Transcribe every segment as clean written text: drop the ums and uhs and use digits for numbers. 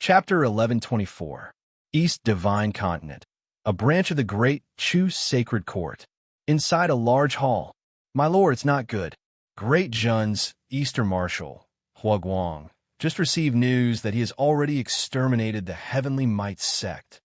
Chapter 1124 East Divine Continent, a branch of the Great Chu Sacred Court. Inside a large hall. My lord, it's not good. Great Jun's Eastern Marshal, Hua Guang, just received news that he has already exterminated the Heavenly Might sect.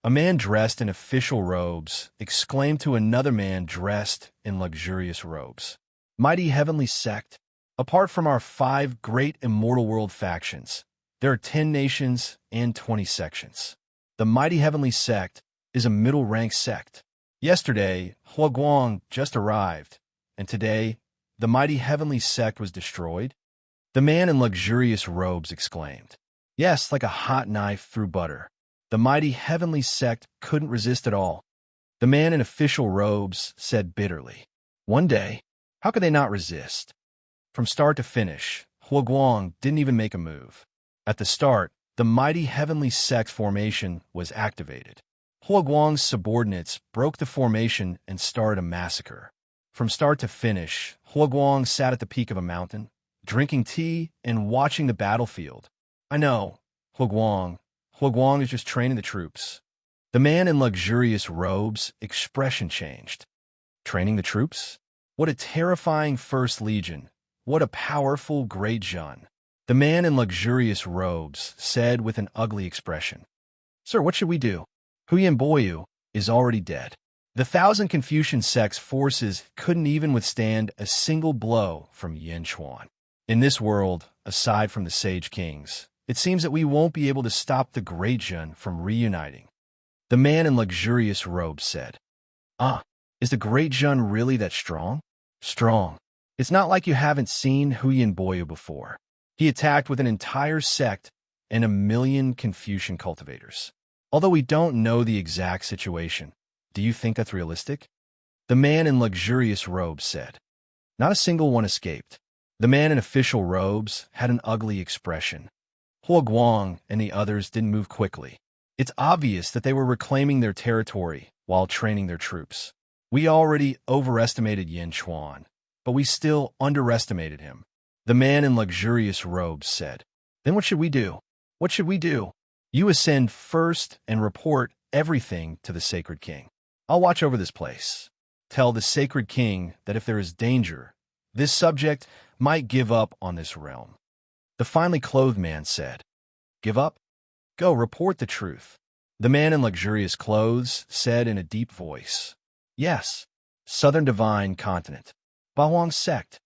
A man dressed in official robes exclaimed to another man dressed in luxurious robes. Mighty Heavenly Sect, apart from our 5 great Immortal World factions, there are 10 nations and 20 sections. The Mighty Heavenly Sect is a middle-rank sect. Yesterday, Hua Guang just arrived, and today, the Mighty Heavenly Sect was destroyed? The man in luxurious robes exclaimed. Yes, like a hot knife through butter. The Mighty Heavenly Sect couldn't resist at all. The man in official robes said bitterly. One day, how could they not resist? From start to finish, Hua Guang didn't even make a move. At the start, the Mighty Heavenly Sect's formation was activated. Hua Guang's subordinates broke the formation and started a massacre. From start to finish, Hua Guang sat at the peak of a mountain, drinking tea and watching the battlefield. I know, Hua Guang is just training the troops. The man in luxurious robes' expression changed. Training the troops? What a terrifying First Legion. What a powerful Great Jun. The man in luxurious robes said with an ugly expression. Sir, what should we do? Huyan Boyu is already dead. The 1,000 Confucian sect's forces couldn't even withstand a single blow from Yin Chuan. In this world, aside from the Sage Kings, it seems that we won't be able to stop the Great Jun from reuniting. The man in luxurious robes said. Is the Great Jun really that strong? Strong. It's not like you haven't seen Huyan Boyu before. He attacked with an entire sect and 1 million Confucian cultivators. Although we don't know the exact situation, do you think that's realistic? The man in luxurious robes said. Not a single one escaped. The man in official robes had an ugly expression. Hua Guang and the others didn't move quickly. It's obvious that they were reclaiming their territory while training their troops. We already overestimated Yin Chuan, but we still underestimated him. The man in luxurious robes said. Then what should we do? What should we do? You ascend first and report everything to the Sacred King. I'll watch over this place. Tell the Sacred King that if there is danger, this subject might give up on this realm. The finely clothed man said. Give up? Go, report the truth. The man in luxurious clothes said in a deep voice. Yes, Southern Divine Continent. Bahuang Sect.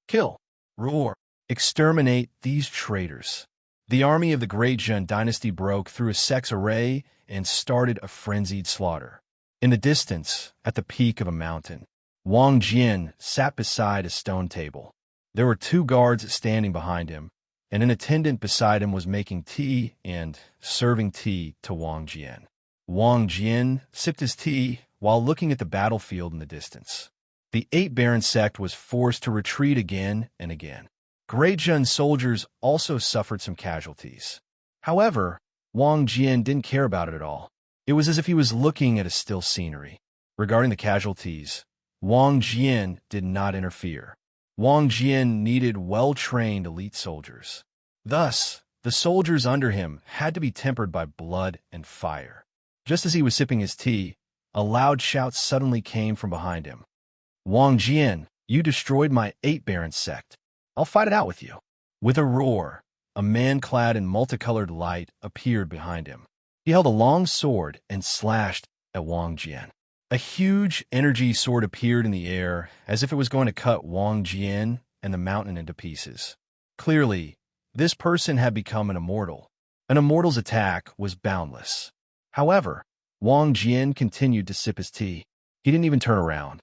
Kill. Roar. Exterminate these traitors. The army of the Great Jun dynasty broke through a sect's array and started a frenzied slaughter. In the distance, at the peak of a mountain, Wang Jian sat beside a stone table. There were 2 guards standing behind him, and an attendant beside him was making tea and serving tea to Wang Jian. Wang Jian sipped his tea while looking at the battlefield in the distance. The 8 Baron sect was forced to retreat again and again. Great Jun soldiers also suffered some casualties. However, Wang Jian didn't care about it at all. It was as if he was looking at a still scenery. Regarding the casualties, Wang Jian did not interfere. Wang Jian needed well-trained elite soldiers. Thus, the soldiers under him had to be tempered by blood and fire. Just as he was sipping his tea, a loud shout suddenly came from behind him. Wang Jian, you destroyed my 8 Baron sect. I'll fight it out with you. With a roar, a man clad in multicolored light appeared behind him. He held a long sword and slashed at Wang Jian. A huge energy sword appeared in the air as if it was going to cut Wang Jian and the mountain into pieces. Clearly, this person had become an immortal. An immortal's attack was boundless. However, Wang Jian continued to sip his tea. He didn't even turn around.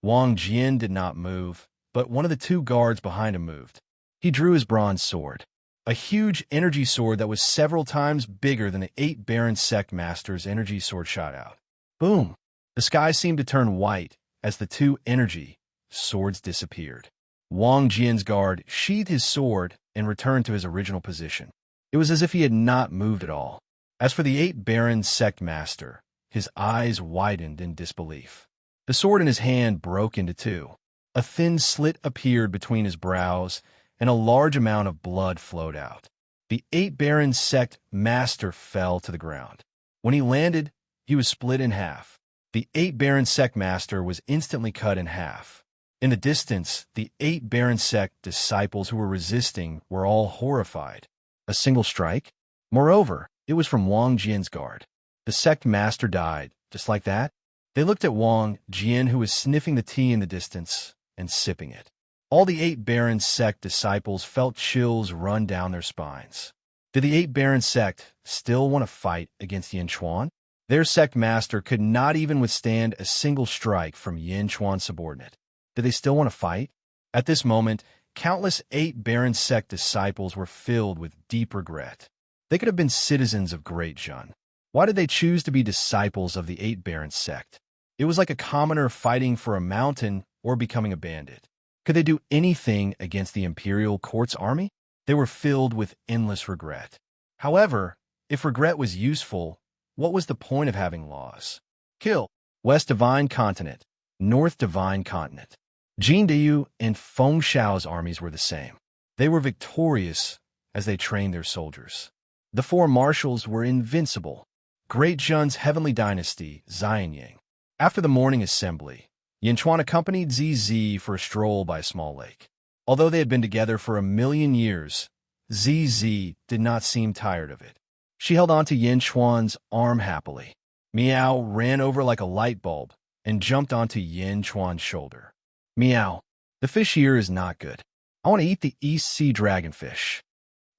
Wang Jian did not move, but one of the 2 guards behind him moved. He drew his bronze sword, a huge energy sword that was several times bigger than the 8 Baron sect master's energy sword shot out. Boom! The sky seemed to turn white as the 2 energy swords disappeared. Wang Jian's guard sheathed his sword and returned to his original position. It was as if he had not moved at all. As for the 8 Baron sect master, his eyes widened in disbelief. The sword in his hand broke into 2. A thin slit appeared between his brows, and a large amount of blood flowed out. The 8 Barons sect master fell to the ground. When he landed, he was split in half. The 8 Barons sect master was instantly cut in half. In the distance, the 8 Barons sect disciples who were resisting were all horrified. A single strike? Moreover, it was from Wang Jian's guard. The sect master died, just like that. They looked at Wang Jian, who was sniffing the tea in the distance and sipping it. All the 8 Barons sect disciples felt chills run down their spines. Did the 8 Barons sect still want to fight against Yin Chuan? Their sect master could not even withstand a single strike from Yin Chuan's subordinate. Did they still want to fight? At this moment, countless 8 Barons sect disciples were filled with deep regret. They could have been citizens of Great Zhun. Why did they choose to be disciples of the 8 Barons sect? It was like a commoner fighting for a mountain or becoming a bandit. Could they do anything against the imperial court's army? They were filled with endless regret. However, if regret was useful, what was the point of having laws? Kill. West Divine Continent, North Divine Continent. Jin Diyu and Feng Shao's armies were the same. They were victorious as they trained their soldiers. The 4 marshals were invincible. Great Zhun's heavenly dynasty, Xianying. After the morning assembly, Yin Chuan accompanied ZZ for a stroll by a small lake. Although they had been together for 1,000,000 years, ZZ did not seem tired of it. She held on to Yin Chuan's arm happily. Meow ran over like a light bulb and jumped onto Yin Chuan's shoulder. Meow, the fish here is not good. I want to eat the East Sea dragonfish.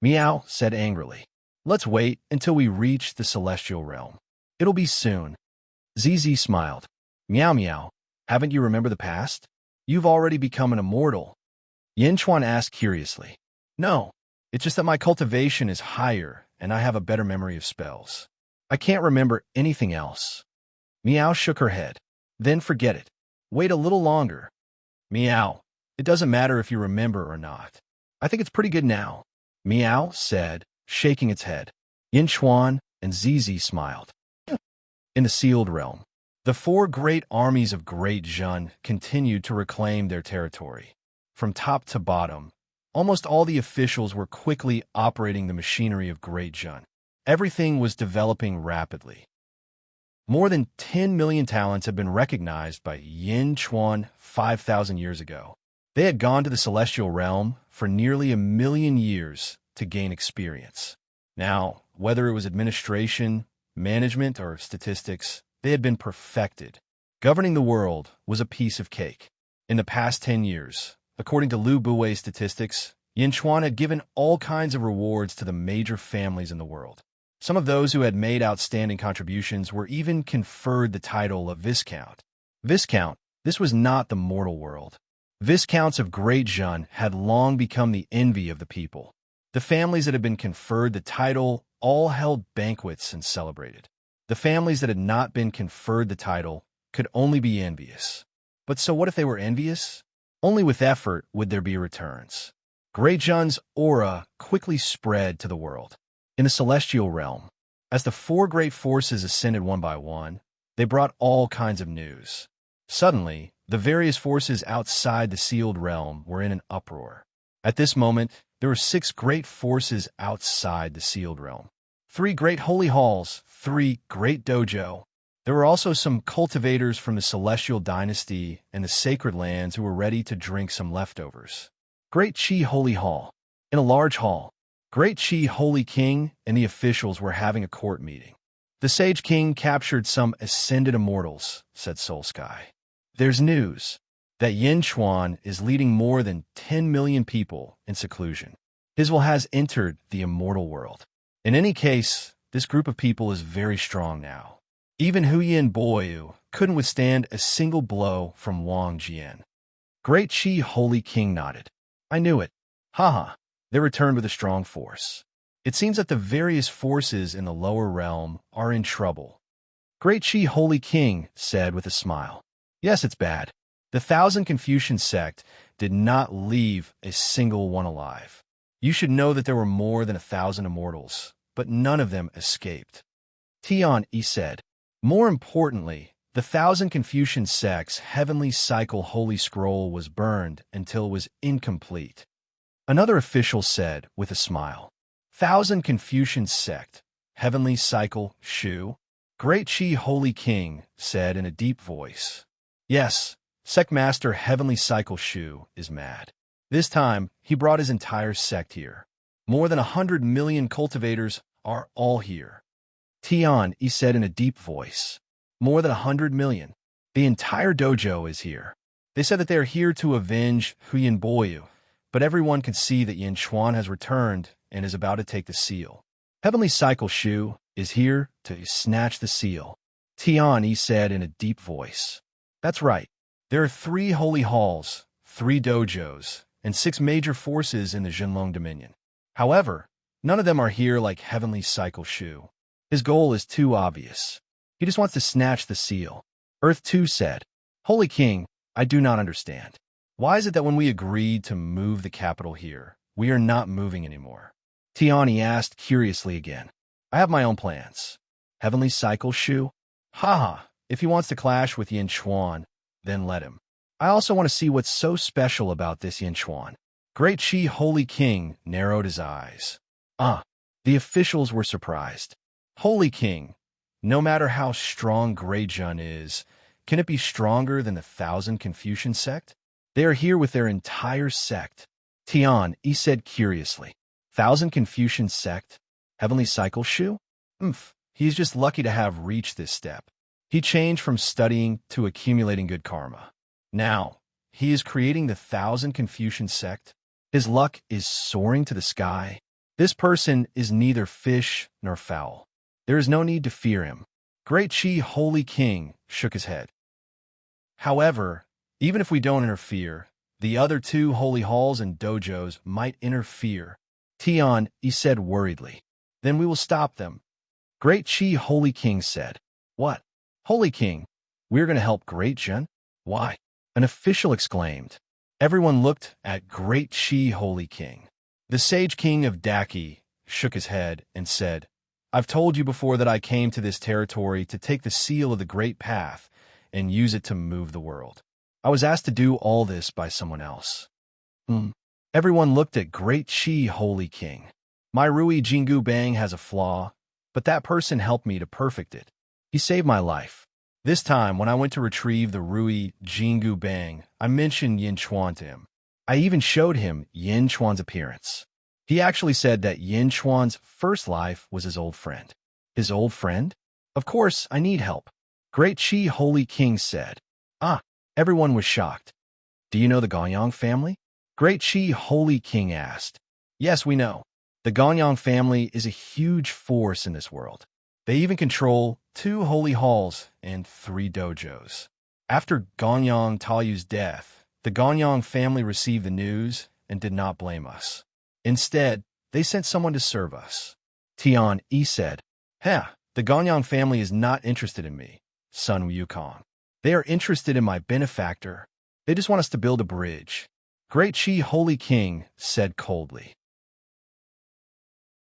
Meow said angrily. Let's wait until we reach the celestial realm. It'll be soon. ZZ smiled. Meow meow, haven't you remembered the past? You've already become an immortal. Yin Chuan asked curiously. No, it's just that my cultivation is higher and I have a better memory of spells. I can't remember anything else. Meow shook her head. Then forget it. Wait a little longer. Meow, it doesn't matter if you remember or not. I think it's pretty good now. Meow said, shaking its head. Yin Chuan and ZZ smiled. In the sealed realm, the 4 great armies of Great Zhun continued to reclaim their territory. From top to bottom, almost all the officials were quickly operating the machinery of Great Zhun. Everything was developing rapidly. More than 10 million talents had been recognized by Yin Chuan 5,000 years ago. They had gone to the celestial realm for nearly 1,000,000 years to gain experience. Now, whether it was administration, management, or statistics, they had been perfected. Governing the world was a piece of cake. In the past 10 years, according to Lu Buwei's statistics, Yin Chuan had given all kinds of rewards to the major families in the world. Some of those who had made outstanding contributions were even conferred the title of Viscount. Viscount, this was not the mortal world. Viscounts of Great Zhun had long become the envy of the people. The families that had been conferred the title all held banquets and celebrated. The families that had not been conferred the title could only be envious. But so what if they were envious? Only with effort would there be returns. Great Zhun's aura quickly spread to the world. In the celestial realm, as the 4 great forces ascended one by one, they brought all kinds of news. Suddenly, the various forces outside the sealed realm were in an uproar. At this moment, there were 6 great forces outside the sealed realm. 3 great holy halls, 3 great dojo. There were also some cultivators from the celestial dynasty and the sacred lands who were ready to drink some leftovers. Great Qi Holy Hall. In a large hall, Great Qi Holy King and the officials were having a court meeting. The Sage King captured some ascended immortals, said Soul Sky. There's news that Yin Chuan is leading more than 10 million people in seclusion. His will has entered the immortal world. In any case, this group of people is very strong now. Even Huyin Boyu couldn't withstand a single blow from Wang Jian. Great Qi Holy King nodded. I knew it. Haha. They returned with a strong force. It seems that the various forces in the lower realm are in trouble. Great Qi Holy King said with a smile. Yes, it's bad. The 1,000 Confucian sect did not leave a single one alive. You should know that there were more than 1,000 immortals, but none of them escaped. Tian Yi said. More importantly, the 1,000 Confucian sect's heavenly cycle holy scroll was burned until it was incomplete. Another official said with a smile. Thousand Confucian Sect, Heavenly Cycle, Shu. Great Chi Holy King said in a deep voice. Yes, Sect Master Heavenly Cycle Shu is mad. This time, he brought his entire sect here. More than 100 million cultivators are all here. Tian, he said in a deep voice. More than 100 million. The entire dojo is here. They said that they are here to avenge Huyin Boyu, but everyone can see that Yin Chuan has returned and is about to take the seal. Heavenly Cycle Shu is here to snatch the seal. Tian, he said in a deep voice. That's right. There are 3 holy halls, 3 dojos, and 6 major forces in the Jinlong Dominion. However, none of them are here like Heavenly Cycle Shu. His goal is too obvious. He just wants to snatch the seal. Earth 2 said, Holy King, I do not understand. Why is it that when we agreed to move the capital here, we are not moving anymore? Tiani asked curiously again. I have my own plans. Heavenly Cycle Shu? Haha, if he wants to clash with Yin Chuan, then let him. I also want to see what's so special about this Yin Chuan. Great Chi Holy King narrowed his eyes. The officials were surprised. Holy King, no matter how strong Great Jun is, can it be stronger than the Thousand Confucian Sect? They are here with their entire sect. Tian, he said curiously. Thousand Confucian Sect? Heavenly Cycle Shu? He's just lucky to have reached this step. He changed from studying to accumulating good karma. Now, he is creating the Thousand Confucian Sect. His luck is soaring to the sky. This person is neither fish nor fowl. There is no need to fear him. Great Chi Holy King shook his head. However, even if we don't interfere, the other 2 holy halls and dojos might interfere. Tian, he said worriedly. Then we will stop them. Great Chi Holy King said. What? Holy King, we're going to help Great Jun? Why? An official exclaimed. Everyone looked at Great Chi Holy King. The Sage King of Daki shook his head and said, I've told you before that I came to this territory to take the seal of the Great Path and use it to move the world. I was asked to do all this by someone else. Everyone looked at Great Chi Holy King. My Rui Jingu Bang has a flaw, but that person helped me to perfect it. He saved my life. This time, when I went to retrieve the Rui Jingu Bang, I mentioned Yin Chuan to him. I even showed him Yin Chuan's appearance. He actually said that Yin Chuan's first life was his old friend. His old friend? Of course, I need help. Great Chi Holy King said. Everyone was shocked. Do you know the Ganyang family? Great Chi Holy King asked. Yes, we know. The Ganyang family is a huge force in this world. They even control 2 holy halls and 3 dojos. After Ganyang Taoyu's death, the Ganyang family received the news and did not blame us. Instead, they sent someone to serve us. Tian Yi said, the Ganyang family is not interested in me, Sun Wukong. They are interested in my benefactor. They just want us to build a bridge. Great Chi Holy King said coldly.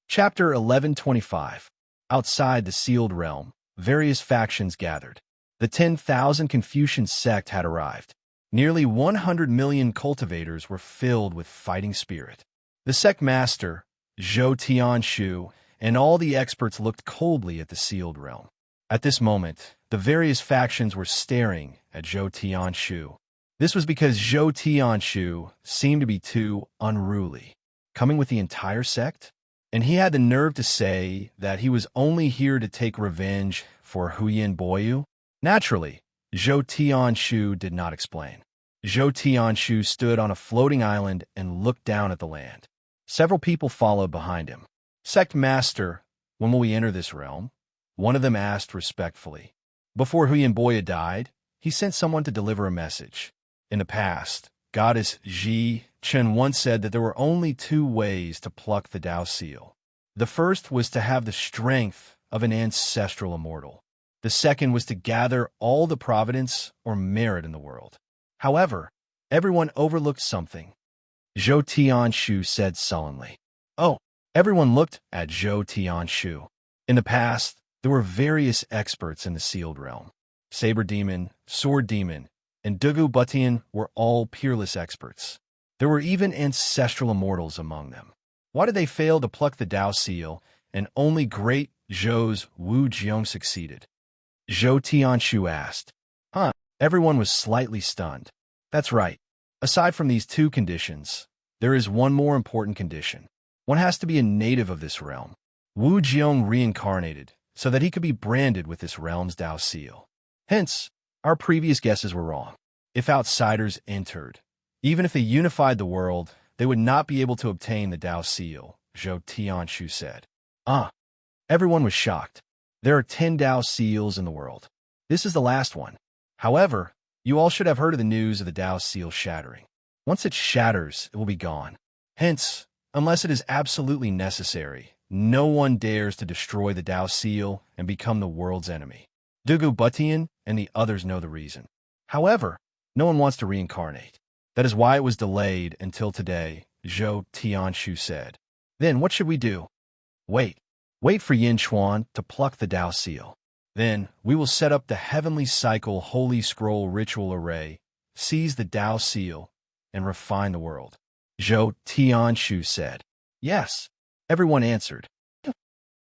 Chapter 1125. Outside the sealed realm, various factions gathered. The 10,000 Confucian sect had arrived. Nearly 100 million cultivators were filled with fighting spirit. The sect master, Zhou Tianshu, and all the experts looked coldly at the sealed realm. At this moment, the various factions were staring at Zhou Tianshu. This was because Zhou Tianshu seemed to be too unruly, coming with the entire sect, and he had the nerve to say that he was only here to take revenge for Huyin Boyu. Naturally, Zhou Tianshu did not explain. Zhou Tianshu stood on a floating island and looked down at the land. Several people followed behind him. Sect Master, when will we enter this realm? One of them asked respectfully. Before Huyin Boyu died, he sent someone to deliver a message. In the past, Goddess Ji Chen once said that there were only 2 ways to pluck the Tao seal. The first was to have the strength of an ancestral immortal. The second was to gather all the providence or merit in the world. However, everyone overlooked something. Zhou Tianshu said sullenly. Everyone looked at Zhou Tianshu. In the past, there were various experts in the sealed realm. Saber Demon, Sword Demon, and Dugu Butian were all peerless experts. There were even ancestral immortals among them. Why did they fail to pluck the Dao seal, and only great Zhou's Wu Jiong succeeded? Zhou Tianshu asked. Huh? Everyone was slightly stunned. That's right. Aside from these two conditions, there is one more important condition. One has to be a native of this realm. Wu Jiong reincarnated, so that he could be branded with this realm's Dao seal. Hence, our previous guesses were wrong. If outsiders entered, even if they unified the world, they would not be able to obtain the Dao seal, Zhou Tianshu said. Everyone was shocked. There are 10 Dao seals in the world. This is the last one. However, you all should have heard of the news of the Dao seal shattering. Once it shatters, it will be gone. Hence, unless it is absolutely necessary, no one dares to destroy the Dao seal and become the world's enemy. Dugu Butian and the others know the reason. However, no one wants to reincarnate. That is why it was delayed until today, Zhou Tianshu said. Then what should we do? Wait for Yin Chuan to pluck the Dao seal. Then we will set up the Heavenly Cycle Holy Scroll Ritual Array, seize the Dao seal, and refine the world. Zhou Tianshu said. Yes, everyone answered.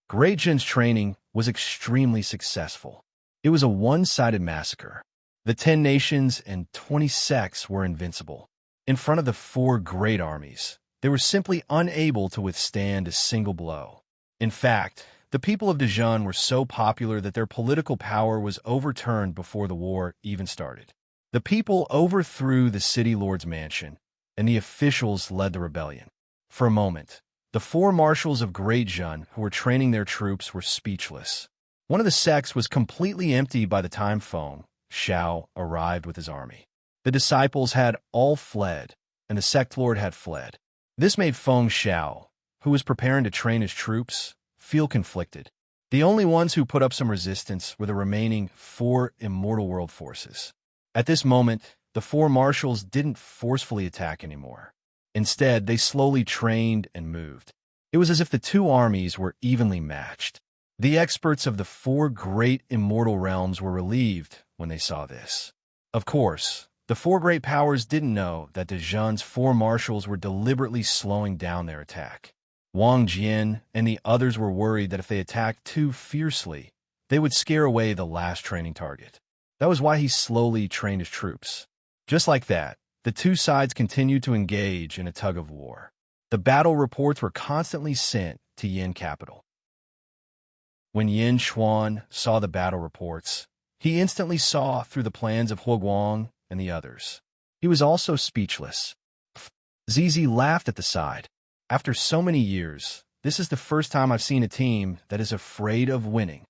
Great Jin's training was extremely successful. It was a one-sided massacre. The 10 nations and 20 sects were invincible. In front of the 4 great armies, they were simply unable to withstand a single blow. In fact, the people of Dijon were so popular that their political power was overturned before the war even started. The people overthrew the city lord's mansion, and the officials led the rebellion. For a moment, the 4 marshals of Great Jun who were training their troops were speechless. One of the sects was completely empty by the time Feng Xiao arrived with his army. The disciples had all fled, and the sect lord had fled. This made Feng Xiao, who was preparing to train his troops, feel conflicted. The only ones who put up some resistance were the remaining 4 Immortal World forces. At this moment, the 4 marshals didn't forcefully attack anymore. Instead, they slowly trained and moved. It was as if the 2 armies were evenly matched. The experts of the 4 great immortal realms were relieved when they saw this. Of course, the 4 great powers didn't know that Dijon's 4 marshals were deliberately slowing down their attack. Wang Jian and the others were worried that if they attacked too fiercely, they would scare away the last training target. That was why he slowly trained his troops. Just like that, the 2 sides continued to engage in a tug-of-war. The battle reports were constantly sent to Yin capital. When Yin Chuan saw the battle reports, he instantly saw through the plans of Huoguang and the others. He was also speechless. Zizi laughed at the side. After so many years, this is the first time I've seen a team that is afraid of winning.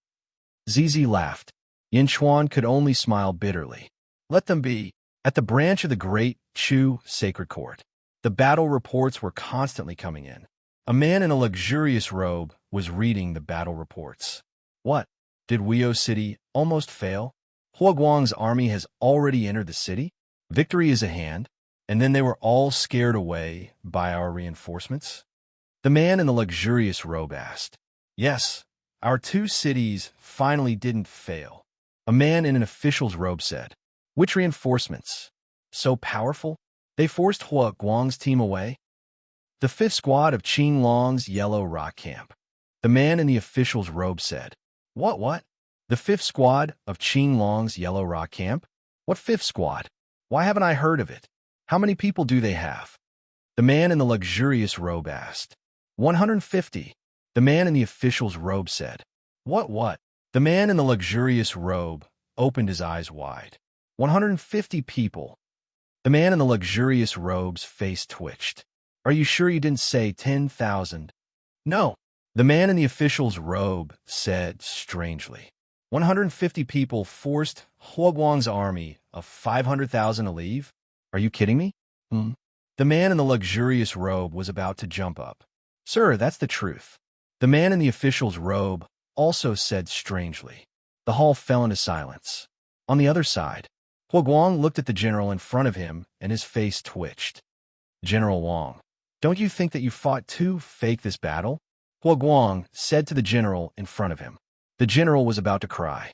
Zizi laughed. Yin Chuan could only smile bitterly. Let them be. At the branch of the Great Chu Sacred Court, the battle reports were constantly coming in. A man in a luxurious robe was reading the battle reports. What? Did Weo City almost fail? Huoguang's army has already entered the city? Victory is at hand, and then they were all scared away by our reinforcements? The man in the luxurious robe asked. Yes, our 2 cities finally didn't fail. A man in an official's robe said. Which reinforcements? So powerful? They forced Huoguang's team away? The 5th squad of Qing Long's Yellow Rock Camp. The man in the official's robe said. What? The 5th squad of Qing Long's Yellow Rock Camp? What 5th squad? Why haven't I heard of it? How many people do they have? The man in the luxurious robe asked. 150. The man in the official's robe said. What? The man in the luxurious robe opened his eyes wide. 150 people. The man in the luxurious robe's face twitched. Are you sure you didn't say 10,000? No. The man in the official's robe said strangely. 150 people forced Huoguang's army of 500,000 to leave? Are you kidding me? The man in the luxurious robe was about to jump up. Sir, that's the truth. The man in the official's robe also said strangely. The hall fell into silence. On the other side, Huoguang looked at the general in front of him, and his face twitched. General Wang, don't you think that you fought too fake this battle? Huoguang said to the general in front of him. The general was about to cry.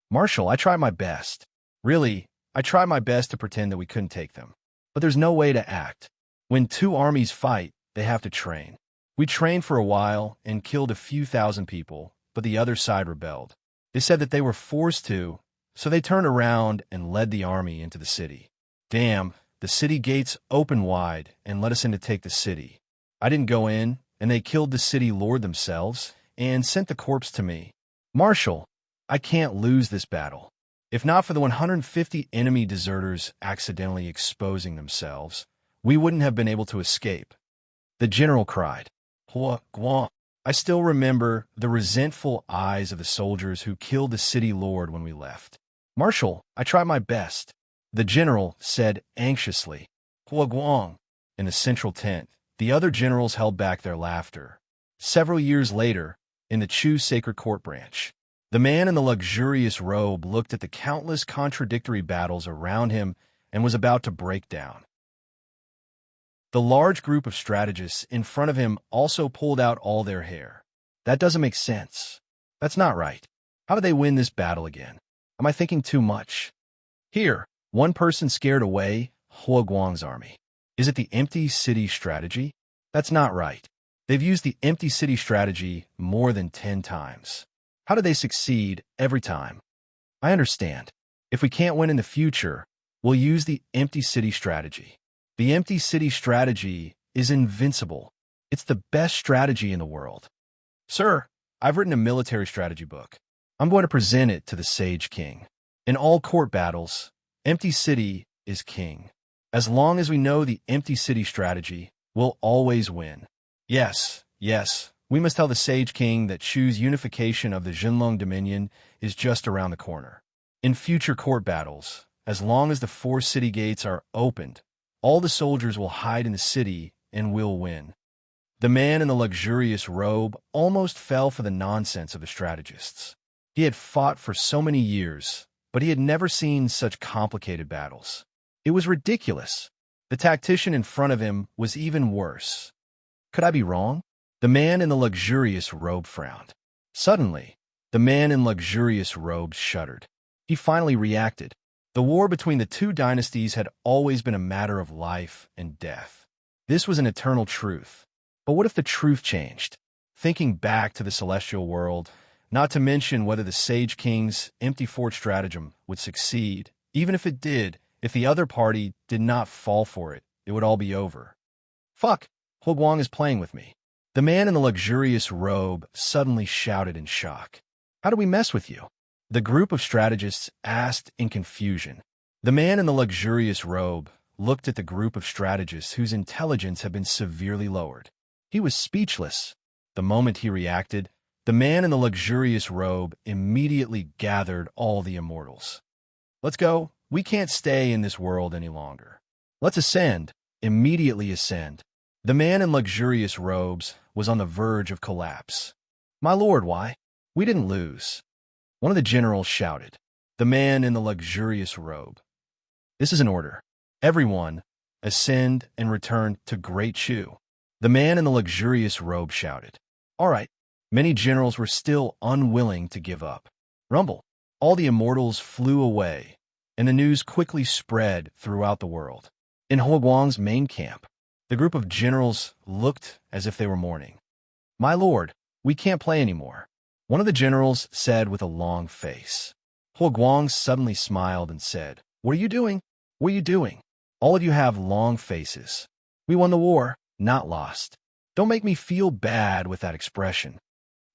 Marshal, I tried my best. Really, I tried my best to pretend that we couldn't take them. But there's no way to act. When 2 armies fight, they have to train. We trained for a while and killed a few thousand people, but the other side rebelled. They said that they were forced to, so they turned around and led the army into the city. Damn, the city gates opened wide and let us in to take the city. I didn't go in, and they killed the city lord themselves and sent the corpse to me. Marshal, I can't lose this battle. If not for the 150 enemy deserters accidentally exposing themselves, we wouldn't have been able to escape. The general cried. Hua Guan. I still remember the resentful eyes of the soldiers who killed the city lord when we left. Marshal, I tried my best, the general said anxiously. Hua Guang. In the central tent, the other generals held back their laughter. Several years later, in the Chu Sacred Court branch, the man in the luxurious robe looked at the countless contradictory battles around him and was about to break down. The large group of strategists in front of him also pulled out all their hair. That doesn't make sense. That's not right. How did they win this battle again? Am I thinking too much? Here, one person scared away Hua Guang's army. Is it the empty city strategy? That's not right. They've used the empty city strategy more than 10 times. How do they succeed every time? I understand. If we can't win in the future, we'll use the empty city strategy. The empty city strategy is invincible. It's the best strategy in the world. Sir, I've written a military strategy book. I'm going to present it to the Sage King. In all court battles, empty city is king. As long as we know the empty city strategy, we'll always win. Yes, we must tell the Sage King that Chu's unification of the Zhenlong Dominion is just around the corner. In future court battles, as long as the 4 city gates are opened, all the soldiers will hide in the city and we'll win. The man in the luxurious robe almost fell for the nonsense of the strategists. He had fought for so many years, but he had never seen such complicated battles. It was ridiculous. The tactician in front of him was even worse. Could I be wrong? The man in the luxurious robe frowned. Suddenly, the man in luxurious robes shuddered. He finally reacted. The war between the 2 dynasties had always been a matter of life and death. This was an eternal truth. But what if the truth changed? Thinking back to the celestial world, not to mention whether the Sage King's empty fort stratagem would succeed, even if it did, if the other party did not fall for it, it would all be over. Fuck, Hua Guang is playing with me. The man in the luxurious robe suddenly shouted in shock. How do we mess with you? The group of strategists asked in confusion. The man in the luxurious robe looked at the group of strategists whose intelligence had been severely lowered. He was speechless. The moment he reacted, the man in the luxurious robe immediately gathered all the immortals. Let's go. We can't stay in this world any longer. Let's ascend. Immediately ascend. The man in luxurious robes was on the verge of collapse. My lord, why? We didn't lose. One of the generals shouted. The man in the luxurious robe. This is an order. Everyone, ascend and return to Great Chu. The man in the luxurious robe shouted. All right. Many generals were still unwilling to give up. Rumble. All the immortals flew away, and the news quickly spread throughout the world. In Hua Guang's main camp, the group of generals looked as if they were mourning. My lord, we can't play anymore. One of the generals said with a long face. Hua Guang suddenly smiled and said, What are you doing? What are you doing? All of you have long faces. We won the war, not lost. Don't make me feel bad with that expression.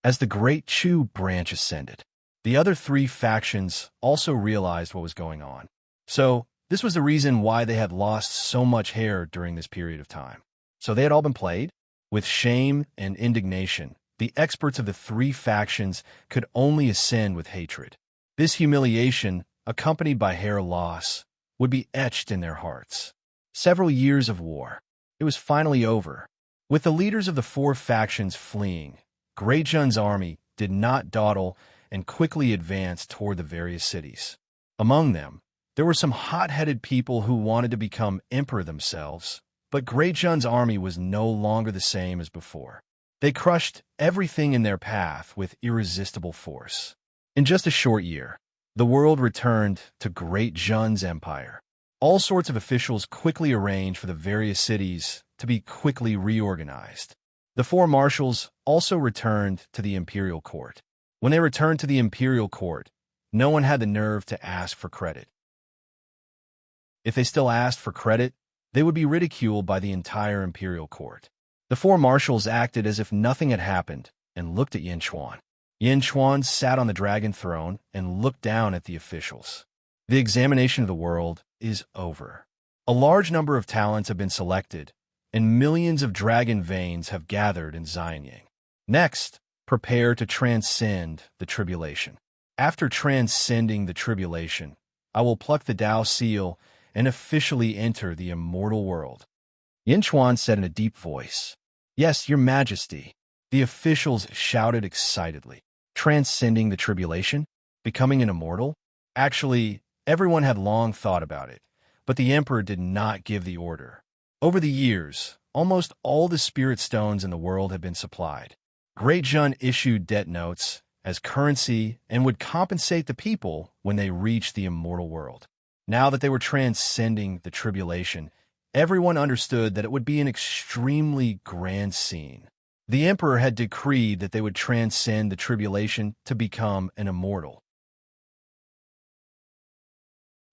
As the Great Chu branch ascended, the other 3 factions also realized what was going on. So, this was the reason why they had lost so much hair during this period of time. So they had all been played? With shame and indignation, the experts of the 3 factions could only ascend with hatred. This humiliation, accompanied by hair loss, would be etched in their hearts. Several years of war. It was finally over. With the leaders of the 4 factions fleeing, Great Zhen's army did not dawdle and quickly advanced toward the various cities. Among them, there were some hot-headed people who wanted to become emperor themselves, but Great Zhen's army was no longer the same as before. They crushed everything in their path with irresistible force. In just a short year, the world returned to Great Zhen's empire. All sorts of officials quickly arranged for the various cities to be quickly reorganized. The four marshals also returned to the imperial court. When they returned to the imperial court, no one had the nerve to ask for credit. If they still asked for credit, they would be ridiculed by the entire imperial court. The four marshals acted as if nothing had happened and looked at Yin Chuan. Yin Chuan sat on the dragon throne and looked down at the officials. The examination of the world is over. A large number of talents have been selected, and millions of dragon veins have gathered in Xianyang. Next, prepare to transcend the tribulation. After transcending the tribulation, I will pluck the Tao seal and officially enter the immortal world. Yin Chuan said in a deep voice. Yes, Your Majesty. The officials shouted excitedly. Transcending the tribulation? Becoming an immortal? Actually, everyone had long thought about it, but the emperor did not give the order. Over the years, almost all the spirit stones in the world had been supplied. Great Jun issued debt notes as currency and would compensate the people when they reached the immortal world. Now that they were transcending the tribulation, everyone understood that it would be an extremely grand scene. The emperor had decreed that they would transcend the tribulation to become an immortal.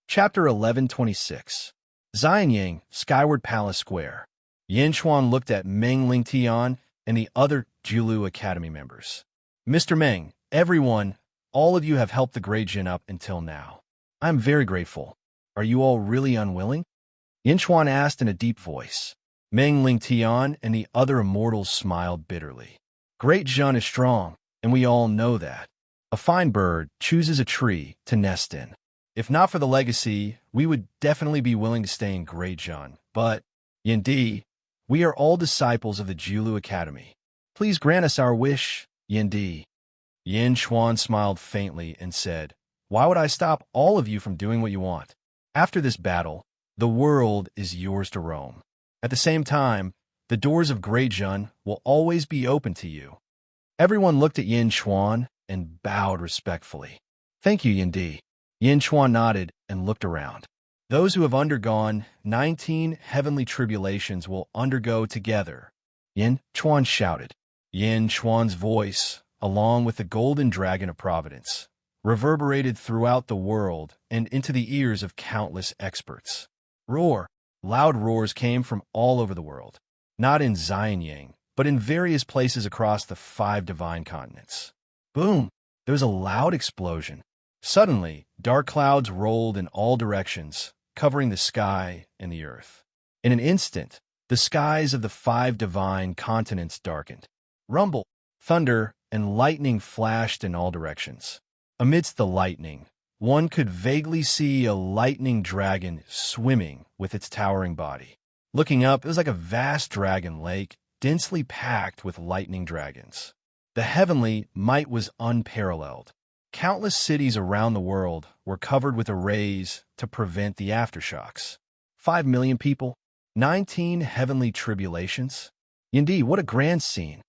Chapter 1126. Xianyang, Skyward Palace Square. Yin Chuan looked at Meng Lingtian and the other Jiulu Academy members. Mr. Meng, everyone, all of you have helped the Great Jin up until now. I am very grateful. Are you all really unwilling? Yin Chuan asked in a deep voice. Meng Lingtian and the other immortals smiled bitterly. Great Jun is strong, and we all know that. A fine bird chooses a tree to nest in. If not for the legacy, we would definitely be willing to stay in Great Jun. But, Yin Di, we are all disciples of the Jiulu Academy. Please grant us our wish, Yin Di. Yin Chuan smiled faintly and said, Why would I stop all of you from doing what you want? After this battle, the world is yours to roam. At the same time, the doors of Great Jun will always be open to you. Everyone looked at Yin Chuan and bowed respectfully. Thank you, Yin Di. Yin Chuan nodded and looked around. Those who have undergone 19 heavenly tribulations will undergo together. Yin Chuan shouted. Yin Chuan's voice, along with the golden dragon of providence, reverberated throughout the world and into the ears of countless experts. Roar! Loud roars came from all over the world, not in Xianyang, but in various places across the 5 divine continents. Boom! There was a loud explosion. Suddenly, dark clouds rolled in all directions, covering the sky and the earth. In an instant, the skies of the 5 divine continents darkened. Rumble, thunder, and lightning flashed in all directions. Amidst the lightning, one could vaguely see a lightning dragon swimming with its towering body. Looking up, it was like a vast dragon lake, densely packed with lightning dragons. The heavenly might was unparalleled. Countless cities around the world were covered with arrays to prevent the aftershocks. 5 million people, 19 heavenly tribulations. Indeed, what a grand scene!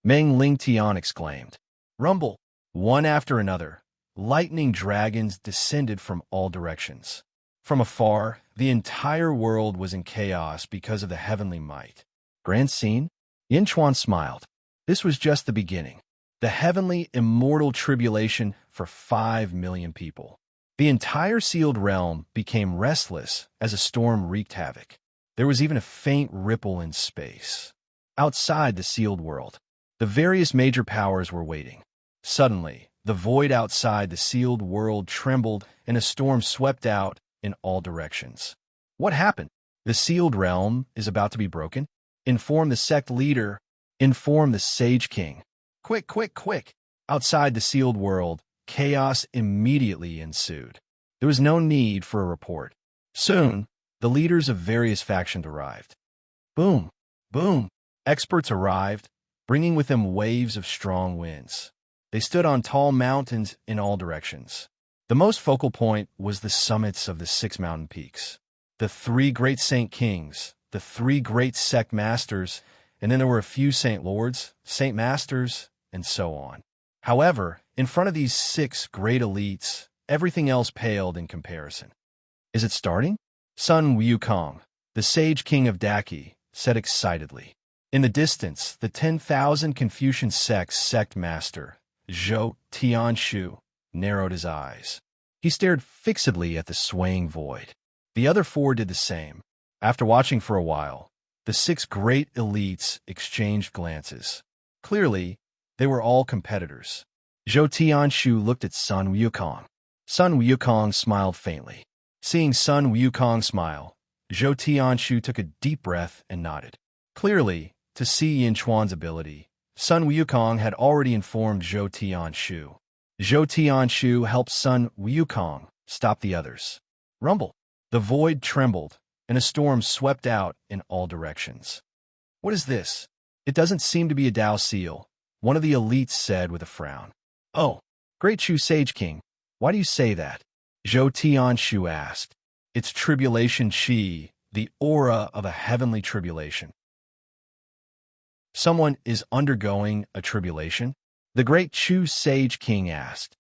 Meng Lingtian exclaimed. Rumble, one after another. Lightning dragons descended from all directions. From afar, the entire world was in chaos because of the heavenly might. Grand scene? Yin Chuan smiled. This was just the beginning. The heavenly immortal tribulation for 5 million people. The entire sealed realm became restless as a storm wreaked havoc. There was even a faint ripple in space. Outside the sealed world, the various major powers were waiting. Suddenly, the void outside the sealed world trembled and a storm swept out in all directions. What happened? The sealed realm is about to be broken? Inform the sect leader. Inform the Sage King. Quick, quick, quick! Outside the sealed world, chaos immediately ensued. There was no need for a report. Soon, the leaders of various factions arrived. Boom! Boom! Experts arrived, bringing with them waves of strong winds. They stood on tall mountains in all directions. The most focal point was the summits of the 6 mountain peaks. The 3 great Saint Kings, the 3 great sect masters, and then there were a few Saint Lords, Saint Masters, and so on. However, in front of these 6 great elites, everything else paled in comparison. Is it starting? Sun Wukong, the Sage King of Daki, said excitedly. In the distance, the 10,000 Confucian sect master, Zhou Tianshu, narrowed his eyes. He stared fixedly at the swaying void. The other four did the same. After watching for a while, the 6 great elites exchanged glances. Clearly, they were all competitors. Zhou Tianshu looked at Sun Wukong. Sun Wukong smiled faintly. Seeing Sun Wukong smile, Zhou Tianshu took a deep breath and nodded. Clearly, to see Yin Chuan's ability, Sun Wukong had already informed Zhou Tianshu. Zhou Tianshu helped Sun Wukong stop the others. Rumble. The void trembled, and a storm swept out in all directions. What is this? It doesn't seem to be a Dao seal, one of the elites said with a frown. Oh, Great Chu Sage King, why do you say that? Zhou Tianshu asked. It's tribulation chi, the aura of a heavenly tribulation. Someone is undergoing a tribulation? The Great Chu Sage King asked.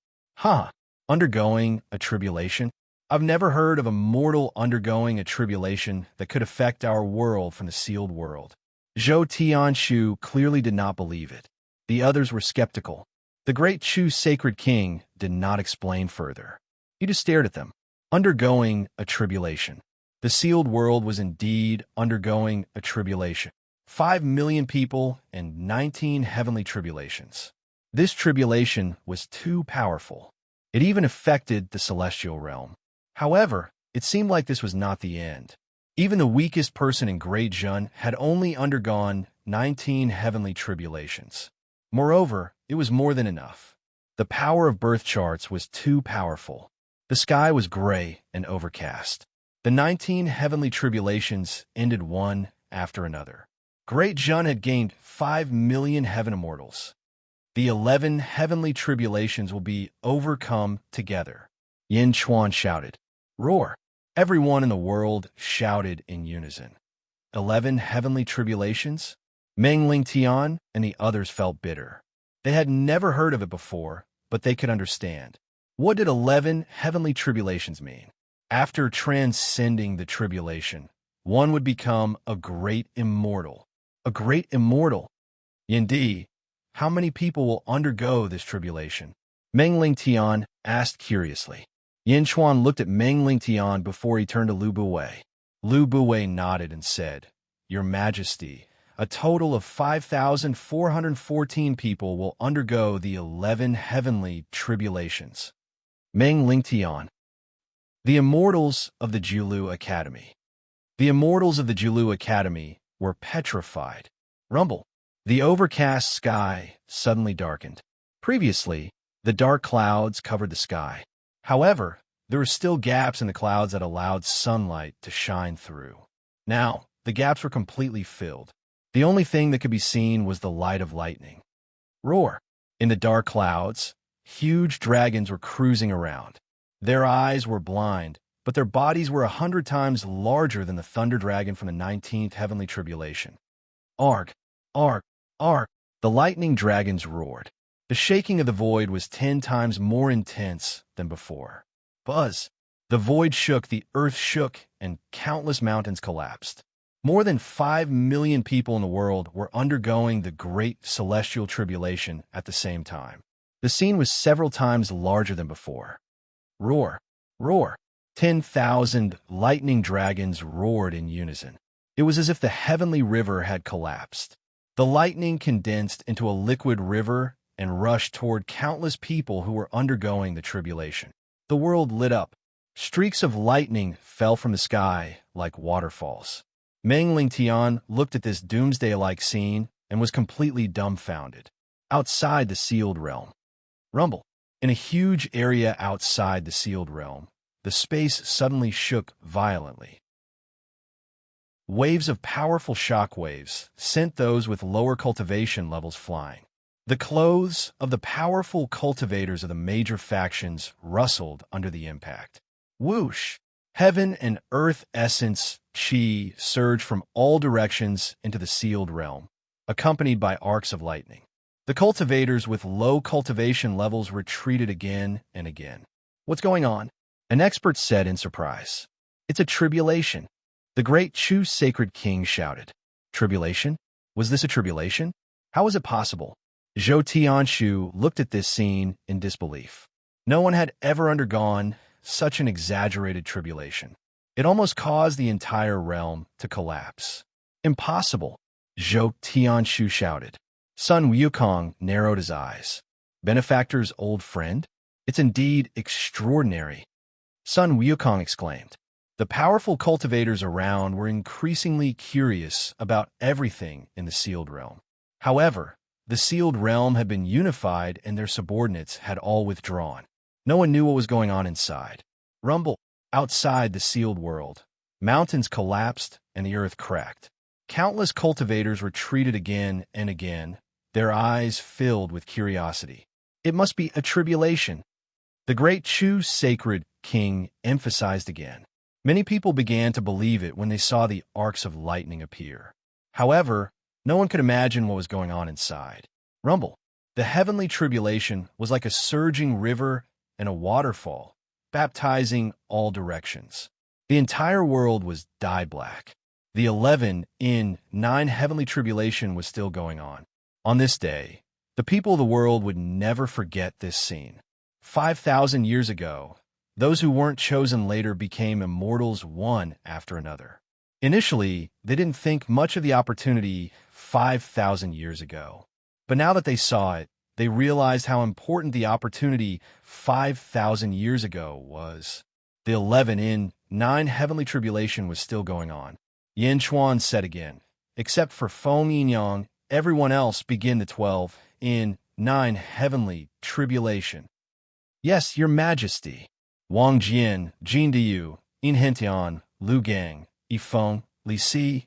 Undergoing a tribulation? I've never heard of a mortal undergoing a tribulation that could affect our world from the sealed world. Zhou Tianshu clearly did not believe it. The others were skeptical. The Great Chu Sacred King did not explain further. He just stared at them. Undergoing a tribulation. The sealed world was indeed undergoing a tribulation. 5 million people and 19 heavenly tribulations. This tribulation was too powerful. It even affected the celestial realm. However, it seemed like this was not the end. Even the weakest person in Great Zhun had only undergone 19 heavenly tribulations. Moreover, it was more than enough. The power of birth charts was too powerful. The sky was gray and overcast. The 19 heavenly tribulations ended one after another. Great Zhun had gained 5 million heaven immortals. The 11 heavenly tribulations will be overcome together. Yin Chuan shouted. Roar! Everyone in the world shouted in unison. 11 heavenly tribulations? Meng Ling Tian and the others felt bitter. They had never heard of it before, but they could understand. What did 11 heavenly tribulations mean? After transcending the tribulation, one would become a great immortal. A great immortal? Indeed, how many people will undergo this tribulation? Meng Ling Tian asked curiously. Yin Chuan looked at Meng Ling Tian before he turned to Lu Buwei. Lu Buwei nodded and said, Your Majesty, a total of 5,414 people will undergo the 11 heavenly tribulations. Meng Ling Tian. The Immortals of the Jiulu Academy. The Immortals of the Jiulu Academy were petrified. Rumble. The overcast sky suddenly darkened. Previously, the dark clouds covered the sky. However, there were still gaps in the clouds that allowed sunlight to shine through. Now, the gaps were completely filled. The only thing that could be seen was the light of lightning. Roar! In the dark clouds, huge dragons were cruising around. Their eyes were blind, but their bodies were 100 times larger than the thunder dragon from the 19th heavenly tribulation. Arg! Arg! Arg! The lightning dragons roared. The shaking of the void was 10 times more intense than before. Buzz! The void shook, the earth shook, and countless mountains collapsed. More than 5 million people in the world were undergoing the great celestial tribulation at the same time. The scene was several times larger than before. Roar! Roar! 10,000 lightning dragons roared in unison. It was as if the heavenly river had collapsed. The lightning condensed into a liquid river and rushed toward countless people who were undergoing the tribulation. The world lit up. Streaks of lightning fell from the sky like waterfalls. Meng Ling Tian looked at this doomsday-like scene and was completely dumbfounded. Outside the sealed realm. Rumble. In a huge area outside the sealed realm, the space suddenly shook violently. Waves of powerful shock waves sent those with lower cultivation levels flying. The clothes of the powerful cultivators of the major factions rustled under the impact. Whoosh! Heaven and earth essence chi surged from all directions into the sealed realm, accompanied by arcs of lightning. The cultivators with low cultivation levels retreated again and again. What's going on? An expert said in surprise. It's a tribulation. The Great Chu Sacred King shouted. Tribulation? Was this a tribulation? How was it possible? Zhou Tianshu looked at this scene in disbelief. No one had ever undergone such an exaggerated tribulation. It almost caused the entire realm to collapse. Impossible, Zhou Tianshu shouted. Sun Wukong narrowed his eyes. Benefactor's old friend? It's indeed extraordinary, Sun Wukong exclaimed. The powerful cultivators around were increasingly curious about everything in the sealed realm. However, the sealed realm had been unified and their subordinates had all withdrawn. No one knew what was going on inside. Rumble. Outside the sealed world, mountains collapsed and the earth cracked. Countless cultivators retreated again and again, their eyes filled with curiosity. It must be a tribulation. The great Chu sacred king emphasized again. Many people began to believe it when they saw the arcs of lightning appear. However, no one could imagine what was going on inside. Rumble. The heavenly tribulation was like a surging river and a waterfall, baptizing all directions. The entire world was dyed black. The 11 in 9 heavenly tribulation was still going on. On this day, the people of the world would never forget this scene. 5,000 years ago, those who weren't chosen later became immortals one after another. Initially, they didn't think much of the opportunity 5,000 years ago. But now that they saw it, they realized how important the opportunity 5,000 years ago was. The 11 in 9 heavenly tribulation was still going on. Yin Chuan said again, except for Feng Yinyang, everyone else begin the 12 in 9 heavenly tribulation. Yes, your majesty. Wang Jian, Jin Diyu, In Hentian, Lu Gang, Yifeng, Li Si,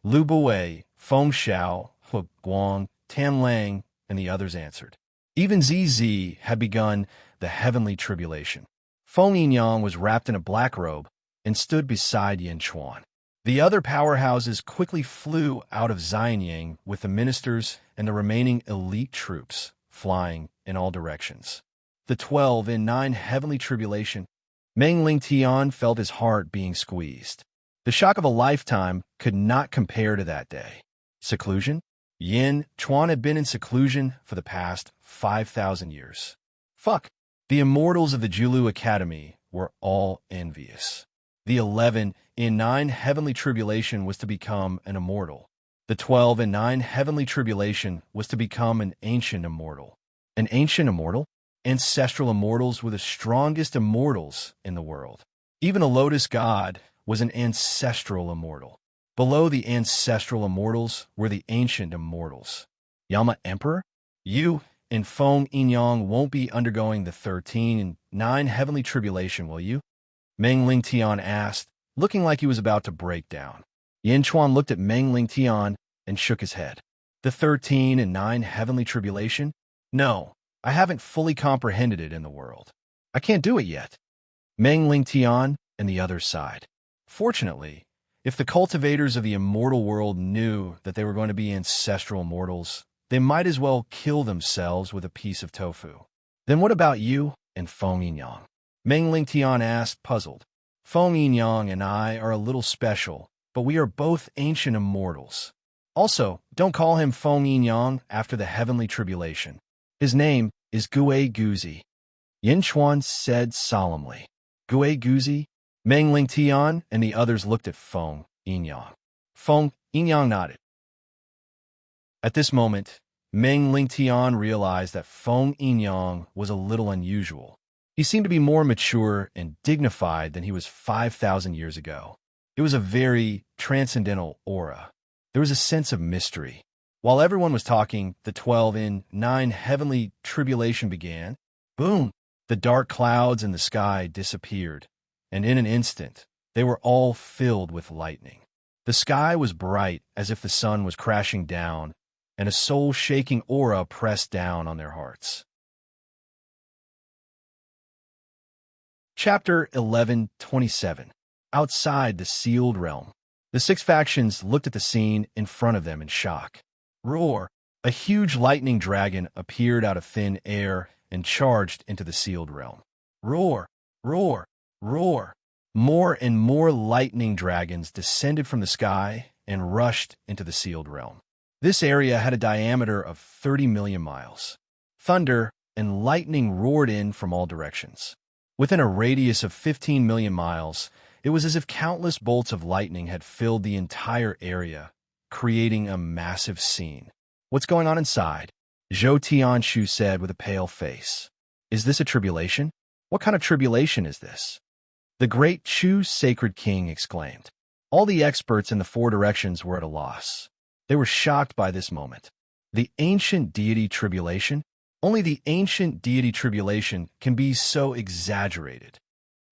Lu Bui, Feng Xiao, Hu Guang, Tan Lang, and the others answered. Even ZZ had begun the heavenly tribulation. Feng Yinyang was wrapped in a black robe and stood beside Yin Chuan. The other powerhouses quickly flew out of Xianyang with the ministers and the remaining elite troops flying in all directions. The 12 in 9 heavenly tribulation, Meng Lingtian felt his heart being squeezed. The shock of a lifetime could not compare to that day. Seclusion? Yin Chuan had been in seclusion for the past 5,000 years. Fuck. The immortals of the Julu Academy were all envious. The 11 in 9 heavenly tribulation was to become an immortal. The 12 in 9 heavenly tribulation was to become an ancient immortal. An ancient immortal? Ancestral immortals were the strongest immortals in the world. Even a lotus god was an ancestral immortal. Below the ancestral immortals were the ancient immortals. Yama Emperor? You and Feng Yinyang won't be undergoing the 13 and 9 heavenly tribulation, will you? Meng Lingtian asked, looking like he was about to break down. Yin Chuan looked at Meng Lingtian and shook his head. The 13 and 9 heavenly tribulation? No, I haven't fully comprehended it in the world. I can't do it yet. Meng Lingtian and the others sighed. Fortunately, if the cultivators of the immortal world knew that they were going to be ancestral immortals, they might as well kill themselves with a piece of tofu. Then what about you and Feng Yinyang? Meng Lingtian asked, puzzled. Feng Yinyang and I are a little special, but we are both ancient immortals. Also, don't call him Feng Yinyang after the heavenly tribulation. His name is Gue Guzi. Yin Chuan said solemnly. Gue Guzi? Meng Lingtian and the others looked at Feng Yinyang. Feng Yinyang nodded. At this moment, Meng Lingtian realized that Feng Yinyang was a little unusual. He seemed to be more mature and dignified than he was 5,000 years ago. It was a very transcendental aura. There was a sense of mystery. While everyone was talking, the 12 in 9 heavenly tribulation began. Boom! The dark clouds in the sky disappeared, and in an instant, they were all filled with lightning. The sky was bright as if the sun was crashing down, and a soul-shaking aura pressed down on their hearts. Chapter 11:27. Outside the Sealed Realm. The 6 factions looked at the scene in front of them in shock. Roar! A huge lightning dragon appeared out of thin air and charged into the sealed realm. Roar! Roar! Roar! More and more lightning dragons descended from the sky and rushed into the sealed realm. This area had a diameter of 30 million miles. Thunder and lightning roared in from all directions. Within a radius of 15 million miles, it was as if countless bolts of lightning had filled the entire area, creating a massive scene. "What's going on inside?" Zhou Tianshu said with a pale face. "Is this a tribulation? What kind of tribulation is this?" The great Chu sacred king exclaimed. All the experts in the four directions were at a loss. They were shocked by this moment. The ancient deity tribulation? Only the ancient deity tribulation can be so exaggerated.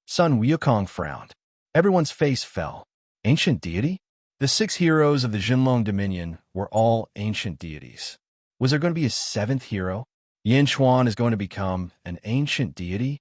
Sun Wukong frowned. Everyone's face fell. Ancient deity? The 6 heroes of the Jinlong Dominion were all ancient deities. Was there going to be a 7th hero? Yin Chuan is going to become an ancient deity?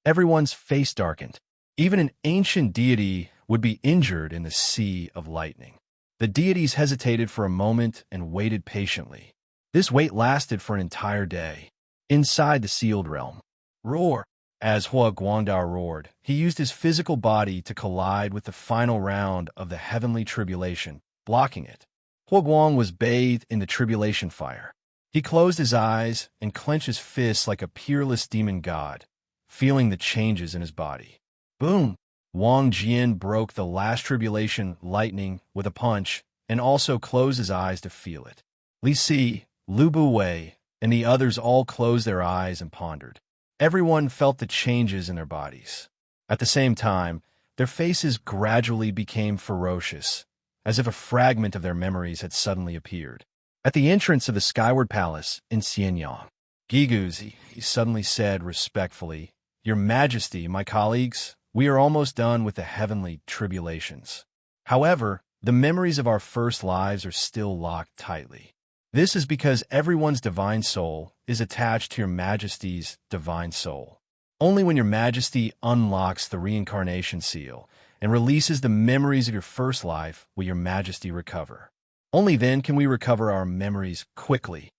Everyone's face darkened. Even an ancient deity would be injured in the sea of lightning. The deities hesitated for a moment and waited patiently. This wait lasted for an entire day. Inside the sealed realm, roar! As Hua Guangdao roared, he used his physical body to collide with the final round of the heavenly tribulation, blocking it. Hua Guang was bathed in the tribulation fire. He closed his eyes and clenched his fists like a peerless demon god, feeling the changes in his body. Boom! Wang Jian broke the last tribulation lightning with a punch and also closed his eyes to feel it. Li Si, Lu Buwei, and the others all closed their eyes and pondered. Everyone felt the changes in their bodies. At the same time, their faces gradually became ferocious, as if a fragment of their memories had suddenly appeared. At the entrance of the Skyward Palace in Xianyang, Giguzi, he suddenly said respectfully, "Your Majesty, my colleagues, we are almost done with the heavenly tribulations. However, the memories of our first lives are still locked tightly. This is because everyone's divine soul is attached to your Majesty's divine soul. Only when your Majesty unlocks the reincarnation seal and releases the memories of your first life will your Majesty recover. Only then can we recover our memories quickly."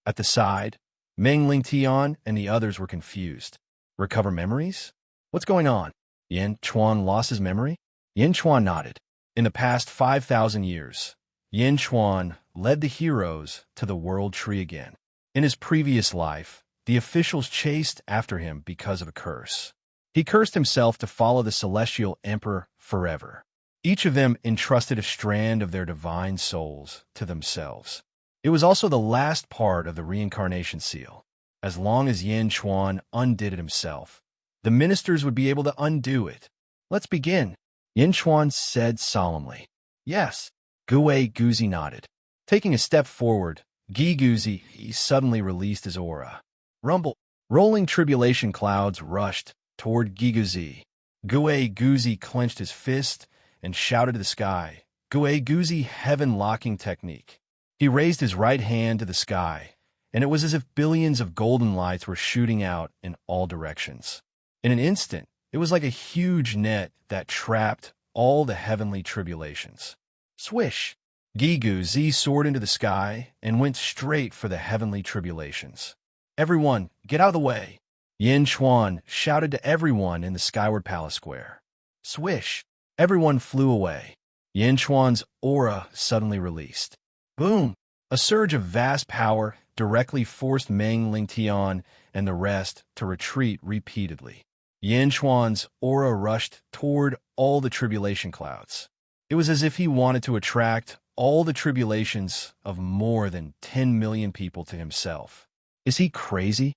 At the side, Meng Lingtian and the others were confused. Recover memories? What's going on? Yin Chuan lost his memory? Yin Chuan nodded. In the past 5,000 years, Yin Chuan led the heroes to the world tree again. In his previous life, the officials chased after him because of a curse. He cursed himself to follow the celestial emperor forever. Each of them entrusted a strand of their divine souls to themselves. It was also the last part of the reincarnation seal. As long as Yin Chuan undid it himself, the ministers would be able to undo it. "Let's begin," Yin Chuan said solemnly. "Yes." Guwei Guzi nodded. Taking a step forward, Gi Guzi, he suddenly released his aura. Rumble. Rolling tribulation clouds rushed toward Gi Guzi. Guwei Guzi clenched his fist and shouted to the sky. Guwei Guzi heaven-locking technique. He raised his right hand to the sky, and it was as if billions of golden lights were shooting out in all directions. In an instant, it was like a huge net that trapped all the heavenly tribulations. Swish! Gigu Z soared into the sky and went straight for the heavenly tribulations. "Everyone, get out of the way!" Yin Chuan shouted to everyone in the Skyward Palace Square. Swish! Everyone flew away. Yin Chuan's aura suddenly released. Boom! A surge of vast power directly forced Meng Lingtian and the rest to retreat repeatedly. Yin Chuan's aura rushed toward all the tribulation clouds. It was as if he wanted to attract all the tribulations of more than 10 million people to himself. "Is he crazy?"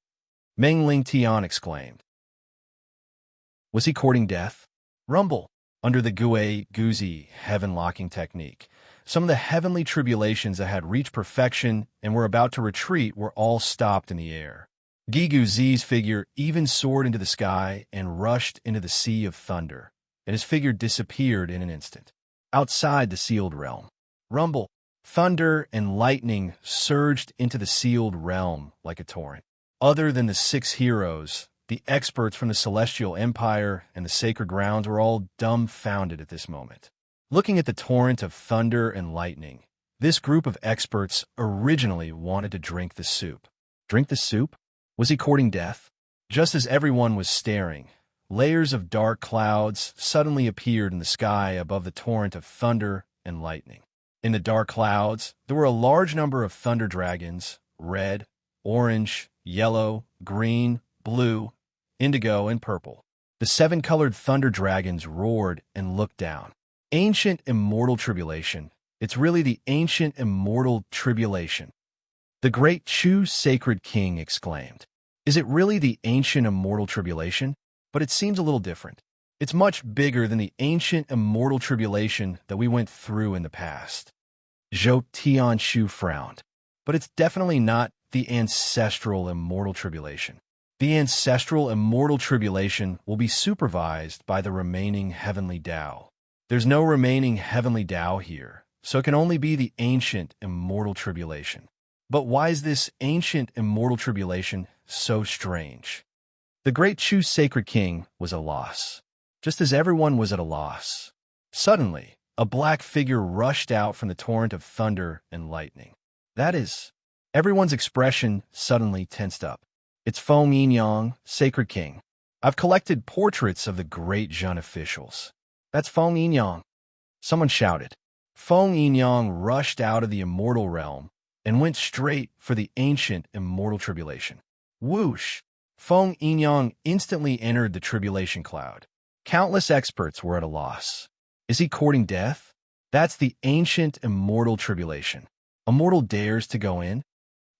Meng Lingtian exclaimed. Was he courting death? Rumble. Under the Guei Guzi heaven-locking technique, some of the heavenly tribulations that had reached perfection and were about to retreat were all stopped in the air. Gigu Z's figure even soared into the sky and rushed into the sea of thunder, and his figure disappeared in an instant. Outside the sealed realm, rumble, thunder, and lightning surged into the sealed realm like a torrent. Other than the 6 heroes, the experts from the Celestial Empire and the Sacred Grounds were all dumbfounded at this moment. Looking at the torrent of thunder and lightning, this group of experts originally wanted to drink the soup. Drink the soup? Was he courting death? Just as everyone was staring, layers of dark clouds suddenly appeared in the sky above the torrent of thunder and lightning. In the dark clouds, there were a large number of thunder dragons, red, orange, yellow, green, blue, indigo, and purple. The seven-colored thunder dragons roared and looked down. Ancient immortal tribulation. It's really the ancient immortal tribulation. The great Chu sacred king exclaimed. Is it really the ancient immortal tribulation? But it seems a little different. It's much bigger than the ancient immortal tribulation that we went through in the past. Zhou Tianshu frowned. But it's definitely not the ancestral immortal tribulation. The ancestral immortal tribulation will be supervised by the remaining heavenly Tao. There's no remaining heavenly Tao here, so it can only be the ancient immortal tribulation. But why is this ancient immortal tribulation so strange? The great Chu sacred king was at a loss, just as everyone was at a loss. Suddenly, a black figure rushed out from the torrent of thunder and lightning. That is, everyone's expression suddenly tensed up. It's Feng Yinyang, sacred king. I've collected portraits of the great Zhen officials. That's Feng Yinyang. Someone shouted. Feng Yinyang rushed out of the immortal realm and went straight for the ancient immortal tribulation. Whoosh! Feng Yinyang instantly entered the tribulation cloud. Countless experts were at a loss. Is he courting death? That's the ancient immortal tribulation. A mortal dares to go in?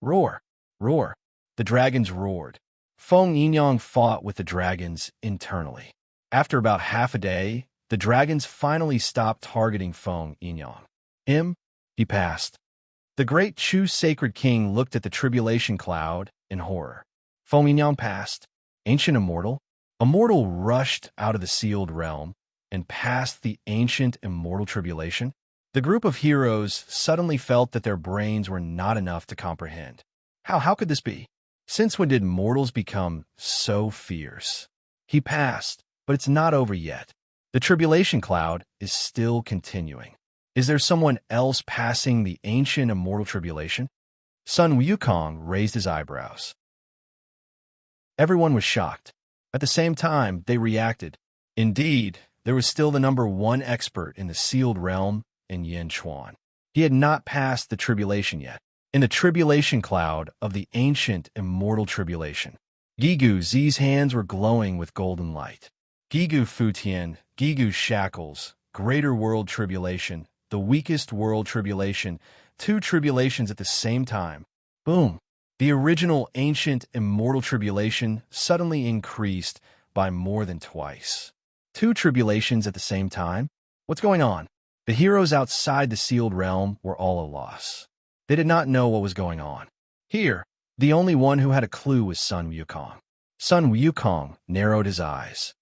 Roar! Roar! The dragons roared. Feng Yinyang fought with the dragons internally. After about half a day, the dragons finally stopped targeting Feng Yinyang. He passed. The great Chu sacred king looked at the tribulation cloud in horror. Feng Yinyang passed. Ancient immortal? Immortal rushed out of the sealed realm and passed the ancient immortal tribulation. The group of heroes suddenly felt that their brains were not enough to comprehend. How could this be? Since when did mortals become so fierce? He passed, but it's not over yet. The tribulation cloud is still continuing. Is there someone else passing the ancient immortal tribulation? Sun Wukong raised his eyebrows. Everyone was shocked. At the same time, they reacted. Indeed, there was still the number one expert in the sealed realm in Yin Chuan. He had not passed the tribulation yet. In the tribulation cloud of the ancient immortal tribulation, Gigu Zi's hands were glowing with golden light. Gigu Futian, Gigu Shackles, Greater World Tribulation, the weakest world tribulation, two tribulations at the same time. Boom! The original ancient immortal tribulation suddenly increased by more than twice. Two tribulations at the same time? What's going on? The heroes outside the sealed realm were all at a loss. They did not know what was going on. Here, the only one who had a clue was Sun Wukong. Sun Wukong narrowed his eyes.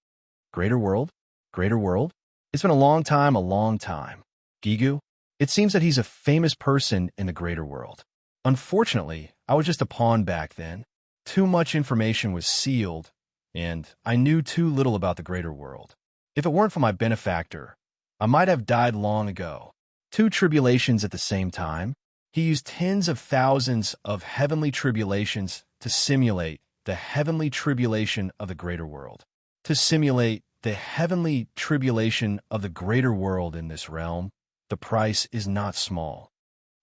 Greater world? Greater world? It's been a long time. Gigu? It seems that he's a famous person in the greater world. Unfortunately, I was just a pawn back then. Too much information was sealed, and I knew too little about the greater world. If it weren't for my benefactor, I might have died long ago. Two tribulations at the same time? He used tens of thousands of heavenly tribulations to simulate the heavenly tribulation of the greater world. To simulate the heavenly tribulation of the greater world in this realm, the price is not small.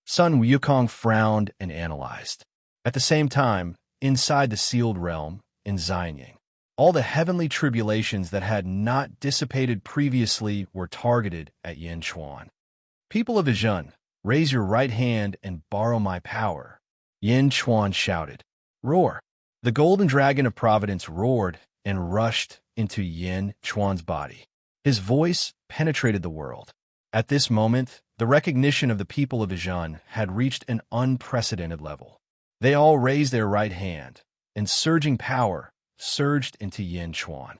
Sun Wukong frowned and analyzed. At the same time, inside the sealed realm, in Xianying, all the heavenly tribulations that had not dissipated previously were targeted at Yin Chuan. People of Izhun, raise your right hand and borrow my power. Yin Chuan shouted. Roar! The golden dragon of providence roared and rushed into Yin Chuan's body. His voice penetrated the world. At this moment, the recognition of the people of Izhun had reached an unprecedented level. They all raised their right hand, and surging power surged into Yin Chuan.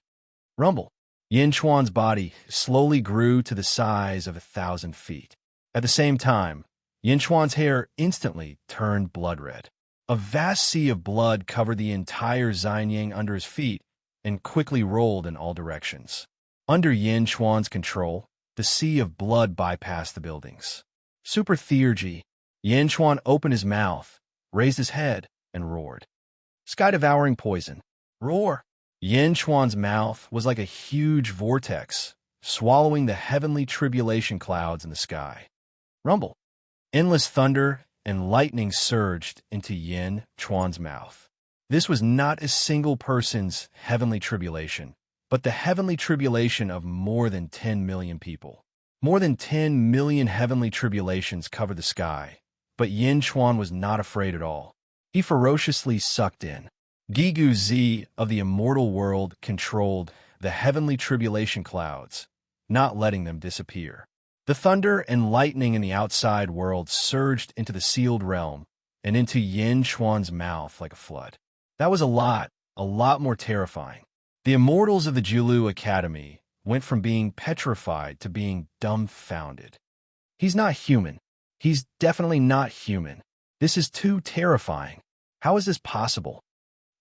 Rumble! Yin Chuan's body slowly grew to the size of 1,000 feet. At the same time, Yin Chuan's hair instantly turned blood red. A vast sea of blood covered the entire Xianying under his feet and quickly rolled in all directions. Under Yin Chuan's control, the sea of blood bypassed the buildings. Super Theurgy, Yin Chuan opened his mouth, raised his head, and roared. Sky-devouring poison. Roar! Yin Chuan's mouth was like a huge vortex, swallowing the heavenly tribulation clouds in the sky. Rumble! Endless thunder and lightning surged into Yin Chuan's mouth. This was not a single person's heavenly tribulation, but the heavenly tribulation of more than 10 million people. More than 10 million heavenly tribulations covered the sky, but Yin Chuan was not afraid at all. He ferociously sucked in. Gigu Zi of the immortal world controlled the heavenly tribulation clouds, not letting them disappear. The thunder and lightning in the outside world surged into the sealed realm and into Yin Chuan's mouth like a flood. That was a lot more terrifying. The immortals of the Jiulu Academy went from being petrified to being dumbfounded. He's not human. He's definitely not human. This is too terrifying. How is this possible?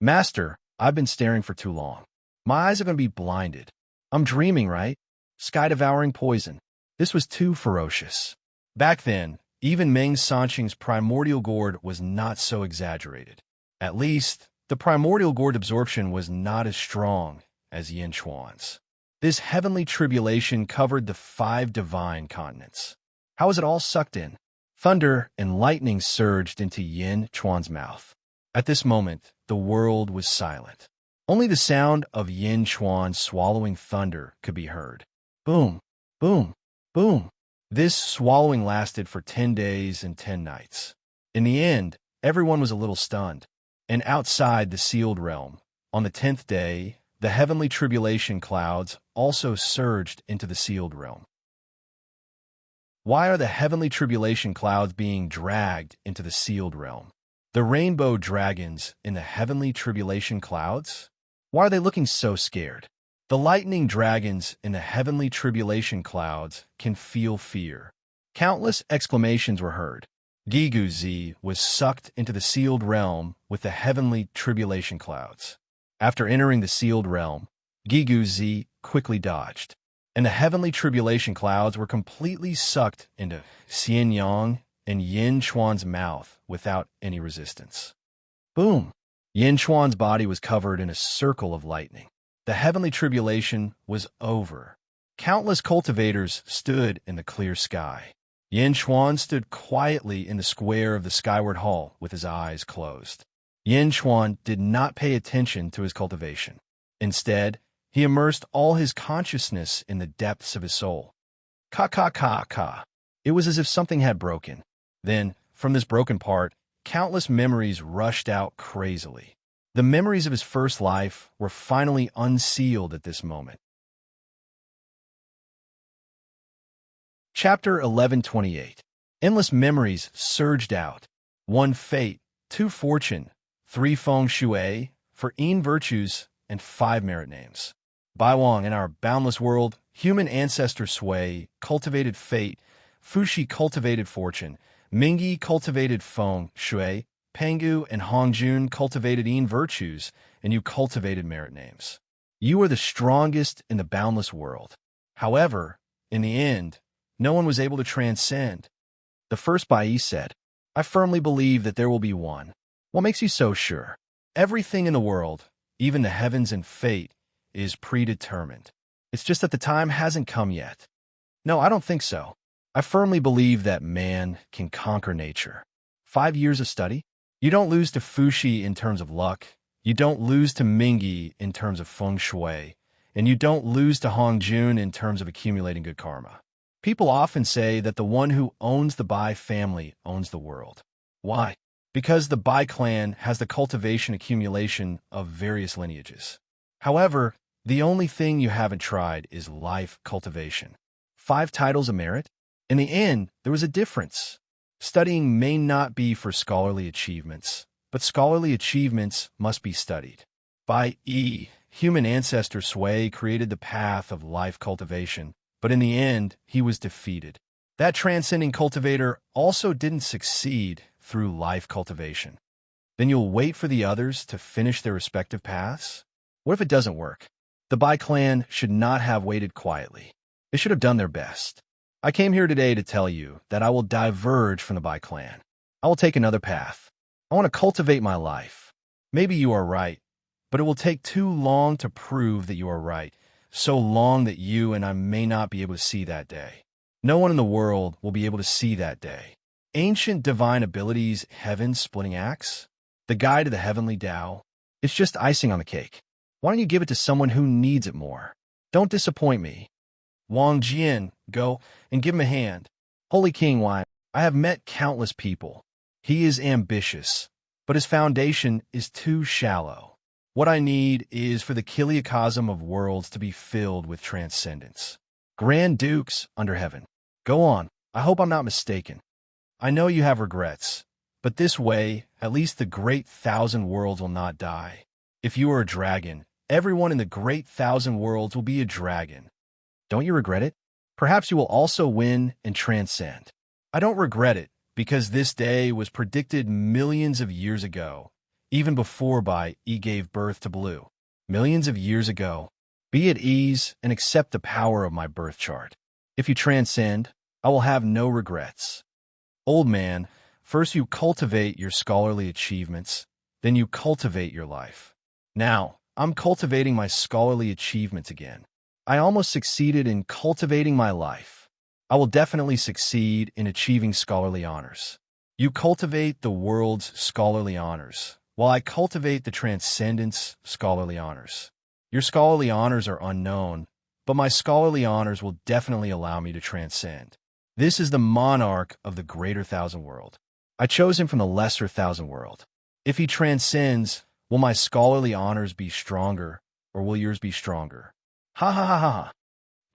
Master, I've been staring for too long. My eyes are going to be blinded. I'm dreaming, right? Sky-devouring poison. This was too ferocious. Back then, even Meng Sanqing's primordial gourd was not so exaggerated. At least, the primordial gourd absorption was not as strong as Yin Chuan's. This heavenly tribulation covered the 5 divine continents. How was it all sucked in? Thunder and lightning surged into Yin Chuan's mouth. At this moment, the world was silent. Only the sound of Yin Chuan swallowing thunder could be heard. Boom, boom, boom. This swallowing lasted for 10 days and 10 nights. In the end, everyone was a little stunned. And outside the sealed realm, on the 10th day, the heavenly tribulation clouds also surged into the sealed realm. Why are the heavenly tribulation clouds being dragged into the sealed realm? The rainbow dragons in the heavenly tribulation clouds? Why are they looking so scared? The lightning dragons in the heavenly tribulation clouds can feel fear. Countless exclamations were heard. Gigu Zi was sucked into the sealed realm with the heavenly tribulation clouds. After entering the sealed realm, Gigu Zi quickly dodged, and the heavenly tribulation clouds were completely sucked into Xianyang and Yin Chuan's mouth without any resistance. Boom! Yin Chuan's body was covered in a circle of lightning. The heavenly tribulation was over. Countless cultivators stood in the clear sky. Yin Chuan stood quietly in the square of the skyward hall with his eyes closed. Yin Chuan did not pay attention to his cultivation. Instead, he immersed all his consciousness in the depths of his soul. Ka. It was as if something had broken. Then, from this broken part, countless memories rushed out crazily. The memories of his first life were finally unsealed at this moment. Chapter 1128. Endless memories surged out. 1 fate, 2 fortune, 3 feng shui, for virtues, and 5 merit names. Baiwang, in our boundless world, human ancestor Sui cultivated fate, Fuxi cultivated fortune, Mingyi cultivated feng shui, Pangu and Hongjun cultivated virtues, and you cultivated merit names. You are the strongest in the boundless world. However, in the end, no one was able to transcend. The first Bai said, I firmly believe that there will be one. What makes you so sure? Everything in the world, even the heavens and fate, is predetermined. It's just that the time hasn't come yet. No, I don't think so. I firmly believe that man can conquer nature. 5 years of study? You don't lose to Fuxi in terms of luck. You don't lose to Mingyi in terms of feng shui. And you don't lose to Hongjun in terms of accumulating good karma. People often say that the one who owns the Bai family owns the world. Why? Because the Bai clan has the cultivation accumulation of various lineages. However, the only thing you haven't tried is life cultivation. 5 titles of merit? In the end, there was a difference. Studying may not be for scholarly achievements, but scholarly achievements must be studied. Human ancestor Sui created the path of life cultivation, but in the end, he was defeated. That transcending cultivator also didn't succeed through life cultivation. Then you'll wait for the others to finish their respective paths? What if it doesn't work? The Bai clan should not have waited quietly. They should have done their best. I came here today to tell you that I will diverge from the Bai clan. I will take another path. I want to cultivate my life. Maybe you are right, but it will take too long to prove that you are right, so long that you and I may not be able to see that day. No one in the world will be able to see that day. Ancient divine abilities, heaven's splitting axe, the guide to the heavenly Tao. It's just icing on the cake. Why don't you give it to someone who needs it more? Don't disappoint me. Wang Jian, go and give him a hand. Holy King, why? I have met countless people. He is ambitious, but his foundation is too shallow. What I need is for the kiliocosm of worlds to be filled with transcendence. Grand Dukes under heaven. Go on. I hope I'm not mistaken. I know you have regrets, but this way, at least the great 1,000 worlds will not die. If you are a dragon, everyone in the great 1,000 worlds will be a dragon. Don't you regret it? Perhaps you will also win and transcend. I don't regret it, because this day was predicted millions of years ago, even before Bai Yi gave birth to Blue. Millions of years ago. Be at ease and accept the power of my birth chart. If you transcend, I will have no regrets. Old man, first you cultivate your scholarly achievements, then you cultivate your life. Now, I'm cultivating my scholarly achievements again. I almost succeeded in cultivating my life. I will definitely succeed in achieving scholarly honors. You cultivate the world's scholarly honors, while I cultivate the transcendence scholarly honors. Your scholarly honors are unknown, but my scholarly honors will definitely allow me to transcend. This is the monarch of the greater 1,000 world. I chose him from the lesser 1,000 world. If he transcends, will my scholarly honors be stronger, or will yours be stronger? Ha ha ha ha ha.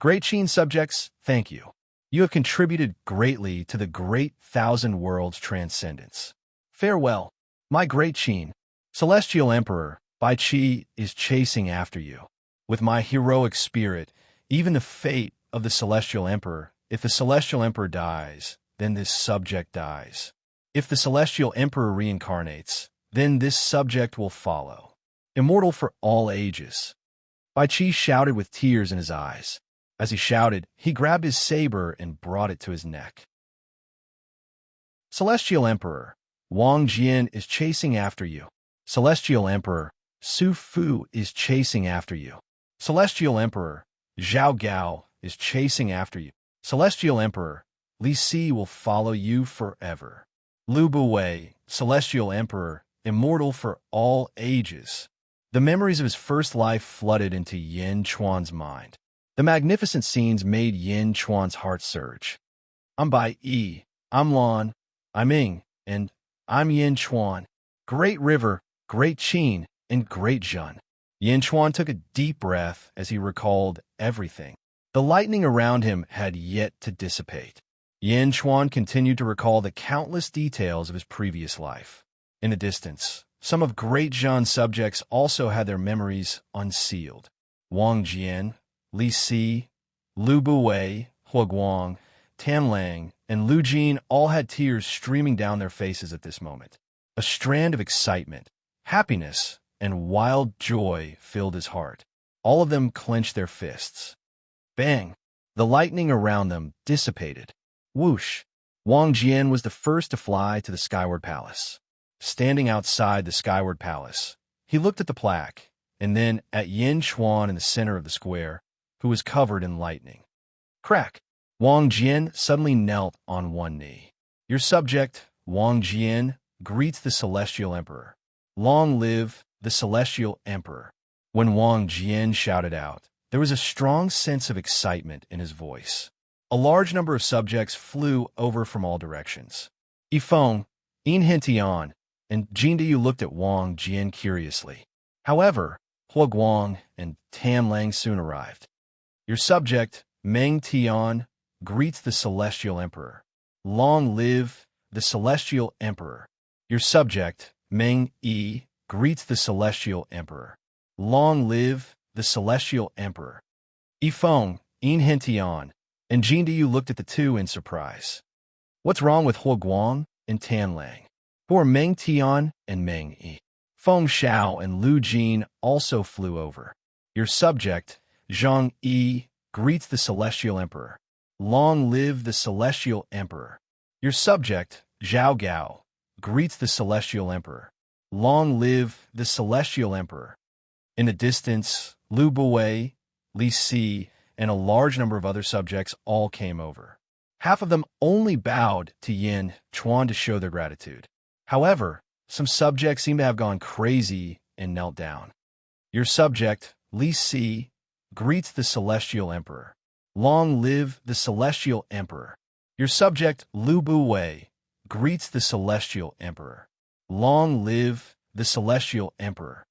Great Qin subjects, thank you. You have contributed greatly to the great 1,000 worlds transcendence. Farewell, my great Qin. Celestial Emperor, Bai Qi is chasing after you. With my heroic spirit, even the fate of the Celestial Emperor, if the Celestial Emperor dies, then this subject dies. If the Celestial Emperor reincarnates, then this subject will follow. Immortal for all ages. Bai Qi shouted with tears in his eyes. As he shouted, he grabbed his saber and brought it to his neck. Celestial Emperor, Wang Jian is chasing after you. Celestial Emperor, Su Fu is chasing after you. Celestial Emperor, Zhao Gao is chasing after you. Celestial Emperor, Li Si will follow you forever. Lu Buwei, Celestial Emperor, immortal for all ages. The memories of his first life flooded into Yin Chuan's mind. The magnificent scenes made Yin Chuan's heart surge. I'm Bai Yi, I'm Lan, I'm Ying, and I'm Yin Chuan. Great River, Great Qin, and Great Zhen. Yin Chuan took a deep breath as he recalled everything. The lightning around him had yet to dissipate. Yin Chuan continued to recall the countless details of his previous life. In the distance, some of Great Zhen's subjects also had their memories unsealed. Wang Jian, Li Si, Lu Buwei, Huaguang, Tan Lang, and Lu Jin all had tears streaming down their faces at this moment. A strand of excitement, happiness, and wild joy filled his heart. All of them clenched their fists. Bang! The lightning around them dissipated. Whoosh! Wang Jian was the first to fly to the Skyward Palace. Standing outside the Skyward Palace, he looked at the plaque, and then at Yin Chuan in the center of the square, who was covered in lightning. Crack! Wang Jian suddenly knelt on one knee. Your subject, Wang Jian, greets the Celestial Emperor. Long live the Celestial Emperor. When Wang Jian shouted out, there was a strong sense of excitement in his voice. A large number of subjects flew over from all directions. Yifeng, Yin Hentian, and Jin Diyu looked at Wang Jian curiously. However, Huaguang and Tan Lang soon arrived. Your subject, Meng Tian, greets the Celestial Emperor. Long live the Celestial Emperor. Your subject, Meng Yi, greets the Celestial Emperor. Long live the Celestial Emperor. Yifeng, Yin Hentian, and Jin Diyu looked at the two in surprise. What's wrong with Huaguang and Tan Lang? Who are Meng Tian and Meng Yi? Feng Xiao and Lu Jin also flew over. Your subject, Zhang Yi, greets the Celestial Emperor. Long live the Celestial Emperor. Your subject, Zhao Gao, greets the Celestial Emperor. Long live the Celestial Emperor. In the distance, Lu Buwei, Li Si, and a large number of other subjects all came over. Half of them only bowed to Yin Chuan to show their gratitude. However, some subjects seem to have gone crazy and knelt down. Your subject, Li Si, greets the Celestial Emperor. Long live the Celestial Emperor. Your subject, Lu Bu Wei, greets the Celestial Emperor. Long live the Celestial Emperor.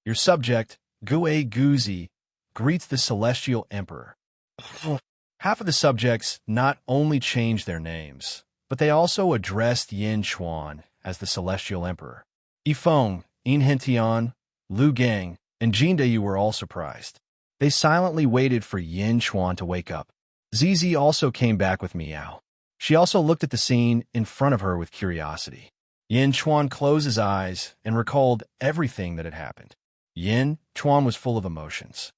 Your subject, Gue Guzi, greets the Celestial Emperor. Half of the subjects not only changed their names, but they also addressed Yin Chuan as the Celestial Emperor. Yifeng, Yin Hentian, Lu Gang, and Jin Deyu were all surprised. They silently waited for Yin Chuan to wake up. Zizi also came back with Miao. She also looked at the scene in front of her with curiosity. Yin Chuan closed his eyes and recalled everything that had happened. Yin Chuan was full of emotions.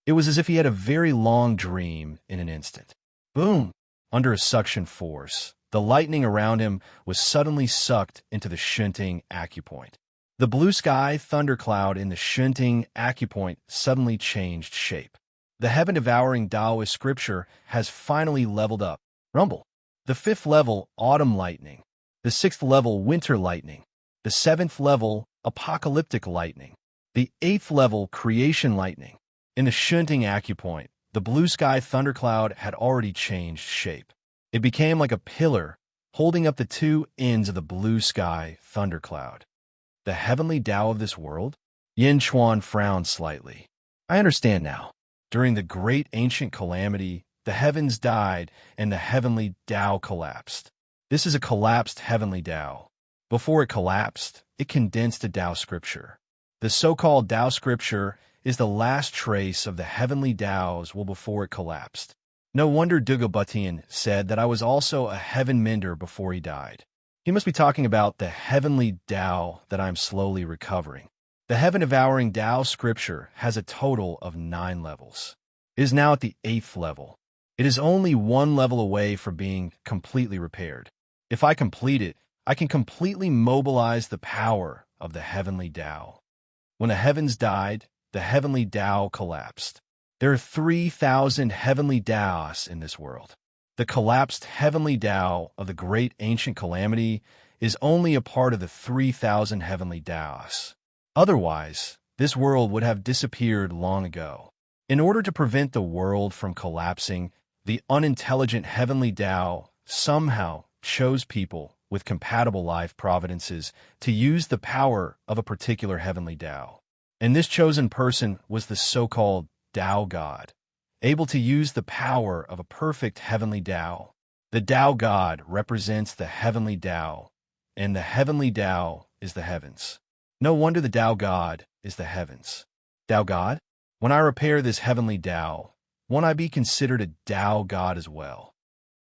It was as if he had a very long dream in an instant. Boom! Under a suction force, the lightning around him was suddenly sucked into the shunting acupoint. The blue sky thundercloud in the shunting acupoint suddenly changed shape. The heaven-devouring Taoist scripture has finally leveled up. Rumble. The 5th level, autumn lightning. The 6th level, winter lightning. The 7th level, apocalyptic lightning. The 8th level, creation lightning. In the shunting acupoint, the blue sky thundercloud had already changed shape. It became like a pillar, holding up the two ends of the blue sky thundercloud. The heavenly Tao of this world? Yin Chuan frowned slightly. I understand now. During the great ancient calamity, the heavens died and the heavenly Tao collapsed. This is a collapsed heavenly Tao. Before it collapsed, it condensed to Tao scripture. The so-called Tao scripture is the last trace of the heavenly Taos before it collapsed. No wonder Dugobutian said that I was also a heaven mender before he died. He must be talking about the heavenly Tao that I am slowly recovering. The heaven-devouring Tao scripture has a total of 9 levels. It is now at the 8th level. It is only 1 level away from being completely repaired. If I complete it, I can completely mobilize the power of the heavenly Tao. When the heavens died, the heavenly Tao collapsed. There are 3,000 heavenly Taos in this world. The collapsed heavenly Tao of the great ancient calamity is only a part of the 3,000 heavenly Taos. Otherwise, this world would have disappeared long ago. In order to prevent the world from collapsing, the unintelligent heavenly Tao somehow chose people with compatible life providences to use the power of a particular heavenly Tao. And this chosen person was the so-called Tao God, able to use the power of a perfect heavenly Tao. The Tao God represents the heavenly Tao, and the heavenly Tao is the heavens. No wonder the Tao God is the heavens. Tao God? When I repair this heavenly Tao, won't I be considered a Tao God as well?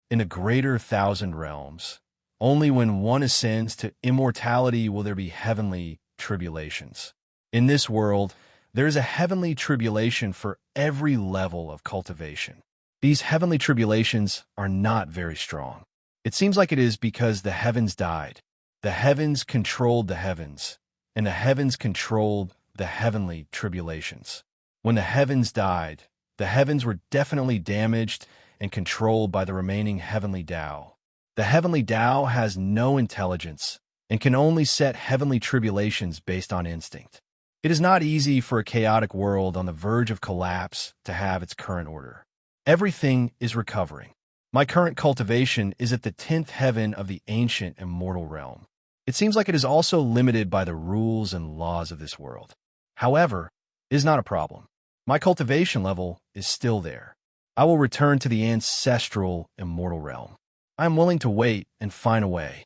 In the greater 1,000 realms, only when one ascends to immortality will there be heavenly tribulations. In this world, there is a heavenly tribulation for every level of cultivation. These heavenly tribulations are not very strong. It seems like it is because the heavens died. The heavens controlled the heavens, and the heavens controlled the heavenly tribulations. When the heavens died, the heavens were definitely damaged and controlled by the remaining heavenly Tao. The heavenly Tao has no intelligence and can only set heavenly tribulations based on instinct. It is not easy for a chaotic world on the verge of collapse to have its current order. Everything is recovering. My current cultivation is at the 10th heaven of the ancient immortal realm. It seems like it is also limited by the rules and laws of this world. However, it is not a problem. My cultivation level is still there. I will return to the ancestral immortal realm. I am willing to wait and find a way.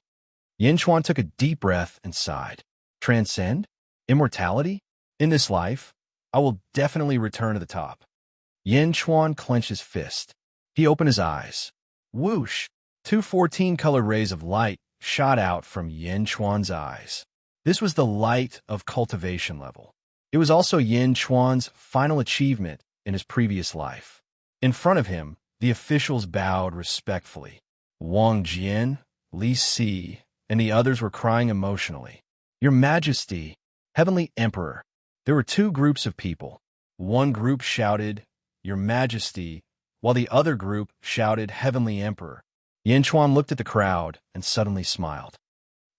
Yin Chuan took a deep breath and sighed. Transcend? Immortality? In this life, I will definitely return to the top. Yin Chuan clenched his fist. He opened his eyes. Whoosh! 2 14-colored rays of light shot out from Yin Chuan's eyes. This was the light of cultivation level. It was also Yin Chuan's final achievement in his previous life. In front of him, the officials bowed respectfully. Wang Jian, Li Si, and the others were crying emotionally. Your Majesty, Heavenly Emperor. There were 2 groups of people. One group shouted, Your Majesty, while the other group shouted Heavenly Emperor. Yanchuan looked at the crowd and suddenly smiled.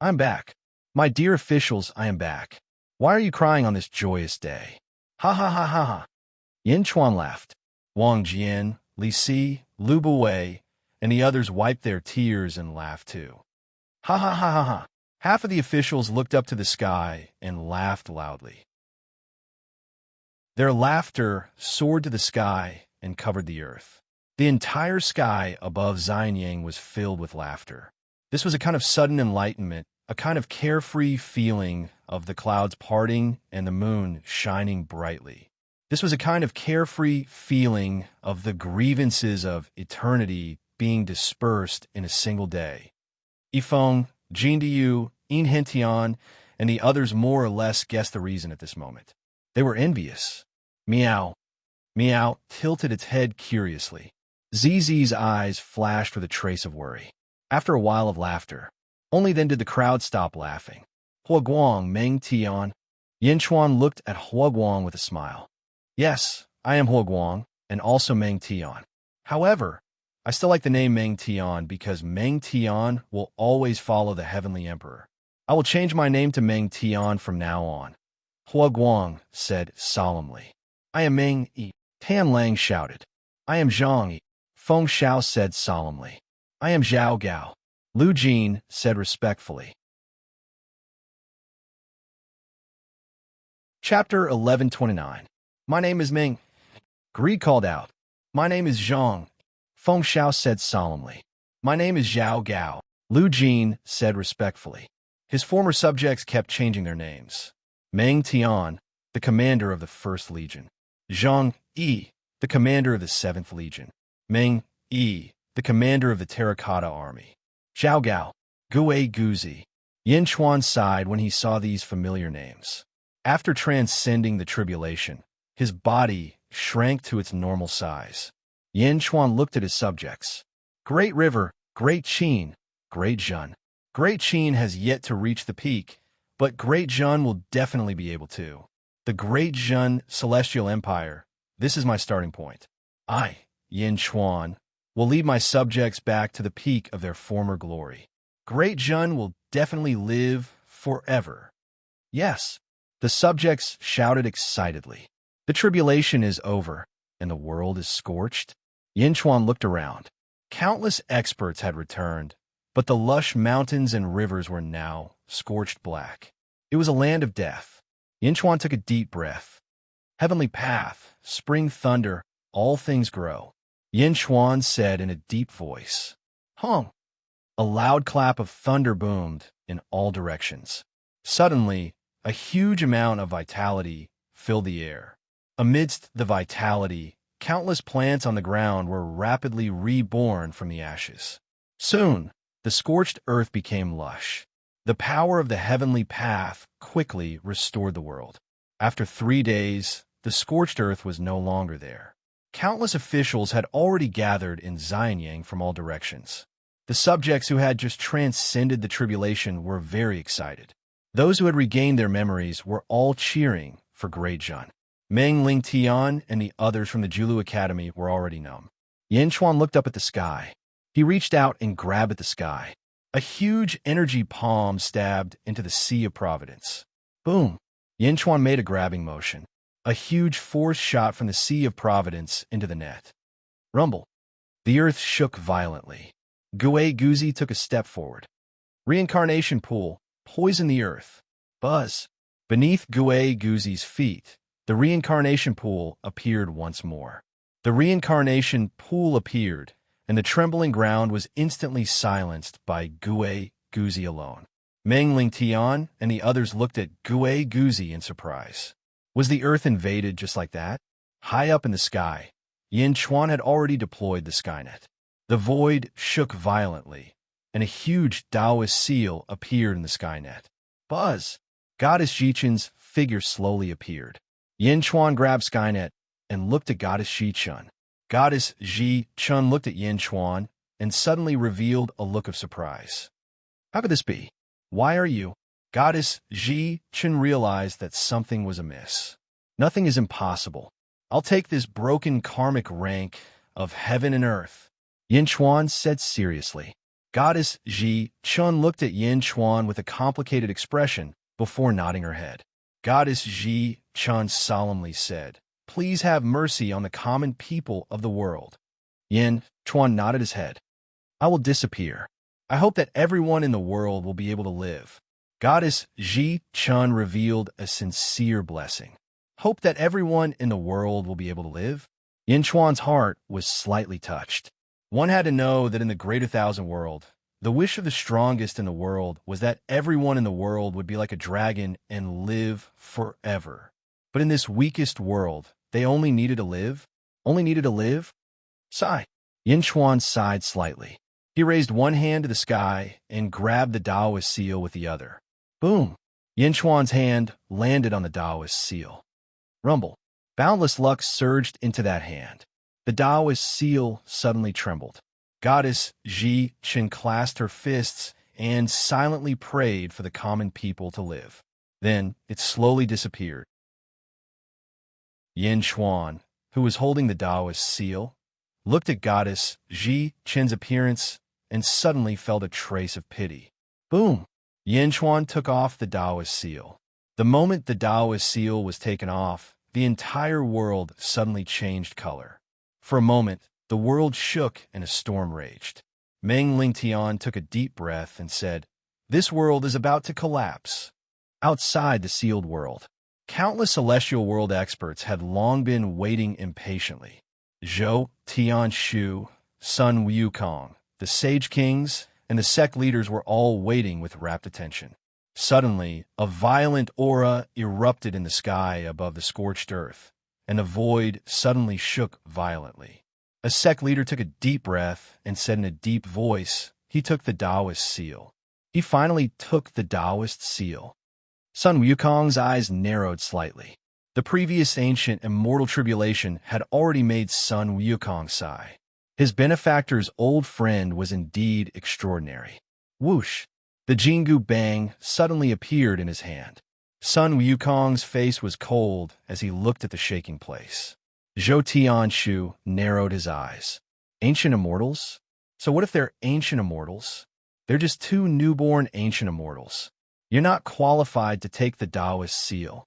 I'm back. My dear officials, I am back. Why are you crying on this joyous day? Ha ha ha ha ha. Yanchuan laughed. Wang Jian, Li Si, Lu Buwei, and the others wiped their tears and laughed too. Ha ha ha ha ha. Half of the officials looked up to the sky and laughed loudly. Their laughter soared to the sky and covered the earth. The entire sky above Xianyang was filled with laughter. This was a kind of sudden enlightenment, a kind of carefree feeling of the clouds parting and the moon shining brightly. This was a kind of carefree feeling of the grievances of eternity being dispersed in a single day. Yifeng, Jin Diyu, Yin Hentian, and the others more or less guessed the reason at this moment. They were envious. Meow. Meow tilted its head curiously. Zizi's eyes flashed with a trace of worry. After a while of laughter, only then did the crowd stop laughing. Huaguang, Meng Tian. Yanchuan looked at Huaguang with a smile. Yes, I am Huaguang, and also Meng Tian. However, I still like the name Meng Tian because Meng Tian will always follow the Heavenly Emperor. I will change my name to Meng Tian from now on. Huaguang said solemnly. I am Meng Yi. Tan Lang shouted. I am Zhang Yi. Feng Xiao said solemnly. I am Zhao Gao. Lu Jin said respectfully. Chapter 1129. My name is Ming. Greed called out. My name is Zhang. Feng Xiao said solemnly. My name is Zhao Gao. Lu Jin said respectfully. His former subjects kept changing their names. Meng Tian, the commander of the 1st Legion. Zhang Yi, the commander of the 7th Legion. Meng Yi, the commander of the Terracotta Army. Zhao Gao, Gui Guzi. Yanchuan sighed when he saw these familiar names. After transcending the tribulation, his body shrank to its normal size. Yanchuan looked at his subjects. Great River, Great Qin, Great Zhun. Great Qin has yet to reach the peak, but Great Zhun will definitely be able to. The Great Zhun Celestial Empire, this is my starting point. I, Yanchuan, will lead my subjects back to the peak of their former glory. Great Zhun will definitely live forever. Yes, the subjects shouted excitedly. The tribulation is over, and the world is scorched. Yanchuan looked around. Countless experts had returned, but the lush mountains and rivers were now scorched black. It was a land of death. Yanchuan took a deep breath. Heavenly path, spring thunder, all things grow. Yanchuan said in a deep voice. Hong! A loud clap of thunder boomed in all directions. Suddenly, a huge amount of vitality filled the air. Amidst the vitality, countless plants on the ground were rapidly reborn from the ashes. Soon, the scorched earth became lush. The power of the heavenly path quickly restored the world. After 3 days, the scorched earth was no longer there. Countless officials had already gathered in Xianyang from all directions. The subjects who had just transcended the tribulation were very excited. Those who had regained their memories were all cheering for Great Zhun. Meng Lingtian and the others from the Julu Academy were already numb. Yanchuan looked up at the sky. He reached out and grabbed at the sky. A huge energy palm stabbed into the Sea of Providence. Boom! Yanchuan made a grabbing motion. A huge force shot from the Sea of Providence into the net. Rumble. The earth shook violently. Gui Guzi took a step forward. Reincarnation pool, poison the earth. Buzz. Beneath Gui Guzi's feet, the reincarnation pool appeared once more. The reincarnation pool appeared, and the trembling ground was instantly silenced by Gui Guzi alone. Meng Lingtian and the others looked at Gui Guzi in surprise. Was the earth invaded just like that? High up in the sky, Yanchuan had already deployed the Skynet. The void shook violently, and a huge Taoist seal appeared in the Skynet. Buzz! Goddess Jichen's figure slowly appeared. Yanchuan grabbed Skynet and looked at Goddess Jichen. Goddess Ji-chun looked at Yanchuan and suddenly revealed a look of surprise. How could this be? Why are you? Goddess Ji-chun realized that something was amiss. Nothing is impossible. I'll take this broken karmic rank of heaven and earth, Yin Chuan said seriously. Goddess Ji Chun looked at Yin Chuan with a complicated expression before nodding her head. Goddess Ji Chun solemnly said, "Please have mercy on the common people of the world." Yin Chuan nodded his head. "I will disappear. I hope that everyone in the world will be able to live." Goddess Ji Chun revealed a sincere blessing. "Hope that everyone in the world will be able to live?" Yin Chuan's heart was slightly touched. One had to know that in the greater thousand world, the wish of the strongest in the world was that everyone in the world would be like a dragon and live forever. But in this weakest world, they only needed to live? Only needed to live? Sigh. Yin Chuan sighed slightly. He raised one hand to the sky and grabbed the Taoist seal with the other. Boom! Yin Chuan's hand landed on the Taoist seal. Rumble. Boundless luck surged into that hand. The Taoist seal suddenly trembled. Goddess Ji Qin clasped her fists and silently prayed for the common people to live. Then it slowly disappeared. Yin Chuan, who was holding the Taoist seal, looked at Goddess Ji Qin's appearance and suddenly felt a trace of pity. Boom! Yin Chuan took off the Taoist seal. The moment the Taoist seal was taken off, the entire world suddenly changed color. For a moment, the world shook and a storm raged. Meng Lingtian took a deep breath and said, "This world is about to collapse." Outside the sealed world, countless celestial world experts had long been waiting impatiently. Zhou, Tianshu, Sun Wukong, the Sage Kings, and the sect leaders were all waiting with rapt attention. Suddenly, a violent aura erupted in the sky above the scorched earth, and the void suddenly shook violently. A sect leader took a deep breath and said in a deep voice, he took the Taoist seal. He finally took the Taoist seal. Sun Wukong's eyes narrowed slightly. The previous ancient immortal tribulation had already made Sun Wukong sigh. His benefactor's old friend was indeed extraordinary. Whoosh! The Jingu Bang suddenly appeared in his hand. Sun Wukong's face was cold as he looked at the shaking place. Zhou Tianshu narrowed his eyes. Ancient immortals? So what if they're ancient immortals? They're just two newborn ancient immortals. You're not qualified to take the Taoist seal.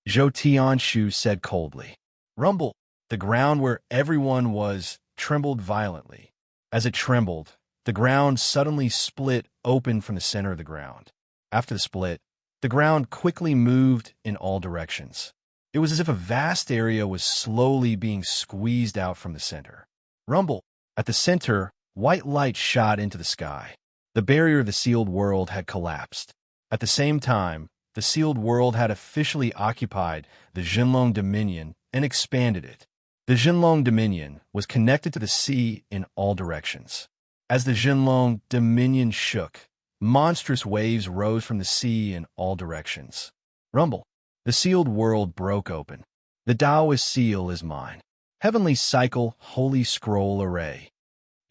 Zhou Tianshu said coldly. Rumble. The ground where everyone was trembled violently. As it trembled, the ground suddenly split open from the center of the ground. After the split, the ground quickly moved in all directions. It was as if a vast area was slowly being squeezed out from the center. Rumble. At the center, white light shot into the sky. The barrier of the sealed world had collapsed. At the same time, the sealed world had officially occupied the Jinlong Dominion and expanded it. The Jinlong Dominion was connected to the sea in all directions. As the Jinlong Dominion shook, monstrous waves rose from the sea in all directions. Rumble. The sealed world broke open. The Taoist seal is mine. Heavenly Cycle Holy Scroll Array.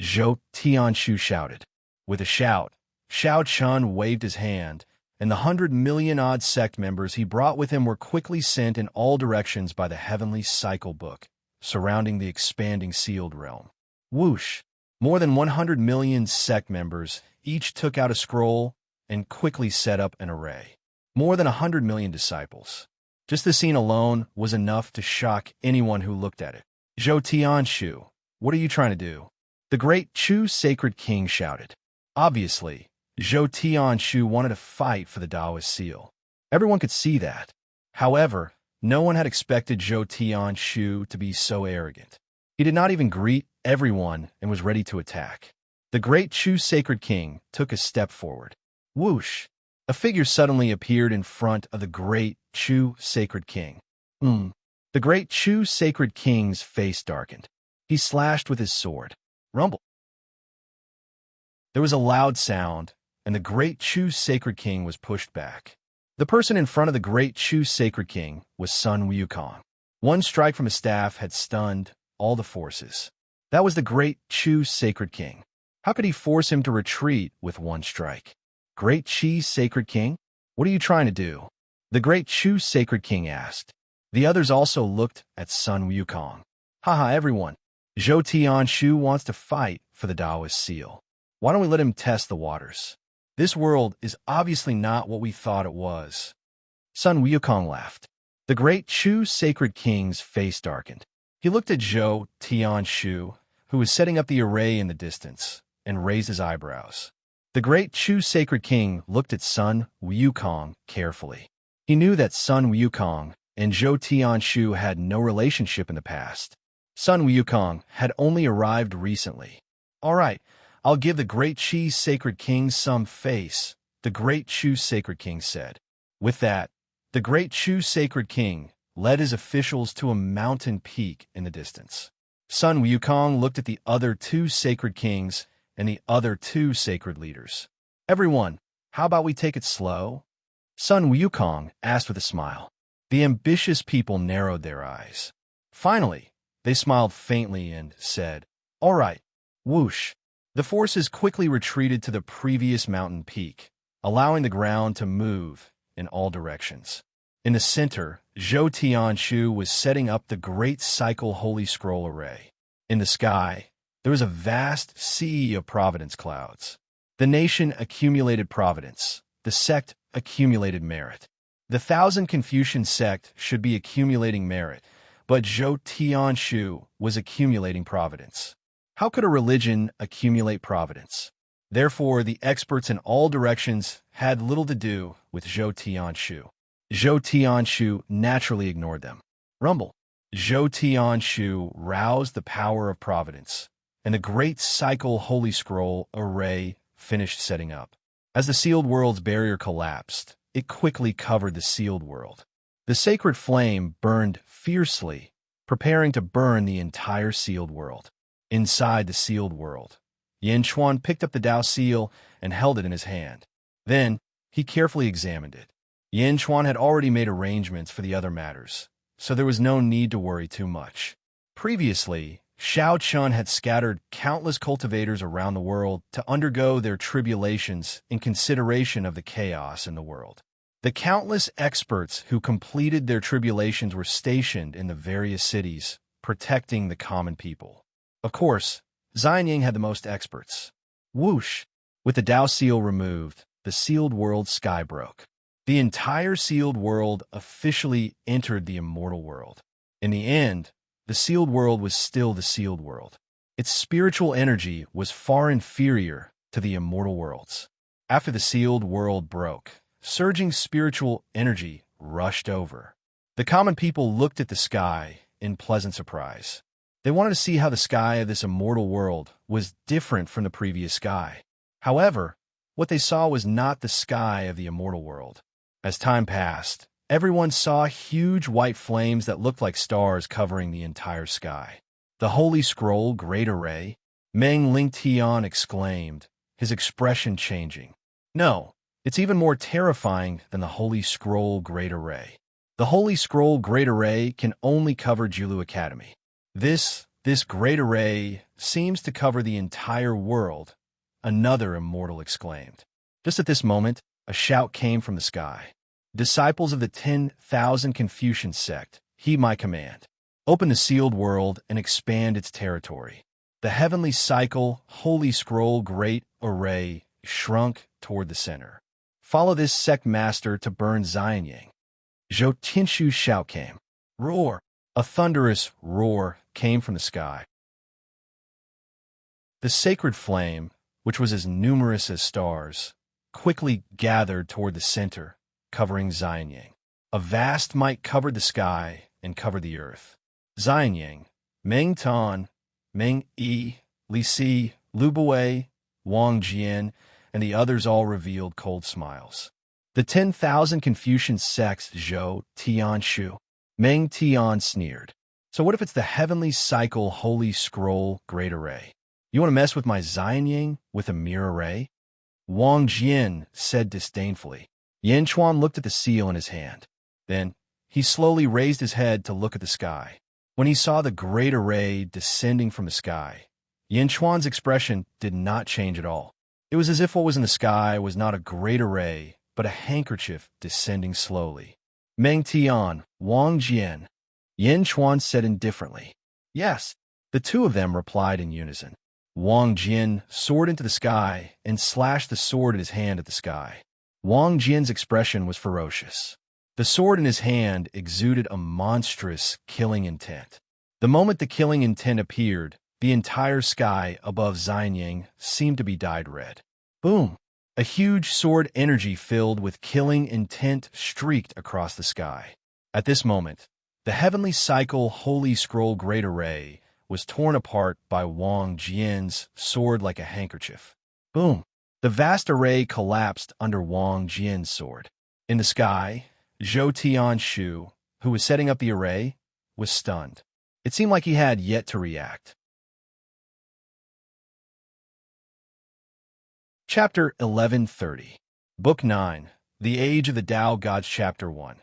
Zhou Tianshu shouted. With a shout, Xiao Chun waved his hand, and the 100 million-odd sect members he brought with him were quickly sent in all directions by the Heavenly Cycle book, surrounding the expanding sealed realm. Whoosh! More than 100 million sect members each took out a scroll and quickly set up an array. More than 100 million disciples. Just the scene alone was enough to shock anyone who looked at it. Zhou Tianshu, what are you trying to do? The great Chu Sacred King shouted. Obviously, Zhou Tianshu wanted to fight for the Taoist seal. Everyone could see that. However, no one had expected Zhou Tianshu to be so arrogant. He did not even greet everyone and was ready to attack. The great Chu Sacred King took a step forward. Whoosh! A figure suddenly appeared in front of the great Chu Sacred King. The great Chu Sacred King's face darkened. He slashed with his sword. Rumble. There was a loud sound, and the great Chu Sacred King was pushed back. The person in front of the great Chu Sacred King was Sun Wukong. One strike from his staff had stunned all the forces. That was the great Chu Sacred King. How could he force him to retreat with one strike? Great Chi Sacred King? What are you trying to do? The great Chu Sacred King asked. The others also looked at Sun Wukong. Haha, everyone. Zhou Tianshu wants to fight for the Taoist seal. Why don't we let him test the waters? This world is obviously not what we thought it was. Sun Wukong laughed. The great Chu sacred king's face darkened. He looked at Zhou Tianshu, who was setting up the array in the distance, and raised his eyebrows. The great Chu sacred king looked at Sun Wukong carefully. He knew that Sun Wukong and Zhou Tianshu had no relationship in the past. Sun Wukong had only arrived recently. All right, I'll give the great Chi sacred king some face, the great Chu sacred king said. With that, the great Chu sacred king led his officials to a mountain peak in the distance. Sun Wukong looked at the other two sacred kings and the other two sacred leaders. Everyone, how about we take it slow? Sun Wukong asked with a smile. The ambitious people narrowed their eyes. Finally, they smiled faintly and said, All right, whoosh. The forces quickly retreated to the previous mountain peak, allowing the ground to move in all directions. In the center, Zhou Tianshu was setting up the Great Cycle Holy Scroll Array. In the sky, there was a vast sea of providence clouds. The nation accumulated providence. The sect accumulated merit. The 1,000 Confucian sect should be accumulating merit, but Zhou Tianshu was accumulating providence. How could a religion accumulate providence? Therefore, the experts in all directions had little to do with Zhou Tianshu. Zhou Tianshu naturally ignored them. Rumble. Zhou Tianshu roused the power of providence, and the Great Cycle Holy Scroll Array finished setting up. As the sealed world's barrier collapsed, it quickly covered the sealed world. The sacred flame burned fiercely, preparing to burn the entire sealed world. Inside the sealed world, Yan Chuan picked up the Tao seal and held it in his hand. Then, he carefully examined it. Yan Chuan had already made arrangements for the other matters, so there was no need to worry too much. Previously, Xiao Chun had scattered countless cultivators around the world to undergo their tribulations in consideration of the chaos in the world. The countless experts who completed their tribulations were stationed in the various cities, protecting the common people. Of course, Xianying had the most experts. Whoosh! With the Tao seal removed, the sealed world sky broke. The entire sealed world officially entered the immortal world. In the end, the sealed world was still the sealed world. Its spiritual energy was far inferior to the immortal world's. After the sealed world broke, surging spiritual energy rushed over. The common people looked at the sky in pleasant surprise. They wanted to see how the sky of this immortal world was different from the previous sky. However, what they saw was not the sky of the immortal world. As time passed, everyone saw huge white flames that looked like stars covering the entire sky. The Holy Scroll Great Array? Meng Lingtian exclaimed, his expression changing. No, it's even more terrifying than the Holy Scroll Great Array. The Holy Scroll Great Array can only cover Julu Academy. This Great Array seems to cover the entire world, another immortal exclaimed. Just at this moment, a shout came from the sky. Disciples of the 10,000 Confucian sect, heed my command. Open the sealed world and expand its territory. The heavenly cycle, Holy Scroll Great Array, shrunk toward the center. Follow this sect master to burn Xianying. Zhou Tianshu's shout came. Roar! A thunderous roar came from the sky. The sacred flame, which was as numerous as stars, quickly gathered toward the center, covering Xianying. A vast might covered the sky and covered the earth. Xianying, Meng Tan, Meng Yi, Li Si, Lu Buwei, Wang Jian, and the others all revealed cold smiles. The 10,000 Confucian sects Zhou Tianshu. Meng Tian sneered. So what if it's the heavenly cycle Holy Scroll Great Array? You want to mess with my Xianying with a mere array? Wang Jian said disdainfully. Yan Chuan looked at the seal in his hand. Then, he slowly raised his head to look at the sky. When he saw the great array descending from the sky, Yan Chuan's expression did not change at all. It was as if what was in the sky was not a great array, but a handkerchief descending slowly. Meng Tian, Wang Jian. Yan Chuan said indifferently. Yes, The two of them replied in unison. Wang Jian soared into the sky and slashed the sword in his hand at the sky. Wang Jian's expression was ferocious. The sword in his hand exuded a monstrous killing intent. The moment the killing intent appeared, the entire sky above Xianyang seemed to be dyed red. Boom! A huge sword energy filled with killing intent streaked across the sky. At this moment, the heavenly cycle Holy Scroll Great Array was torn apart by Wang Jian's sword like a handkerchief. Boom! The vast array collapsed under Wang Jian's sword. In the sky, Zhou Tianshu, who was setting up the array, was stunned. It seemed like he had yet to react. Chapter 1130. Book 9. The Age of the Tao Gods. Chapter 1.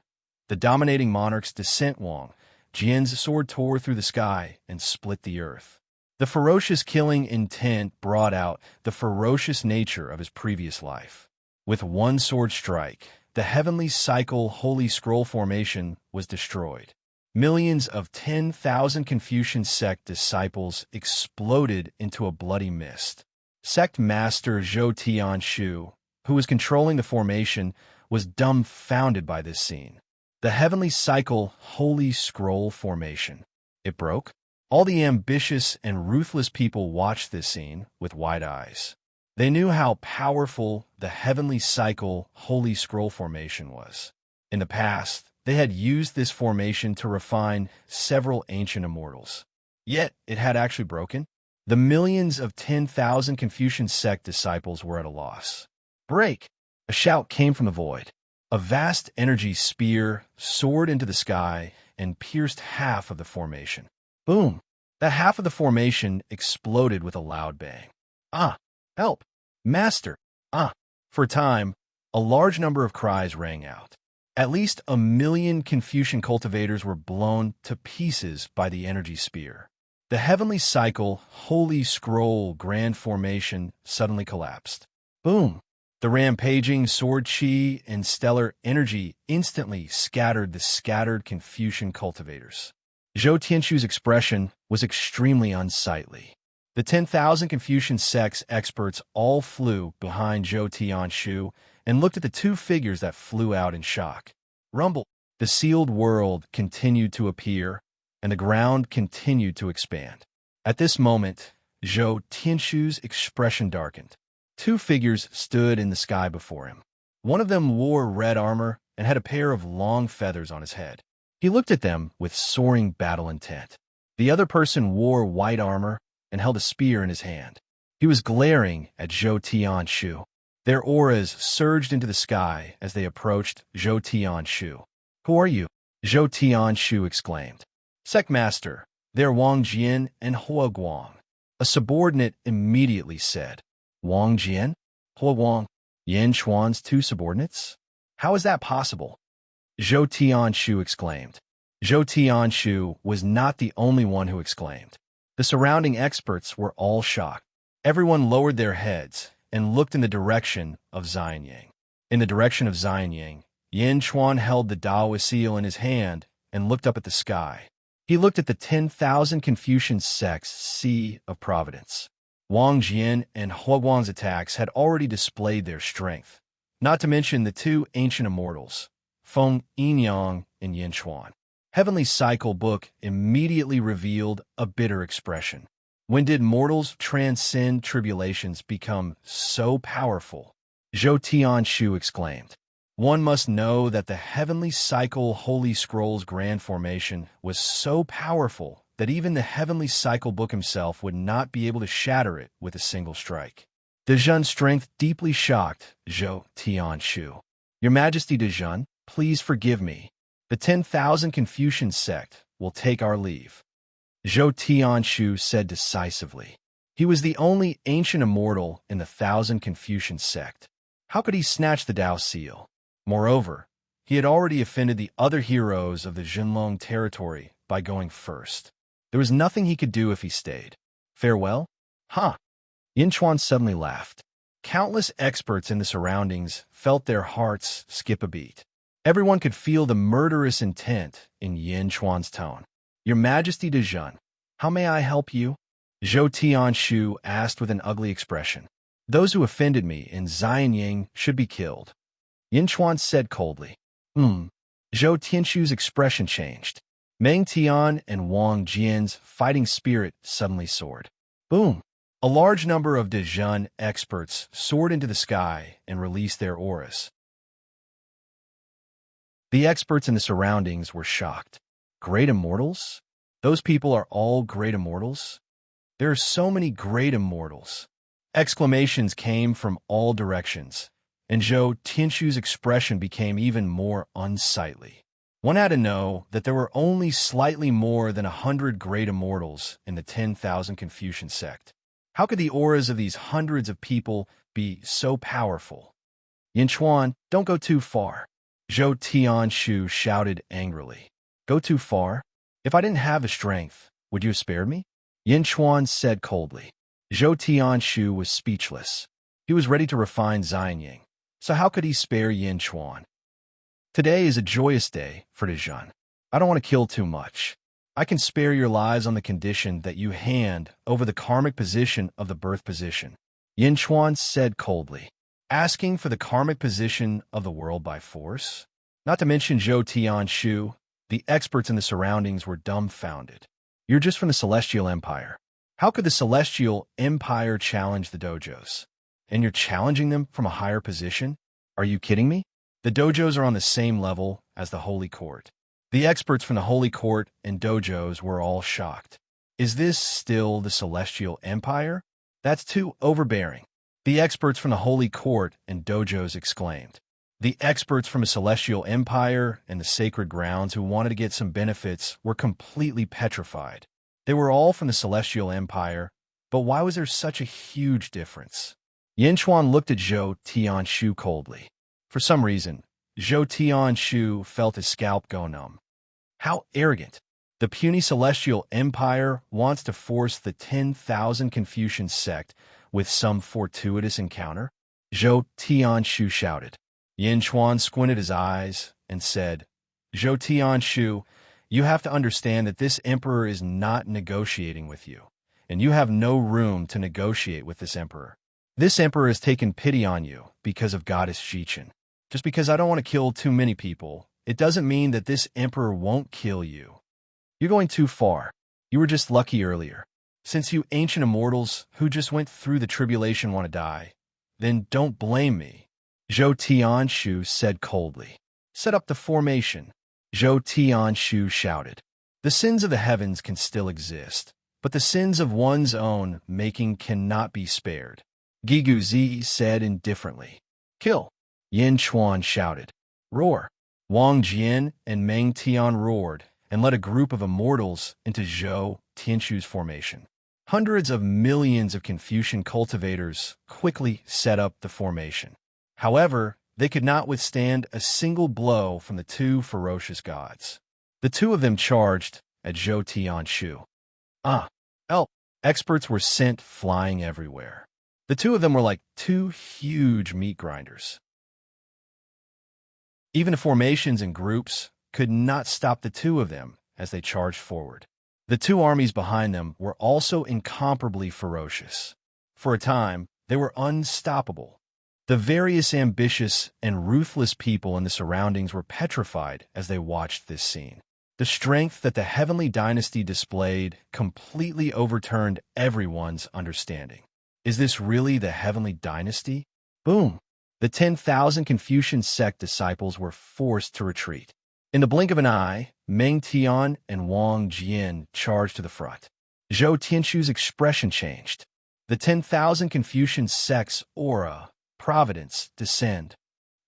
The dominating monarch's descent. Wang Jian's sword tore through the sky and split the earth. The ferocious killing intent brought out the ferocious nature of his previous life. With one sword strike, the heavenly cycle Holy Scroll formation was destroyed. Millions of 10,000 Confucian sect disciples exploded into a bloody mist. Sect master Zhou Tianshu, who was controlling the formation, was dumbfounded by this scene. The heavenly cycle Holy Scroll formation. It broke. All the ambitious and ruthless people watched this scene with wide eyes. They knew how powerful the heavenly cycle Holy Scroll formation was. In the past, they had used this formation to refine several ancient immortals. Yet, it had actually broken. The millions of 10,000 Confucian sect disciples were at a loss. Break! A shout came from the void. A vast energy spear soared into the sky and pierced half of the formation. Boom! That half of the formation exploded with a loud bang. Ah! Help! Master! Ah! For a time, a large number of cries rang out. At least 1 million Confucian cultivators were blown to pieces by the energy spear. The heavenly cycle Holy Scroll Grand Formation suddenly collapsed. Boom! The rampaging sword chi and stellar energy instantly scattered the scattered Confucian cultivators. Zhou Tianshu's expression was extremely unsightly. The 10,000 Confucian sects experts all flew behind Zhou Tianshu and looked at the two figures that flew out in shock. Rumble! The sealed world continued to appear, and the ground continued to expand. At this moment, Zhou Tianshu's expression darkened. Two figures stood in the sky before him. One of them wore red armor and had a pair of long feathers on his head. He looked at them with soaring battle intent. The other person wore white armor and held a spear in his hand. He was glaring at Zhou Tianshu. Their auras surged into the sky as they approached Zhou Tianshu. "Who are you?" Zhou Tianshu exclaimed. "Sect Master, they're Wang Jian and Hua Guang." A subordinate immediately said, "Wang Jian? Hua Guang? Yan Chuan's two subordinates? How is that possible?" Zhou Tianshu exclaimed. Zhou Tianshu was not the only one who exclaimed. The surrounding experts were all shocked. Everyone lowered their heads and looked in the direction of Xianyang. In the direction of Xianyang, Yan Chuan held the Daoist seal in his hand and looked up at the sky. He looked at the 10,000 Confucian sects Sea of Providence. Wang Jian and Hua Guang's attacks had already displayed their strength, not to mention the two ancient immortals, Feng Yinyang and Yan Chuan. Heavenly Cycle Book immediately revealed a bitter expression. When did mortals transcend tribulations become so powerful? Zhou Tianshu exclaimed. One must know that the Heavenly Cycle Holy Scrolls Grand Formation was so powerful that even the Heavenly Cycle Book himself would not be able to shatter it with a single strike. Dezhun's strength deeply shocked Zhou Tianshu. "Your Majesty Dezhun, please forgive me. The 10,000 Confucian sect will take our leave," Zhou Tianshu said decisively. He was the only ancient immortal in the 1,000 Confucian sect. How could he snatch the Tao seal? Moreover, he had already offended the other heroes of the Zhenlong territory by going first. There was nothing he could do if he stayed. Farewell? Ha! Yan Chuan suddenly laughed. Countless experts in the surroundings felt their hearts skip a beat. Everyone could feel the murderous intent in Yan Chuan's tone. "Your Majesty Dezhun, How may I help you? Zhou Tianshu asked with an ugly expression. Those who offended me in Xianying should be killed. Yin Chuan said coldly. Zhou Tianshu's expression changed. Meng Tian and Wang Jian's fighting spirit suddenly soared. Boom! A large number of Dezhun experts soared into the sky and released their auras. The experts in the surroundings were shocked. Great immortals? Those people are all great immortals? There are so many great immortals. Exclamations came from all directions, and Zhou Tianshu's expression became even more unsightly. One had to know that there were only slightly more than 100 great immortals in the 10,000 Confucian sect. How could the auras of these hundreds of people be so powerful? Yin Chuan, don't go too far. Zhou Tianshu shouted angrily. Go too far? If I didn't have the strength, would you have spared me? Yin Chuan said coldly. Zhou Tianshu was speechless. He was ready to refine Xianying. So how could he spare Yin Chuan? Today is a joyous day for Dezhun. I don't want to kill too much. I can spare your lives on the condition that you hand over the karmic position of the birth position. Yin Chuan said coldly. Asking for the karmic position of the world by force? Not to mention Zhou Tianshu, the experts in the surroundings were dumbfounded. You're just from the Celestial Empire. How could the Celestial Empire challenge the dojos? And you're challenging them from a higher position? Are you kidding me? The dojos are on the same level as the Holy Court. The experts from the Holy Court and dojos were all shocked. Is this still the Celestial Empire? That's too overbearing. The experts from the Holy Court and dojos exclaimed. The experts from the Celestial Empire and the sacred grounds who wanted to get some benefits were completely petrified. They were all from the Celestial Empire, but why was there such a huge difference? Yin Chuan looked at Zhou Tianshu coldly. For some reason, Zhou Tianshu felt his scalp go numb. How arrogant! The puny Celestial Empire wants to force the 10,000 Confucian sect with some fortuitous encounter? Zhou Tianshu shouted. Yin Chuan squinted his eyes and said, Zhou Tianshu, you have to understand that this emperor is not negotiating with you, and you have no room to negotiate with this emperor. This emperor has taken pity on you because of goddess Xichen. Just because I don't want to kill too many people, it doesn't mean that this emperor won't kill you. You're going too far. You were just lucky earlier. Since you ancient immortals who just went through the tribulation want to die, then don't blame me. Zhou Tianshu said coldly. Set up the formation. Zhou Tianshu shouted. The sins of the heavens can still exist, but the sins of one's own making cannot be spared. Gigu Zi said indifferently. Kill. Yin Chuan shouted. Roar. Wang Jian and Meng Tian roared and led a group of immortals into Zhou Tianshu's formation. Hundreds of millions of Confucian cultivators quickly set up the formation. However, they could not withstand a single blow from the two ferocious gods. The two of them charged at Zhou Tianshu. Experts were sent flying everywhere. The two of them were like two huge meat grinders. Even the formations and groups could not stop the two of them as they charged forward. The two armies behind them were also incomparably ferocious. For a time, they were unstoppable. The various ambitious and ruthless people in the surroundings were petrified as they watched this scene. The strength that the heavenly dynasty displayed completely overturned everyone's understanding. Is this really the heavenly dynasty? Boom! The 10,000 Confucian sect disciples were forced to retreat. In the blink of an eye, Meng Tian and Wang Jian charged to the front. Zhou Tianshu's expression changed. The 10,000 Confucian sect's aura, providence, descend.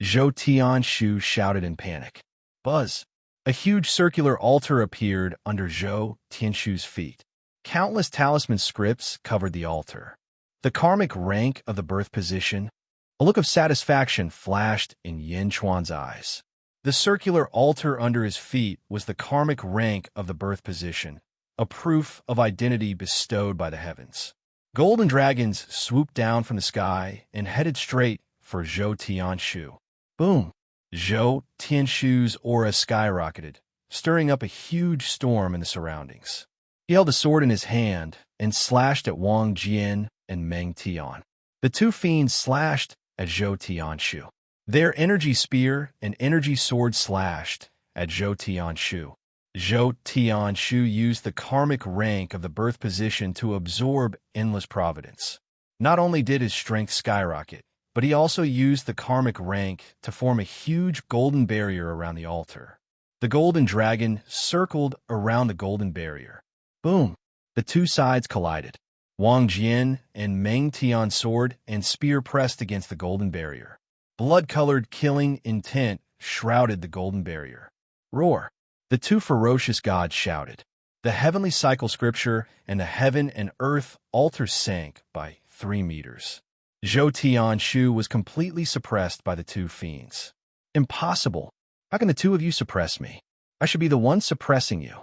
Zhou Tianshu shouted in panic. Buzz! A huge circular altar appeared under Zhou Tianshu's feet. Countless talisman scripts covered the altar. The karmic rank of the birth position. A look of satisfaction flashed in Yin Chuan's eyes. The circular altar under his feet was the karmic rank of the birth position, a proof of identity bestowed by the heavens. Golden dragons swooped down from the sky and headed straight for Zhou Tianshu. Boom! Zhou Tianshu's aura skyrocketed, stirring up a huge storm in the surroundings. He held a sword in his hand and slashed at Wang Jian and Meng Tian. The two fiends slashed at Zhou Tianshu. Their energy spear and energy sword slashed at Zhou Tianshu. Zhou Tianshu used the karmic rank of the birth position to absorb endless providence. Not only did his strength skyrocket, but he also used the karmic rank to form a huge golden barrier around the altar. The golden dragon circled around the golden barrier. Boom! The two sides collided. Wang Jian and Meng Tian's sword and spear pressed against the golden barrier. Blood-colored killing intent shrouded the golden barrier. Roar! The two ferocious gods shouted. The heavenly cycle scripture and the heaven and earth altar sank by 3 meters. Zhou Tianshu was completely suppressed by the two fiends. Impossible! How can the two of you suppress me? I should be the one suppressing you.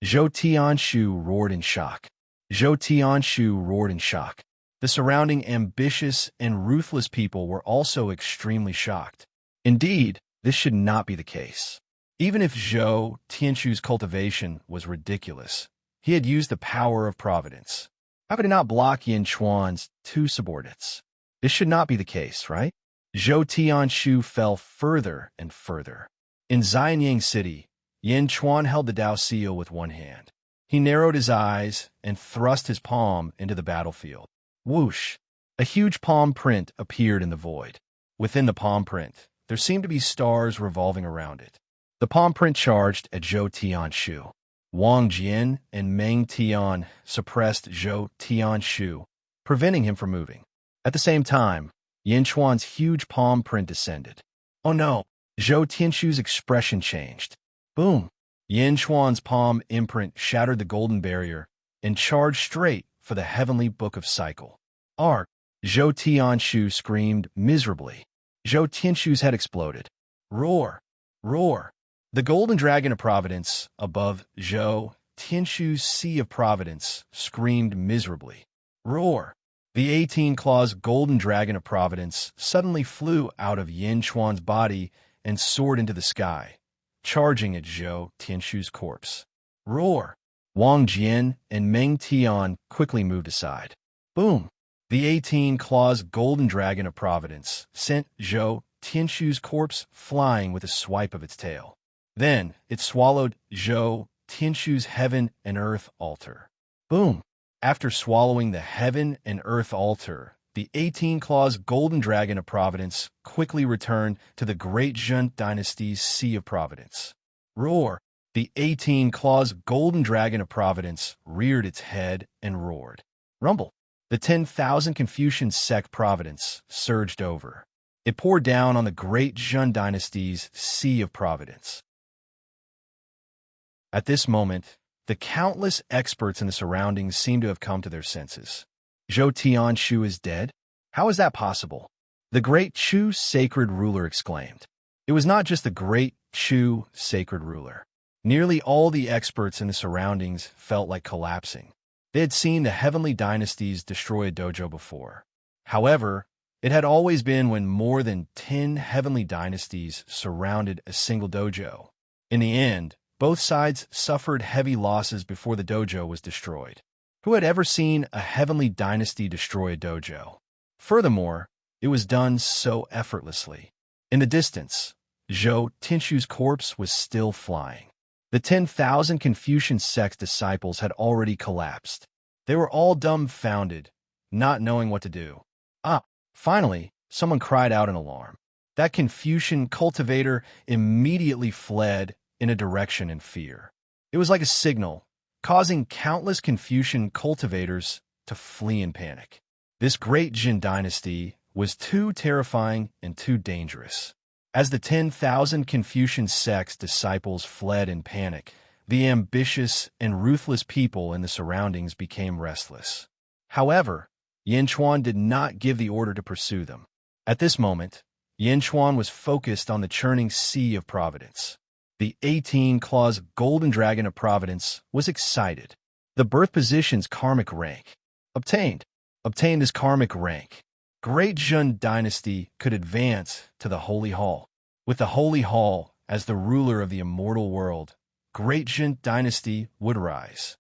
Zhou Tianshu roared in shock. Zhou Tianshu roared in shock. The surrounding ambitious and ruthless people were also extremely shocked. Indeed, this should not be the case. Even if Zhou Tianshu's cultivation was ridiculous, he had used the power of providence. How could he not block Yin Chuan's two subordinates? This should not be the case, right? Zhou Tianshu fell further and further. In Xianyang City, Yin Chuan held the Dao seal with one hand. He narrowed his eyes and thrust his palm into the battlefield. Whoosh! A huge palm print appeared in the void. Within the palm print, there seemed to be stars revolving around it. The palm print charged at Zhou Tianshu. Wang Jian and Meng Tian suppressed Zhou Tianshu, preventing him from moving. At the same time, Yin Chuan's huge palm print descended. Oh no! Zhou Tianshu's expression changed. Boom! Yin Chuan's palm imprint shattered the golden barrier and charged straight for the heavenly book of cycle. Arg! Zhou Tianshu screamed miserably. Zhou Tianshu's head exploded. Roar! Roar! The golden dragon of providence above Zhou Tianshu's sea of providence screamed miserably. Roar! The 18-claws golden dragon of providence suddenly flew out of Yin Chuan's body and soared into the sky, charging at Zhou Tianshu's corpse. Roar! Wang Jian and Meng Tian quickly moved aside. Boom! The 18-claws golden dragon of providence sent Zhou Tianshu's corpse flying with a swipe of its tail. Then it swallowed Zhou Tianshu's heaven and earth altar. Boom! After swallowing the heaven and earth altar, the 18-claws golden dragon of providence quickly returned to the great Zheng dynasty's sea of providence. Roar! The 18-claws golden dragon of providence reared its head and roared. Rumble! The 10,000 Confucian sect providence surged over. It poured down on the great Zheng dynasty's sea of providence. At this moment, the countless experts in the surroundings seemed to have come to their senses. Zhou Tianshu is dead? How is that possible? The great Chu sacred ruler exclaimed. It was not just the great Chu sacred ruler. Nearly all the experts in the surroundings felt like collapsing. They had seen the heavenly dynasties destroy a dojo before. However, it had always been when more than 10 heavenly dynasties surrounded a single dojo. In the end, both sides suffered heavy losses before the dojo was destroyed. Who had ever seen a heavenly dynasty destroy a dojo? Furthermore, it was done so effortlessly. In the distance, Zhou Tianshu's corpse was still flying. The 10,000 Confucian sect disciples had already collapsed. They were all dumbfounded, not knowing what to do. Finally, someone cried out in alarm. That Confucian cultivator immediately fled in a direction in fear. It was like a signal, causing countless Confucian cultivators to flee in panic. This great Jin dynasty was too terrifying and too dangerous. As the 10,000 Confucian sect's disciples fled in panic, the ambitious and ruthless people in the surroundings became restless. However, Yin Chuan did not give the order to pursue them. At this moment, Yin Chuan was focused on the churning sea of providence. The 18-claws golden dragon of providence was excited. The birth position's karmic rank. Obtained this karmic rank. Great Zheng dynasty could advance to the Holy Hall. With the Holy Hall as the ruler of the immortal world, great Zheng dynasty would rise.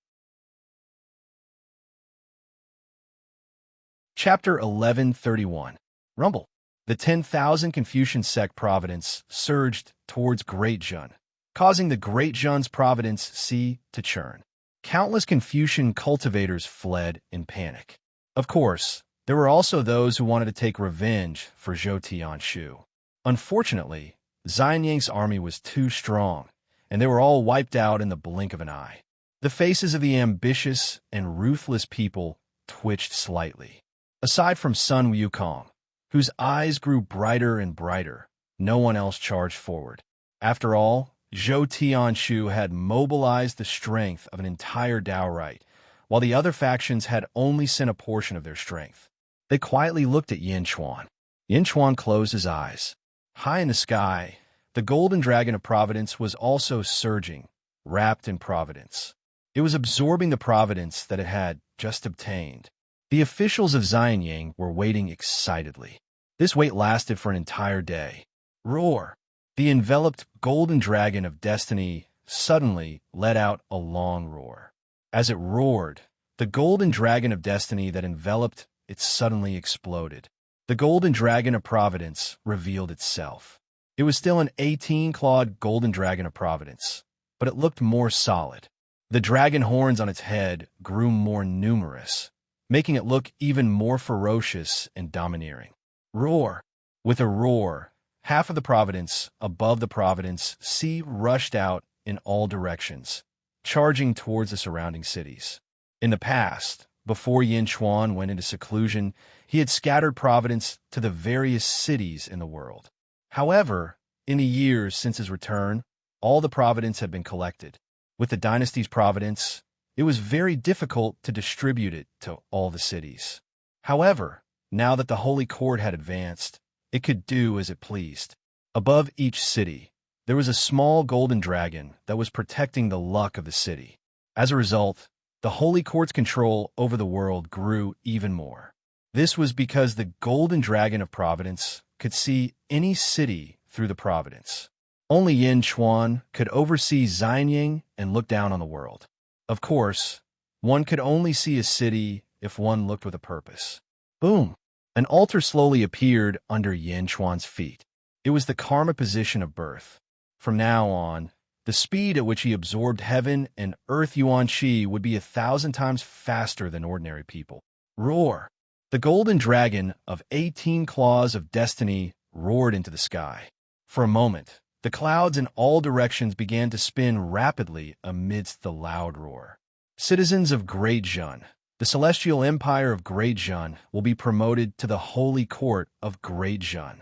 Chapter 1131. Rumble. The 10,000 Confucian sect providence surged towards Great Jun, causing the Great Jun's providence sea to churn. Countless Confucian cultivators fled in panic. Of course, there were also those who wanted to take revenge for Zhou Tianshu. Unfortunately, Xian Yang's army was too strong, and they were all wiped out in the blink of an eye. The faces of the ambitious and ruthless people twitched slightly. Aside from Sun Wukong, whose eyes grew brighter and brighter, no one else charged forward. After all, Zhou Tianshu had mobilized the strength of an entire Daorite, while the other factions had only sent a portion of their strength. They quietly looked at Yin Chuan. Yin Chuan closed his eyes. High in the sky, the golden dragon of providence was also surging, wrapped in providence. It was absorbing the providence that it had just obtained. The officials of Xianyang were waiting excitedly. This wait lasted for an entire day. Roar! The enveloped golden dragon of destiny suddenly let out a long roar. As it roared, the golden dragon of destiny that enveloped it suddenly exploded. The golden dragon of providence revealed itself. It was still an 18-clawed golden dragon of providence, but it looked more solid. The dragon horns on its head grew more numerous, making it look even more ferocious and domineering. Roar! With a roar, half of the providence above the providence sea rushed out in all directions, charging towards the surrounding cities. In the past, before Yin Chuan went into seclusion, he had scattered providence to the various cities in the world. However, in the years since his return, all the providence had been collected. With the dynasty's providence, it was very difficult to distribute it to all the cities. However, now that the Holy Court had advanced, it could do as it pleased. Above each city, there was a small golden dragon that was protecting the luck of the city. As a result, the Holy Court's control over the world grew even more. This was because the golden dragon of providence could see any city through the providence. Only Yin Chuan could oversee Xianyang and look down on the world. Of course, one could only see a city if one looked with a purpose. Boom! An altar slowly appeared under Yin Chuan's feet. It was the karma position of birth. From now on, the speed at which he absorbed heaven and earth Yuan Qi would be 1,000 times faster than ordinary people. Roar! The golden dragon of 18 claws of destiny roared into the sky. For a moment, the clouds in all directions began to spin rapidly amidst the loud roar. Citizens of Great Jun, the celestial empire of Great Jun will be promoted to the holy court of Great Jun.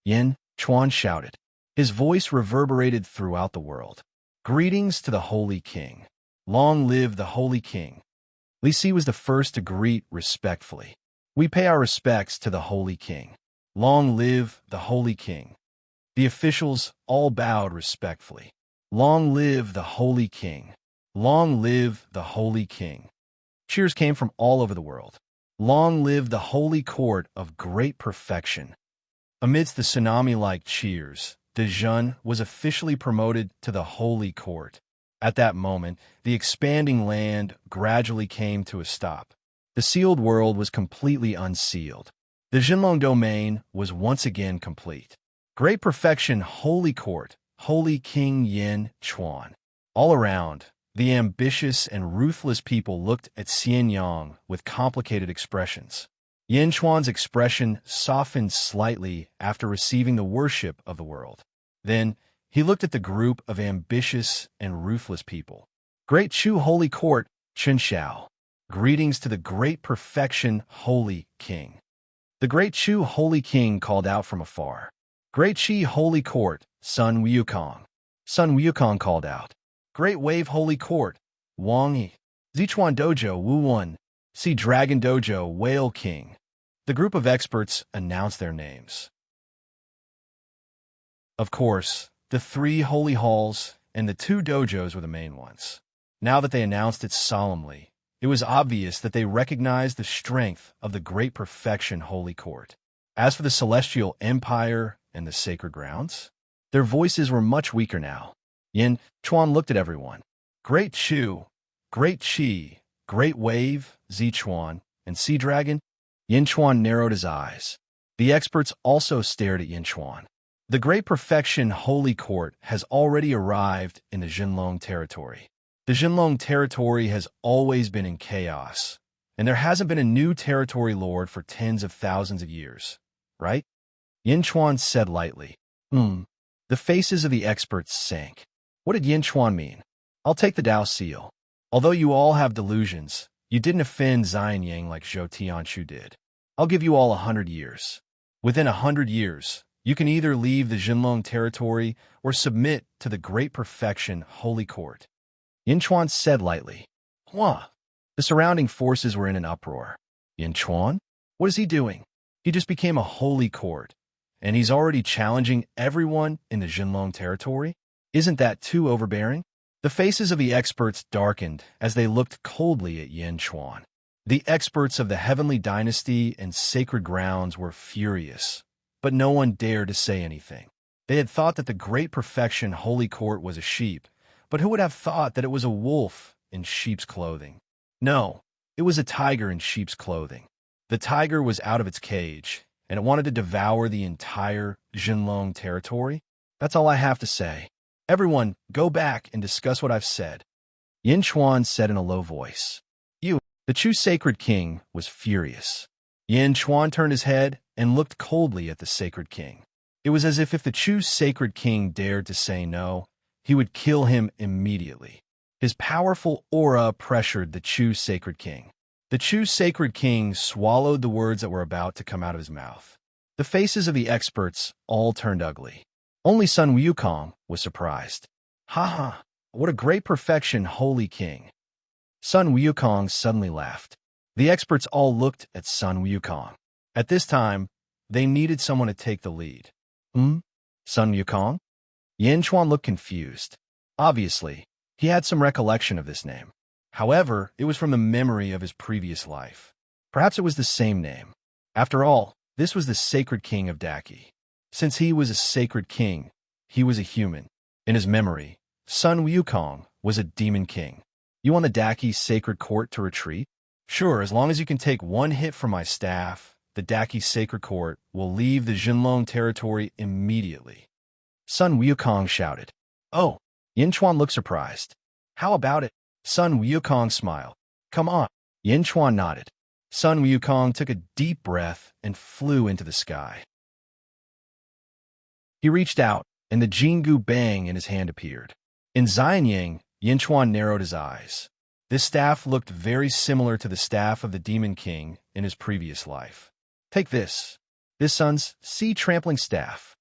Yin Chuan shouted. His voice reverberated throughout the world. Greetings to the Holy King. Long live the Holy King. Li Si was the first to greet respectfully. We pay our respects to the Holy King. Long live the Holy King. The officials all bowed respectfully. Long live the Holy King. Long live the Holy King. Cheers came from all over the world. Long live the Holy Court of Great Perfection. Amidst the tsunami-like cheers, De Jun was officially promoted to the Holy Court. At that moment, the expanding land gradually came to a stop. The sealed world was completely unsealed. The Jinlong domain was once again complete. Great Perfection Holy Court, Holy King Yin Chuan. All around, the ambitious and ruthless people looked at Xianyang with complicated expressions. Yin Chuan's expression softened slightly after receiving the worship of the world. Then, he looked at the group of ambitious and ruthless people. Great Chu Holy Court, Chen Xiao. Greetings to the Great Perfection Holy King. The Great Chu Holy King called out from afar. Great Qi Holy Court, Sun Wukong. Sun Wukong called out. Great Wave Holy Court, Wang Yi. Zichuan Dojo Wu Wen. See Dragon Dojo Whale King. The group of experts announced their names. Of course, the 3 holy halls and the 2 dojos were the main ones. Now that they announced it solemnly, it was obvious that they recognized the strength of the Great Perfection Holy Court. As for the Celestial Empire and the Sacred Grounds, their voices were much weaker now. Yin Chuan looked at everyone. Great Chu, Great Qi, Great Wave, Zichuan, and Sea Dragon. Yin Chuan narrowed his eyes. The experts also stared at Yin Chuan. The Great Perfection Holy Court has already arrived in the Jinlong territory. The Jinlong territory has always been in chaos, and there hasn't been a new territory lord for tens of thousands of years, right? Yin Chuan said lightly. The faces of the experts sank. What did Yin Chuan mean? I'll take the Dao seal. Although you all have delusions, you didn't offend Zion Yang like Zhou Tianshu did. I'll give you all 100 years. Within 100 years, you can either leave the Jinlong territory or submit to the Great Perfection Holy Court. Yin Chuan said lightly. Hua! The surrounding forces were in an uproar. Yin Chuan? What is he doing? He just became a holy court, and he's already challenging everyone in the Jinlong territory? Isn't that too overbearing? The faces of the experts darkened as they looked coldly at Yin Chuan. The experts of the Heavenly Dynasty and Sacred Grounds were furious, but no one dared to say anything. They had thought that the Great Perfection Holy Court was a sheep, but who would have thought that it was a wolf in sheep's clothing? No, it was a tiger in sheep's clothing. The tiger was out of its cage, and it wanted to devour the entire Jinlong territory. That's all I have to say. Everyone, go back and discuss what I've said. Yin Chuan said in a low voice. The true Sacred King was furious. Yin Chuan turned his head and looked coldly at the Sacred King. It was as if the true Sacred King dared to say no, he would kill him immediately. His powerful aura pressured the true Sacred King. The true Sacred King swallowed the words that were about to come out of his mouth. The faces of the experts all turned ugly. Only Sun Wukong was surprised. Ha! What a great perfection, Holy King. Sun Wukong suddenly laughed. The experts all looked at Sun Wukong. At this time, they needed someone to take the lead. Sun Wukong? Yin Chuan looked confused. Obviously, he had some recollection of this name. However, it was from the memory of his previous life. Perhaps it was the same name. After all, this was the Sacred King of Daki. Since he was a Sacred King, he was a human. In his memory, Sun Wukong was a demon king. You want the Daki Sacred Court to retreat? Sure, as long as you can take one hit from my staff, the Daki Sacred Court will leave the Jinlong territory immediately. Sun Wukong shouted. Oh! Yin Chuan looked surprised. How about it? Sun Wukong smiled. Come on. Yin Chuan nodded. Sun Wukong took a deep breath and flew into the sky. He reached out, and the Jingu Bang in his hand appeared. In Zion Yang, Yin Chuan narrowed his eyes. This staff looked very similar to the staff of the Demon King in his previous life. Take this. This Sun's sea trampling staff.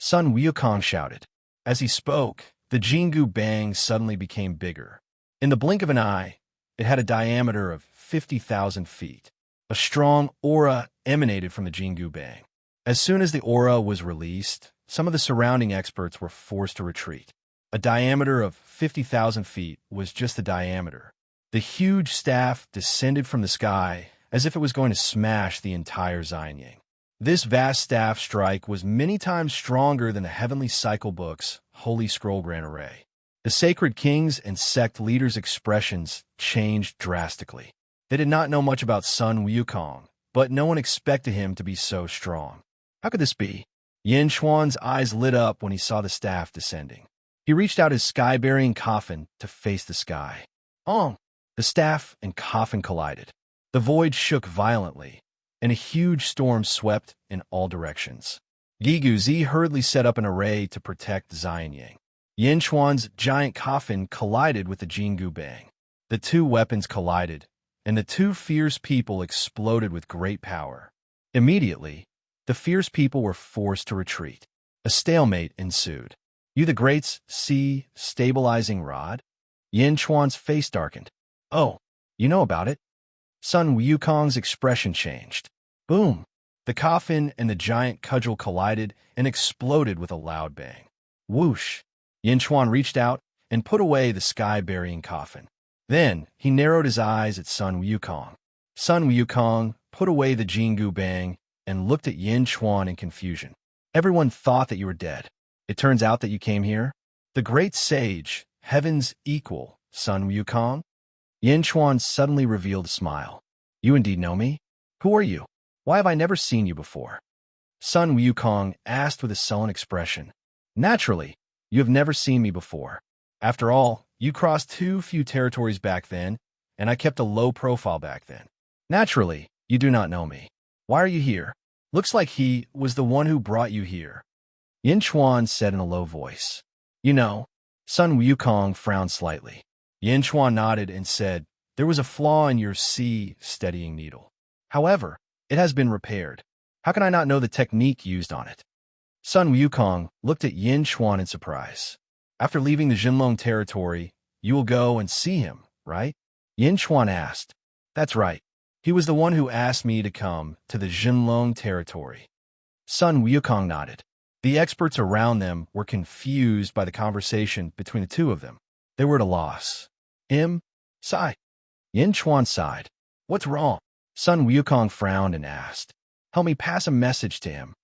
Sun Wukong shouted. As he spoke, the Jingu Bang suddenly became bigger. In the blink of an eye, it had a diameter of 50,000 feet. A strong aura emanated from the Jingu Bang. As soon as the aura was released, some of the surrounding experts were forced to retreat. A diameter of 50,000 feet was just the diameter. The huge staff descended from the sky as if it was going to smash the entire Zion Yang. This vast staff strike was many times stronger than the Heavenly Cycle Book's Holy Scroll Grand Array. The Sacred Kings and sect leaders' expressions changed drastically. They did not know much about Sun Wukong, but no one expected him to be so strong. How could this be? Yin Chuan's eyes lit up when he saw the staff descending. He reached out his sky-burying coffin to face the sky. The staff and coffin collided. The void shook violently, and a huge storm swept in all directions. Gigu Zi hurriedly set up an array to protect Zion Yang. Yin Chuan's giant coffin collided with the Jingu Bang. The two weapons collided, and the two fierce people exploded with great power. Immediately, the fierce people were forced to retreat. A stalemate ensued. You the Great's sea stabilizing rod? Yin Chuan's face darkened. Oh, you know about it? Sun Wukong's expression changed. Boom! The coffin and the giant cudgel collided and exploded with a loud bang. Whoosh! Yin Chuan reached out and put away the sky-burying coffin. Then he narrowed his eyes at Sun Wukong. Sun Wukong put away the Jingu Bang and looked at Yin Chuan in confusion. Everyone thought that you were dead. It turns out that you came here? The great sage, heaven's equal, Sun Wukong? Yin Chuan suddenly revealed a smile. You indeed know me? Who are you? Why have I never seen you before? Sun Wukong asked with a sullen expression. Naturally, you have never seen me before. After all, you crossed too few territories back then, and I kept a low profile back then. Naturally, you do not know me. Why are you here? Looks like he was the one who brought you here. Yin Chuan said in a low voice. You know, Sun Wukong frowned slightly. Yin Chuan nodded and said, there was a flaw in your steadying needle. However, it has been repaired. How can I not know the technique used on it? Sun Wukong looked at Yin Chuan in surprise. After leaving the Jinlong territory, you will go and see him, right? Yin Chuan asked. That's right. He was the one who asked me to come to the Jinlong territory. Sun Wukong nodded. The experts around them were confused by the conversation between the two of them. They were at a loss. Sigh. Yin Chuan sighed. What's wrong? Sun Wukong frowned and asked. Help me pass a message to him.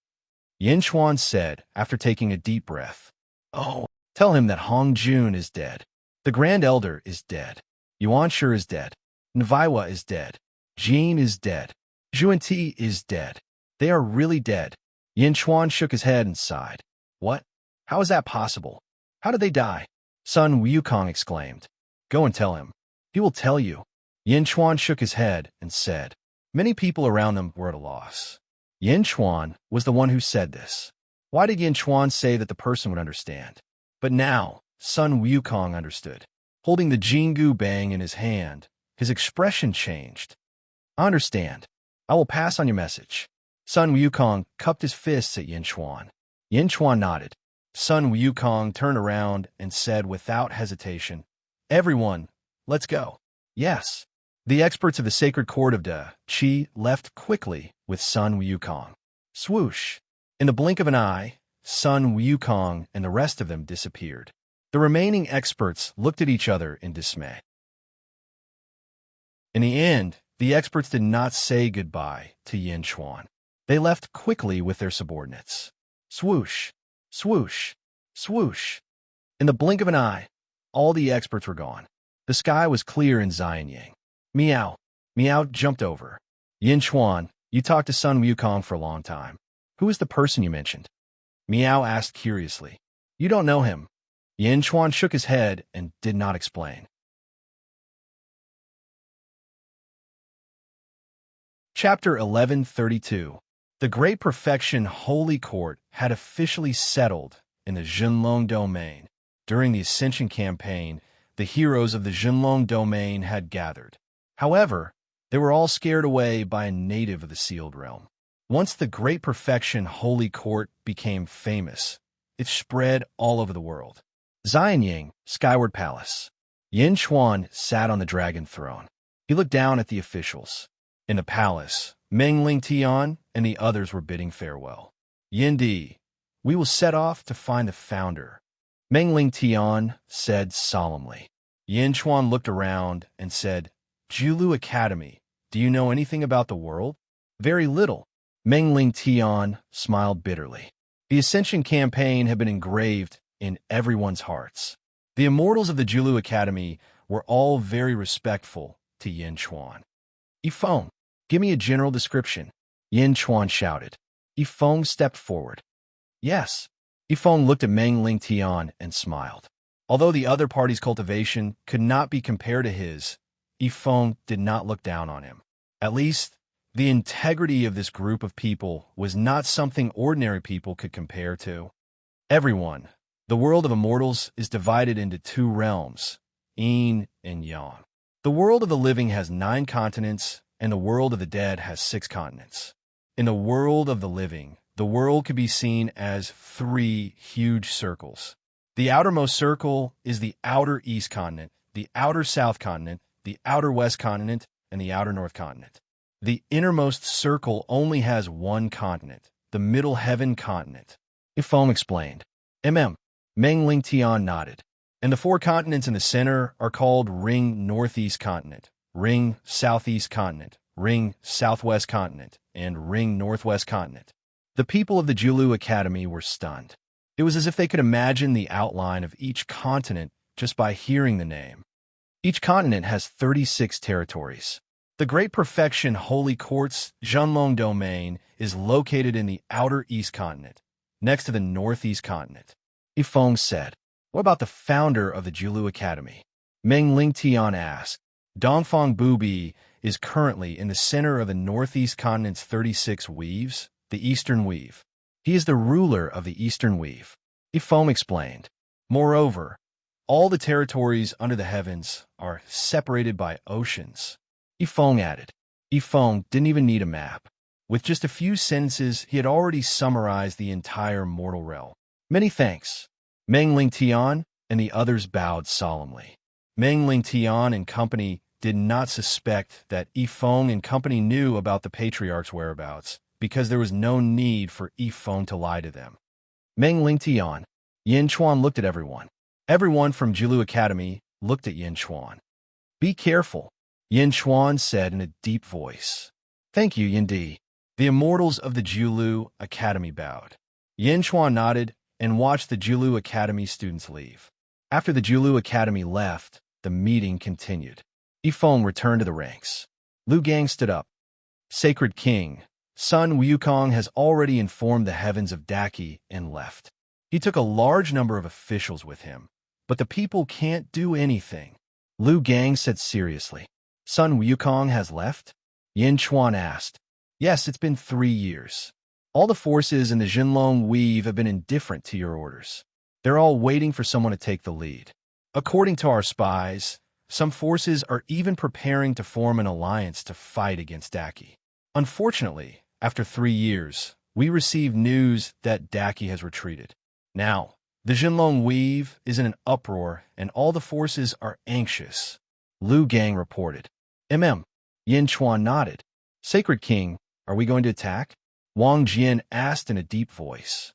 Yin Chuan said after taking a deep breath. Oh, tell him that Hong Jun is dead. The Grand Elder is dead. Yuan Shi is dead. Nviwa is dead. Jean is dead. Zhuan is dead. They are really dead. Yin Chuan shook his head and sighed. What? How is that possible? How did they die? Sun Wukong exclaimed. Go and tell him. He will tell you. Yin Chuan shook his head and said. Many people around them were at a loss. Yin Chuan was the one who said this. Why did Yin Chuan say that the person would understand? But now, Sun Wukong understood. Holding the Jingu Bang in his hand, his expression changed. I understand. I will pass on your message. Sun Wukong cupped his fists at Yin Chuan. Yin Chuan nodded. Sun Wukong turned around and said without hesitation, Everyone, let's go. Yes. The experts of the sacred court of Da Qi left quickly with Sun Wukong. Swoosh. In the blink of an eye, Sun Wukong and the rest of them disappeared. The remaining experts looked at each other in dismay. In the end, the experts did not say goodbye to Yin Chuan. They left quickly with their subordinates. Swoosh, swoosh, swoosh. In the blink of an eye, all the experts were gone. The sky was clear in Xianyang. Meow. Meow jumped over. Yin Chuan, you talked to Sun Wukong for a long time. Who is the person you mentioned? Meow asked curiously. You don't know him. Yin Chuan shook his head and did not explain. Chapter 1132. The Great Perfection Holy Court had officially settled in the Jinlong domain. During the Ascension campaign, the heroes of the Jinlong domain had gathered. However, they were all scared away by a native of the Sealed Realm. Once the Great Perfection Holy Court became famous, it spread all over the world. Xianyang, Skyward Palace. Yin Chuan sat on the dragon throne. He looked down at the officials. In the palace, Meng Ling Tian and the others were bidding farewell. Yin Di, we will set off to find the founder, Meng Ling Tian said solemnly. Yin Chuan looked around and said, Julu Academy, do you know anything about the world? Very little. Meng Ling Tian smiled bitterly. The Ascension campaign had been engraved in everyone's hearts. The immortals of the Julu Academy were all very respectful to Yin Chuan. Yifeng, give me a general description, Yin Chuan shouted. Yifeng stepped forward. Yes. Yifeng looked at Meng Ling Tian and smiled. Although the other party's cultivation could not be compared to his, Yifeng did not look down on him. At least, the integrity of this group of people was not something ordinary people could compare to. Everyone, the world of immortals is divided into two realms, Yin and Yang. The world of the living has 9 continents, and the world of the dead has 6 continents. In the world of the living, the world could be seen as 3 huge circles. The outermost circle is the outer east continent, the outer south continent, the outer west continent, and the outer north continent. The innermost circle only has 1 continent, the middle heaven continent. Yifeng explained. Meng Ling Tian nodded. And the 4 continents in the center are called Ring Northeast Continent, Ring Southeast Continent, Ring Southwest Continent, and Ring Northwest Continent. The people of the Julu Academy were stunned. It was as if they could imagine the outline of each continent just by hearing the name. Each continent has 36 territories. The Great Perfection Holy Court's Zhenlong domain is located in the outer East Continent, next to the Northeast Continent. Yifeng said. What about the founder of the Jiulu Academy? Meng Lingtian asked. Dongfang Bubi is currently in the center of the Northeast Continent's 36 weaves, the Eastern Weave. He is the ruler of the Eastern Weave. Yifeng explained. Moreover, all the territories under the heavens are separated by oceans. Yifeng added. Yifeng didn't even need a map. With just a few sentences, he had already summarized the entire mortal realm. Many thanks. Meng Lingtian and the others bowed solemnly. Meng Lingtian and company did not suspect that Yifeng and company knew about the patriarch's whereabouts, because there was no need for Yifeng to lie to them. Meng Lingtian. Yin Chuan looked at everyone. Everyone from Jiulu Academy looked at Yin Chuan. Be careful, Yin Chuan said in a deep voice. Thank you, Yin Di. The immortals of the Jiulu Academy bowed. Yin Chuan nodded and watched the Jiulu Academy students leave. After the Jiulu Academy left, the meeting continued. Yifeng returned to the ranks. Lu Gang stood up. Sacred King, Sun Wukong has already informed the heavens of Daki and left. He took a large number of officials with him, but the people can't do anything. Lu Gang said seriously. Sun Wukong has left? Yin Chuan asked. Yes, it's been 3 years. All the forces in the Zhenlong Weave have been indifferent to your orders. They're all waiting for someone to take the lead. According to our spies, some forces are even preparing to form an alliance to fight against Daki. Unfortunately, after 3 years, we received news that Daki has retreated. Now, the Zhenlong Weave is in an uproar and all the forces are anxious. Lu Gang reported. Yin Chuan nodded. Sacred King, are we going to attack? Wang Jian asked in a deep voice.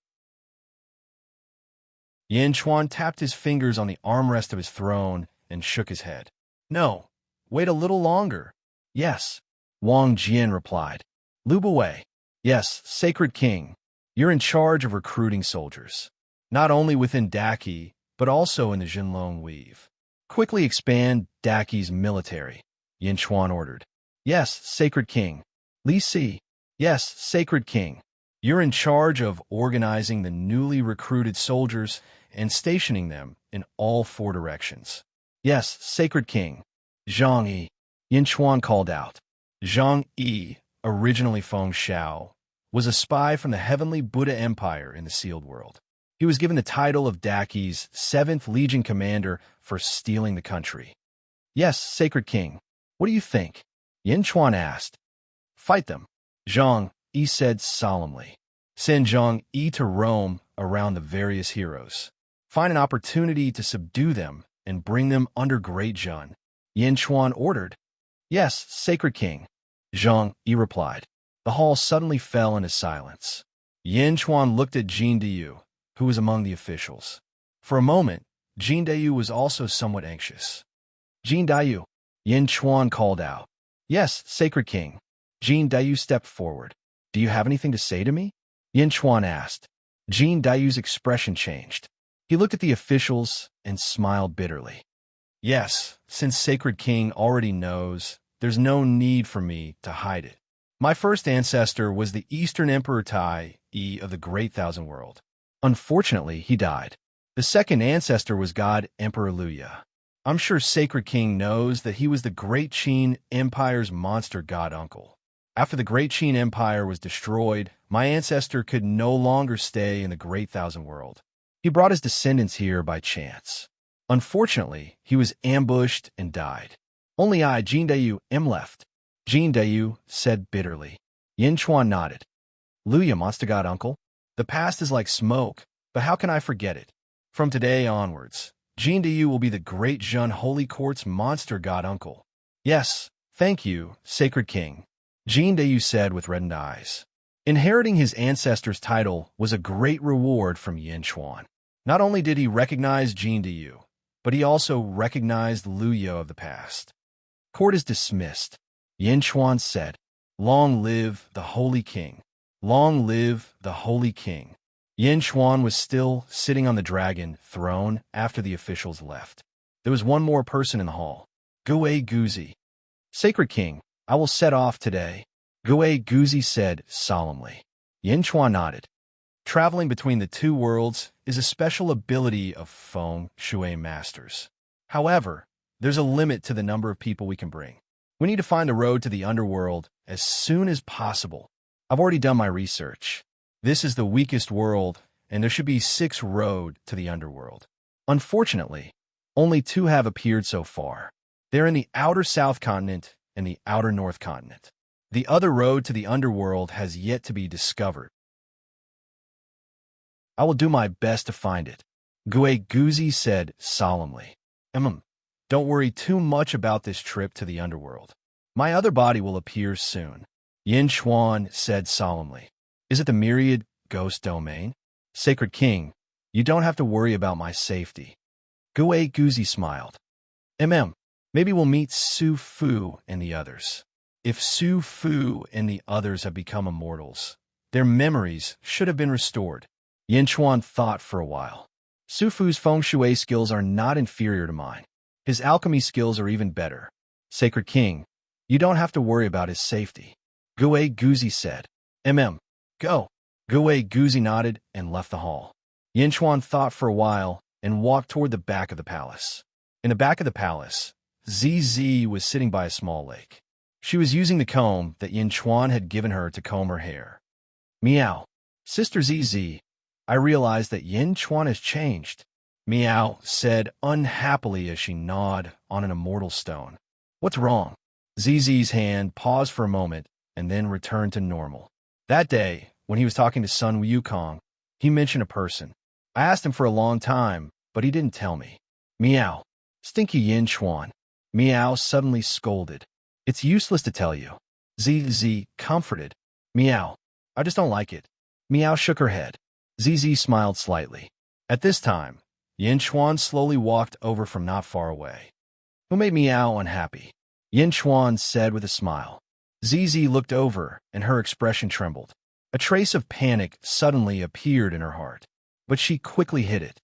Yin Chuan tapped his fingers on the armrest of his throne and shook his head. No, wait a little longer. Yes, Wang Jian replied. Lu Buwei. Yes, Sacred King, you're in charge of recruiting soldiers, not only within Daki, but also in the Zhenlong Weave. Quickly expand Daki's military, Yin Chuan ordered. Yes, Sacred King. Li Si. Yes, Sacred King. You're in charge of organizing the newly recruited soldiers and stationing them in all 4 directions. Yes, Sacred King. Zhang Yi. Yin Chuan called out. Zhang Yi, originally Feng Shao, was a spy from the Heavenly Buddha Empire in the Sealed World. He was given the title of Daki's 7th Legion Commander for stealing the country. Yes, Sacred King. What do you think? Yin Chuan asked. Fight them, Zhang Yi said solemnly. Send Zhang Yi to roam around the various heroes. Find an opportunity to subdue them and bring them under Great Zhen, Yin Chuan ordered. Yes, Sacred King, Zhang Yi replied. The hall suddenly fell into silence. Yin Chuan looked at Jin Diyu, who was among the officials. For a moment, Jin Diyu was also somewhat anxious. Jin Diyu, Yin Chuan called out. Yes, Sacred King. Jin Diyu stepped forward. Do you have anything to say to me? Yin Chuan asked. Jin Dayu's expression changed. He looked at the officials and smiled bitterly. Yes, since Sacred King already knows, there's no need for me to hide it. My first ancestor was the Eastern Emperor Tai Yi of the Great Thousand World. Unfortunately, he died. The second ancestor was God Emperor Luya. I'm sure Sacred King knows that he was the Great Qin Empire's monster god uncle. After the Great Qin Empire was destroyed, my ancestor could no longer stay in the Great Thousand World. He brought his descendants here by chance. Unfortunately, he was ambushed and died. Only I, Jin Dayu, am left. Jin Dayu said bitterly. Yin Chuan nodded. Luya, monster god uncle? The past is like smoke, but how can I forget it? From today onwards, Jin Dayu will be the Great Zhen Holy Court's monster god uncle. Yes, thank you, Sacred King, Jin Dayu said with reddened eyes. Inheriting his ancestor's title was a great reward from Yin Chuan. Not only did he recognize Jin Dayu, but he also recognized Luya of the past. Court is dismissed, Yin Chuan said. Long live the Holy King. Long live the Holy King. Yin Chuan was still sitting on the dragon throne after the officials left. There was one more person in the hall. Gue Guzi. Sacred King, I will set off today, Gue Guzi said solemnly. Yin Chuan nodded. Traveling between the two worlds is a special ability of feng shui masters. However, there's a limit to the number of people we can bring. We need to find the road to the underworld as soon as possible. I've already done my research. This is the weakest world, and there should be 6 roads to the underworld. Unfortunately, only 2 have appeared so far. They're in the outer South Continent and the outer North Continent. The other road to the underworld has yet to be discovered. I will do my best to find it, Gue Guzi said solemnly. Don't worry too much about this trip to the underworld. My other body will appear soon, Yin Chuan said solemnly. Is it the myriad ghost domain? Sacred King, you don't have to worry about my safety. Gue Guzi smiled. Maybe we'll meet Su Fu and the others. If Su Fu and the others have become immortals, their memories should have been restored. Yin Chuan thought for a while. Su Fu's feng shui skills are not inferior to mine. His alchemy skills are even better. Sacred King, you don't have to worry about his safety. Gue Guzi said. Go. Gue Guzi nodded and left the hall. Yin Chuan thought for a while and walked toward the back of the palace. In the back of the palace, ZZ was sitting by a small lake. She was using the comb that Yin Chuan had given her to comb her hair. Meow. Sister ZZ, I realized that Yin Chuan has changed. Meow said unhappily as she gnawed on an immortal stone. What's wrong? ZZ's hand paused for a moment and then returned to normal. That day, when he was talking to Sun Wukong, he mentioned a person. I asked him for a long time, but he didn't tell me. Meow. Stinky Yin Chuan. Meow suddenly scolded. It's useless to tell you. ZZ comforted. Meow. I just don't like it. Meow shook her head. ZZ smiled slightly. At this time, Yin Chuan slowly walked over from not far away. Who made Meow unhappy? Yin Chuan said with a smile. ZZ looked over, and her expression trembled. A trace of panic suddenly appeared in her heart, but she quickly hid it.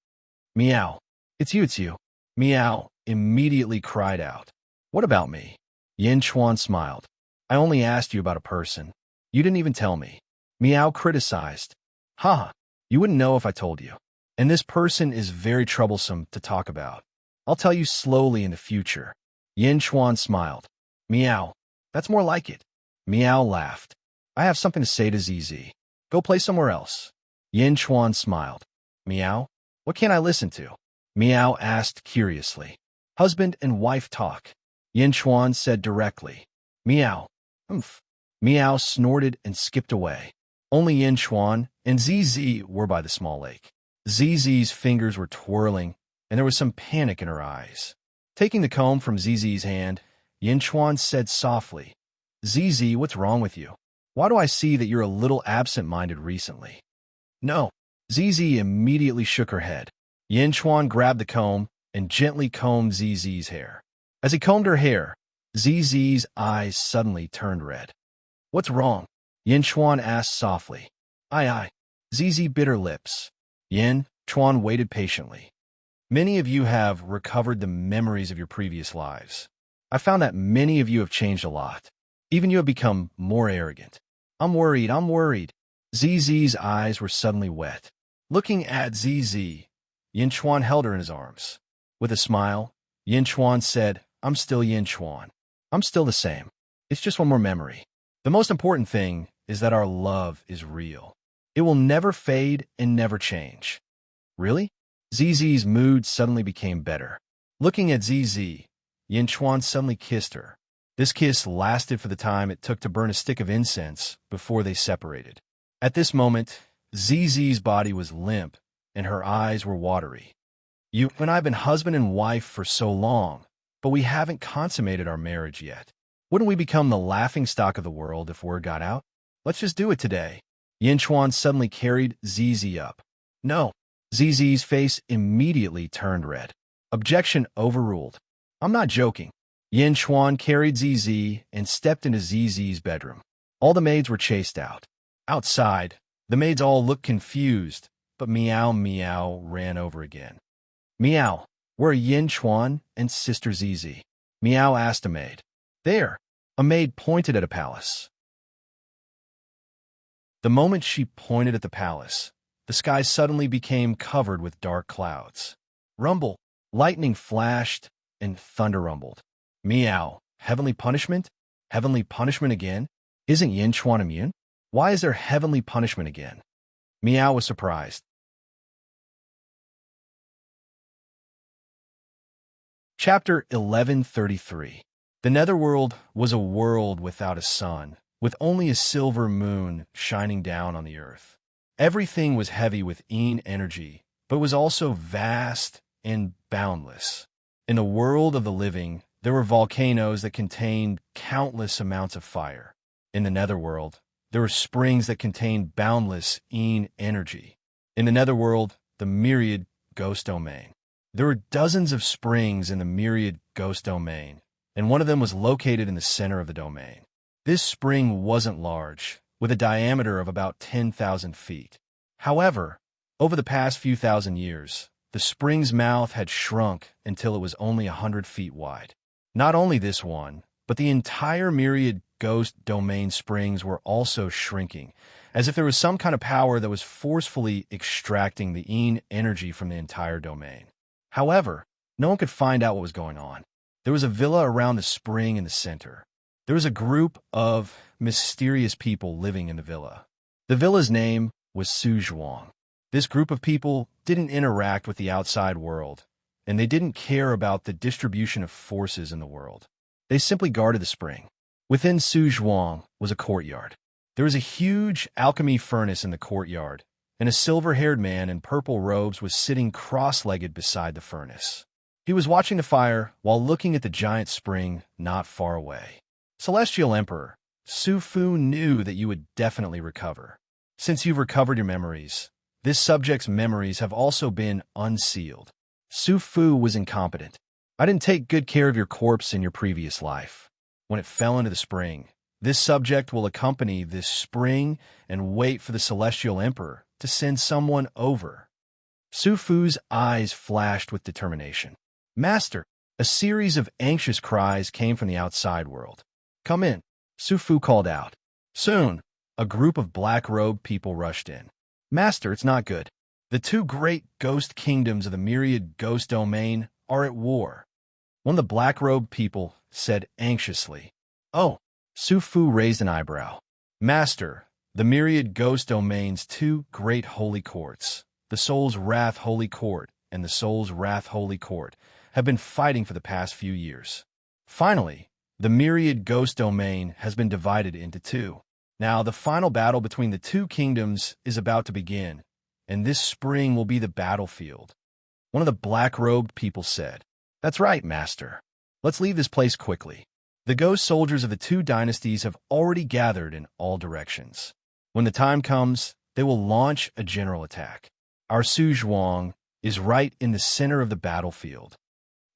Meow. It's you. Meow immediately cried out. What about me? Yin Chuan smiled. I only asked you about a person. You didn't even tell me. Meow criticized. Haha, you wouldn't know if I told you. And this person is very troublesome to talk about. I'll tell you slowly in the future. Yin Chuan smiled. Meow. That's more like it. Meow laughed. I have something to say to ZZ. Go play somewhere else. Yin Chuan smiled. Meow. What can't I listen to? Meow asked curiously. Husband and wife talk. Yin Chuan said directly. Meow. Humph. Meow snorted and skipped away. Only Yin Chuan and ZZ were by the small lake. ZZ's fingers were twirling, and there was some panic in her eyes. Taking the comb from ZZ's hand, Yin Chuan said softly, ZZ, what's wrong with you? Why do I see that you're a little absent-minded recently? No. ZZ immediately shook her head. Yin Chuan grabbed the comb and gently combed ZZ's hair. As he combed her hair, ZZ's eyes suddenly turned red. What's wrong? Yin Chuan asked softly. Aye. ZZ bit her lips. Yin Chuan waited patiently. Many of you have recovered the memories of your previous lives. I found that many of you have changed a lot. Even you have become more arrogant. I'm worried. ZZ's eyes were suddenly wet. Looking at ZZ, Yin Chuan held her in his arms. With a smile, Yin Chuan said, I'm still Yin Chuan. I'm still the same. It's just one more memory. The most important thing is that our love is real. It will never fade and never change. Really? ZZ's mood suddenly became better. Looking at ZZ, Yin Chuan suddenly kissed her. This kiss lasted for the time it took to burn a stick of incense before they separated. At this moment, ZZ's body was limp and her eyes were watery. You and I have been husband and wife for so long, but we haven't consummated our marriage yet. Wouldn't we become the laughingstock of the world if word got out? Let's just do it today. Yin Chuan suddenly carried ZZ up. No. ZZ's face immediately turned red. Objection overruled. I'm not joking. Yin Chuan carried ZZ and stepped into ZZ's bedroom. All the maids were chased out. Outside, the maids all looked confused, but Meow ran over again. Meow, where are Yin Chuan and Sister ZZ? Meow asked a maid. There. A maid pointed at a palace. The moment she pointed at the palace, the sky suddenly became covered with dark clouds. Rumble, lightning flashed, and thunder rumbled. Meow, heavenly punishment? Heavenly punishment again? Isn't Yinchuan immune? Why is there heavenly punishment again? Meow was surprised. Chapter 1133. The Netherworld was a world without a sun, with only a silver moon shining down on the earth. Everything was heavy with energy, but was also vast and boundless. In the world of the living, there were volcanoes that contained countless amounts of fire. In the Netherworld, there were springs that contained boundless energy. In the Netherworld, the myriad ghost domain. There were dozens of springs in the myriad ghost domain, and one of them was located in the center of the domain. This spring wasn't large, with a diameter of about 10,000 feet. However, over the past few thousand years, the spring's mouth had shrunk until it was only 100 feet wide. Not only this one, but the entire myriad ghost domain springs were also shrinking, as if there was some kind of power that was forcefully extracting the energy from the entire domain. However, no one could find out what was going on. There was a villa around the spring in the center. There was a group of mysterious people living in the villa. The villa's name was Suzhuang. This group of people didn't interact with the outside world, and they didn't care about the distribution of forces in the world. They simply guarded the spring. Within Suzhuang was a courtyard. There was a huge alchemy furnace in the courtyard, and a silver-haired man in purple robes was sitting cross-legged beside the furnace. He was watching the fire while looking at the giant spring not far away. Celestial Emperor, Su Fu knew that you would definitely recover. Since you've recovered your memories, this subject's memories have also been unsealed. Su Fu was incompetent. I didn't take good care of your corpse in your previous life. When it fell into the spring, this subject will accompany this spring and wait for the Celestial Emperor to send someone over. Su Fu's eyes flashed with determination. Master, a series of anxious cries came from the outside world. Come in, Su Fu called out. Soon, a group of black-robed people rushed in. Master, it's not good. The two great ghost kingdoms of the myriad ghost domain are at war. One of the black-robed people said anxiously. Oh, Su Fu raised an eyebrow. Master, the myriad ghost domain's two great holy courts, the Soul's Wrath Holy Court and the Soul's Wrath Holy Court, have been fighting for the past few years. Finally, the myriad ghost domain has been divided into two. Now, the final battle between the two kingdoms is about to begin, and this spring will be the battlefield. One of the black-robed people said, That's right, Master. Let's leave this place quickly. The ghost soldiers of the two dynasties have already gathered in all directions. When the time comes, they will launch a general attack. Our Suzhuang is right in the center of the battlefield.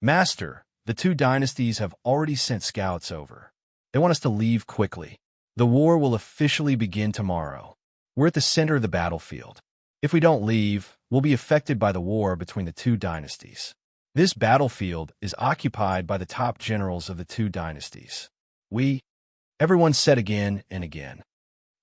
Master, the two dynasties have already sent scouts over. They want us to leave quickly. The war will officially begin tomorrow. We're at the center of the battlefield. If we don't leave, we'll be affected by the war between the two dynasties. This battlefield is occupied by the top generals of the two dynasties. Everyone said again and again.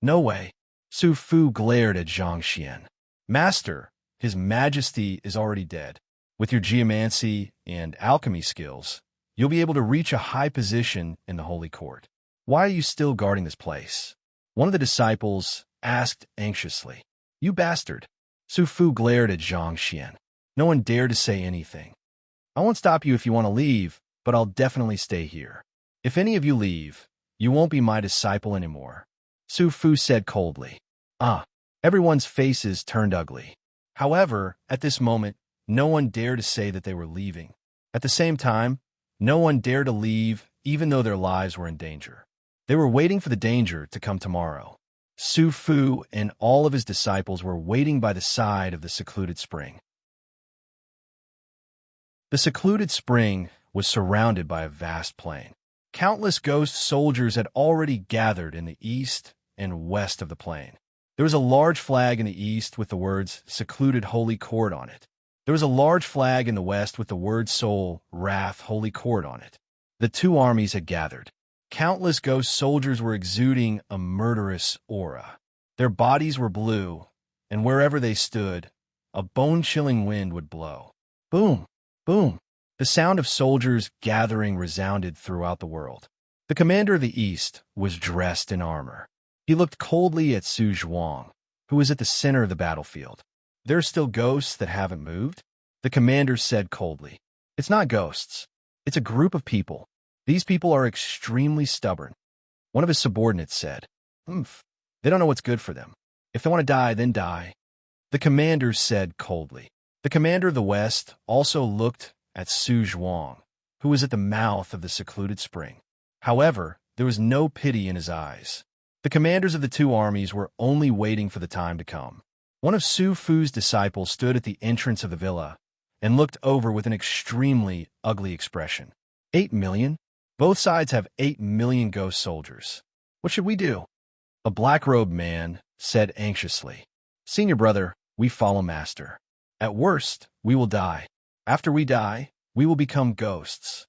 No way. Su Fu glared at Zhang Xian. Master, His Majesty is already dead. With your geomancy and alchemy skills, you'll be able to reach a high position in the Holy Court. Why are you still guarding this place? One of the disciples asked anxiously. You bastard. Su Fu glared at Zhang Xian. No one dared to say anything. I won't stop you if you want to leave, but I'll definitely stay here. If any of you leave, you won't be my disciple anymore. Su Fu said coldly. Everyone's faces turned ugly. However, at this moment, no one dared to say that they were leaving. At the same time, no one dared to leave even though their lives were in danger. They were waiting for the danger to come tomorrow. Su Fu and all of his disciples were waiting by the side of the secluded spring. The secluded spring was surrounded by a vast plain. Countless ghost soldiers had already gathered in the east and west of the plain. There was a large flag in the east with the words Secluded Holy Court on it. There was a large flag in the west with the word Soul, Wrath, Holy Court on it. The two armies had gathered. Countless ghost soldiers were exuding a murderous aura. Their bodies were blue, and wherever they stood, a bone-chilling wind would blow. Boom! Boom! The sound of soldiers gathering resounded throughout the world. The commander of the East was dressed in armor. He looked coldly at Su Zhuang, who was at the center of the battlefield. "There are still ghosts that haven't moved?" The commander said coldly. "It's not ghosts. It's a group of people. These people are extremely stubborn." One of his subordinates said, "Humph. They don't know what's good for them. If they want to die, then die." The commander said coldly. The commander of the West also looked at Su Zhuang, who was at the mouth of the secluded spring. However, there was no pity in his eyes. The commanders of the two armies were only waiting for the time to come. One of Su Fu's disciples stood at the entrance of the villa and looked over with an extremely ugly expression. 8 million? Both sides have 8 million ghost soldiers. What should we do? A black-robed man said anxiously, "Senior brother, we follow master. At worst, we will die. After we die, we will become ghosts."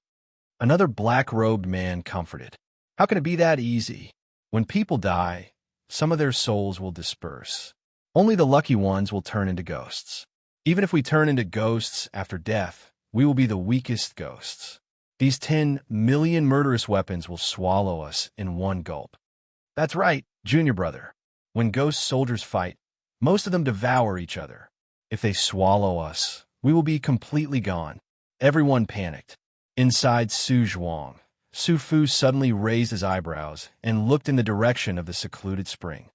Another black-robed man comforted, "How can it be that easy? When people die, some of their souls will disperse. Only the lucky ones will turn into ghosts. Even if we turn into ghosts after death, we will be the weakest ghosts. These 10 million murderous weapons will swallow us in one gulp." "That's right, junior brother. When ghost soldiers fight, most of them devour each other. If they swallow us, we will be completely gone." Everyone panicked. Inside Su Zhuang, Su Fu suddenly raised his eyebrows and looked in the direction of the secluded spring.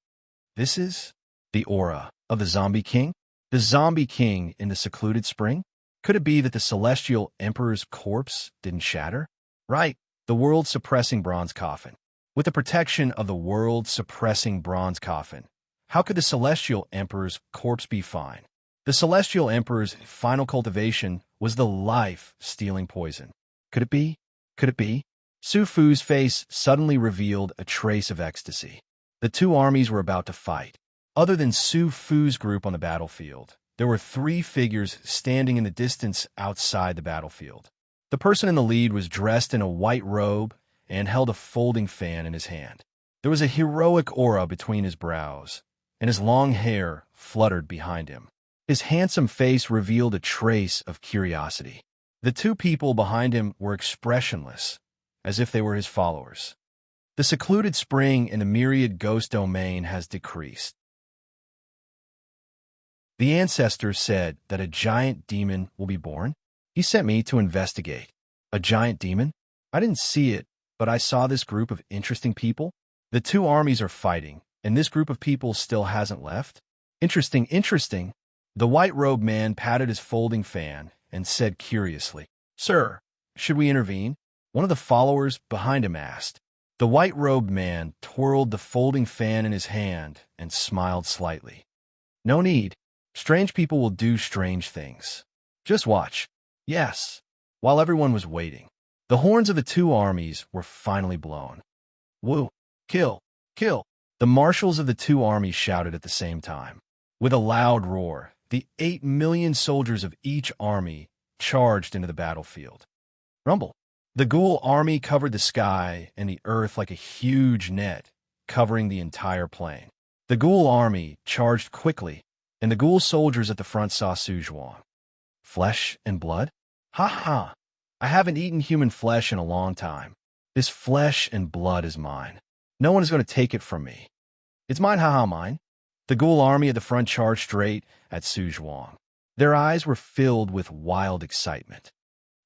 "This is the aura of the zombie king? The zombie king in the secluded spring? Could it be that the celestial emperor's corpse didn't shatter? Right, the world-suppressing bronze coffin. With the protection of the world-suppressing bronze coffin, how could the celestial emperor's corpse be fine? The celestial emperor's final cultivation was the life-stealing poison. Could it be? Could it be?" Su Fu's face suddenly revealed a trace of ecstasy. The two armies were about to fight. Other than Su Fu's group on the battlefield, there were 3 figures standing in the distance outside the battlefield. The person in the lead was dressed in a white robe and held a folding fan in his hand. There was a heroic aura between his brows, and his long hair fluttered behind him. His handsome face revealed a trace of curiosity. The 2 people behind him were expressionless, as if they were his followers. The secluded spring in the myriad ghost domain has decreased. The ancestors said that a giant demon will be born. He sent me to investigate. A giant demon? I didn't see it, but I saw this group of interesting people. The 2 armies are fighting, and this group of people still hasn't left. Interesting, interesting. The white-robed man patted his folding fan and said curiously, "Sir, should we intervene?" One of the followers behind him asked. The white-robed man twirled the folding fan in his hand and smiled slightly. "No need. Strange people will do strange things. Just watch." Yes. While everyone was waiting, the horns of the 2 armies were finally blown. "Woo! Kill! Kill!" The marshals of the 2 armies shouted at the same time. With a loud roar, the 8 million soldiers of each army charged into the battlefield. Rumble! The ghoul army covered the sky and the earth like a huge net, covering the entire plain. The ghoul army charged quickly, and the ghoul soldiers at the front saw Su Zhuang. "Flesh and blood? Ha ha! I haven't eaten human flesh in a long time. This flesh and blood is mine. No one is going to take it from me. It's mine, ha ha, mine." The ghoul army at the front charged straight at Su Zhuang. Their eyes were filled with wild excitement.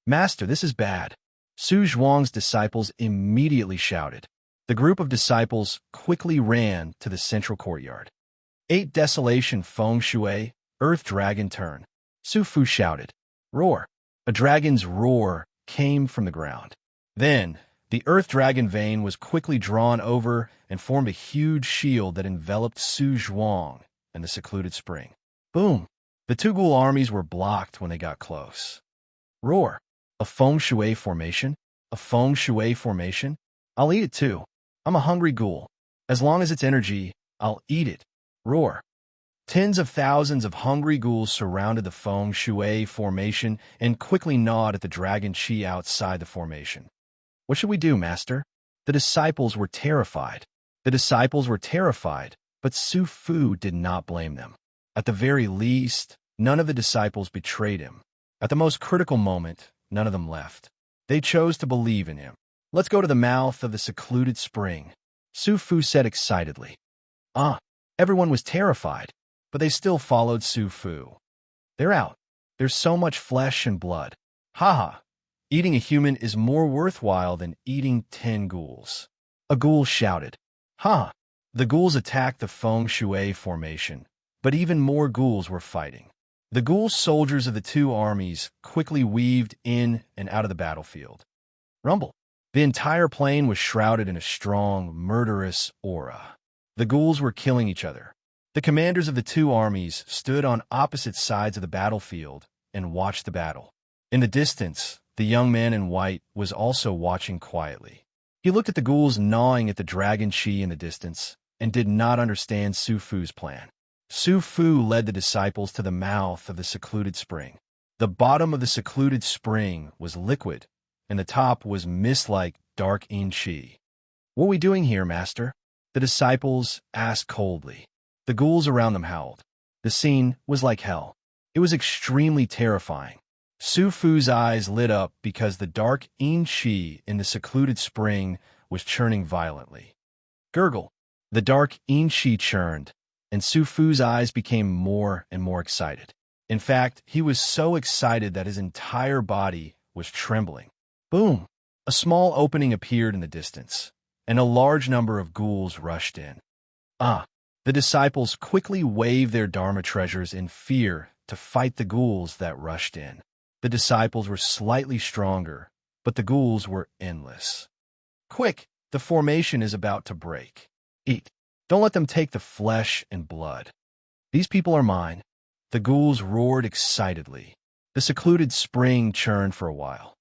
"Master, this is bad." Su Zhuang's disciples immediately shouted. The group of disciples quickly ran to the central courtyard. 8 Desolation Feng Shui, Earth Dragon Turn. Su Fu shouted. Roar! A dragon's roar came from the ground. Then, the Earth Dragon vein was quickly drawn over and formed a huge shield that enveloped Su Zhuang and the secluded spring. Boom! The 2 ghoul armies were blocked when they got close. Roar! A Feng Shui formation? A Feng Shui formation? I'll eat it too. I'm a hungry ghoul. As long as it's energy, I'll eat it. Roar! Tens of thousands of hungry ghouls surrounded the Feng Shui formation and quickly gnawed at the dragon chi outside the formation. What should we do, Master? The disciples were terrified. The disciples were terrified, but Su Fu did not blame them. At the very least, none of the disciples betrayed him. At the most critical moment, none of them left. They chose to believe in him. "Let's go to the mouth of the secluded spring," Su Fu said excitedly. Everyone was terrified, but they still followed Su Fu. "They're out. There's so much flesh and blood. Ha! Eating a human is more worthwhile than eating 10 ghouls." A ghoul shouted. "Ha!" The ghouls attacked the feng shui formation, but even more ghouls were fighting. The ghoul soldiers of the two armies quickly weaved in and out of the battlefield. Rumble. The entire plain was shrouded in a strong, murderous aura. The ghouls were killing each other. The commanders of the two armies stood on opposite sides of the battlefield and watched the battle. In the distance, the young man in white was also watching quietly. He looked at the ghouls gnawing at the dragon chi in the distance and did not understand Su Fu's plan. Su Fu led the disciples to the mouth of the secluded spring. The bottom of the secluded spring was liquid, and the top was mist-like dark yin chi. "What are we doing here, master?" the disciples asked coldly. The ghouls around them howled. The scene was like hell. It was extremely terrifying. Su Fu's eyes lit up because the dark yin chi in the secluded spring was churning violently. Gurgle. The dark yin chi churned, and Su Fu's eyes became more and more excited. In fact, he was so excited that his entire body was trembling. Boom! A small opening appeared in the distance, and a large number of ghouls rushed in. The disciples quickly waved their Dharma treasures in fear to fight the ghouls that rushed in. The disciples were slightly stronger, but the ghouls were endless. "Quick! The formation is about to break. Eat! Don't let them take the flesh and blood. These people are mine." The ghouls roared excitedly. The secluded spring churned for a while.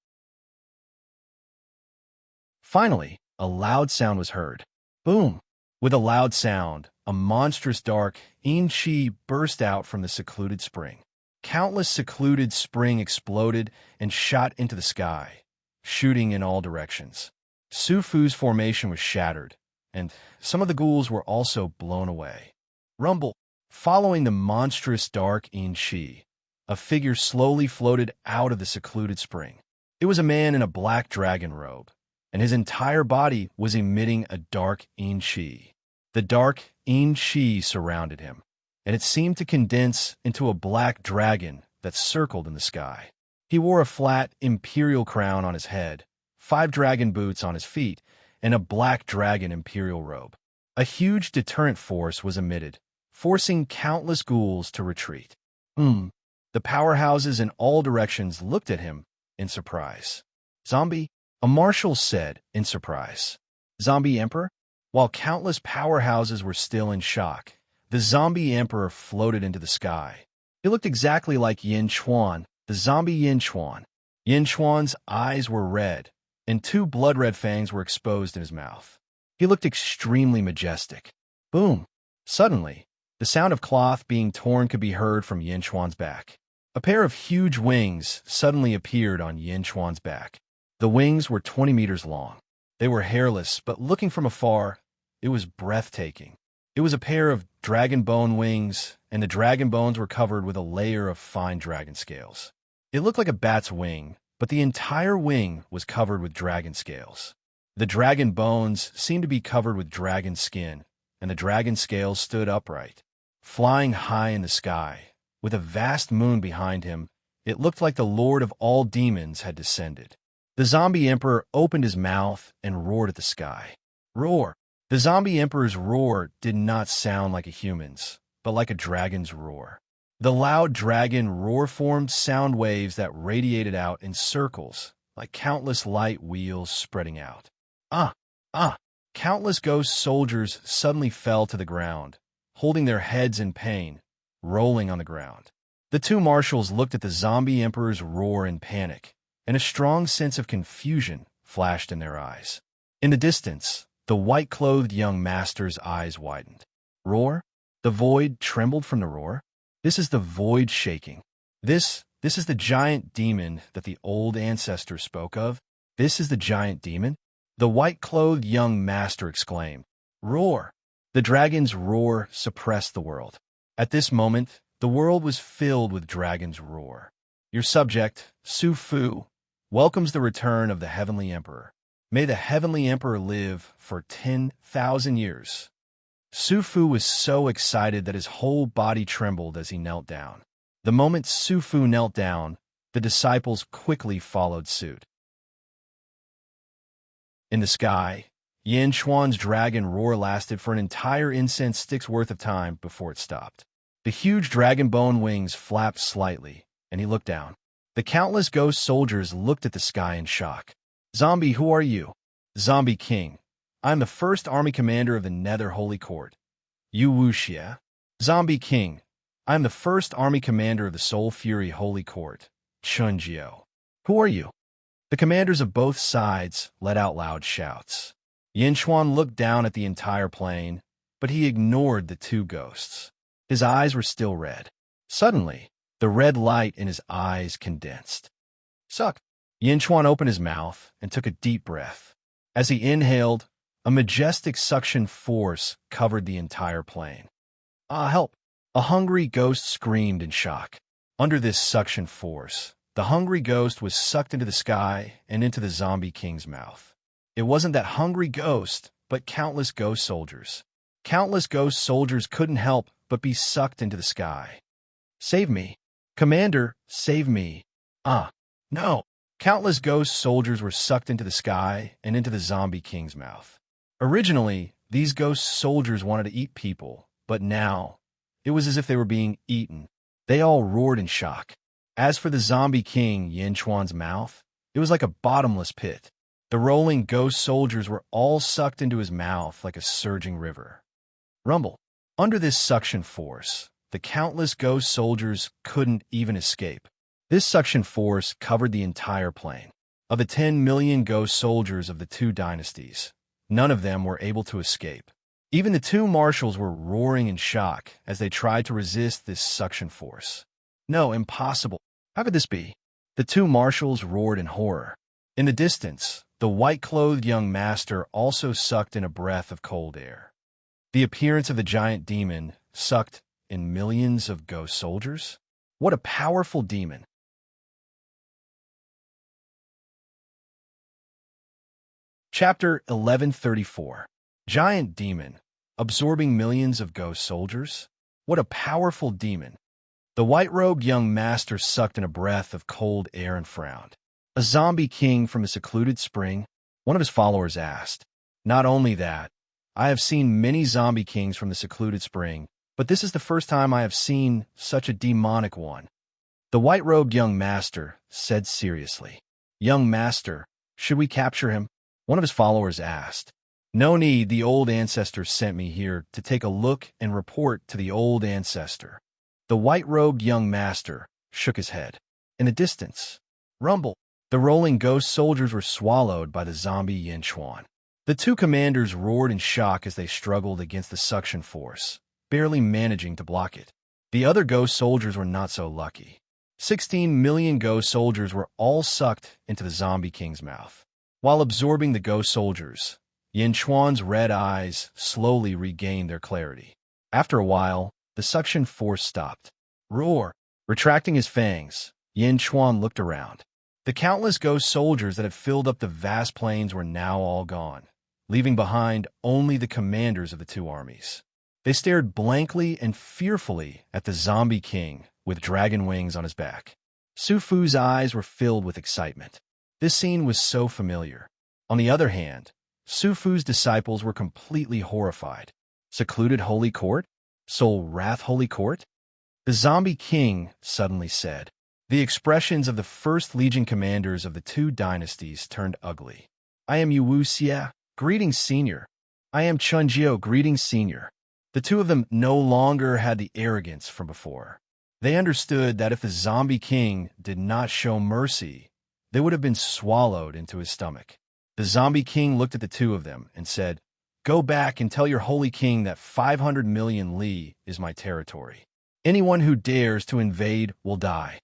Finally, a loud sound was heard. Boom! With a loud sound, a monstrous dark yin chi burst out from the secluded spring. Countless secluded spring exploded and shot into the sky, shooting in all directions. Su Fu's formation was shattered, and some of the ghouls were also blown away. Rumble. Following the monstrous dark yin chi, a figure slowly floated out of the secluded spring. It was a man in a black dragon robe, and his entire body was emitting a dark yin chi. The dark yin chi surrounded him, and it seemed to condense into a black dragon that circled in the sky. He wore a flat imperial crown on his head, 5 dragon boots on his feet, and a black dragon imperial robe. A huge deterrent force was emitted, forcing countless ghouls to retreat. The powerhouses in all directions looked at him in surprise. "Zombie?" a marshal said in surprise. "Zombie Emperor?" While countless powerhouses were still in shock, the zombie emperor floated into the sky. He looked exactly like Yin Chuan, the zombie Yin Chuan. Yin Chuan's eyes were red, and 2 blood-red fangs were exposed in his mouth. He looked extremely majestic. Boom! Suddenly, the sound of cloth being torn could be heard from Yin Chuan's back. A pair of huge wings suddenly appeared on Yin Chuan's back. The wings were 20 meters long. They were hairless, but looking from afar, it was breathtaking. It was a pair of dragon bone wings, and the dragon bones were covered with a layer of fine dragon scales. It looked like a bat's wing, but the entire wing was covered with dragon scales. The dragon bones seemed to be covered with dragon skin, and the dragon scales stood upright. Flying high in the sky, with a vast moon behind him, it looked like the Lord of all demons had descended. The zombie emperor opened his mouth and roared at the sky. Roar! The zombie emperor's roar did not sound like a human's, but like a dragon's roar. The loud dragon roar formed sound waves that radiated out in circles, like countless light wheels spreading out. Countless ghost soldiers suddenly fell to the ground, holding their heads in pain, rolling on the ground. The 2 marshals looked at the zombie emperor's roar in panic, and a strong sense of confusion flashed in their eyes. In the distance, the white-clothed young master's eyes widened. Roar? The void trembled from the roar? This is the void shaking. This is the giant demon that the old ancestors spoke of. This is the giant demon? The white-clothed young master exclaimed. Roar! The dragon's roar suppressed the world. At this moment, the world was filled with dragon's roar. Your subject, Su Fu, welcomes the return of the Heavenly Emperor. May the Heavenly Emperor live for 10,000 years. Su Fu was so excited that his whole body trembled as he knelt down. The moment Su Fu knelt down, the disciples quickly followed suit. In the sky, Yan Chuan's dragon roar lasted for an entire incense stick's worth of time before it stopped. The huge dragon bone wings flapped slightly, and he looked down. The countless ghost soldiers looked at the sky in shock. Zombie, who are you? Zombie King. I am the first army commander of the Nether Holy Court. Yu Wuxia. Zombie King. I am the first army commander of the Soul Fury Holy Court. Chun Jiao. Who are you? The commanders of both sides let out loud shouts. Yin Chuan looked down at the entire plain, but he ignored the two ghosts. His eyes were still red. Suddenly, the red light in his eyes condensed. Suck! Yin Chuan opened his mouth and took a deep breath. As he inhaled, a majestic suction force covered the entire plain. Ah, help! A hungry ghost screamed in shock. Under this suction force, the hungry ghost was sucked into the sky and into the Zombie King's mouth. It wasn't that hungry ghost, but countless ghost soldiers. Countless ghost soldiers couldn't help but be sucked into the sky. Save me! Commander, save me! Ah, no! Countless ghost soldiers were sucked into the sky and into the Zombie King's mouth. Originally, these ghost soldiers wanted to eat people, but now, it was as if they were being eaten. They all roared in shock. As for the Zombie King, Yin Chuan's mouth, it was like a bottomless pit. The rolling ghost soldiers were all sucked into his mouth like a surging river. Rumble. Under this suction force, the countless ghost soldiers couldn't even escape. This suction force covered the entire plain. Of the 10 million ghost soldiers of the two dynasties, none of them were able to escape. Even the two marshals were roaring in shock as they tried to resist this suction force. No, impossible. How could this be? The two marshals roared in horror. In the distance, the white-clothed young master also sucked in a breath of cold air. The appearance of the giant demon sucked in millions of ghost soldiers? What a powerful demon! Chapter 1134. Giant Demon, absorbing millions of ghost soldiers? What a powerful demon! The white-robed young master sucked in a breath of cold air and frowned. A zombie king from a secluded spring? One of his followers asked. Not only that, I have seen many zombie kings from the secluded spring, but this is the first time I have seen such a demonic one. The white-robed young master said seriously. Young master, should we capture him? One of his followers asked. No need, the old ancestor sent me here to take a look and report to the old ancestor. The white-robed young master shook his head. In the distance, rumble. The rolling ghost soldiers were swallowed by the zombie Yin Chuan. The two commanders roared in shock as they struggled against the suction force, barely managing to block it. The other ghost soldiers were not so lucky. 16 million ghost soldiers were all sucked into the Zombie King's mouth. While absorbing the ghost soldiers, Yin Chuan's red eyes slowly regained their clarity. After a while, the suction force stopped. Roar! Retracting his fangs, Yin Chuan looked around. The countless ghost soldiers that had filled up the vast plains were now all gone, leaving behind only the commanders of the two armies. They stared blankly and fearfully at the Zombie King with dragon wings on his back. Su Fu's eyes were filled with excitement. This scene was so familiar. On the other hand, Su Fu's disciples were completely horrified. Secluded Holy Court? Soul Wrath Holy Court? The Zombie King suddenly said. The expressions of the First Legion commanders of the two dynasties turned ugly. I am Yu Wuxia, greetings senior. I am Chun Jiao, greetings senior. The two of them no longer had the arrogance from before. They understood that if the Zombie King did not show mercy, they would have been swallowed into his stomach. The Zombie King looked at the two of them and said, Go back and tell your holy king that 500 million li is my territory. Anyone who dares to invade will die.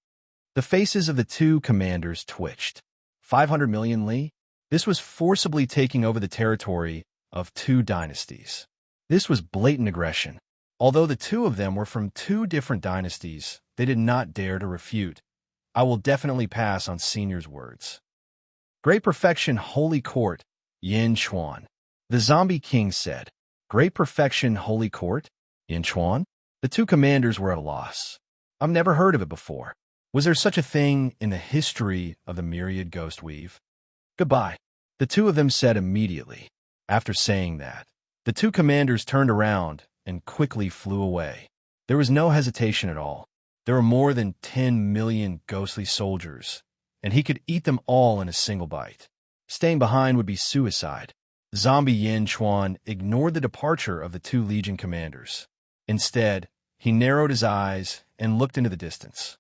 The faces of the two commanders twitched. 500 million li? This was forcibly taking over the territory of two dynasties. This was blatant aggression. Although the two of them were from two different dynasties, they did not dare to refute. I will definitely pass on Senior's words. Great perfection, holy court, Yin Chuan. The zombie king said. Great perfection, holy court, Yin Chuan? The two commanders were at a loss. I've never heard of it before. Was there such a thing in the history of the myriad ghost weave? Goodbye, the two of them said immediately. After saying that, the two commanders turned around and quickly flew away. There was no hesitation at all. There were more than 10 million ghostly soldiers, and he could eat them all in a single bite. Staying behind would be suicide. Zombie Yin Chuan ignored the departure of the two Legion commanders. Instead, he narrowed his eyes and looked into the distance.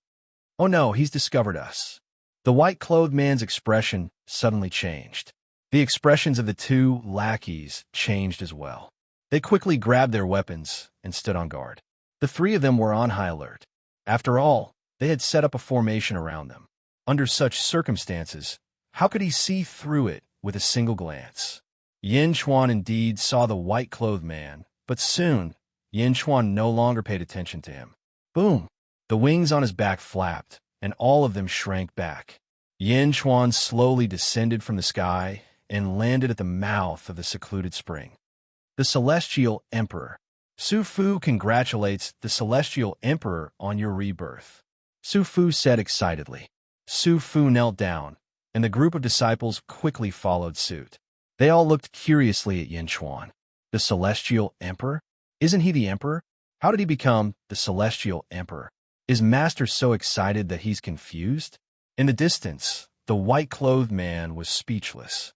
Oh no, he's discovered us. The white-clothed man's expression suddenly changed. The expressions of the two lackeys changed as well. They quickly grabbed their weapons and stood on guard. The three of them were on high alert. After all, they had set up a formation around them. Under such circumstances, how could he see through it with a single glance? Yin Chuan indeed saw the white-clothed man, but soon, Yin Chuan no longer paid attention to him. Boom! The wings on his back flapped, and all of them shrank back. Yin Chuan slowly descended from the sky and landed at the mouth of the secluded spring. The Celestial Emperor. Su Fu congratulates the Celestial Emperor on your rebirth, Su Fu said excitedly. Su Fu knelt down, and the group of disciples quickly followed suit. They all looked curiously at Yin Chuan. The Celestial Emperor? Isn't he the Emperor? How did he become the Celestial Emperor? Is Master so excited that he's confused? In the distance, the white-clothed man was speechless.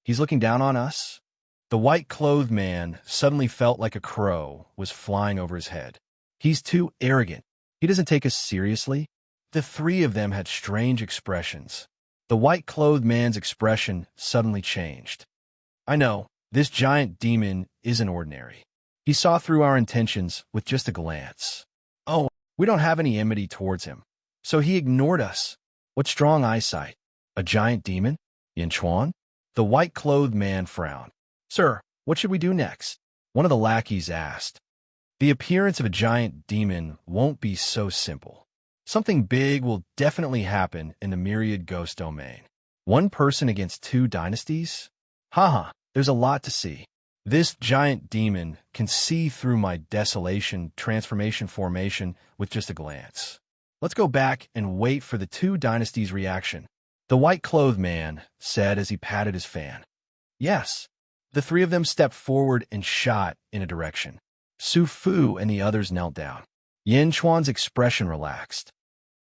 He's looking down on us? The white-clothed man suddenly felt like a crow was flying over his head. He's too arrogant. He doesn't take us seriously. The three of them had strange expressions. The white-clothed man's expression suddenly changed. I know, this giant demon isn't ordinary. He saw through our intentions with just a glance. Oh, we don't have any enmity towards him. So he ignored us. What strong eyesight. A giant demon? Yin Chuan? The white-clothed man frowned. Sir, what should we do next? One of the lackeys asked. The appearance of a giant demon won't be so simple. Something big will definitely happen in the myriad ghost domain. One person against two dynasties? Haha, there's a lot to see. This giant demon can see through my desolation transformation formation with just a glance. Let's go back and wait for the two dynasties' reaction, the white-clothed man said as he patted his fan. Yes. The three of them stepped forward and shot in a direction. Su Fu and the others knelt down. Yin Chuan's expression relaxed.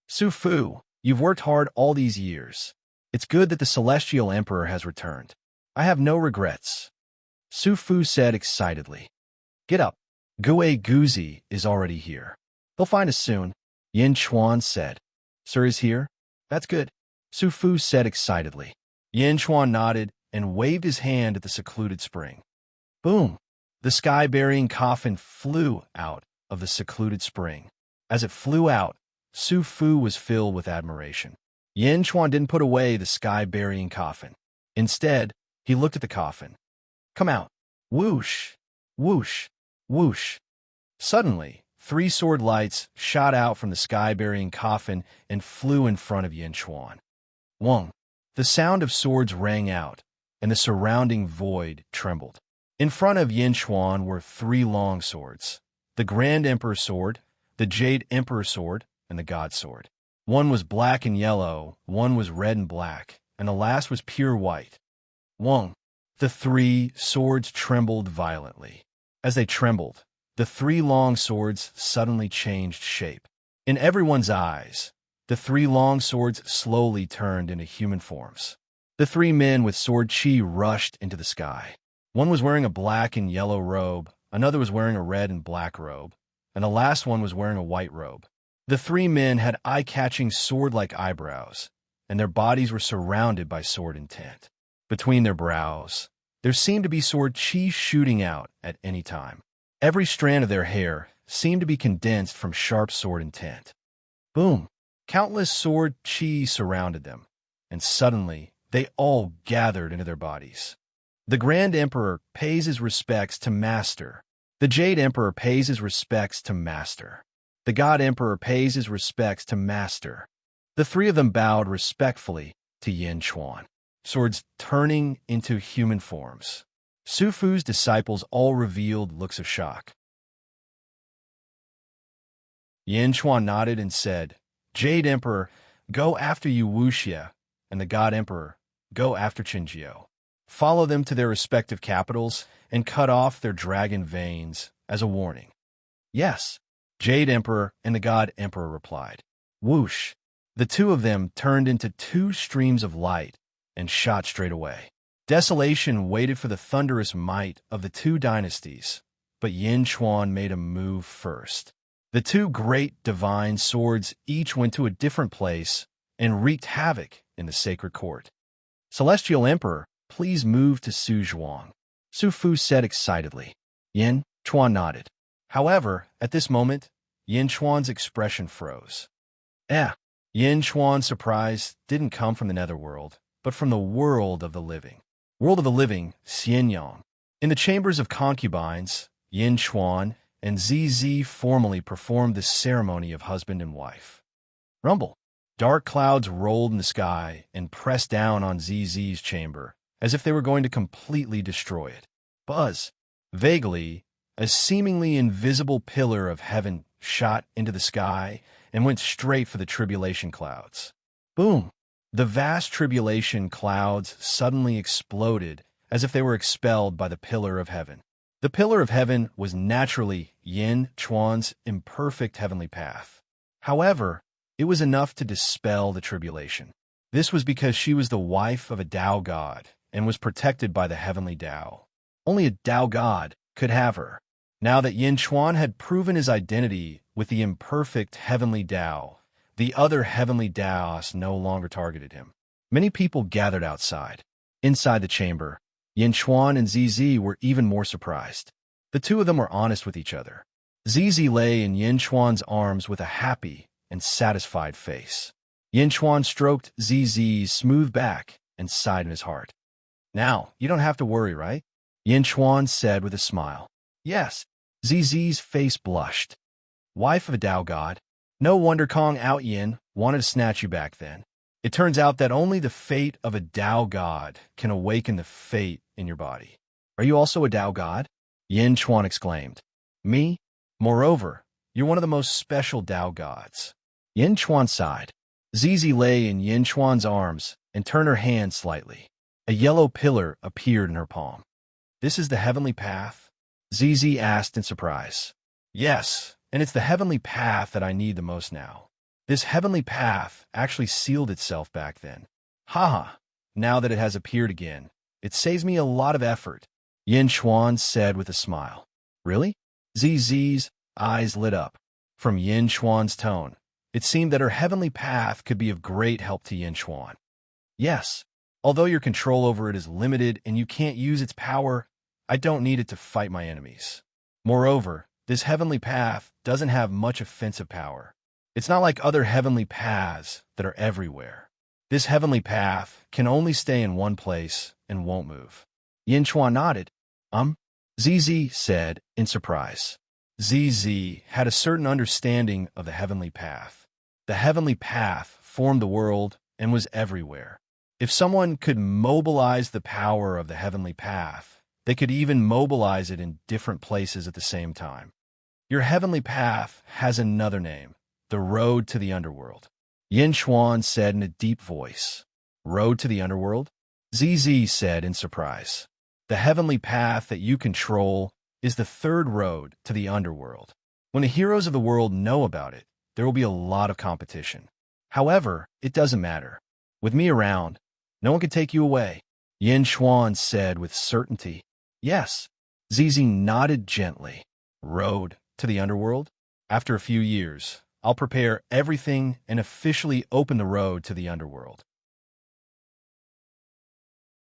Su Fu, you've worked hard all these years. It's good that the Celestial Emperor has returned. I have no regrets. Su Fu said excitedly. Get up. Gue Guzi is already here. They'll find us soon, Yin Chuan said. Sir is here? That's good, Su Fu said excitedly. Yin Chuan nodded and waved his hand at the secluded spring. Boom! The sky-burying coffin flew out of the secluded spring. As it flew out, Su Fu was filled with admiration. Yin Chuan didn't put away the sky-burying coffin. Instead, he looked at the coffin. Come out. Whoosh! Whoosh! Whoosh! Suddenly, 3 sword lights shot out from the sky-burying coffin and flew in front of Yin Chuan. Wong! The sound of swords rang out, and the surrounding void trembled. In front of Yin Chuan were 3 long swords, the Grand Emperor Sword, the Jade Emperor Sword, and the God Sword. One was black and yellow, one was red and black, and the last was pure white. Wong! The 3 swords trembled violently. As they trembled, the 3 long swords suddenly changed shape. In everyone's eyes, the 3 long swords slowly turned into human forms. The 3 men with sword chi rushed into the sky. One was wearing a black and yellow robe, another was wearing a red and black robe, and the last one was wearing a white robe. The 3 men had eye-catching sword-like eyebrows, and their bodies were surrounded by sword intent. Between their brows, there seemed to be sword chi shooting out at any time. Every strand of their hair seemed to be condensed from sharp sword intent. Boom! Countless sword chi surrounded them. and suddenly they all gathered into their bodies. The Grand Emperor pays his respects to Master. The Jade Emperor pays his respects to Master. The God Emperor pays his respects to Master. The three of them bowed respectfully to Yin Chuan, swords turning into human forms. Su Fu's disciples all revealed looks of shock. Yin Chuan nodded and said, Jade Emperor, go after Yu Wuxia, and the God Emperor, go after Qinjiu. Follow them to their respective capitals and cut off their dragon veins as a warning. Yes, Jade Emperor and the God Emperor replied. Whoosh! The two of them turned into two streams of light and shot straight away. Desolation waited for the thunderous might of the two dynasties, but Yin Chuan made a move first. The two great divine swords each went to a different place and wreaked havoc in the sacred court. Celestial Emperor, please move to Su Zhuang, Su Fu said excitedly. Yin Chuan nodded. However, at this moment, Yin Chuan's expression froze. Yin Chuan's surprise didn't come from the netherworld, but from the world of the living. World of the living, Xianyang. In the chambers of concubines, Yin Chuan and ZZ formally performed the ceremony of husband and wife. Rumble. Dark clouds rolled in the sky and pressed down on ZZ's chamber, as if they were going to completely destroy it. Buzz. Vaguely, a seemingly invisible pillar of heaven shot into the sky and went straight for the tribulation clouds. Boom! The vast tribulation clouds suddenly exploded as if they were expelled by the pillar of heaven. The pillar of heaven was naturally Yin Chuan's imperfect heavenly path. However, it was enough to dispel the tribulation. This was because she was the wife of a Tao god and was protected by the heavenly Tao. Only a Tao god could have her. Now that Yin Chuan had proven his identity with the imperfect heavenly Tao, the other heavenly Taos no longer targeted him. Many people gathered outside. Inside the chamber, Yin Chuan and ZZ were even more surprised. The two of them were honest with each other. ZZ lay in Yin Chuan's arms with a happy and satisfied face. Yin Chuan stroked ZZ's smooth back and sighed in his heart. Now, you don't have to worry, right? Yin Chuan said with a smile. Yes. ZZ's face blushed. Wife of a Tao god. No wonder Kong Out Yin wanted to snatch you back then. It turns out that only the fate of a Tao god can awaken the fate in your body. Are you also a Tao god? Yin Chuan exclaimed. Me? Moreover, you're one of the most special Tao gods. Yin Chuan sighed. ZZ lay in Yin Chuan's arms and turned her hand slightly. A yellow pillar appeared in her palm. This is the heavenly path? ZZ asked in surprise. Yes, and it's the heavenly path that I need the most now. This heavenly path actually sealed itself back then. Haha, now that it has appeared again, it saves me a lot of effort, Yin Chuan said with a smile. Really? ZZ's eyes lit up. From Yin Chuan's tone, it seemed that her heavenly path could be of great help to Yin Chuan. Yes, although your control over it is limited and you can't use its power, I don't need it to fight my enemies. Moreover, this heavenly path doesn't have much offensive power. It's not like other heavenly paths that are everywhere. This heavenly path can only stay in one place and won't move. Yin Chuan nodded. ZZ said in surprise. ZZ had a certain understanding of the heavenly path. The heavenly path formed the world and was everywhere. If someone could mobilize the power of the heavenly path, they could even mobilize it in different places at the same time. Your heavenly path has another name, the road to the underworld. Yin Chuan said in a deep voice. Road to the underworld? ZZ said in surprise. The heavenly path that you control is the third road to the underworld. When the heroes of the world know about it, there will be a lot of competition. However, it doesn't matter. With me around, no one can take you away, Yin Chuan said with certainty. Yes. ZZ nodded gently. Road to the underworld? After a few years, I'll prepare everything and officially open the road to the underworld.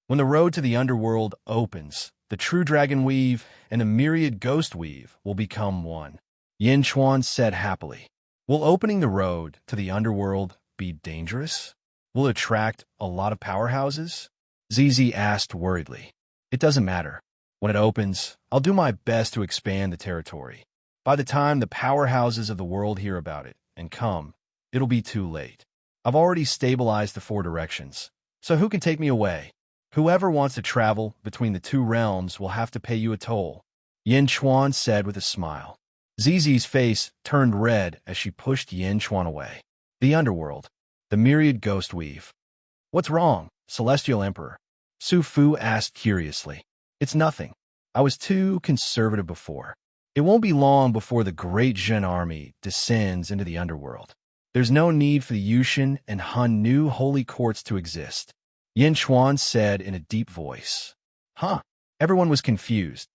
When the road to the underworld opens, the true dragon weave and the myriad ghost weave will become one, Yin Chuan said happily. Will opening the road to the underworld be dangerous? Will it attract a lot of powerhouses? ZZ asked worriedly. It doesn't matter. When it opens, I'll do my best to expand the territory. By the time the powerhouses of the world hear about it and come, it'll be too late. I've already stabilized the 4 directions, so who can take me away? Whoever wants to travel between the 2 realms will have to pay you a toll, Yin Chuan said with a smile. ZZ's face turned red as she pushed Yin Chuan away. The underworld. The myriad ghost weave. What's wrong, Celestial Emperor? Su Fu asked curiously. It's nothing. I was too conservative before. It won't be long before the great Jin army descends into the underworld. There's no need for the Yushin and Han new holy courts to exist, Yin Chuan said in a deep voice. Huh? Everyone was confused.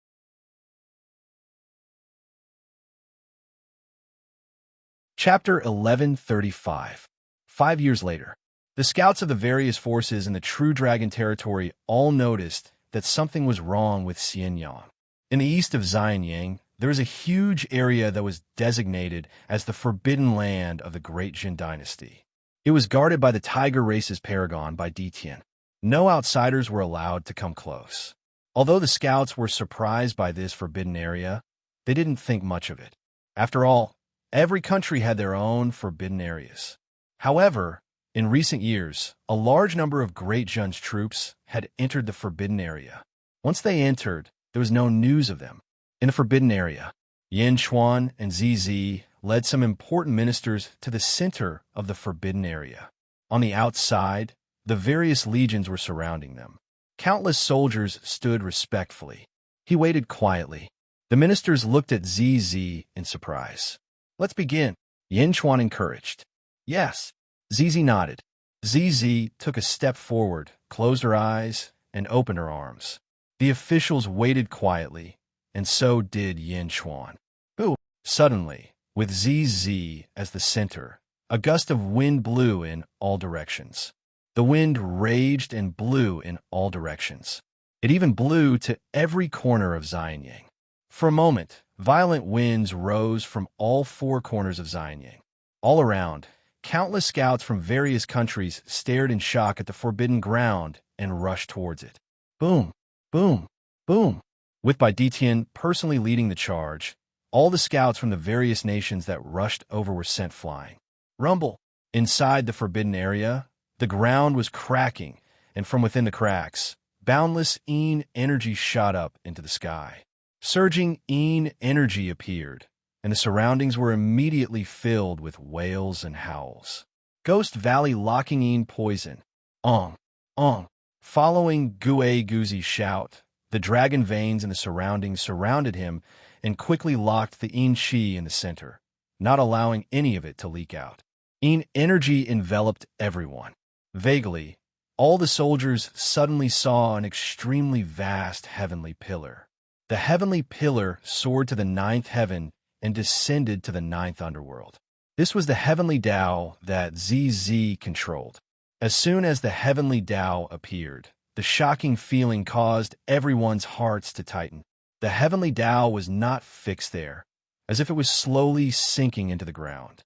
Chapter 1135. 5 years later. The scouts of the various forces in the True Dragon territory all noticed that something was wrong with Xianyang. In the east of Xianyang, there is a huge area that was designated as the Forbidden Land of the Great Jin Dynasty. It was guarded by the Tiger Race's paragon by Ditian. No outsiders were allowed to come close. Although the scouts were surprised by this forbidden area, they didn't think much of it. After all, every country had their own forbidden areas. However, in recent years, a large number of Great Jun's troops had entered the forbidden area. Once they entered, there was no news of them. In the forbidden area, Yin Chuan and ZZ led some important ministers to the center of the forbidden area. On the outside, the various legions were surrounding them. Countless soldiers stood respectfully. He waited quietly. The ministers looked at ZZ in surprise. Let's begin, Yin Chuan encouraged. Yes. ZZ nodded. ZZ took a step forward, closed her eyes, and opened her arms. The officials waited quietly, and so did Yin Chuan. Boo! Suddenly, with ZZ as the center, a gust of wind blew in all directions. The wind raged and blew in all directions. It even blew to every corner of Xianyang. For a moment, violent winds rose from all 4 corners of Xianyang. All around, countless scouts from various countries stared in shock at the forbidden ground and rushed towards it. Boom! Boom! Boom! With Ditian personally leading the charge, all the scouts from the various nations that rushed over were sent flying. Rumble! Inside the forbidden area, the ground was cracking, and from within the cracks, boundless Yin energy shot up into the sky. Surging Yin energy appeared, and the surroundings were immediately filled with wails and howls. Ghost Valley locking Yin poison. Ong, ong. Following Gue Guzi's shout, the dragon veins in the surroundings surrounded him and quickly locked the Yin Qi in the center, not allowing any of it to leak out. Yin energy enveloped everyone. Vaguely, all the soldiers suddenly saw an extremely vast heavenly pillar. The heavenly pillar soared to the 9th heaven and descended to the 9th underworld. This was the heavenly Tao that ZZ controlled. As soon as the heavenly Tao appeared, the shocking feeling caused everyone's hearts to tighten. The heavenly Tao was not fixed there, as if it was slowly sinking into the ground.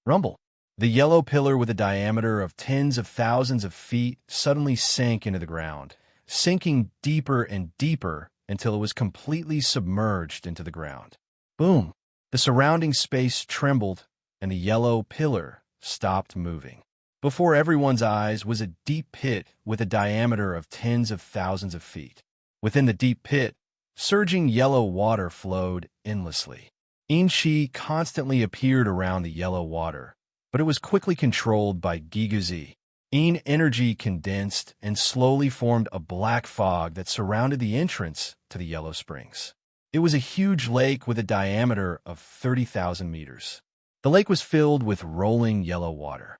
Rumble! The yellow pillar with a diameter of tens of thousands of feet suddenly sank into the ground, sinking deeper and deeper until it was completely submerged into the ground. Boom! The surrounding space trembled, and the yellow pillar stopped moving. Before everyone's eyes was a deep pit with a diameter of tens of thousands of feet. Within the deep pit, surging yellow water flowed endlessly. Yin Qi constantly appeared around the yellow water, but it was quickly controlled by Giguzi. Yin energy condensed and slowly formed a black fog that surrounded the entrance to the Yellow Springs. It was a huge lake with a diameter of 30,000 meters. The lake was filled with rolling yellow water.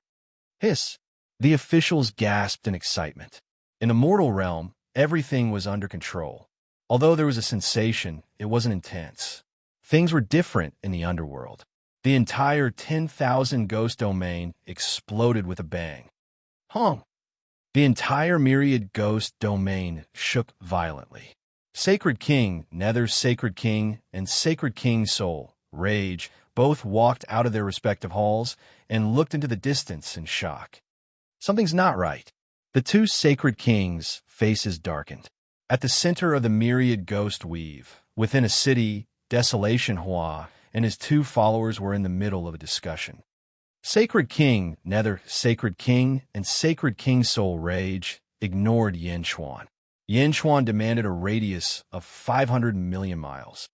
Hiss! The officials gasped in excitement. In the mortal realm, everything was under control. Although there was a sensation, it wasn't intense. Things were different in the underworld. The entire 10,000 ghost domain exploded with a bang. Hong! The entire myriad ghost domain shook violently. Sacred King, Nether's Sacred King, and Sacred King Soul, Rage, both walked out of their respective halls and looked into the distance in shock. Something's not right. The two sacred kings' faces darkened. At the center of the myriad ghost weave, within a city, Desolation Hua and his two followers were in the middle of a discussion. Sacred King, Nether, Sacred King, and Sacred King Soul Rage ignored Yin Chuan. Yin Chuan demanded a radius of 500 million miles.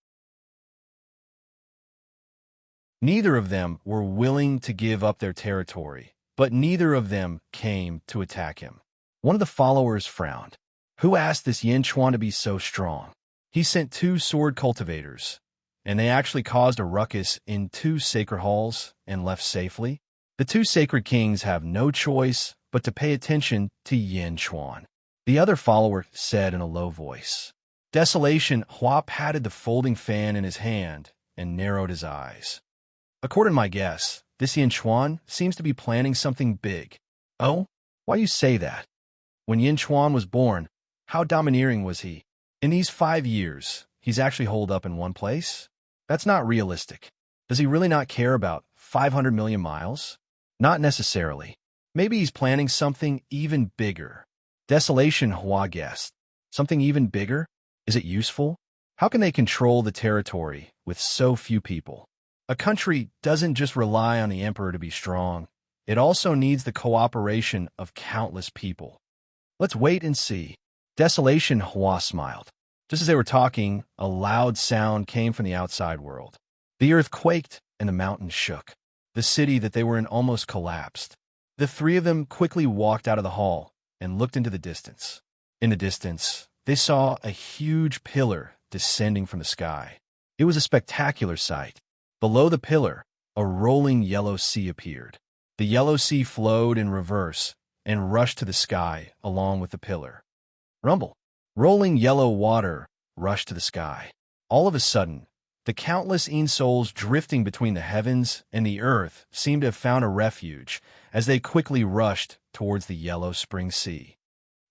Neither of them were willing to give up their territory, but neither of them came to attack him. One of the followers frowned. Who asked this Yin Chuan to be so strong? He sent two sword cultivators, and they actually caused a ruckus in two sacred halls and left safely. The two sacred kings have no choice but to pay attention to Yin Chuan. The other follower said in a low voice. Desolation Hua patted the folding fan in his hand and narrowed his eyes. According to my guess, this Yin Chuan seems to be planning something big. Oh, why you say that? When Yin Chuan was born, how domineering was he? In these 5 years, he's actually holed up in one place? That's not realistic. Does he really not care about 500 million miles? Not necessarily. Maybe he's planning something even bigger. Desolation Hua guessed. Something even bigger? Is it useful? How can they control the territory with so few people? A country doesn't just rely on the emperor to be strong. It also needs the cooperation of countless people. Let's wait and see. Desolation Hua smiled. Just as they were talking, a loud sound came from the outside world. The earth quaked and the mountains shook. The city that they were in almost collapsed. The three of them quickly walked out of the hall and looked into the distance. In the distance, they saw a huge pillar descending from the sky. It was a spectacular sight. Below the pillar, a rolling yellow sea appeared. The yellow sea flowed in reverse and rushed to the sky along with the pillar. Rumble. Rolling yellow water rushed to the sky. All of a sudden, the countless Een souls drifting between the heavens and the earth seemed to have found a refuge as they quickly rushed towards the yellow spring sea.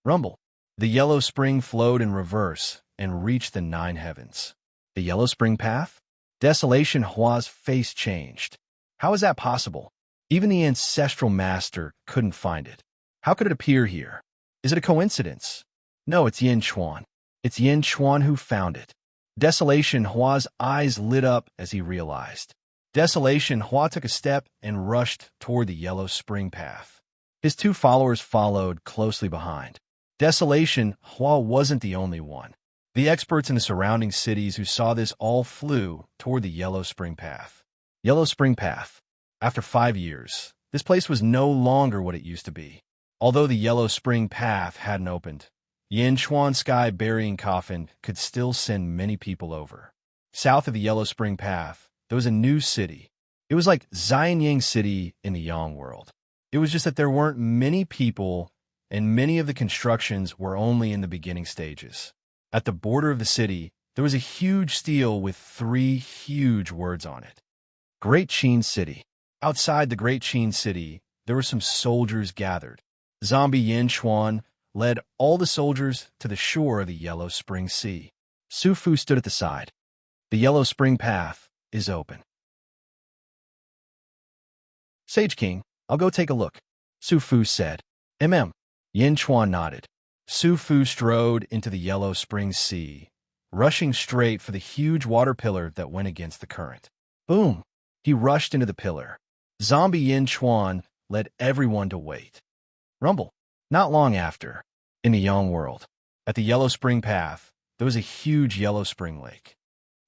Rumble. The yellow spring flowed in reverse and reached the 9 heavens. The yellow spring path? Desolation Hua's face changed. How is that possible? Even the ancestral master couldn't find it. How could it appear here? Is it a coincidence? No, it's Yin Chuan. It's Yin Chuan who found it. Desolation Hua's eyes lit up as he realized. Desolation Hua took a step and rushed toward the yellow spring path. His two followers followed closely behind. Desolation Hua wasn't the only one. The experts in the surrounding cities who saw this all flew toward the yellow spring path. Yellow spring path. After 5 years, this place was no longer what it used to be. Although the yellow spring path hadn't opened, Yin Chuan's sky burying coffin could still send many people over. South of the yellow spring path, there was a new city. It was like Xianyang City in the Yang world. It was just that there weren't many people, and many of the constructions were only in the beginning stages. At the border of the city, there was a huge stele with 3 huge words on it. Great Qin City. Outside the Great Qin City, there were some soldiers gathered. Zombie Yin Chuan led all the soldiers to the shore of the Yellow Spring Sea. Su Fu stood at the side. The Yellow Spring path is open. Sage King, I'll go take a look, Su Fu said. Yin Chuan nodded. Su Fu strode into the Yellow Spring Sea, rushing straight for the huge water pillar that went against the current. Boom! He rushed into the pillar. Zombie Yin Chuan led everyone to wait. Rumble. Not long after, in the Yang world, at the Yellow Spring path, there was a huge yellow spring lake.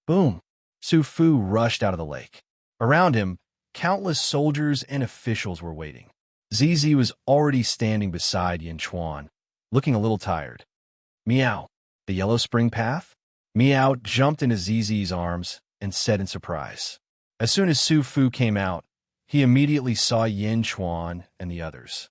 Boom! Su Fu rushed out of the lake. Around him, countless soldiers and officials were waiting. Zizi was already standing beside Yin Chuan, looking a little tired. Meow. The Yellow Spring path? Meow jumped into Zizi's arms and said in surprise. As soon as Su Fu came out, he immediately saw Yin Chuan and the others.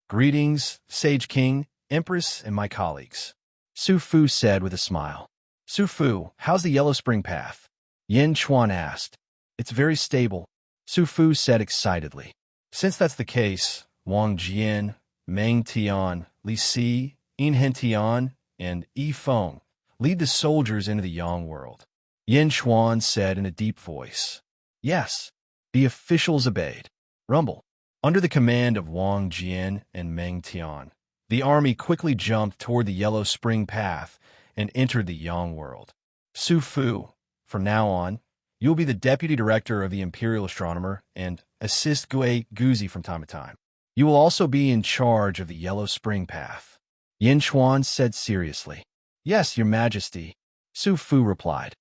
Greetings, Sage King, Empress, and my colleagues, Su Fu said with a smile. Su Fu, how's the Yellow Spring path? Yin Chuan asked. It's very stable, Su Fu said excitedly. Since that's the case, Wang Jian, Meng Tian, Li Si, Yin Hen Tian, and Yi Feng lead the soldiers into the Yang world, Yin Chuan said in a deep voice. Yes. The officials obeyed. Rumble. Under the command of Wang Jian and Meng Tian, the army quickly jumped toward the Yellow Spring Path and entered the Yang world. Su Fu, from now on, you will be the deputy director of the Imperial Astronomer and assist Gui Guzi from time to time. You will also be in charge of the Yellow Spring Path. Yin Chuan said seriously. Yes, Your Majesty, Su Fu replied.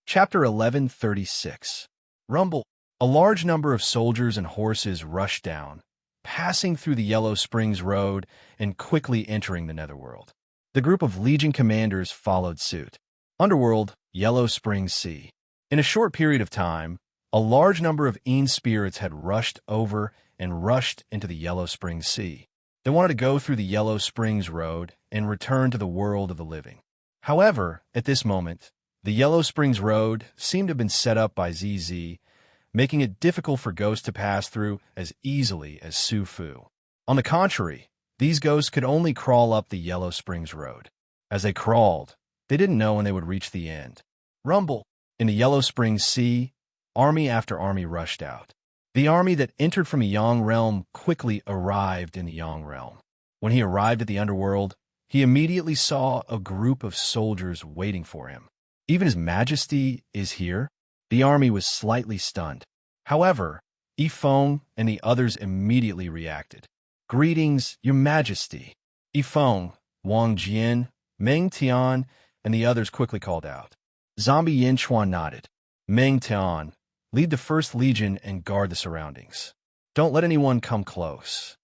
Chapter 1136. Rumble. A large number of soldiers and horses rushed down, passing through the Yellow Springs Road and quickly entering the Netherworld. The group of Legion commanders followed suit. Underworld, Yellow Springs Sea. In a short period of time, a large number of Een spirits had rushed over and rushed into the Yellow Springs Sea. They wanted to go through the Yellow Springs Road and return to the world of the living. However, at this moment, the Yellow Springs Road seemed to have been set up by ZZ, making it difficult for ghosts to pass through as easily as Su Fu. On the contrary, these ghosts could only crawl up the Yellow Springs Road. As they crawled, they didn't know when they would reach the end. Rumble. In the Yellow Springs Sea, army after army rushed out. The army that entered from the Yang realm quickly arrived in the Yang realm. When he arrived at the underworld, he immediately saw a group of soldiers waiting for him. Even His Majesty is here? The army was slightly stunned. However, Yifeng and the others immediately reacted. Greetings, Your Majesty. Yifeng, Wang Jian, Meng Tian, and the others quickly called out. Zombie Yin Chuan nodded. Meng Tian, lead the First Legion and guard the surroundings. Don't let anyone come close.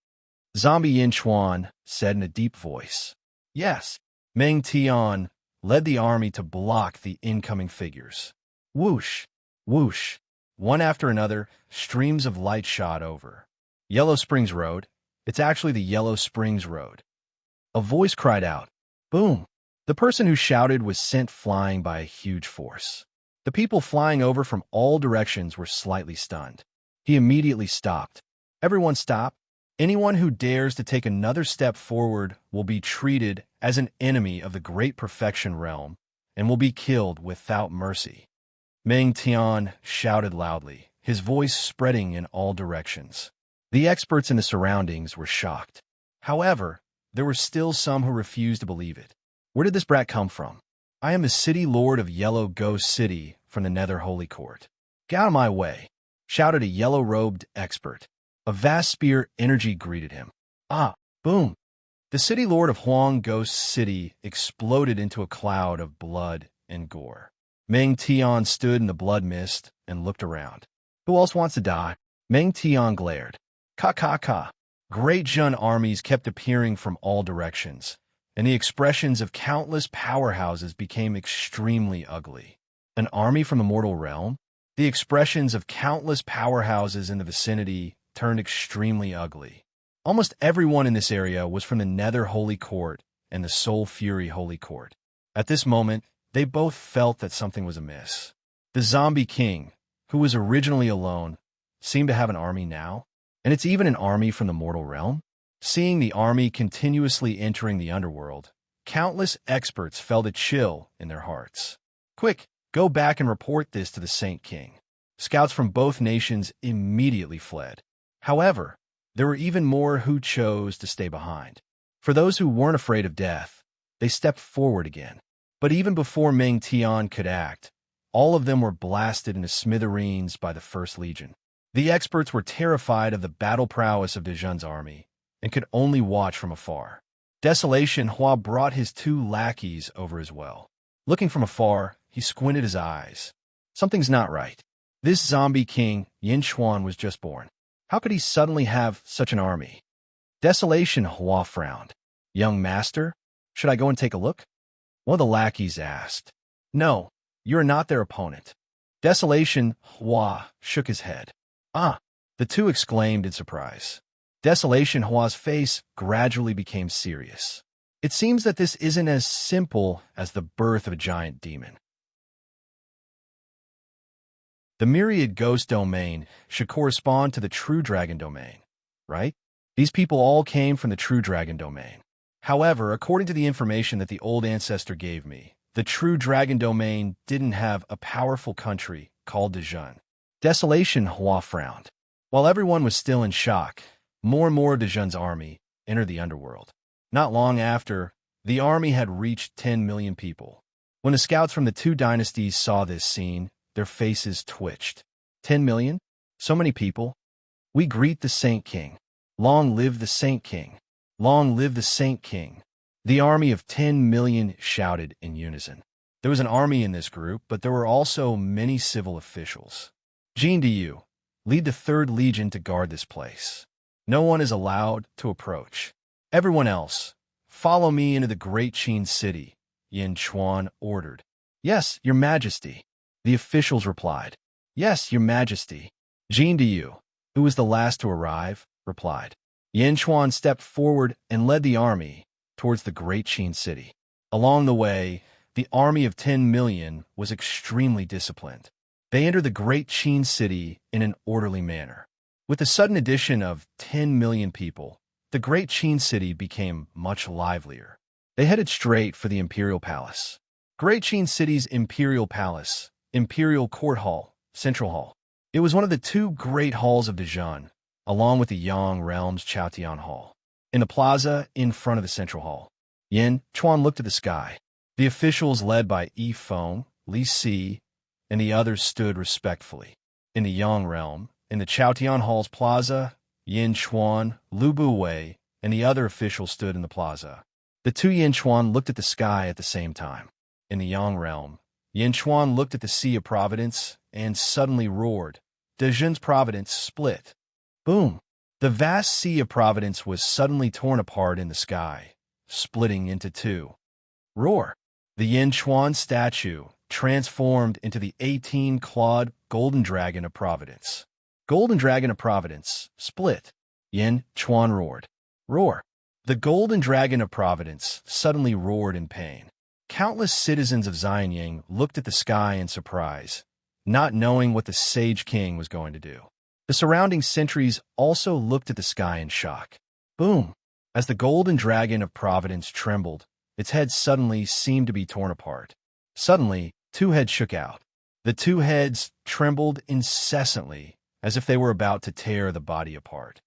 Zombie Yin Chuan said in a deep voice. Yes. Meng Tian led the army to block the incoming figures. Whoosh, whoosh. One after another, streams of light shot over. Yellow Springs Road. It's actually the Yellow Springs Road. A voice cried out. Boom. The person who shouted was sent flying by a huge force. The people flying over from all directions were slightly stunned. He immediately stopped. Everyone stop. Anyone who dares to take another step forward will be treated as an enemy of the Great Perfection Realm and will be killed without mercy. Meng Tian shouted loudly, his voice spreading in all directions. The experts in the surroundings were shocked. However, there were still some who refused to believe it. Where did this brat come from? I am the City Lord of Yellow Ghost City from the Nether Holy Court. Get out of my way, shouted a yellow-robed expert. A vast spear energy greeted him. Ah, boom. The City Lord of Huang Ghost City exploded into a cloud of blood and gore. Meng Tian stood in the blood mist and looked around. Who else wants to die? Meng Tian glared. Ka. Great Jun armies kept appearing from all directions, and the expressions of countless powerhouses became extremely ugly. An army from the mortal realm? The expressions of countless powerhouses in the vicinity turned extremely ugly. Almost everyone in this area was from the Nether Holy Court and the Soul Fury Holy Court. At this moment, they both felt that something was amiss. The Zombie King, who was originally alone, seemed to have an army now, and it's even an army from the mortal realm. Seeing the army continuously entering the underworld, countless experts felt a chill in their hearts. Quick, go back and report this to the Saint King. Scouts from both nations immediately fled. However, there were even more who chose to stay behind. For those who weren't afraid of death, they stepped forward again. But even before Meng Tian could act, all of them were blasted into smithereens by the First Legion. The experts were terrified of the battle prowess of Dejun's army and could only watch from afar. Desolation Hua brought his 2 lackeys over as well. Looking from afar, he squinted his eyes. Something's not right. This zombie king, Yin Chuan, was just born. How could he suddenly have such an army? Desolation Hua frowned. Young master, should I go and take a look? One of the lackeys asked. No, you are not their opponent. Desolation Hua shook his head. Ah, the two exclaimed in surprise. Desolation Hua's face gradually became serious. It seems that this isn't as simple as the birth of a giant demon. The myriad ghost domain should correspond to the true dragon domain, right? These people all came from the true dragon domain. However, according to the information that the old ancestor gave me, the true dragon domain didn't have a powerful country called Dejun. Desolation, Hua frowned. While everyone was still in shock, more and more of Dejun's army entered the underworld. Not long after, the army had reached 10 million people. When the scouts from the two dynasties saw this scene, their faces twitched. 10 million? So many people? We greet the Saint King. Long live the Saint King. Long live the Saint King. The army of 10 million shouted in unison. There was an army in this group, but there were also many civil officials. Jin Yu, lead the 3rd Legion to guard this place. No one is allowed to approach. Everyone else, follow me into the great Qin city, Yin Chuan ordered. Yes, Your Majesty. The officials replied. Yes, Your Majesty. Jin Yu, who was the last to arrive, replied. Yin Chuan stepped forward and led the army towards the great Qin city. Along the way, the army of 10 million was extremely disciplined. They entered the great Qin city in an orderly manner. With the sudden addition of 10 million people, the great Qin city became much livelier. They headed straight for the Imperial Palace. Great Qin City's Imperial Palace, Imperial Court Hall, Central Hall. It was one of the 2 great halls of Dejun, along with the Yang Realm's Chaotian Hall. In the plaza in front of the Central Hall, Yin Chuan looked at the sky. The officials led by Yi Feng, Li Si, and the others stood respectfully. In the Yang Realm, in the Chaotian Hall's plaza, Yin Chuan, Lu Buwei, and the other officials stood in the plaza. The 2 Yin Chuan looked at the sky at the same time. In the Yang Realm, Yin Chuan looked at the Sea of Providence and suddenly roared. Dejun's Providence split. Boom! The vast Sea of Providence was suddenly torn apart in the sky, splitting into 2. Roar! The Yin Chuan statue transformed into the 18-clawed Golden Dragon of Providence. Golden Dragon of Providence, split. Yin Chuan roared. Roar! The Golden Dragon of Providence suddenly roared in pain. Countless citizens of Xianyang looked at the sky in surprise, not knowing what the Sage King was going to do. The surrounding sentries also looked at the sky in shock. Boom! As the Golden Dragon of Providence trembled, its head suddenly seemed to be torn apart. Suddenly, 2 heads shook out. The 2 heads trembled incessantly, as if they were about to tear the body apart.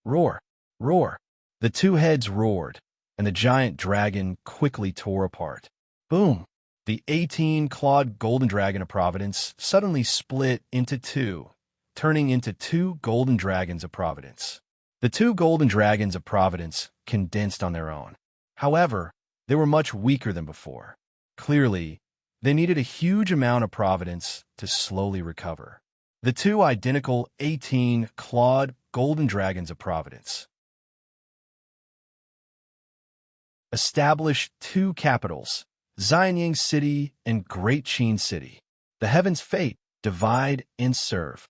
Roar! Roar! The 2 heads roared, and the giant dragon quickly tore apart. Boom! The 18-clawed Golden Dragon of Providence suddenly split into 2, turning into 2 Golden Dragons of Providence. The 2 Golden Dragons of Providence condensed on their own. However, they were much weaker than before. Clearly, they needed a huge amount of Providence to slowly recover. The 2 identical 18-clawed Golden Dragons of Providence established 2 capitals, Xianyang City and Great Qin City. The heavens' fate, divide and serve.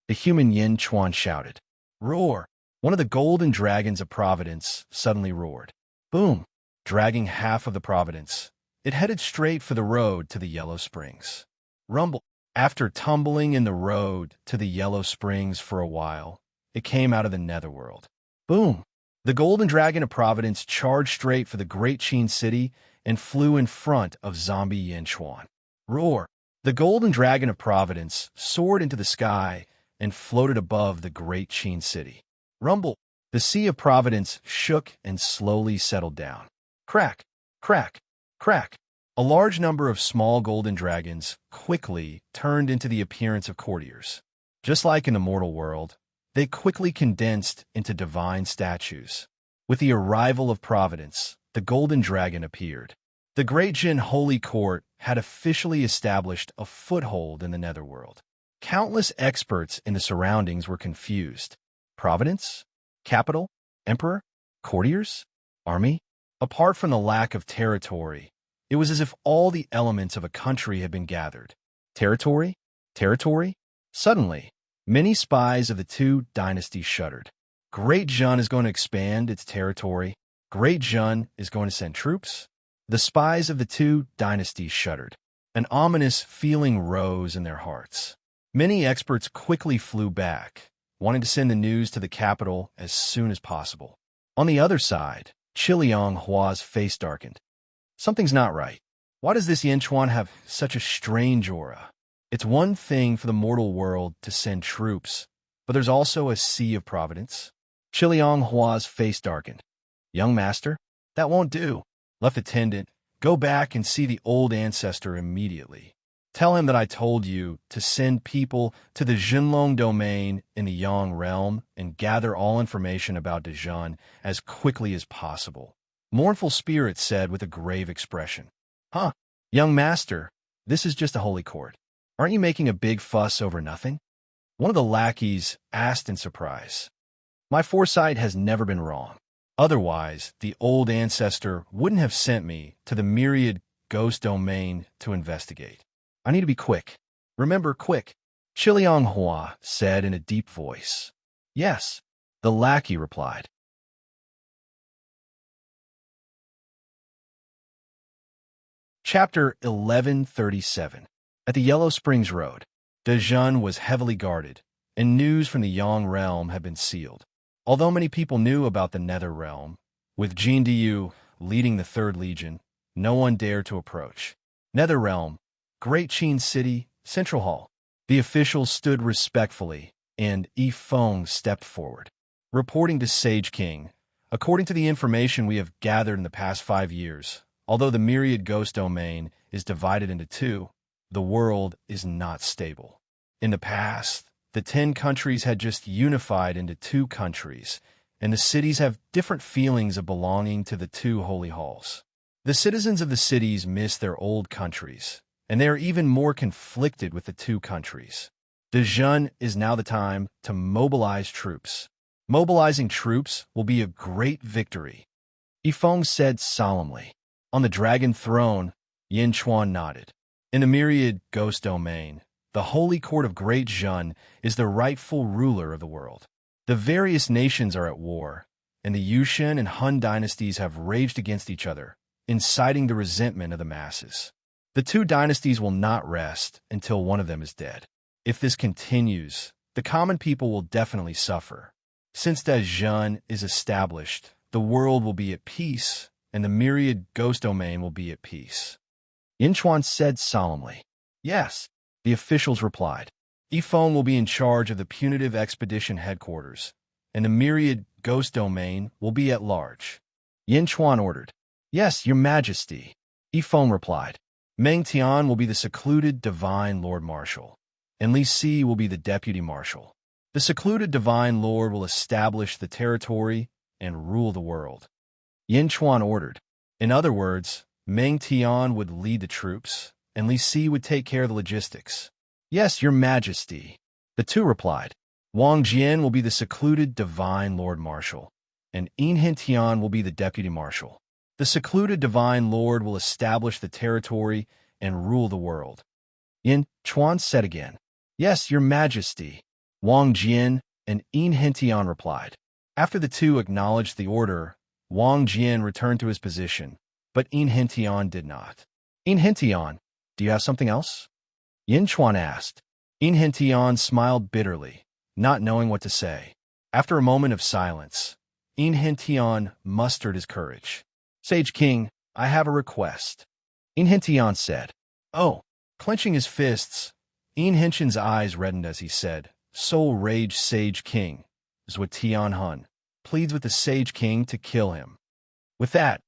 The human Yin Chuan shouted. Roar! One of the Golden Dragons of Providence suddenly roared. Boom! Dragging half of the Providence, it headed straight for the road to the Yellow Springs. Rumble! After tumbling in the road to the Yellow Springs for a while, it came out of the netherworld. Boom! The Golden Dragon of Providence charged straight for the Great Qin City and flew in front of zombie Yin Chuan. Roar! The Golden Dragon of Providence soared into the sky and floated above the Great Qin City. Rumble! The Sea of Providence shook and slowly settled down. Crack! Crack! Crack! A large number of small golden dragons quickly turned into the appearance of courtiers. Just like in the mortal world, they quickly condensed into divine statues. With the arrival of Providence, the golden dragon appeared. The Great Jin Holy Court had officially established a foothold in the netherworld. Countless experts in the surroundings were confused. Providence? Capital? Emperor? Courtiers? Army? Apart from the lack of territory, it was as if all the elements of a country had been gathered. Territory? Territory? Suddenly, many spies of the 2 dynasties shuddered. Great Jun is going to expand its territory. Great Jun is going to send troops. The spies of the 2 dynasties shuddered. An ominous feeling rose in their hearts. Many experts quickly flew back, wanting to send the news to the capital as soon as possible. On the other side, Chiliang Hua's face darkened. Something's not right. Why does this Yin Chuan have such a strange aura? It's one thing for the mortal world to send troops, but there's also a sea of providence. Chiliang Hua's face darkened. Young master, that won't do. Left attendant, go back and see the old ancestor immediately. Tell him that I told you to send people to the Jinlong domain in the Yang realm and gather all information about Dejun as quickly as possible. Mournful spirit said with a grave expression. Huh, young master, this is just a holy court. Aren't you making a big fuss over nothing? One of the lackeys asked in surprise. My foresight has never been wrong. Otherwise, the old ancestor wouldn't have sent me to the myriad ghost domain to investigate. I need to be quick. Remember, quick. Chiliang Hua said in a deep voice. Yes, the lackey replied. Chapter 1137. At the Yellow Springs Road, Dejun was heavily guarded, and news from the Yang realm had been sealed. Although many people knew about the Nether realm, with Jin Diyu leading the Third Legion, no one dared to approach. Nether realm, Great Qin City, Central Hall. The officials stood respectfully, and Yi Feng stepped forward. Reporting to Sage King, according to the information we have gathered in the past 5 years, although the myriad ghost domain is divided into two, the world is not stable. In the past, the 10 countries had just unified into 2 countries, and the cities have different feelings of belonging to the 2 holy halls. The citizens of the cities miss their old countries, and they are even more conflicted with the 2 countries. Dejun is now the time to mobilize troops. Mobilizing troops will be a great victory. Yifeng said solemnly. On the dragon throne, Yin Chuan nodded. In the myriad ghost domain, the holy court of Great Jun is the rightful ruler of the world. The various nations are at war, and the Yushin and Han dynasties have raged against each other, inciting the resentment of the masses. The 2 dynasties will not rest until one of them is dead. If this continues, the common people will definitely suffer. Since Dejun is established, the world will be at peace, and the myriad ghost domain will be at peace. Yin Chuan said solemnly. Yes, the officials replied. Yifeng will be in charge of the punitive expedition headquarters, and the myriad ghost domain will be at large. Yin Chuan ordered. Yes, your majesty. Yifeng replied. Meng Tian will be the secluded divine lord marshal, and Li Si will be the deputy marshal. The secluded divine lord will establish the territory and rule the world. Yin Chuan ordered. In other words, Meng Tian would lead the troops, and Li Si would take care of the logistics. Yes, your majesty. The 2 replied. Wang Jian will be the secluded divine lord marshal, and Yin Tian will be the deputy marshal. The secluded divine lord will establish the territory and rule the world. Yin Chuan said again. Yes, your majesty. Wang Jian and Yin Tian replied. After the 2 acknowledged the order, Wang Jian returned to his position, but Yin Tian did not. Yin Tian, do you have something else? Yin Chuan asked. Yin Tian smiled bitterly, not knowing what to say. After a moment of silence, Yin Tian mustered his courage. Sage King, I have a request. Yin Tian said. Oh, clenching his fists, Yin Tian's eyes reddened as he said, Soul Rage Sage King, Zhua Tian Hun, pleads with the Sage King to kill him. With that,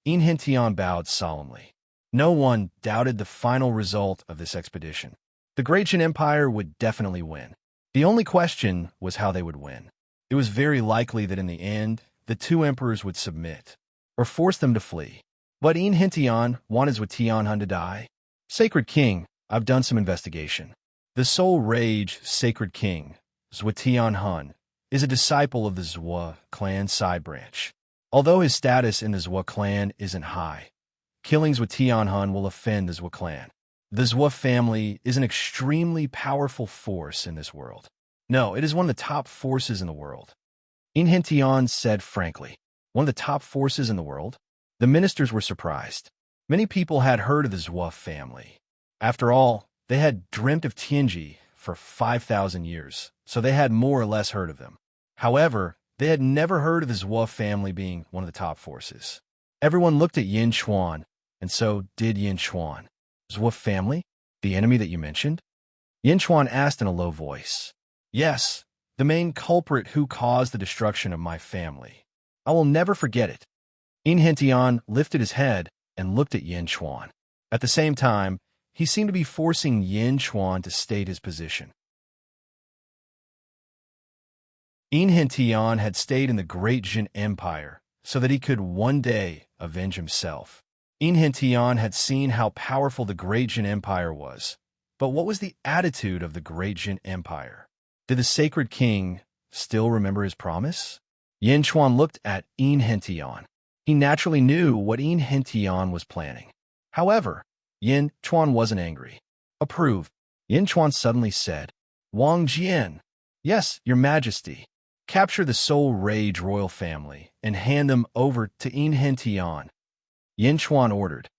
Yin Tian bowed solemnly. No one doubted the final result of this expedition. The Great Jin Empire would definitely win. The only question was how they would win. It was very likely that in the end, the 2 emperors would submit, or force them to flee. But Yin Tian wanted Zhua Tian Hun to die. Sacred King, I've done some investigation. The Soul Rage Sacred King, Zhua Tian Hun, is a disciple of the Zhua clan side branch. Although his status in the Zhua clan isn't high, killing Zhua Tian Hun will offend the Zhua clan. The Zhua family is an extremely powerful force in this world. No, it is one of the top forces in the world. Yin Tian said frankly. One of the top forces in the world? The ministers were surprised. Many people had heard of the Zhua family. After all, they had dreamt of Tianji for 5,000 years, so they had more or less heard of them. However, they had never heard of the Zhua family being one of the top forces. Everyone looked at Yin Chuan, and so did Yin Chuan. Zhua family? The enemy that you mentioned? Yin Chuan asked in a low voice. Yes, the main culprit who caused the destruction of my family. I will never forget it. Yin Hentian lifted his head and looked at Yin Chuan. At the same time, he seemed to be forcing Yin Chuan to state his position. Yin Hentian had stayed in the Great Jin Empire so that he could one day avenge himself. Yin Hentian had seen how powerful the Great Jin Empire was, but what was the attitude of the Great Jin Empire? Did the Sacred King still remember his promise? Yin Chuan looked at Yin Hentian. He naturally knew what Yin Hentian was planning. However, Yin Chuan wasn't angry. Approved. Yin Chuan suddenly said, Wang Jian, yes, your majesty. Capture the Soul Rage royal family and hand them over to Yin Hentian. Yin Chuan ordered.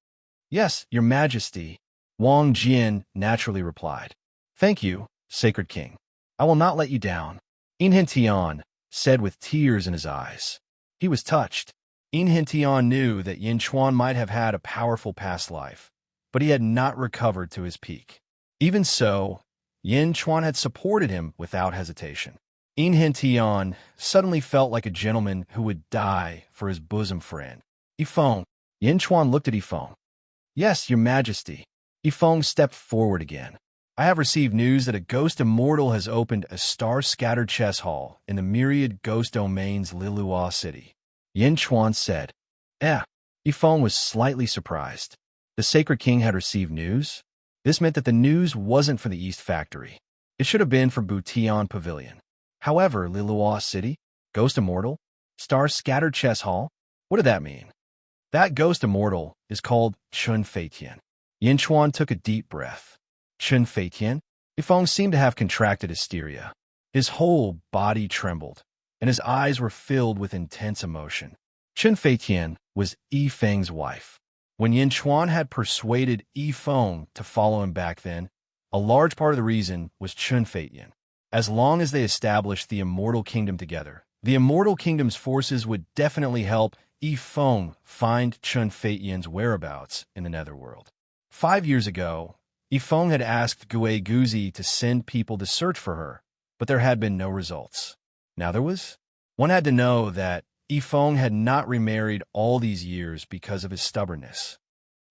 Yes, your majesty. Wang Jian naturally replied. Thank you, Sacred King. I will not let you down. Yin Hentian said with tears in his eyes. He was touched. Yin Hentian knew that Yin Chuan might have had a powerful past life, but he had not recovered to his peak. Even so, Yin Chuan had supported him without hesitation. Yin Hentian suddenly felt like a gentleman who would die for his bosom friend. Yifeng. Yin Chuan looked at Yifeng. Yes, your majesty. Yifeng stepped forward again. I have received news that a ghost immortal has opened a star-scattered chess hall in the myriad ghost domains Lilua City. Yin Chuan said. Yifeng was slightly surprised. The Sacred King had received news? This meant that the news wasn't for the East Factory. It should have been for Butian Pavilion. However, Lilua City, Ghost Immortal, Star-Scattered Chess Hall, what did that mean? That Ghost Immortal is called Chun Feitian. Yin Chuan took a deep breath. Chun Feitian? Yifeng seemed to have contracted hysteria. His whole body trembled, and his eyes were filled with intense emotion. Chun Feitian was Yifeng's wife. When Yin Chuan had persuaded Yifeng to follow him back then, a large part of the reason was Chun Feitian. As long as they established the Immortal Kingdom together, the Immortal Kingdom's forces would definitely help Yifeng find Chun Feitian's whereabouts in the Netherworld. 5 years ago, Yifeng had asked Gue Guzi to send people to search for her, but there had been no results. Now there was? One had to know that Yifeng had not remarried all these years because of his stubbornness.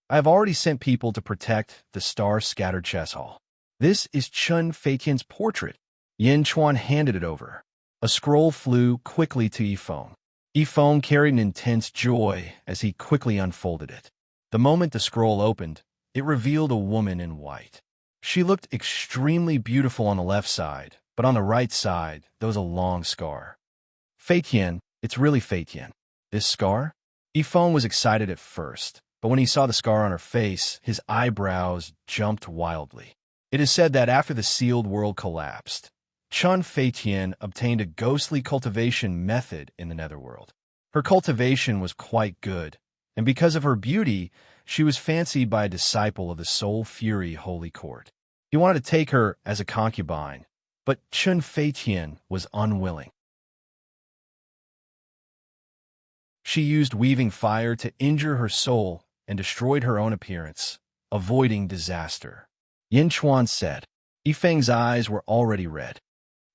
I have already sent people to protect the star-scattered chess hall. This is Chun Feitian's portrait. Yin Chuan handed it over. A scroll flew quickly to Yifeng. Yifeng carried an intense joy as he quickly unfolded it. The moment the scroll opened, it revealed a woman in white. She looked extremely beautiful on the left side, but on the right side, there was a long scar. Feitian, it's really Feitian. This scar? Yifeng was excited at first, but when he saw the scar on her face, his eyebrows jumped wildly. It is said that after the sealed world collapsed, Chun Feitian obtained a ghostly cultivation method in the Netherworld. Her cultivation was quite good, and because of her beauty, she was fancied by a disciple of the Soul Fury Holy Court. He wanted to take her as a concubine, but Chun Feitian was unwilling. She used weaving fire to injure her soul and destroyed her own appearance, avoiding disaster. Yin Chuan said. Yifeng's eyes were already red.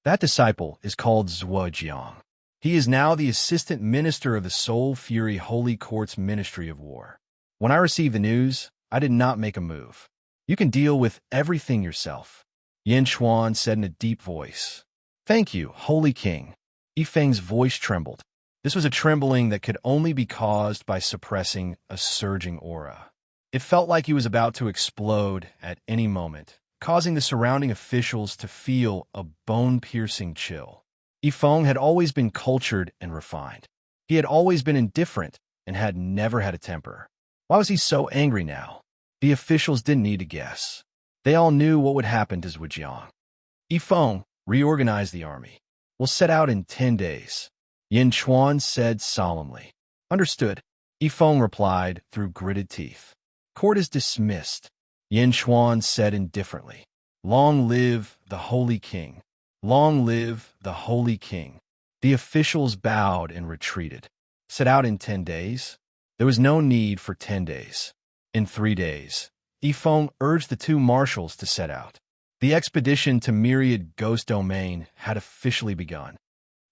That disciple is called Zhuojiang. He is now the assistant minister of the Soul Fury Holy Court's Ministry of War. When I received the news, I did not make a move. You can deal with everything yourself. Yin Chuan said in a deep voice. Thank you, Holy King. Yifeng's voice trembled. This was a trembling that could only be caused by suppressing a surging aura. It felt like he was about to explode at any moment, causing the surrounding officials to feel a bone-piercing chill. Yifeng had always been cultured and refined. He had always been indifferent and had never had a temper. Why was he so angry now? The officials didn't need to guess. They all knew what would happen to Zhuojiang. Yifeng, reorganize the army. We'll set out in 10 days. Yin Chuan said solemnly. Understood. Yifeng replied through gritted teeth. Court is dismissed. Yin Chuan said indifferently. Long live the Holy King. Long live the Holy King. The officials bowed and retreated. Set out in 10 days? There was no need for 10 days. In 3 days, Yifeng urged the two marshals to set out. The expedition to Myriad Ghost Domain had officially begun.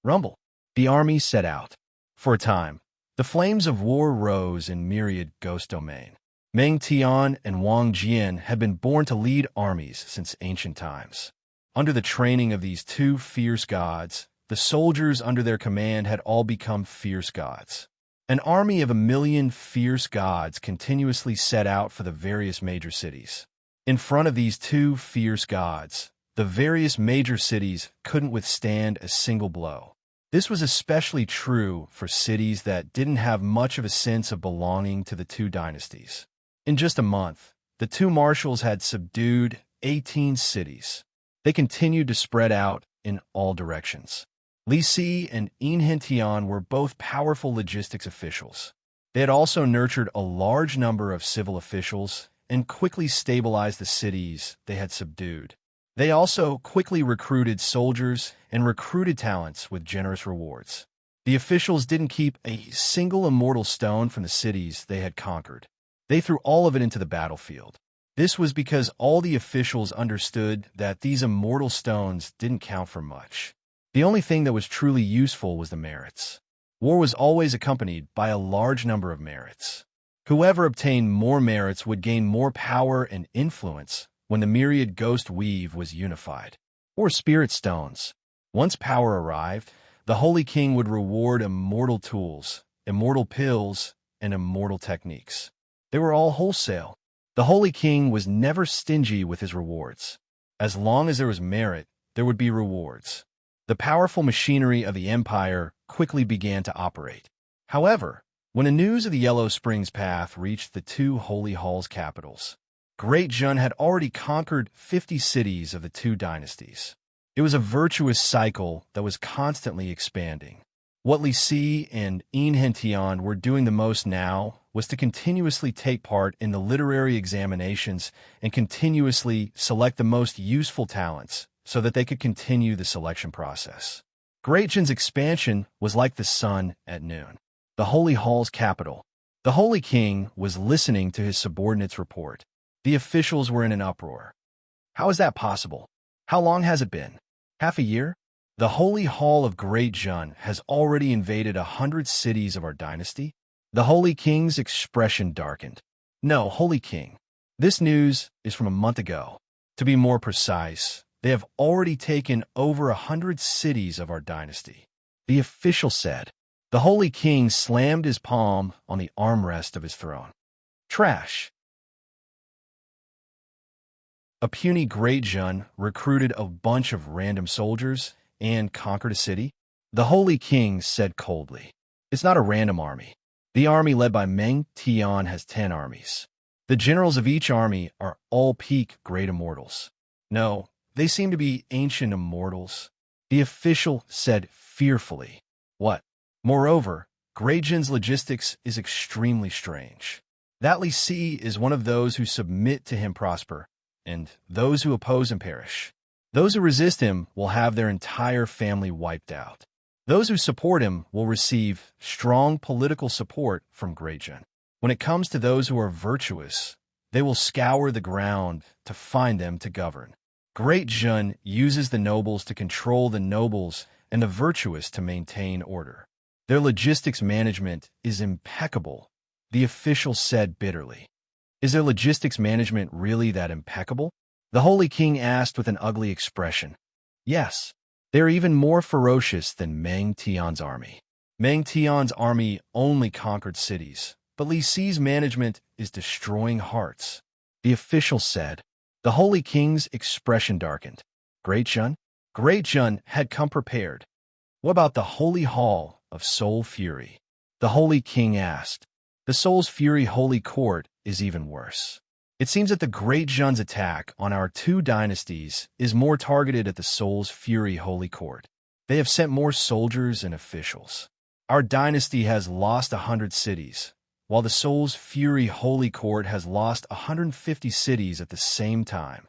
Rumble. The army set out. For a time, the flames of war rose in Myriad Ghost Domain. Meng Tian and Wang Jian had been born to lead armies since ancient times. Under the training of these two fierce gods, the soldiers under their command had all become fierce gods. An army of 1,000,000 fierce gods continuously set out for the various major cities. In front of these two fierce gods, the various major cities couldn't withstand a single blow. This was especially true for cities that didn't have much of a sense of belonging to the two dynasties. In just a month, the two marshals had subdued 18 cities. They continued to spread out in all directions. Li Si and Yin Hentian were both powerful logistics officials. They had also nurtured a large number of civil officials and quickly stabilized the cities they had subdued. They also quickly recruited soldiers and recruited talents with generous rewards. The officials didn't keep a single immortal stone from the cities they had conquered. They threw all of it into the battlefield. This was because all the officials understood that these immortal stones didn't count for much. The only thing that was truly useful was the merits. War was always accompanied by a large number of merits. Whoever obtained more merits would gain more power and influence when the Myriad Ghost Weave was unified. Or spirit stones. Once power arrived, the Holy King would reward immortal tools, immortal pills, and immortal techniques. They were all wholesale. The Holy King was never stingy with his rewards. As long as there was merit, there would be rewards. The powerful machinery of the empire quickly began to operate. However, when the news of the Yellow Springs Path reached the two Holy Hall's capitals, Great Jun had already conquered 50 cities of the two dynasties. It was a virtuous cycle that was constantly expanding. What Li Si and Yin Hentian were doing the most now was to continuously take part in the literary examinations and continuously select the most useful talents so that they could continue the selection process. Great Jun's expansion was like the sun at noon. The Holy Hall's capital. The Holy King was listening to his subordinates' report. The officials were in an uproar. How is that possible? How long has it been? Half a year? The Holy Hall of Great Jun has already invaded 100 cities of our dynasty? The Holy King's expression darkened. No, Holy King. This news is from a month ago. To be more precise, they have already taken over 100 cities of our dynasty. The official said. The Holy King slammed his palm on the armrest of his throne. Trash. A puny Great Jun recruited a bunch of random soldiers and conquered a city? The Holy King said coldly. It's not a random army. The army led by Meng Tian has 10 armies. The generals of each army are all peak great immortals. No, they seem to be ancient immortals. The official said fearfully. What? Moreover, Great Jun's logistics is extremely strange. That Li Si is one of those who submit to him prosper, and those who oppose him perish. Those who resist him will have their entire family wiped out. Those who support him will receive strong political support from Great Jun. When it comes to those who are virtuous, they will scour the ground to find them to govern. Great Jun uses the nobles to control the nobles and the virtuous to maintain order. Their logistics management is impeccable, the official said bitterly. Is their logistics management really that impeccable? The Holy King asked with an ugly expression. Yes, they are even more ferocious than Meng Tian's army. Meng Tian's army only conquered cities, but Li Si's management is destroying hearts. The official said. The Holy King's expression darkened. Great Jun? Great Jun had come prepared. What about the Holy Hall of Soul Fury? The Holy King asked. The Soul's Fury Holy Court is even worse. It seems that the Great Jun's attack on our two dynasties is more targeted at the Soul's Fury Holy Court. They have sent more soldiers and officials. Our dynasty has lost 100 cities, while the Soul's Fury Holy Court has lost 150 cities at the same time.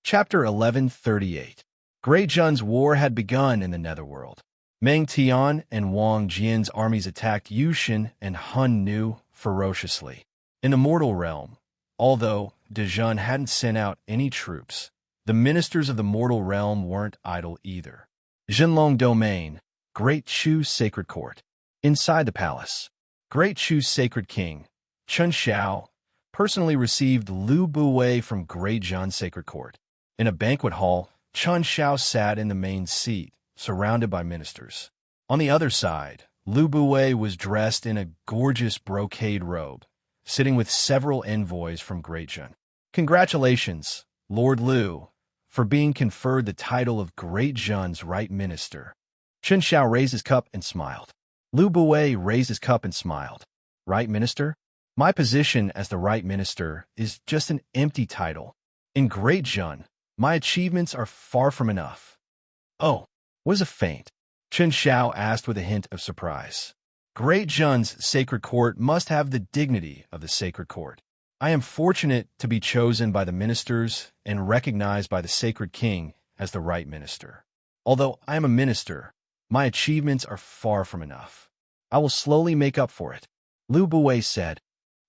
Chapter 1138. Great Jun's war had begun in the Netherworld. Meng Tian and Wang Jian's armies attacked Yushin and Hun Nu ferociously. In the mortal realm, although Dejun hadn't sent out any troops, the ministers of the mortal realm weren't idle either. Zhenlong Domain, Great Chu's sacred court. Inside the palace, Great Chu's sacred king, Chun Xiao, personally received Lu Buwei from Great Zhen's sacred court. In a banquet hall, Chun Xiao sat in the main seat, surrounded by ministers. On the other side, Lu Buwei was dressed in a gorgeous brocade robe, sitting with several envoys from Great Zhen. Congratulations, Lord Lu, for being conferred the title of Great Zhen's right minister. Chun Xiao raised his cup and smiled. Lu Buwei raised his cup and smiled. Right minister? My position as the right minister is just an empty title. In Great Zhen, my achievements are far from enough. Oh, what is a feint? Chun Xiao asked with a hint of surprise. Great Zhen's sacred court must have the dignity of the sacred court. I am fortunate to be chosen by the ministers and recognized by the sacred king as the right minister. Although I am a minister, my achievements are far from enough. I will slowly make up for it. Lu Buwei said.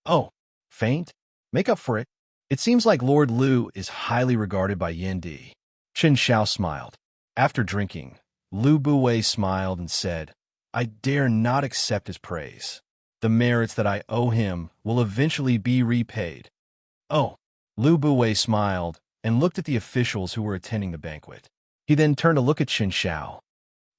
Oh, feint? Make up for it? It seems like Lord Lu is highly regarded by Yendi. Chun Xiao smiled. After drinking, Lu Buwei smiled and said, I dare not accept his praise. The merits that I owe him will eventually be repaid. Oh, Lu Buwei smiled and looked at the officials who were attending the banquet. He then turned to look at Chun Xiao.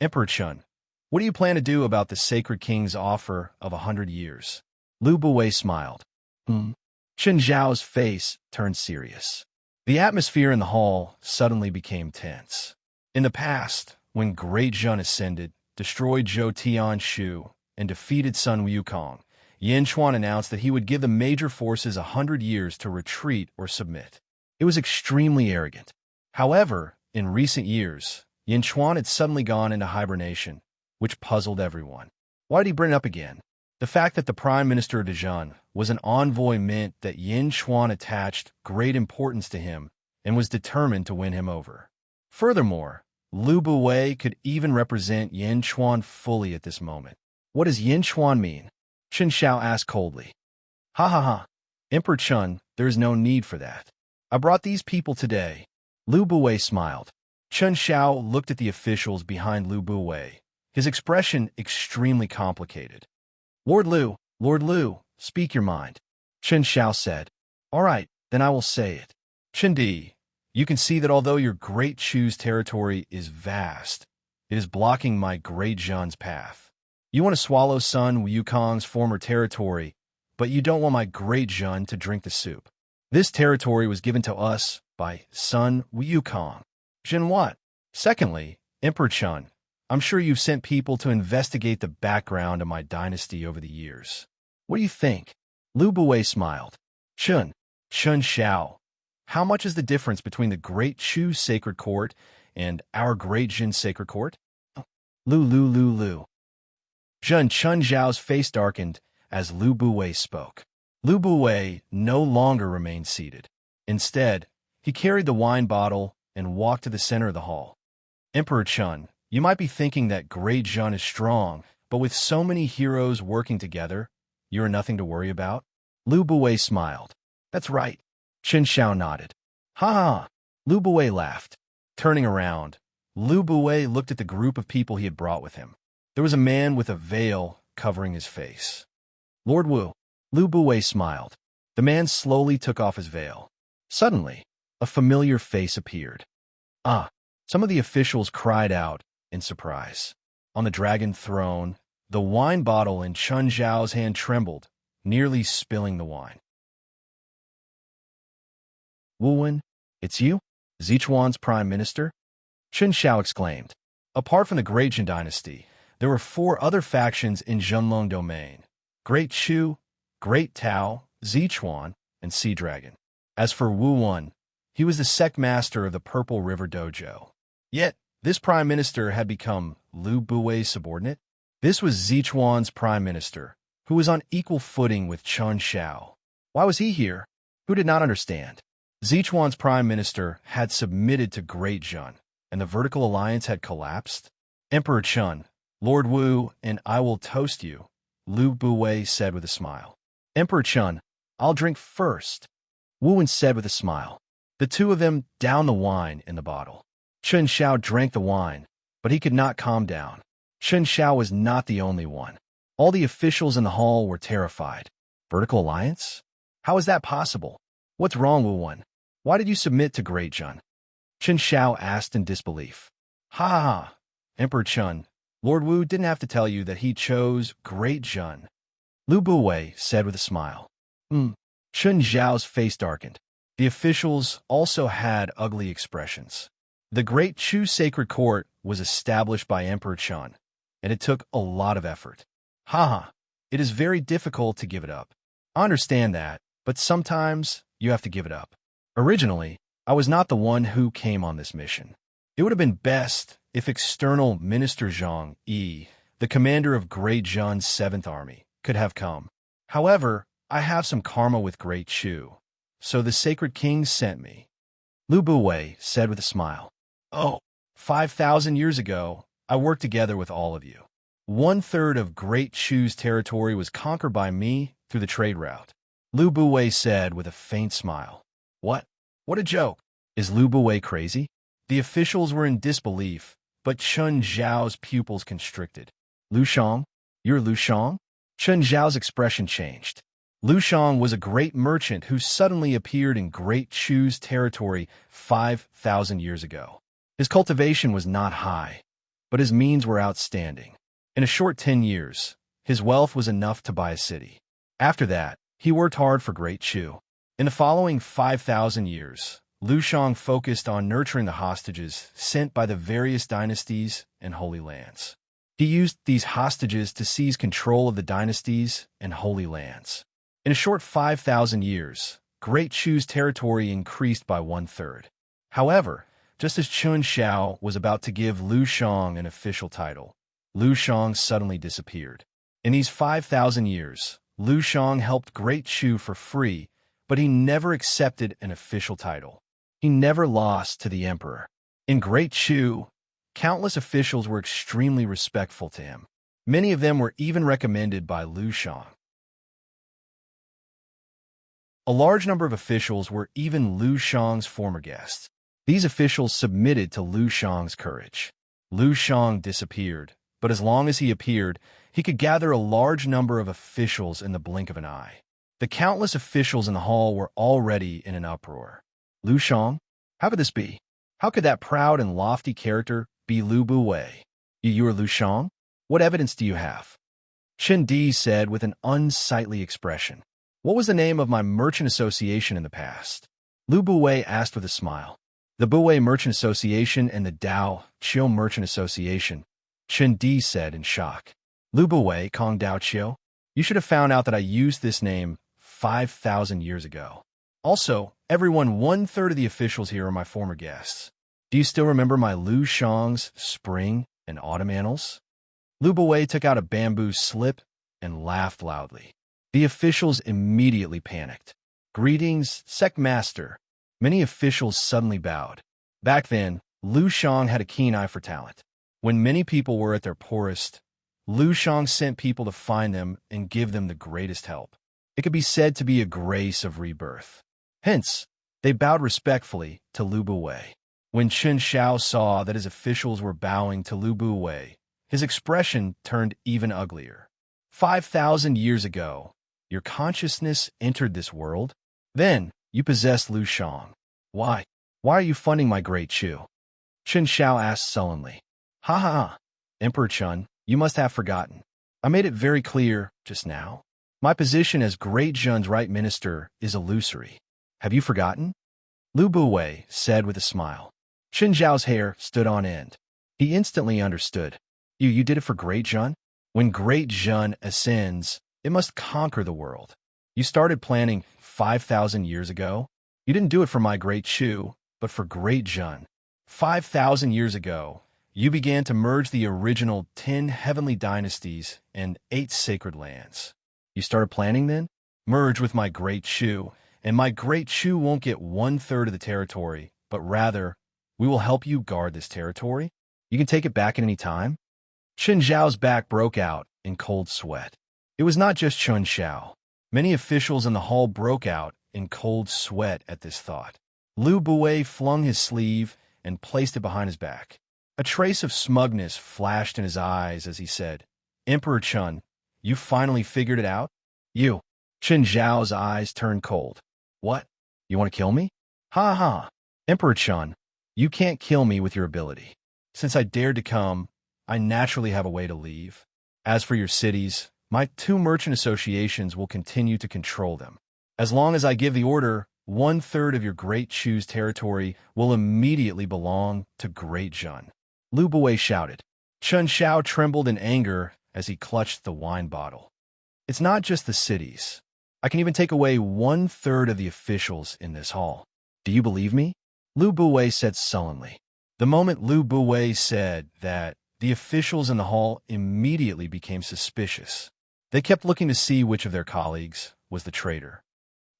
Emperor Chun, what do you plan to do about the sacred king's offer of 100 years? Lu Buwei smiled. Chun Xiao's face turned serious. The atmosphere in the hall suddenly became tense. In the past, when Great Zhen ascended, destroyed Zhou Tianshu, and defeated Sun Wukong, Yin Chuan announced that he would give the major forces 100 years to retreat or submit. It was extremely arrogant. However, in recent years, Yin Chuan had suddenly gone into hibernation, which puzzled everyone. Why did he bring it up again? The fact that the Prime Minister of Dezhan was an envoy meant that Yin Chuan attached great importance to him and was determined to win him over. Furthermore, Lu Buwei could even represent Yin Chuan fully at this moment. What does Yin Chuan mean? Chun Xiao asked coldly. Ha ha ha. Emperor Chun, there is no need for that. I brought these people today. Lu Buwei smiled. Chun Xiao looked at the officials behind Lu Buwei, his expression extremely complicated. Lord Lu, speak your mind. Chun Xiao said. All right, then I will say it. Chen Di, you can see that although your Great Chu's territory is vast, it is blocking my Great Zhen's path. You want to swallow Sun Wukong's former territory, but you don't want my Great Zhen to drink the soup. This territory was given to us by Sun Wukong. Zhen what? Secondly, Emperor Chun, I'm sure you've sent people to investigate the background of my dynasty over the years. What do you think? Lu Buwei smiled. Chun Xiao, how much is the difference between the Great Chu's sacred court and our Great Zhen's sacred court? Lu. Chun Xiao's face darkened as Lu Buwei spoke. Lu Buwei no longer remained seated. Instead, he carried the wine bottle and walked to the center of the hall. Emperor Chun, you might be thinking that Great Zhen is strong, but with so many heroes working together, you are nothing to worry about? Lu Buwei smiled. That's right. Chun Xiao nodded. Ha ha. Lu Buwei laughed. Turning around, Lu Buwei looked at the group of people he had brought with him. There was a man with a veil covering his face. Lord Wu. Lu Buwei smiled. The man slowly took off his veil. Suddenly, a familiar face appeared. Ah! Some of the officials cried out in surprise. On the dragon throne, the wine bottle in Chun Xiao's hand trembled, nearly spilling the wine. Wu, it's you? Zichuan's prime minister? Chun Xiao exclaimed. Apart from the Great Zhen dynasty, there were 4 other factions in Zhenlong domain: Great Chu, Great Tao, Zichuan, and Sea Dragon. As for Wu Wen, he was the sect master of the Purple River Dojo. Yet, this prime minister had become Lu Buwei's subordinate. This was Zichuan's prime minister, who was on equal footing with Chun Xiao. Why was he here? Who did not understand? Zichuan's prime minister had submitted to Great Zhen, and the vertical alliance had collapsed. Emperor Chun, Lord Wu, and I will toast you, Lu Buwei said with a smile. Emperor Chun, I'll drink first, Wu Wen said with a smile. The two of them downed the wine in the bottle. Chen Xiao drank the wine, but he could not calm down. Chen Xiao was not the only one. All the officials in the hall were terrified. Vertical alliance? How is that possible? What's wrong, Wu Wen? Why did you submit to Great Chun? Chen Xiao asked in disbelief. Ha ha ha, Emperor Chun, Lord Wu didn't have to tell you that he chose Great Chun. Lu Buwei said with a smile. Chen Xiao's face darkened. The officials also had ugly expressions. The Great Chu Sacred Court was established by Emperor Chun, and it took a lot of effort. Haha, it is very difficult to give it up. I understand that, but sometimes you have to give it up. Originally, I was not the one who came on this mission. It would have been best if external Minister Zhang Yi, the commander of Great Zhen's 7th Army, could have come. However, I have some karma with Great Chu, so the Sacred King sent me. Lu Buwei said with a smile. Oh, 5,000 years ago, I worked together with all of you. 1/3 of Great Chu's territory was conquered by me through the trade route. Lu Buwei said with a faint smile. What? What a joke. Is Lu Buwei crazy? The officials were in disbelief, but Chen Zhao's pupils constricted. Lu Shang? You're Lu Shang? Chen Zhao's expression changed. Lu Shang was a great merchant who suddenly appeared in Great Chu's territory 5,000 years ago. His cultivation was not high, but his means were outstanding. In a short 10 years, his wealth was enough to buy a city. After that, he worked hard for Great Chu. In the following 5,000 years, Lu Shang focused on nurturing the hostages sent by the various dynasties and holy lands. He used these hostages to seize control of the dynasties and holy lands. In a short 5,000 years, Great Chu's territory increased by 1/3. However, just as Chen Xiao was about to give Lu Shang an official title, Lu Shang suddenly disappeared. In these 5,000 years, Lu Shang helped Great Chu for free, but he never accepted an official title. He never lost to the emperor. In Great Chu, countless officials were extremely respectful to him. Many of them were even recommended by Lu Shang. A large number of officials were even Lu Shang's former guests. These officials submitted to Lu Shang's courage. Lu Shang disappeared, but as long as he appeared, he could gather a large number of officials in the blink of an eye. The countless officials in the hall were already in an uproar. Lu Shang? How could this be? How could that proud and lofty character be Lu Buwei? You are Lu Shang? What evidence do you have? Chen Di said with an unsightly expression. What was the name of my merchant association in the past? Lu Buwei asked with a smile. The Buwei Merchant Association and the Dao Chiu Merchant Association, Chen Di said in shock. Lu Buwei, Kong Dao Chiu? You should have found out that I used this name 5,000 years ago. Also, everyone 1/3 of the officials here are my former guests. Do you still remember my Lu Shang's spring and autumn annals? Lu Buwei took out a bamboo slip and laughed loudly. The officials immediately panicked. Greetings, Sect Master. Many officials suddenly bowed. Back then, Lu Shang had a keen eye for talent. When many people were at their poorest, Lu Shang sent people to find them and give them the greatest help. It could be said to be a grace of rebirth. Hence, they bowed respectfully to Lu Buwei. When Chen Xiao saw that his officials were bowing to Lu Buwei, his expression turned even uglier. 5,000 years ago, your consciousness entered this world? Then, you possessed Lu Shang. Why? Why are you funding my Great Chu? Chen Xiao asked sullenly. Ha ha ha. Emperor Chun, you must have forgotten. I made it very clear just now. My position as Great Zhen's right minister is illusory. Have you forgotten? Lu Buwei said with a smile. Chen Zhao's hair stood on end. He instantly understood. You did it for Great Zhen? When Great Zhen ascends, it must conquer the world. You started planning 5,000 years ago? You didn't do it for my Great Chu, but for Great Zhen. 5,000 years ago, you began to merge the original 10 heavenly dynasties and 8 sacred lands. You started planning then? Merge with my Great Chu, and my Great Chu won't get 1/3 of the territory, but rather, we will help you guard this territory. You can take it back at any time. Chen Zhao's back broke out in cold sweat. It was not just Chen Xiao. Many officials in the hall broke out in cold sweat at this thought. Lu Buwei flung his sleeve and placed it behind his back. A trace of smugness flashed in his eyes as he said, "Emperor Chun, you finally figured it out? You." Chen Zhao's eyes turned cold. "What? You want to kill me?" "Ha ha. Emperor Chun, you can't kill me with your ability. Since I dared to come, I naturally have a way to leave. As for your cities, my 2 merchant associations will continue to control them. As long as I give the order, 1/3 of your Great Chu's territory will immediately belong to Great Jun." Lu Buwei shouted. Chen Xiao trembled in anger as he clutched the wine bottle. "It's not just the cities. I can even take away 1/3 of the officials in this hall. Do you believe me?" Lu Buwei said sullenly. The moment Lu Buwei said that, the officials in the hall immediately became suspicious. They kept looking to see which of their colleagues was the traitor.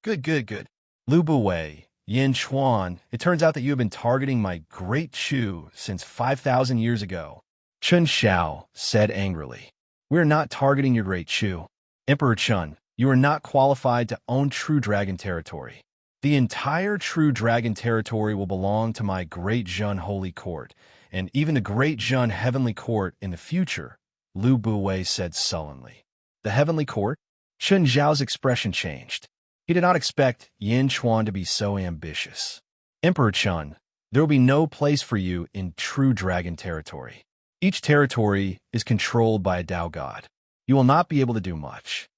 Good. Lu Buwei, Yin Chuan, it turns out that you have been targeting my Great Chu since 5,000 years ago. Chen Xiao said angrily. "We are not targeting your Great Chu. Emperor Chun, you are not qualified to own True Dragon territory. The entire True Dragon territory will belong to my Great Jun Holy Court, and even the Great Jun Heavenly Court in the future," Lu Buwei said sullenly. "The Heavenly Court?" Chen Zhao's expression changed. He did not expect Yin Chuan to be so ambitious. "Emperor Chun, there will be no place for you in True Dragon territory. Each territory is controlled by a Dao God. You will not be able to do much."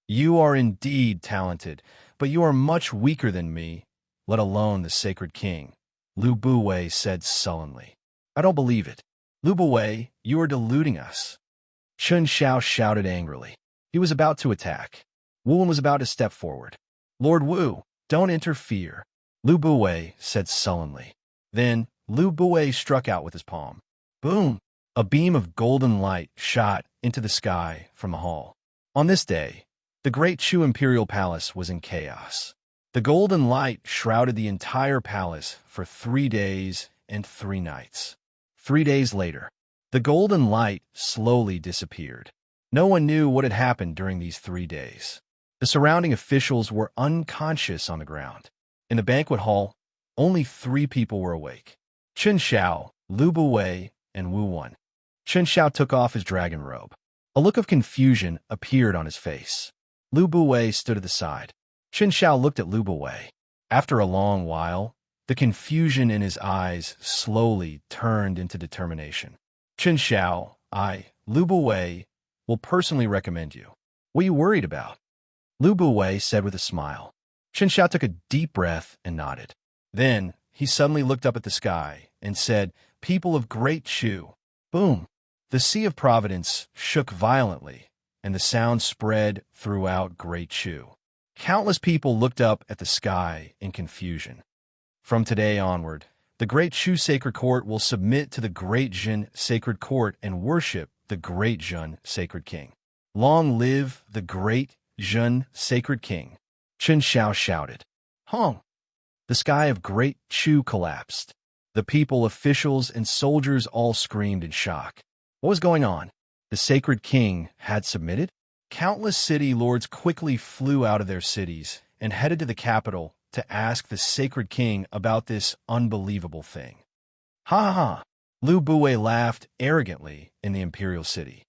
"You are indeed talented, but you are much weaker than me, let alone the Sacred King," Lu Buwei said sullenly. "I don't believe it. Lu Buwei, you are deluding us." Chen Xiao shouted angrily. He was about to attack. Wu was about to step forward. "Lord Wu, don't interfere," Lu Buwei said sullenly. Then, Lu Buwei struck out with his palm. Boom! A beam of golden light shot into the sky from the hall. On this day, the Great Chu Imperial Palace was in chaos. The golden light shrouded the entire palace for 3 days and 3 nights. 3 days later, the golden light slowly disappeared. No one knew what had happened during these 3 days. The surrounding officials were unconscious on the ground. In the banquet hall, only 3 people were awake: Chen Xiao, Lu Buwei, and Wu Wan. Chen Xiao took off his dragon robe. A look of confusion appeared on his face. Lu Buwei stood at the side. Chen Xiao looked at Lu Buwei. After a long while, the confusion in his eyes slowly turned into determination. "Chen Xiao, Lu Buwei, will personally recommend you. What are you worried about?" Lu Buwei said with a smile. Chen Xiao took a deep breath and nodded. Then, he suddenly looked up at the sky and said, "People of Great Chu." Boom! The Sea of Providence shook violently, and the sound spread throughout Great Chu. Countless people looked up at the sky in confusion. From today onward, the Great Chu Sacred Court will submit to the Great Jin Sacred Court and worship the Great Jun Sacred King. Long live the Great Jun Sacred King, Chen Xiao shouted. Hong! The sky of Great Chu collapsed. The people, officials, and soldiers all screamed in shock. What was going on? The Sacred King had submitted? Countless city lords quickly flew out of their cities and headed to the capital to ask the Sacred King about this unbelievable thing. Ha ha ha! Lu Buwei laughed arrogantly in the imperial city.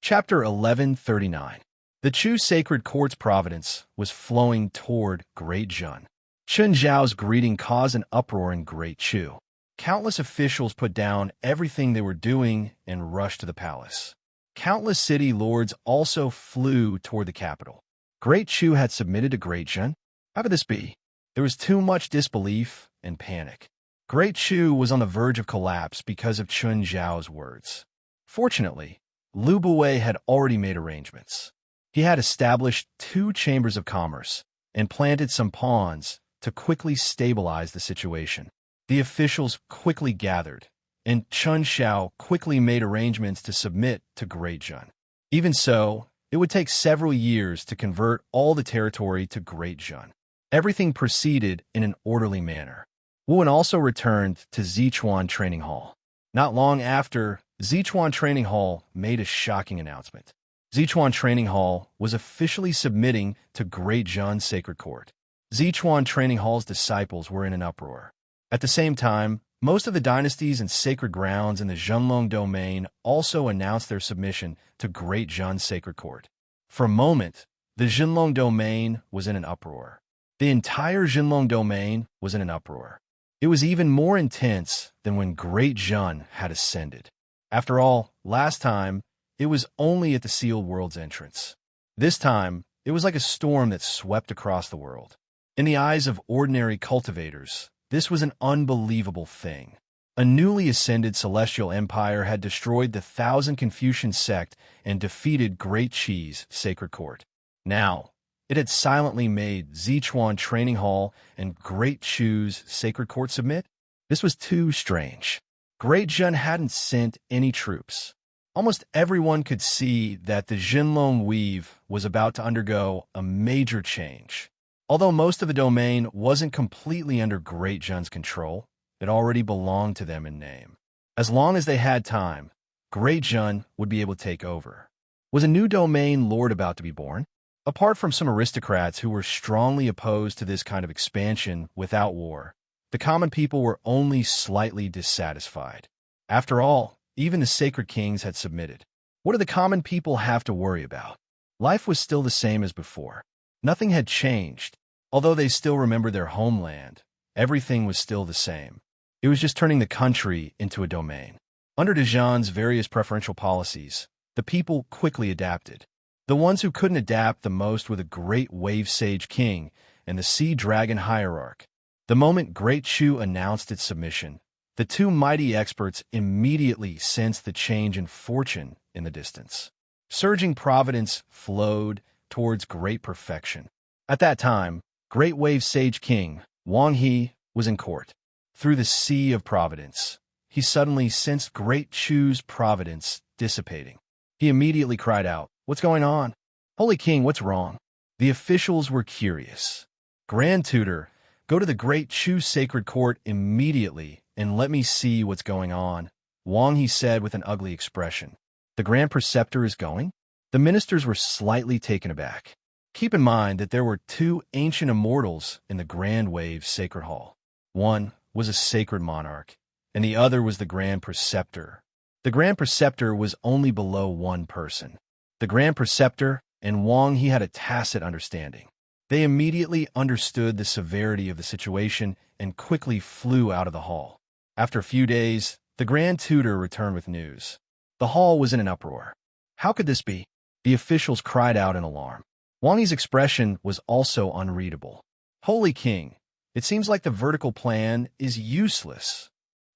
Chapter 1139. The Chu Sacred Court's providence was flowing toward Great Jun. Chen Zhao's greeting caused an uproar in Great Chu. Countless officials put down everything they were doing and rushed to the palace. Countless city lords also flew toward the capital. Great Chu had submitted to Great Jun? How could this be? There was too much disbelief and panic. Great Chu was on the verge of collapse because of Chen Zhao's words. Fortunately, Lu Buwei had already made arrangements. He had established 2 chambers of commerce and planted some pawns to quickly stabilize the situation. The officials quickly gathered, and Chen Xiao quickly made arrangements to submit to Great Jun. Even so, it would take several years to convert all the territory to Great Jun. Everything proceeded in an orderly manner. Wu also returned to Sichuan Training Hall. Not long after, Sichuan Training Hall made a shocking announcement. Sichuan Training Hall was officially submitting to Great Zhen's sacred court. Sichuan Training Hall's disciples were in an uproar. At the same time, most of the dynasties and sacred grounds in the Zhenlong domain also announced their submission to Great Zhen's sacred court. For a moment, the Zhenlong domain was in an uproar. The entire Zhenlong domain was in an uproar. It was even more intense than when Great Zhen had ascended. After all, last time, it was only at the sealed world's entrance. This time, it was like a storm that swept across the world. In the eyes of ordinary cultivators, this was an unbelievable thing. A newly ascended celestial empire had destroyed the Thousand Confucian sect and defeated Great Qi's sacred court. Now, it had silently made Sichuan Training Hall and Great Chu's sacred court submit. This was too strange. Great Zhen hadn't sent any troops. Almost everyone could see that the Zhenlong weave was about to undergo a major change. Although most of the domain wasn't completely under Great Zhen's control, it already belonged to them in name. As long as they had time, Great Zhen would be able to take over. Was a new domain lord about to be born? Apart from some aristocrats who were strongly opposed to this kind of expansion without war, the common people were only slightly dissatisfied. After all, even the sacred kings had submitted. What did the common people have to worry about? Life was still the same as before. Nothing had changed. Although they still remembered their homeland, everything was still the same. It was just turning the country into a domain. Under de Zhen's various preferential policies, the people quickly adapted. The ones who couldn't adapt the most were the Great Wave Sage King and the Sea Dragon Hierarch. The moment Great Chu announced its submission, the two mighty experts immediately sensed the change in fortune in the distance. Surging providence flowed towards great perfection. At that time, Great Wave Sage King Wang He was in court. Through the sea of providence, he suddenly sensed Great Chu's providence dissipating. He immediately cried out, "What's going on? Holy King, what's wrong?" The officials were curious. "Grand Tutor, go to the Great Chu sacred court immediately and let me see what's going on," Wang He said with an ugly expression. "The Grand Preceptor is going?" The ministers were slightly taken aback. Keep in mind that there were two ancient immortals in the Grand Wave Sacred Hall. One was a sacred monarch, and the other was the Grand Preceptor. The Grand Preceptor was only below one person. The Grand Preceptor and Wang He had a tacit understanding. They immediately understood the severity of the situation and quickly flew out of the hall. After a few days, the Grand Tutor returned with news. The hall was in an uproar. How could this be? The officials cried out in alarm. Wang Yi's expression was also unreadable. "Holy King, it seems like the vertical plan is useless,"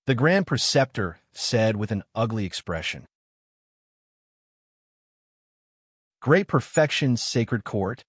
the Grand Preceptor said with an ugly expression. Great Perfection Sacred Court?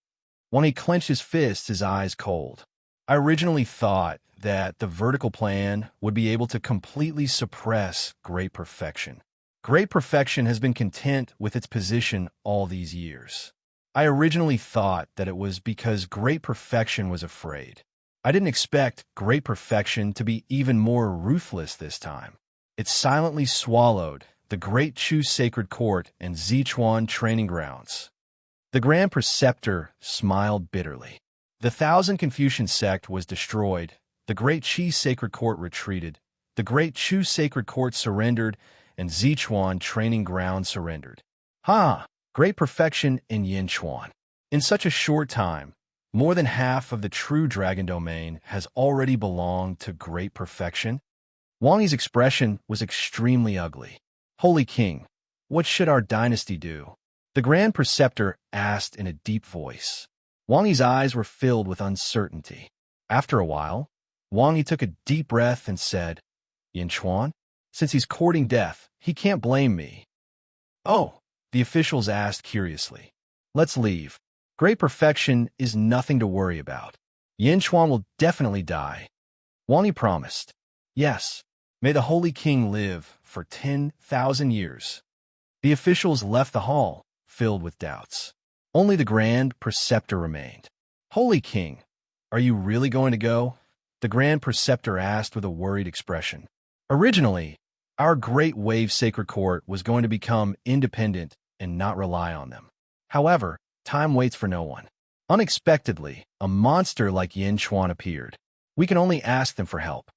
Wang Yi clenched his fists, his eyes cold. I originally thought that the vertical plan would be able to completely suppress Great Perfection. Great Perfection has been content with its position all these years. I originally thought that it was because Great Perfection was afraid. I didn't expect Great Perfection to be even more ruthless this time. It silently swallowed the Great Chu Sacred Court and Sichuan Training Grounds. The Grand Preceptor smiled bitterly. The Thousand Confucian sect was destroyed, the Great Qi Sacred Court retreated, the Great Chu Sacred Court surrendered, and Sichuan Training Ground surrendered. Great Perfection in Yinchuan. In such a short time, more than half of the true dragon domain has already belonged to Great Perfection. Wang Yi's expression was extremely ugly. "Holy King, what should our dynasty do?" the Grand Preceptor asked in a deep voice. Wang Yi's eyes were filled with uncertainty. After a while, Wang Yi took a deep breath and said, "Yinchuan, since he's courting death, he can't blame me." "Oh," the officials asked curiously. "Let's leave. Great Perfection is nothing to worry about. Yinchuan will definitely die." Wang Yi promised. "Yes, may the Holy King live for 10,000 years." The officials left the hall, filled with doubts. Only the Grand Preceptor remained. "Holy King, are you really going to go?" The Grand Preceptor asked with a worried expression. Originally, our Great Wave Sacred Court was going to become independent and not rely on them. However, time waits for no one. Unexpectedly, a monster like Yin Chuan appeared. We can only ask them for help.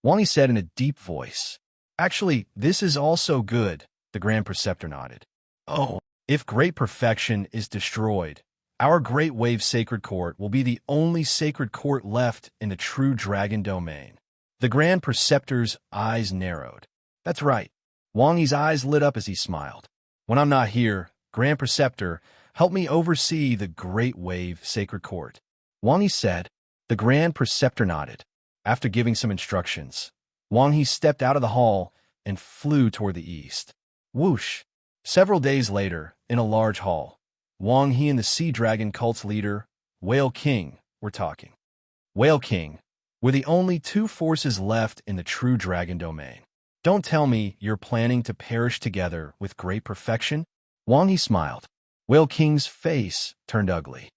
Wang Yi said in a deep voice. Actually, this is also good, the Grand Preceptor nodded. Oh, if Great Perfection is destroyed, our Great Wave Sacred Court will be the only sacred court left in the true dragon domain. The Grand Preceptor's eyes narrowed. That's right. Wang Yi's eyes lit up as he smiled. When I'm not here, Grand Preceptor, help me oversee the Great Wave Sacred Court. Wang Yi said. The Grand Preceptor nodded. After giving some instructions, Wang Yi stepped out of the hall and flew toward the east. Whoosh! Several days later, in a large hall, Wang Yi and the Sea Dragon cult's leader, Whale King, were talking. Whale King, we're the only two forces left in the true dragon domain. Don't tell me you're planning to perish together with great perfection? Wang Yi smiled. Whale King's face turned ugly.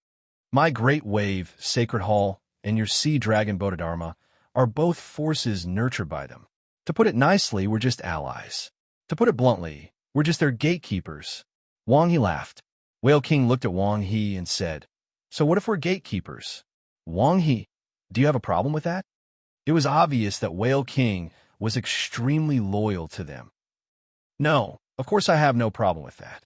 My Great Wave, Sacred Hall, and your Sea Dragon Bodhidharma are both forces nurtured by them. To put it nicely, we're just allies. To put it bluntly, we're just their gatekeepers. Wang Yi laughed. Whale King looked at Wang Yi and said, So what if we're gatekeepers? Wang Yi, do you have a problem with that? It was obvious that Whale King was extremely loyal to them. No, of course I have no problem with that.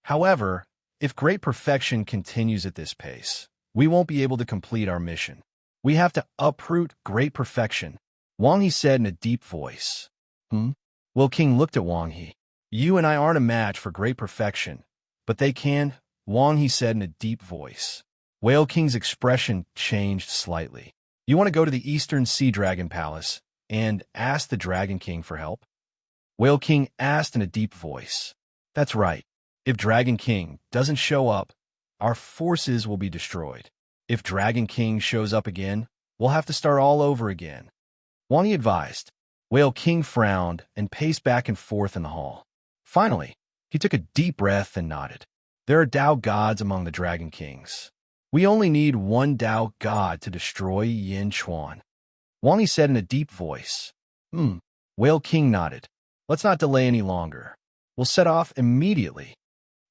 However, if Great Perfection continues at this pace, we won't be able to complete our mission. We have to uproot Great Perfection, Wang Yi said in a deep voice. Whale King looked at Wang Yi. You and I aren't a match for Great Perfection, but they can, Wang Yi said in a deep voice. Whale King's expression changed slightly. You want to go to the Eastern Sea Dragon Palace and ask the Dragon King for help? Whale King asked in a deep voice. That's right. If Dragon King doesn't show up, our forces will be destroyed. If Dragon King shows up again, we'll have to start all over again. Wang Yi advised. Whale King frowned and paced back and forth in the hall. Finally, he took a deep breath and nodded. There are Tao gods among the Dragon Kings. We only need one Tao god to destroy Yin Chuan. Wang Yi said in a deep voice. Whale King nodded. Let's not delay any longer. We'll set off immediately.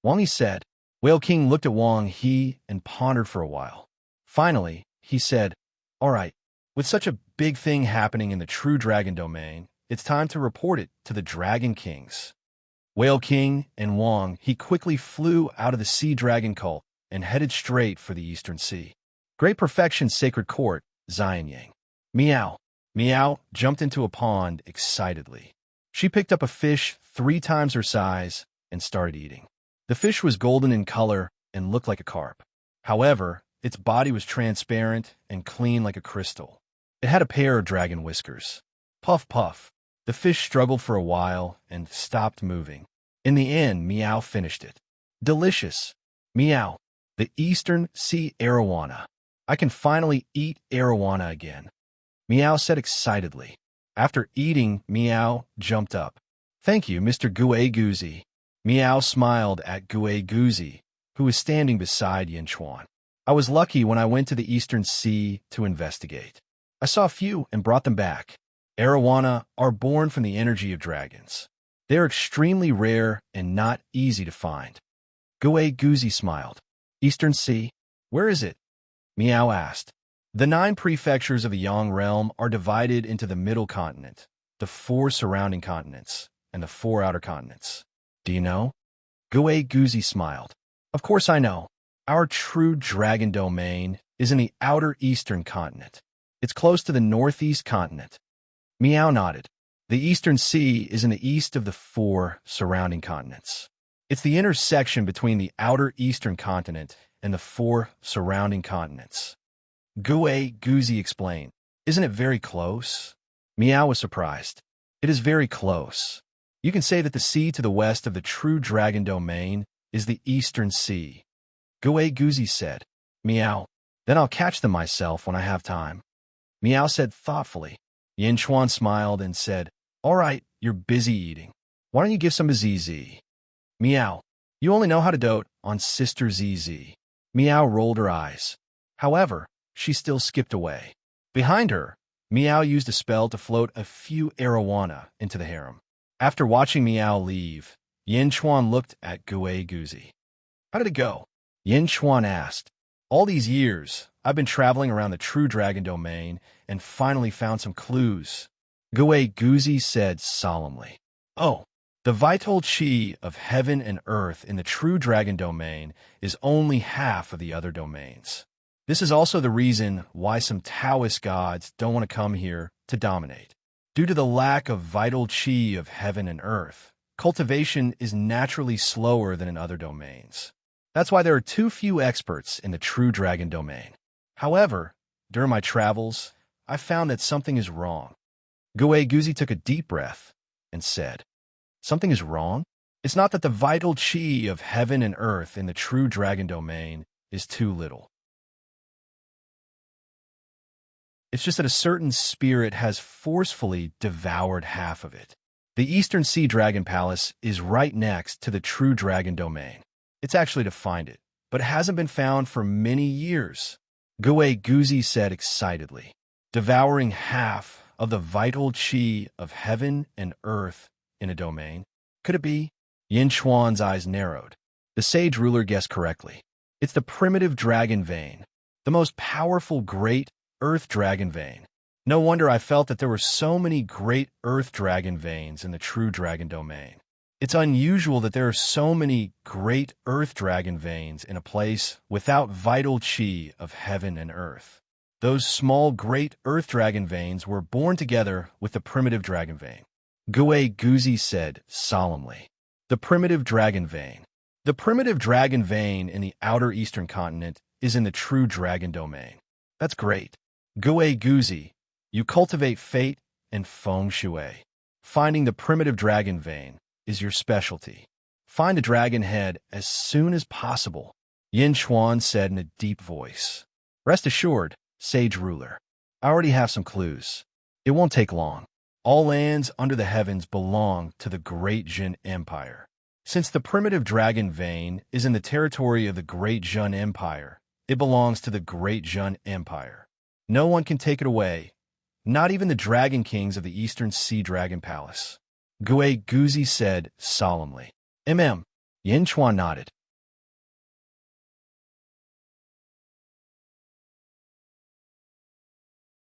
Wang Yi said. Whale King looked at Wang Yi and pondered for a while. Finally, he said, All right, with such a big thing happening in the true dragon domain, it's time to report it to the Dragon Kings. Whale King and Wang Yi quickly flew out of the Sea Dragon cult and headed straight for the Eastern Sea. Great Perfection's sacred court, Xianyang. Meow. Meow jumped into a pond excitedly. She picked up a fish 3 times her size and started eating. The fish was golden in color and looked like a carp. However, its body was transparent and clean like a crystal. It had a pair of dragon whiskers. Puff, puff. The fish struggled for a while and stopped moving. In the end, Meow finished it. Delicious. Meow. The Eastern Sea Arowana. I can finally eat arowana again. Meow said excitedly. After eating, Meow jumped up. Thank you, Mr. Gue Guzi. Meow smiled at Gue Guzi, who was standing beside Yin Chuan. I was lucky when I went to the Eastern Sea to investigate. I saw a few and brought them back. Arowana are born from the energy of dragons. They are extremely rare and not easy to find. Gue Guzi smiled. Eastern Sea? Where is it? Meow asked. The 9 prefectures of the Yang realm are divided into the middle continent, the 4 surrounding continents, and the 4 outer continents. Do you know? Gue Guzi smiled. Of course I know. Our true dragon domain is in the outer eastern continent. It's close to the northeast continent. Meow nodded. The Eastern Sea is in the east of the 4 surrounding continents. It's the intersection between the outer eastern continent and the 4 surrounding continents. Gue Guzi explained. Isn't it very close? Meow was surprised. It is very close. You can say that the sea to the west of the true dragon domain is the Eastern Sea. Gue Guzi said. Meow. Then I'll catch them myself when I have time. Meow said thoughtfully. Yin Chuan smiled and said, All right, you're busy eating. Why don't you give some to ZZ? Meow. You only know how to dote on Sister ZZ. Meow rolled her eyes. However, she still skipped away. Behind her, Meow used a spell to float a few arowana into the harem. After watching Meow leave, Yin Chuan looked at Guzi. How did it go? Yin Chuan asked. All these years, I've been traveling around the True Dragon domain and finally found some clues. Guzi said solemnly. Oh, the vital chi of heaven and earth in the True Dragon domain is only half of the other domains. This is also the reason why some Taoist gods don't want to come here to dominate. Due to the lack of vital chi of heaven and earth, cultivation is naturally slower than in other domains. That's why there are too few experts in the True Dragon domain. However, during my travels, I found that something is wrong. Guzi took a deep breath and said, Something is wrong? It's not that the vital chi of heaven and earth in the True Dragon domain is too little. It's just that a certain spirit has forcefully devoured half of it. The Eastern Sea Dragon Palace is right next to the True Dragon domain. It's actually to find it, but it hasn't been found for many years. Guzi said excitedly, devouring half of the vital chi of heaven and earth in a domain. Could it be? Yin Chuan's eyes narrowed. The sage ruler guessed correctly. It's the primitive dragon vein, the most powerful great earth dragon vein. No wonder I felt that there were so many great earth dragon veins in the True Dragon domain. It's unusual that there are so many great earth dragon veins in a place without vital chi of heaven and earth. Those small great earth dragon veins were born together with the primitive dragon vein. Guzi said solemnly. The primitive dragon vein. The primitive dragon vein in the outer eastern continent is in the True Dragon domain. That's great. Guzi, you cultivate fate and feng shui. Finding the primitive dragon vein is your specialty. Find a dragon head as soon as possible, Yin Chuan said in a deep voice. Rest assured, sage ruler. I already have some clues. It won't take long. All lands under the heavens belong to the Great Jin Empire. Since the primitive dragon vein is in the territory of the Great Jin Empire, it belongs to the Great Jin Empire. No one can take it away, not even the dragon kings of the Eastern Sea Dragon Palace. Guzi said solemnly. Yin Chuan nodded.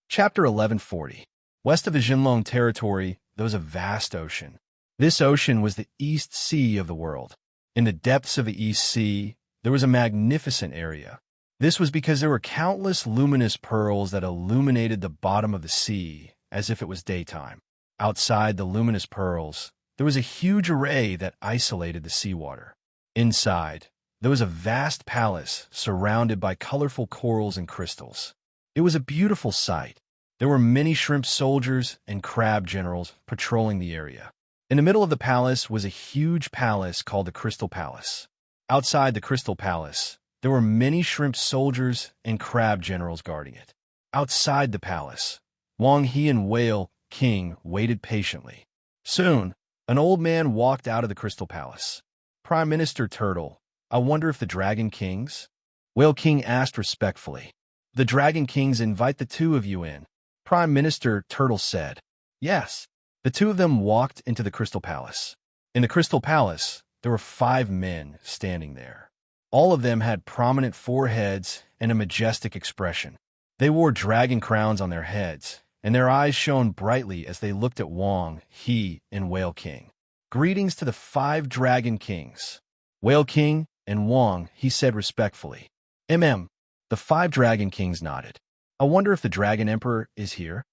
Chapter 1140. West of the Jinlong territory, there was a vast ocean. This ocean was the East Sea of the world. In the depths of the East Sea, there was a magnificent area. This was because there were countless luminous pearls that illuminated the bottom of the sea as if it was daytime. Outside the luminous pearls, there was a huge array that isolated the seawater. Inside, there was a vast palace surrounded by colorful corals and crystals. It was a beautiful sight. There were many shrimp soldiers and crab generals patrolling the area. In the middle of the palace was a huge palace called the Crystal Palace. Outside the Crystal Palace, there were many shrimp soldiers and crab generals guarding it. Outside the palace, Wang He and Whale King waited patiently. Soon, an old man walked out of the Crystal Palace. Prime Minister Turtle, I wonder if the Dragon Kings? Whale King asked respectfully. The Dragon Kings invite the two of you in. Prime Minister Turtle said. Yes. The two of them walked into the Crystal Palace. In the Crystal Palace, there were 5 men standing there. All of them had prominent foreheads and a majestic expression. They wore dragon crowns on their heads, and their eyes shone brightly as they looked at Wang, He, and Whale King. Greetings to the 5 Dragon Kings. Whale King and Wang, he said respectfully. The 5 Dragon Kings nodded. I wonder if the Dragon Emperor is here?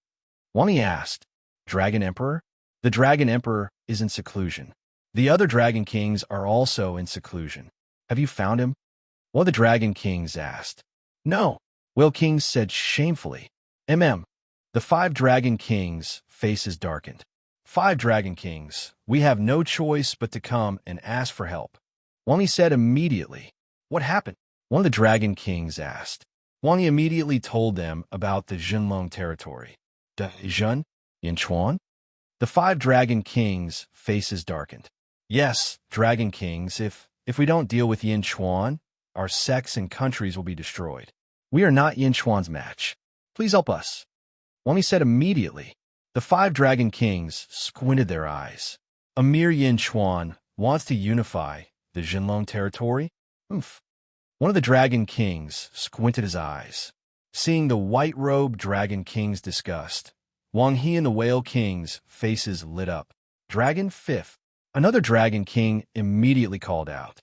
Wang He asked. Dragon Emperor? The Dragon Emperor is in seclusion. The other Dragon Kings are also in seclusion. Have you found him? One of the Dragon Kings asked. No, Whale King said shamefully. The 5 Dragon Kings' faces darkened. 5 Dragon Kings, we have no choice but to come and ask for help. Wang He said immediately. What happened? One of the Dragon Kings asked. Wang He immediately told them about the Jinlong territory. Jun? Yin Chuan? The 5 Dragon Kings' faces darkened. Yes, Dragon Kings, if we don't deal with Yin Chuan, our sects and countries will be destroyed. We are not Yin Chuan's match. Please help us. Wang Yi said immediately. The 5 dragon kings squinted their eyes. A mere Yin Chuan wants to unify the Jinlong territory? Oomph. One of the dragon kings squinted his eyes. Seeing the white-robed dragon king's disgust, Wang He and the whale king's faces lit up. Dragon 5th. Another dragon king immediately called out.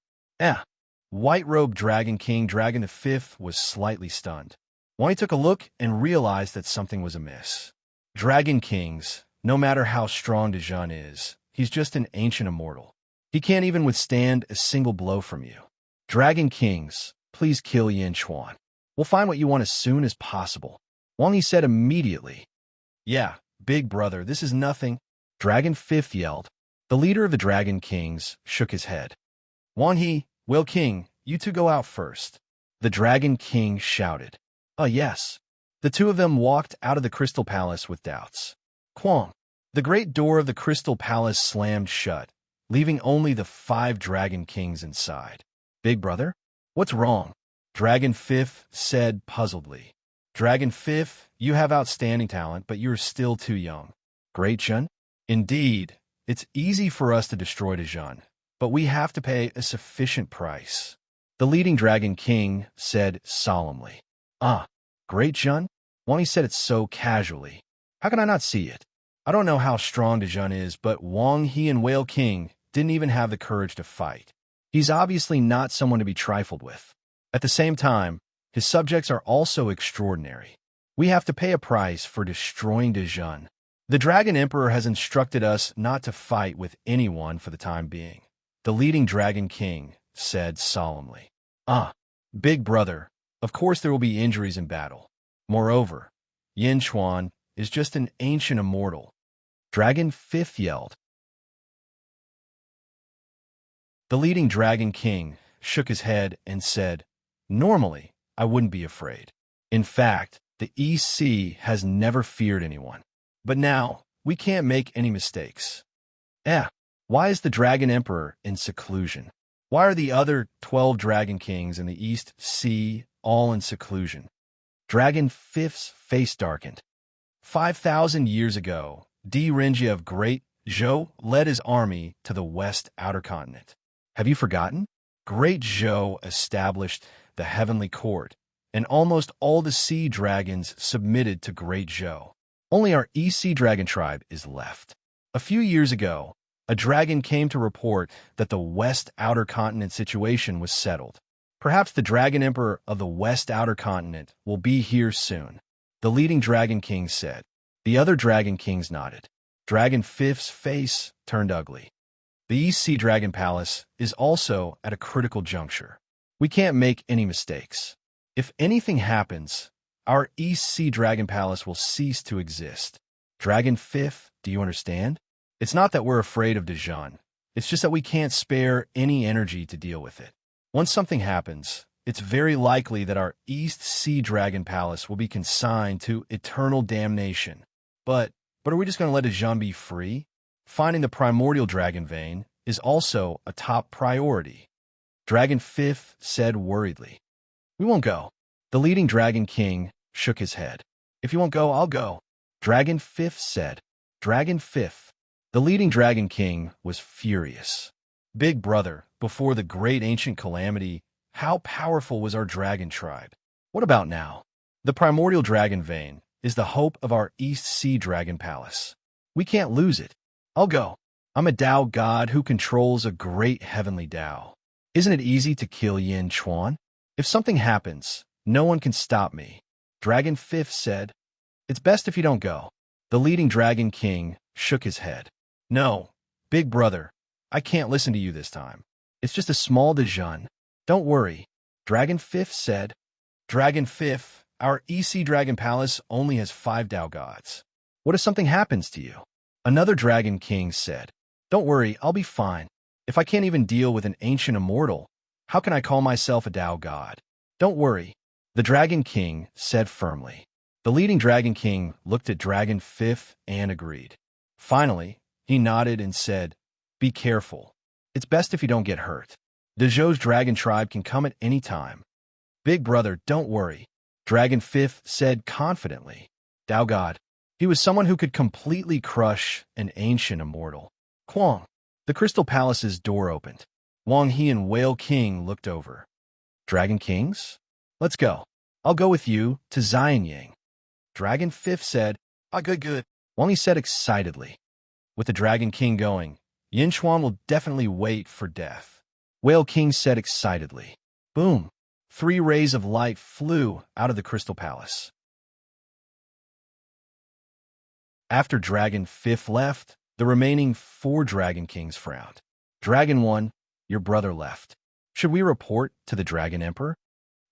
White-robed dragon king Dragon the 5th was slightly stunned. Wang He took a look and realized that something was amiss. Dragon kings, no matter how strong Dejun is, he's just an ancient immortal. He can't even withstand a single blow from you. Dragon kings, please kill Yin Chuan. We'll find what you want as soon as possible. Wang Yi said immediately. Yeah, big brother, this is nothing. Dragon 5th yelled. The leader of the dragon kings shook his head. Wang Yi, Whale King, you two go out first. The dragon king shouted. Yes. The two of them walked out of the crystal palace with doubts. Quang. The great door of the crystal palace slammed shut, leaving only the 5 dragon kings inside. Big brother? What's wrong? Dragon 5th said puzzledly. Dragon 5th, you have outstanding talent, but you're still too young. Great Jun? Indeed, it's easy for us to destroy Dejun, but we have to pay a sufficient price. The leading dragon king said solemnly. Great Jun? Wang Yi said it so casually. How can I not see it? I don't know how strong Dejun is, but Wang He and Whale King didn't even have the courage to fight. He's obviously not someone to be trifled with. At the same time, his subjects are also extraordinary. We have to pay a price for destroying Dejun. The Dragon Emperor has instructed us not to fight with anyone for the time being. The leading Dragon King said solemnly. Big brother, of course there will be injuries in battle. Moreover, Yin Chuan is just an ancient immortal. Dragon 5th yelled. The leading Dragon King shook his head and said, Normally, I wouldn't be afraid. In fact, the EC has never feared anyone. But now, we can't make any mistakes. Why is the Dragon Emperor in seclusion? Why are the other 12 Dragon Kings in the East Sea all in seclusion? Dragon 5th's face darkened. 5,000 years ago, Di Renji of Great Zhou led his army to the West Outer Continent. Have you forgotten? Great Zhou established the Heavenly Court, and almost all the sea dragons submitted to Great Zhou. Only our EC dragon tribe is left. A few years ago, a dragon came to report that the West Outer Continent situation was settled. Perhaps the Dragon Emperor of the West Outer Continent will be here soon. The leading Dragon King said. The other Dragon Kings nodded. Dragon 5th's face turned ugly. The EC Dragon Palace is also at a critical juncture. We can't make any mistakes. If anything happens, our EC Dragon Palace will cease to exist. Dragon 5th, do you understand? It's not that we're afraid of Dejun. It's just that we can't spare any energy to deal with it. Once something happens, it's very likely that our East Sea Dragon Palace will be consigned to eternal damnation. But are we just going to let Dejun be free? Finding the primordial dragon vein is also a top priority. Dragon 5th said worriedly. We won't go. The leading Dragon King shook his head. If you won't go, I'll go. Dragon 5th said. Dragon 5th. The leading Dragon King was furious. Big brother, before the great ancient calamity, how powerful was our dragon tribe? What about now? The primordial dragon vein is the hope of our East Sea Dragon Palace. We can't lose it. I'll go. I'm a Tao god who controls a great heavenly Tao. Isn't it easy to kill Yin Chuan? If something happens, no one can stop me. Dragon 5th said. It's best if you don't go. The leading Dragon King shook his head. No, big brother, I can't listen to you this time. It's just a small Dejun. Don't worry. Dragon 5th said. Dragon 5th, our EC Dragon Palace only has 5 Tao gods. What if something happens to you? Another Dragon King said. Don't worry, I'll be fine. If I can't even deal with an ancient immortal, how can I call myself a Tao god? Don't worry. The Dragon King said firmly. The leading Dragon King looked at Dragon 5th and agreed. Finally, he nodded and said, Be careful. It's best if you don't get hurt. Dezhou's dragon tribe can come at any time. Big brother, don't worry. Dragon Fifth said confidently. Tao God. He was someone who could completely crush an ancient immortal. Quang. The Crystal Palace's door opened. Wang He and Whale King looked over. Dragon Kings? Let's go. I'll go with you to Xianyang. Dragon Fifth said, good. Wang He said excitedly. With the Dragon King going, Yin Chuan will definitely wait for death. Whale King said excitedly. Boom. 3 rays of light flew out of the Crystal Palace. After Dragon Fifth left, the remaining 4 Dragon Kings frowned. Dragon 1, your brother left. Should we report to the Dragon Emperor?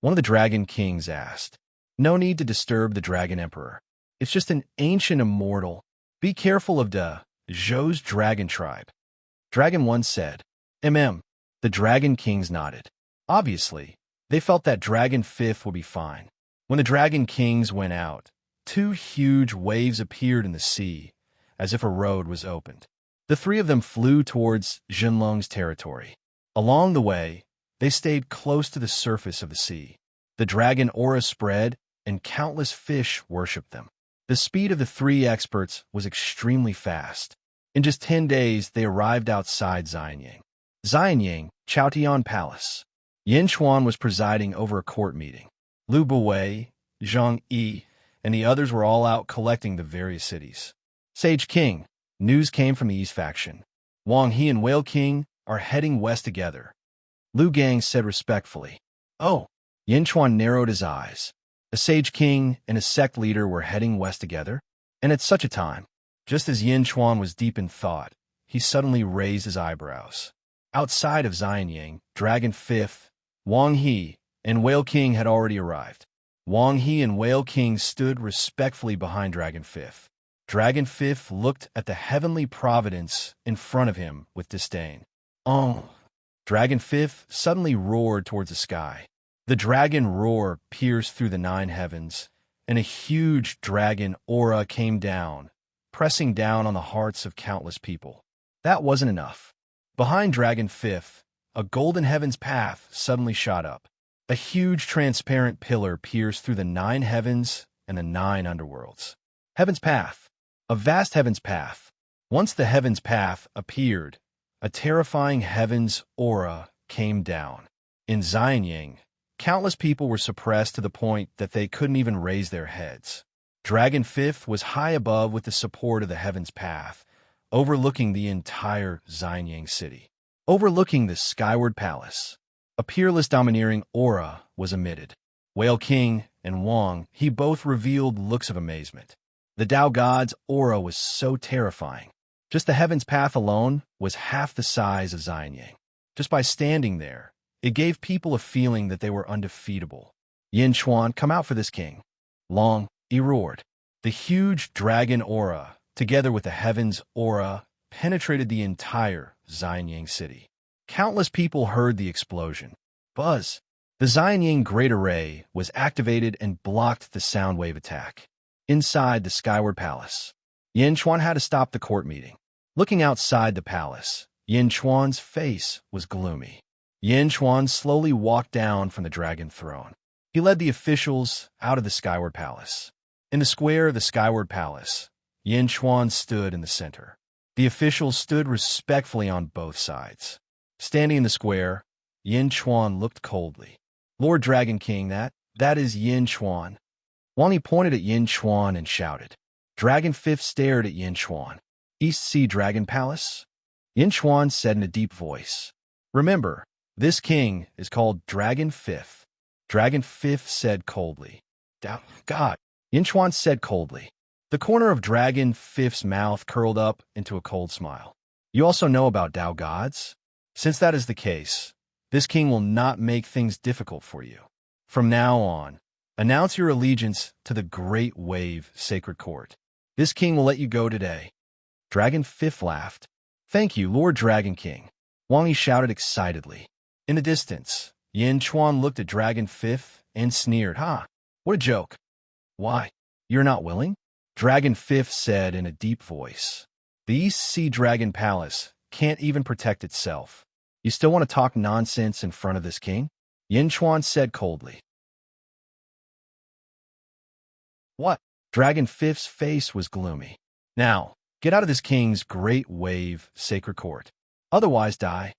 One of the Dragon Kings asked. No need to disturb the Dragon Emperor. It's just an ancient immortal. Be careful of Zhou's Dragon Tribe. Dragon 1 said. The Dragon Kings nodded. Obviously, they felt that Dragon Fifth would be fine. When the Dragon Kings went out, 2 huge waves appeared in the sea, as if a road was opened. The 3 of them flew towards Zhenlong's territory. Along the way, they stayed close to the surface of the sea. The dragon aura spread, and countless fish worshipped them. The speed of the 3 experts was extremely fast. In just 10 days, they arrived outside Xianyang. Xianyang, Chaotian Palace. Yin Chuan was presiding over a court meeting. Lu Buwei, Zhang Yi, and the others were all out collecting the various cities. Sage King, news came from the East faction. Wang He and Whale King are heading west together. Lu Gang said respectfully. Oh. Yin Chuan narrowed his eyes. A Sage King and a sect leader were heading west together? And at such a time, just as Yin Chuan was deep in thought, he suddenly raised his eyebrows. Outside of Xianyang, Dragon Fifth, Wang He, and Whale King had already arrived. Wang He and Whale King stood respectfully behind Dragon Fifth. Dragon Fifth looked at the heavenly providence in front of him with disdain. Oh! Dragon Fifth suddenly roared towards the sky. The dragon roar pierced through the 9 heavens, and a huge dragon aura came down, pressing down on the hearts of countless people. That wasn't enough. Behind Dragon Fifth, a golden heavens path suddenly shot up. A huge transparent pillar pierced through the 9 heavens and the 9 underworlds. Heaven's Path. A vast heaven's path. Once the heaven's path appeared, a terrifying heaven's aura came down. In Xianyang, countless people were suppressed to the point that they couldn't even raise their heads. Dragon Fifth was high above with the support of the heaven's path, overlooking the entire Xianyang city. Overlooking the skyward palace, a peerless domineering aura was emitted. Whale King and Wang He both revealed looks of amazement. The Tao God's aura was so terrifying. Just the heaven's path alone was half the size of Xianyang. Just by standing there, it gave people a feeling that they were undefeatable. Yin Chuan, come out for this king. Long, he roared. The huge dragon aura, together with the heaven's aura, penetrated the entire Xianyang city. Countless people heard the explosion. Buzz! The Xianyang Great Array was activated and blocked the sound wave attack. Inside the Skyward Palace, Yin Chuan had to stop the court meeting. Looking outside the palace, Yin Chuan's face was gloomy. Yin Chuan slowly walked down from the dragon throne. He led the officials out of the Skyward Palace. In the square of the Skyward Palace, Yin Chuan stood in the center. The officials stood respectfully on both sides. Standing in the square, Yin Chuan looked coldly. Lord Dragon King, that is Yin Chuan. Wang He pointed at Yin Chuan and shouted. Dragon Fifth stared at Yin Chuan. East Sea Dragon Palace? Yin Chuan said in a deep voice. Remember, this king is called Dragon Fifth. Dragon Fifth said coldly. God, Yin Chuan said coldly. The corner of Dragon Fifth's mouth curled up into a cold smile. You also know about Tao Gods? Since that is the case, this king will not make things difficult for you. From now on, announce your allegiance to the Great Wave Sacred Court. This king will let you go today. Dragon Fifth laughed. Thank you, Lord Dragon King. Wang Yi shouted excitedly. In the distance, Yin Chuan looked at Dragon Fifth and sneered. What a joke. Why? You're not willing? Dragon Fifth said in a deep voice. The East Sea Dragon Palace can't even protect itself. You still want to talk nonsense in front of this king? Yin Chuan said coldly. What? Dragon Fifth's face was gloomy. Now, get out of this king's great wave sacred court. Otherwise die.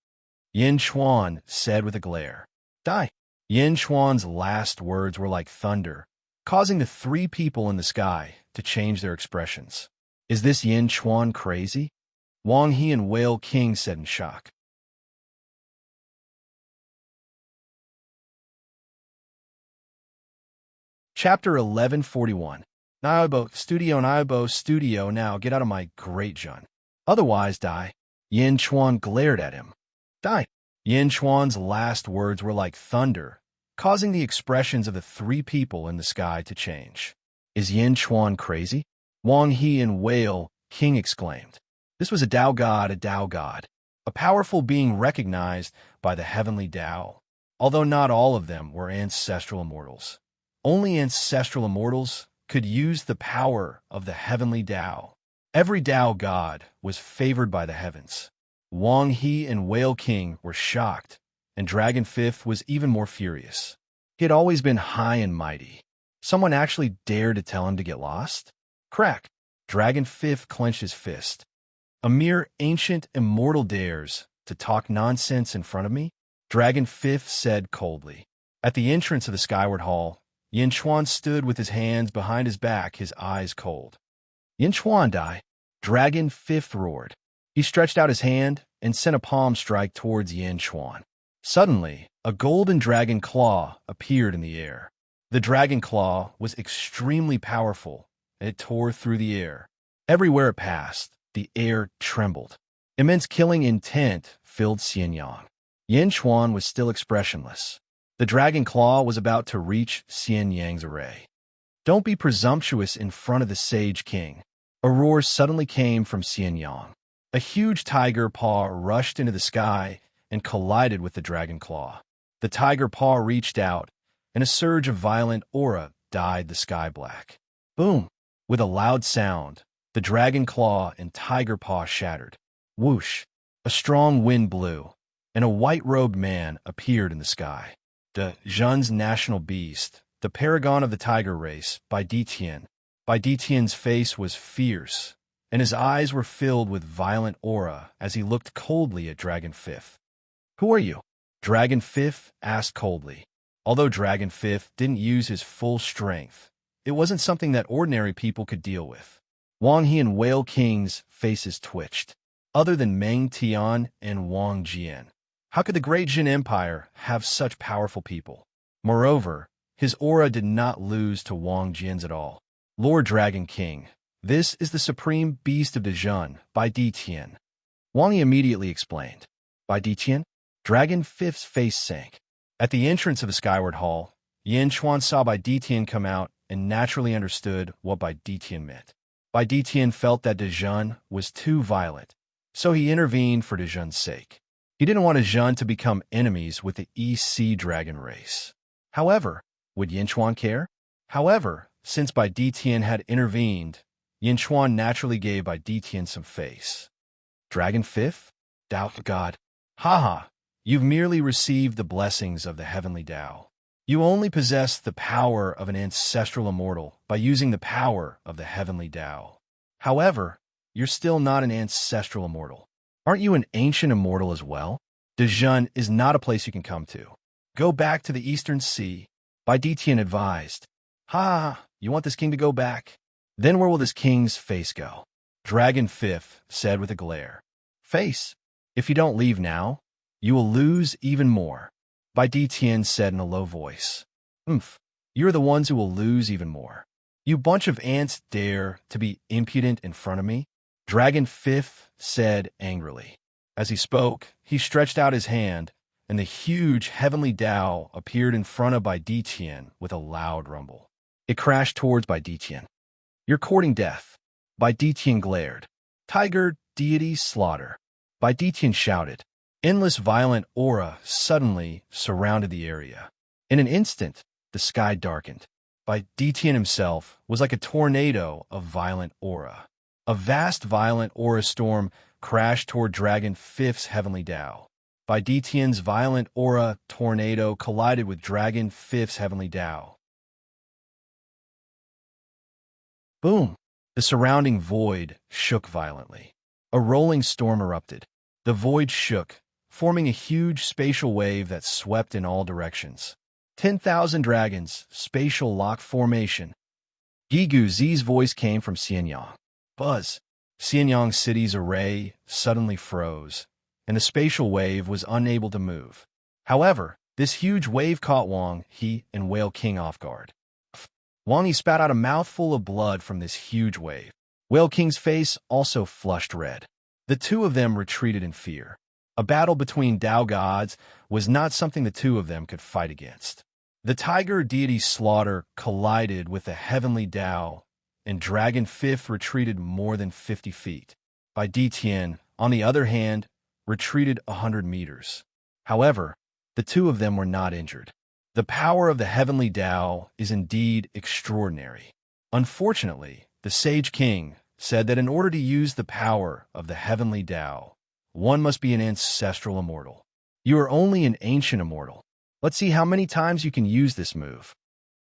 Yin Chuan said with a glare. Die. Yin Chuan's last words were like thunder, causing the three people in the sky to change their expressions. Is this Yin Chuan crazy? Wang He and Whale King said in shock. Chapter 1141. Niobo Studio, now get out of my great Jun. Otherwise die. Yin Chuan glared at him. Die. Yin Chuan's last words were like thunder, causing the expressions of the three people in the sky to change. Is Yin Chuan crazy? Wang He and Whale King exclaimed. This was a Tao God, a powerful being recognized by the heavenly Tao. Although not all of them were ancestral immortals. Only ancestral immortals could use the power of the heavenly Tao. Every Tao God was favored by the heavens. Wang He and Whale King were shocked, and Dragon Fifth was even more furious. He had always been high and mighty. Someone actually dared to tell him to get lost? Crack! Dragon Fifth clenched his fist. A mere ancient immortal dares to talk nonsense in front of me? Dragon Fifth said coldly. At the entrance of the Skyward Hall, Yin Chuan stood with his hands behind his back, his eyes cold. Yin Chuan die. Dragon Fifth roared. He stretched out his hand and sent a palm strike towards Yin Chuan. Suddenly, a golden dragon claw appeared in the air. The dragon claw was extremely powerful, and it tore through the air. Everywhere it passed, the air trembled. Immense killing intent filled Xianyang. Yin Chuan was still expressionless. The dragon claw was about to reach Xianyang's array. Don't be presumptuous in front of the sage king. A roar suddenly came from Xianyang. A huge tiger paw rushed into the sky and collided with the dragon claw. The tiger paw reached out, and a surge of violent aura dyed the sky black. Boom! With a loud sound, the dragon claw and tiger paw shattered. Whoosh! A strong wind blew, and a white-robed man appeared in the sky. De Zhen's national beast, the paragon of the tiger race, Bai Ditian. Bai Ditian's face was fierce, and his eyes were filled with violent aura as he looked coldly at Dragon Fifth. Who are you? Dragon Fifth asked coldly. Although Dragon Fifth didn't use his full strength, it wasn't something that ordinary people could deal with. Wang He and Whale King's faces twitched. Other than Meng Tian and Wang Jian, how could the Great Jin Empire have such powerful people? Moreover, his aura did not lose to Wang Jian's at all. Lord Dragon King, this is the supreme beast of Dezhen, Bai Ditian. Wang Yi immediately explained. Bai Ditian? Dragon Fifth's face sank. At the entrance of the Skyward Hall, Yin Chuan saw Bai Ditian come out and naturally understood what Bai Ditian meant. Bai Ditian felt that Dezhen was too violent, so he intervened for Dezhen's sake. He didn't want Dezhen to become enemies with the EC dragon race. However, would Yin Chuan care? However, since Bai Ditian had intervened, Yin Chuan naturally gave Bai Ditian some face. Dragon Fifth? Doubt God. Haha, you've merely received the blessings of the heavenly Tao. You only possess the power of an ancestral immortal by using the power of the heavenly Tao. However, you're still not an ancestral immortal. Aren't you an ancient immortal as well? Dezhen is not a place you can come to. Go back to the Eastern Sea. Bai Ditian advised. Ha! You want this king to go back? Then where will this king's face go? Dragon Fifth said with a glare. Face? If you don't leave now, you will lose even more. Bai Ditian said in a low voice. You're the ones who will lose even more. You bunch of ants dare to be impudent in front of me? Dragon Fifth said angrily. As he spoke, he stretched out his hand, and the huge heavenly Tao appeared in front of Bai Ditian with a loud rumble. It crashed towards Bai Ditian. You're courting death. Bai Ditian glared. Tiger, deity, slaughter. Bai Ditian shouted. Endless violent aura suddenly surrounded the area. In an instant, the sky darkened. Bai Ditian himself was like a tornado of violent aura. A vast violent aura storm crashed toward Dragon Fifth's heavenly Tao. Bai Ditian's violent aura tornado collided with Dragon Fifth's heavenly Tao. Boom! The surrounding void shook violently. A rolling storm erupted. The void shook, forming a huge spatial wave that swept in all directions. 10,000 dragons, spatial lock formation. Gigu Z's voice came from Xianyang. Buzz! Xianyang City's array suddenly froze, and the spatial wave was unable to move. However, this huge wave caught Wang He and Whale King off guard. Wang He spat out a mouthful of blood from this huge wave. Whale King's face also flushed red. The two of them retreated in fear. A battle between Dao gods was not something the two of them could fight against. The tiger deity Slaughter collided with the heavenly Dao, and Dragon Fifth retreated more than 50 feet. Bai Ditian, on the other hand, retreated 100 meters. However, the two of them were not injured. The power of the heavenly Dao is indeed extraordinary. Unfortunately, the Sage King said that in order to use the power of the heavenly Dao, one must be an ancestral immortal. You are only an ancient immortal. Let's see how many times you can use this move.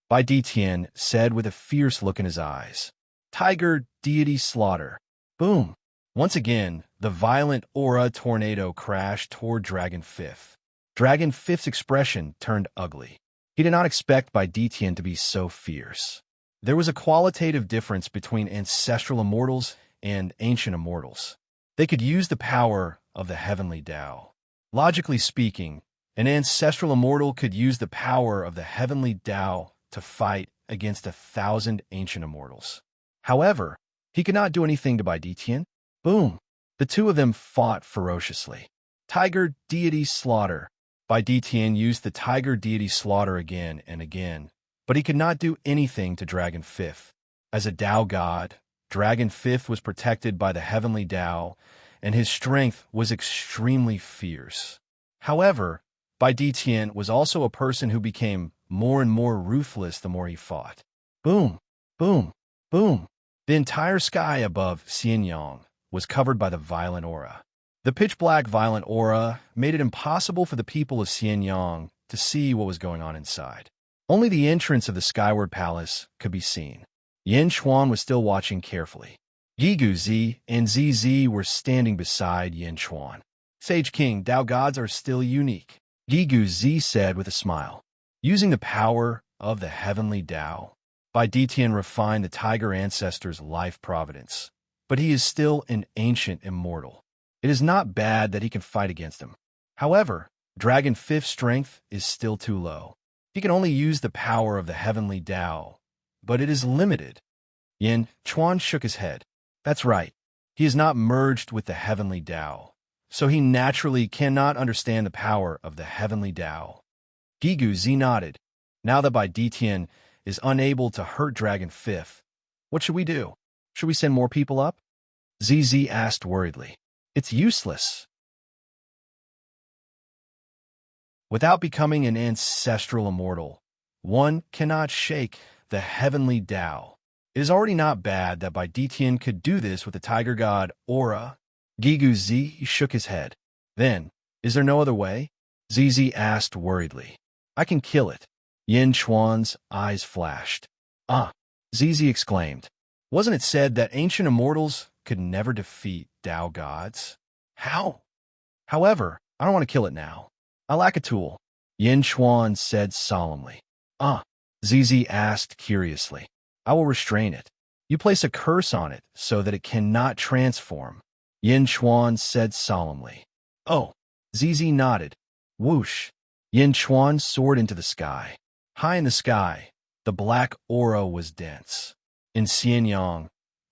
Bai Ditian said with a fierce look in his eyes. Tiger deity Slaughter. Boom! Once again, the violent aura tornado crashed toward Dragon Fifth. Dragon Fifth's expression turned ugly. He did not expect Bai Ditian to be so fierce. There was a qualitative difference between ancestral immortals and ancient immortals. They could use the power of the heavenly Dao. Logically speaking, an ancestral immortal could use the power of the heavenly Dao to fight against 1,000 ancient immortals. However, he could not do anything to Bai Ditian. Boom! The two of them fought ferociously. Tiger deity Slaughter. Bai Ditian used the tiger deity Slaughter again and again, but he could not do anything to Dragon Fifth. As a Dao god, Dragon Fifth was protected by the heavenly Dao, and his strength was extremely fierce. However, Bai Ditian was also a person who became more and more ruthless the more he fought. Boom! Boom! Boom! The entire sky above Xianyang was covered by the violent aura. The pitch-black violent aura made it impossible for the people of Xianyang to see what was going on inside. Only the entrance of the Skyward Palace could be seen. Yin Chuan was still watching carefully. Gigu Zi and ZZ were standing beside Yin Chuan. Sage King, Dao gods are still unique, Gigu Zi said with a smile. Using the power of the heavenly Dao, Bai Ditian refined the tiger ancestor's life providence, but he is still an ancient immortal. It is not bad that he can fight against him. However, Dragon Fifth's strength is still too low. He can only use the power of the heavenly Dao, but it is limited. Yin Chuan shook his head. That's right. He is not merged with the heavenly Dao, so he naturally cannot understand the power of the heavenly Dao. Gigu Zi nodded. Now that Bai Ditian is unable to hurt Dragon Fifth, what should we do? Should we send more people up? ZZ asked worriedly. It's useless. Without becoming an ancestral immortal, one cannot shake the heavenly Dao. It is already not bad that Bai Ditian could do this with the tiger god Aura. Gigu Zi shook his head. Then, is there no other way? ZZ asked worriedly. I can kill it. Yin Chuan's eyes flashed. Ah, ZZ exclaimed. Wasn't it said that ancient immortals could never defeat Dao gods? How? However, I don't want to kill it now. I lack a tool, Yin Chuan said solemnly. Ah, ZZ asked curiously. I will restrain it. You place a curse on it so that it cannot transform, Yin Chuan said solemnly. Oh, ZZ nodded. Whoosh. Yin Chuan soared into the sky. High in the sky, the black aura was dense. In Xianyang,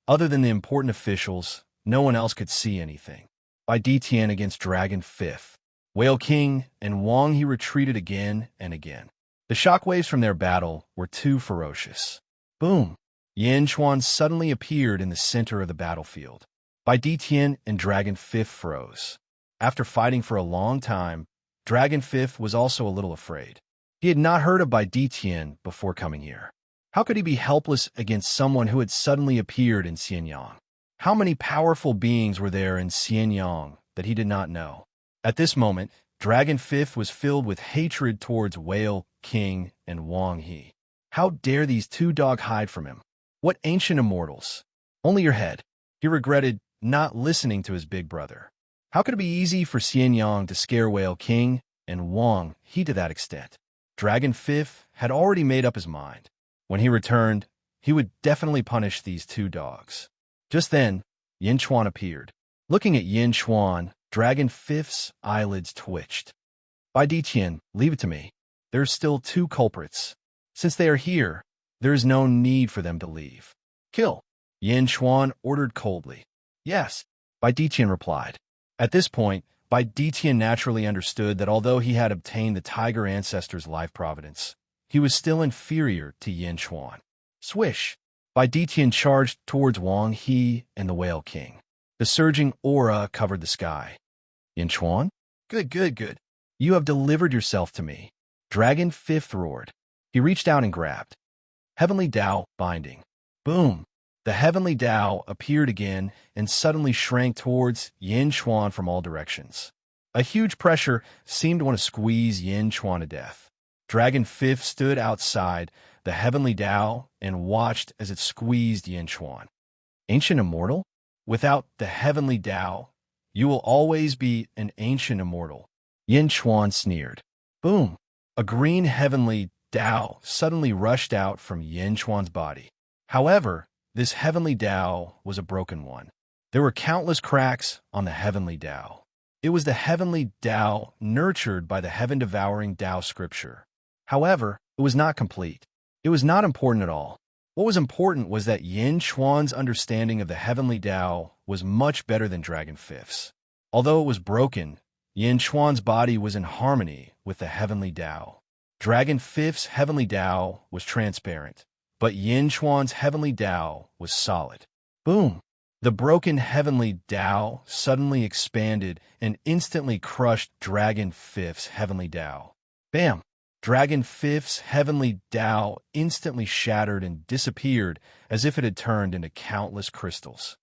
other than the important officials, no one else could see anything. Bai Ditian against Dragon Fifth. Whale King and Wang He retreated again and again. The shockwaves from their battle were too ferocious. Boom! Yin Chuan suddenly appeared in the center of the battlefield. Bai Ditian and Dragon Fifth froze. After fighting for a long time, Dragon Fifth was also a little afraid. He had not heard of Bai Ditian before coming here. How could he be helpless against someone who had suddenly appeared in Xianyang? How many powerful beings were there in Xianyang that he did not know? At this moment, Dragon Fifth was filled with hatred towards Whale King and Wang He. How dare these two dogs hide from him? What ancient immortals? Only your head. He regretted not listening to his big brother. How could it be easy for Xian Yang to scare Whale King and Wang He to that extent? Dragon Fifth had already made up his mind. When he returned, he would definitely punish these two dogs. Just then, Yin Chuan appeared. Looking at Yin Chuan, Dragon Fifth's eyelids twitched. Bai Diqian, leave it to me. There's still two culprits. Since they are here, there is no need for them to leave. Kill, Yin Chuan ordered coldly. Yes, Bai Diqian replied. At this point, Bai Diqian naturally understood that although he had obtained the tiger ancestor's life providence, he was still inferior to Yin Chuan. Swish! Bai Diqian charged towards Wang He and the Whale King. The surging aura covered the sky. Yin Chuan? Good. You have delivered yourself to me. Dragon Fifth roared. He reached out and grabbed. Heavenly Tao binding. Boom! The heavenly Tao appeared again and suddenly shrank towards Yin Chuan from all directions. A huge pressure seemed to want to squeeze Yin Chuan to death. Dragon Fifth stood outside the heavenly Tao and watched as it squeezed Yin Chuan. Ancient immortal? Without the heavenly Tao, you will always be an ancient immortal. Yin Chuan sneered. Boom! A green heavenly Tao suddenly rushed out from Yin Chuan's body. However, this heavenly Tao was a broken one. There were countless cracks on the heavenly Tao. It was the heavenly Tao nurtured by the heaven-devouring Tao scripture. However, it was not complete. It was not important at all. What was important was that Yin Chuan's understanding of the heavenly Tao was much better than Dragon Fifth's. Although it was broken, Yin Chuan's body was in harmony with the heavenly Tao. Dragon Fifth's heavenly Tao was transparent, but Yin Chuan's heavenly Tao was solid. Boom! The broken heavenly Tao suddenly expanded and instantly crushed Dragon Fifth's heavenly Tao. Bam! Dragon Fifth's heavenly Tao instantly shattered and disappeared as if it had turned into countless crystals.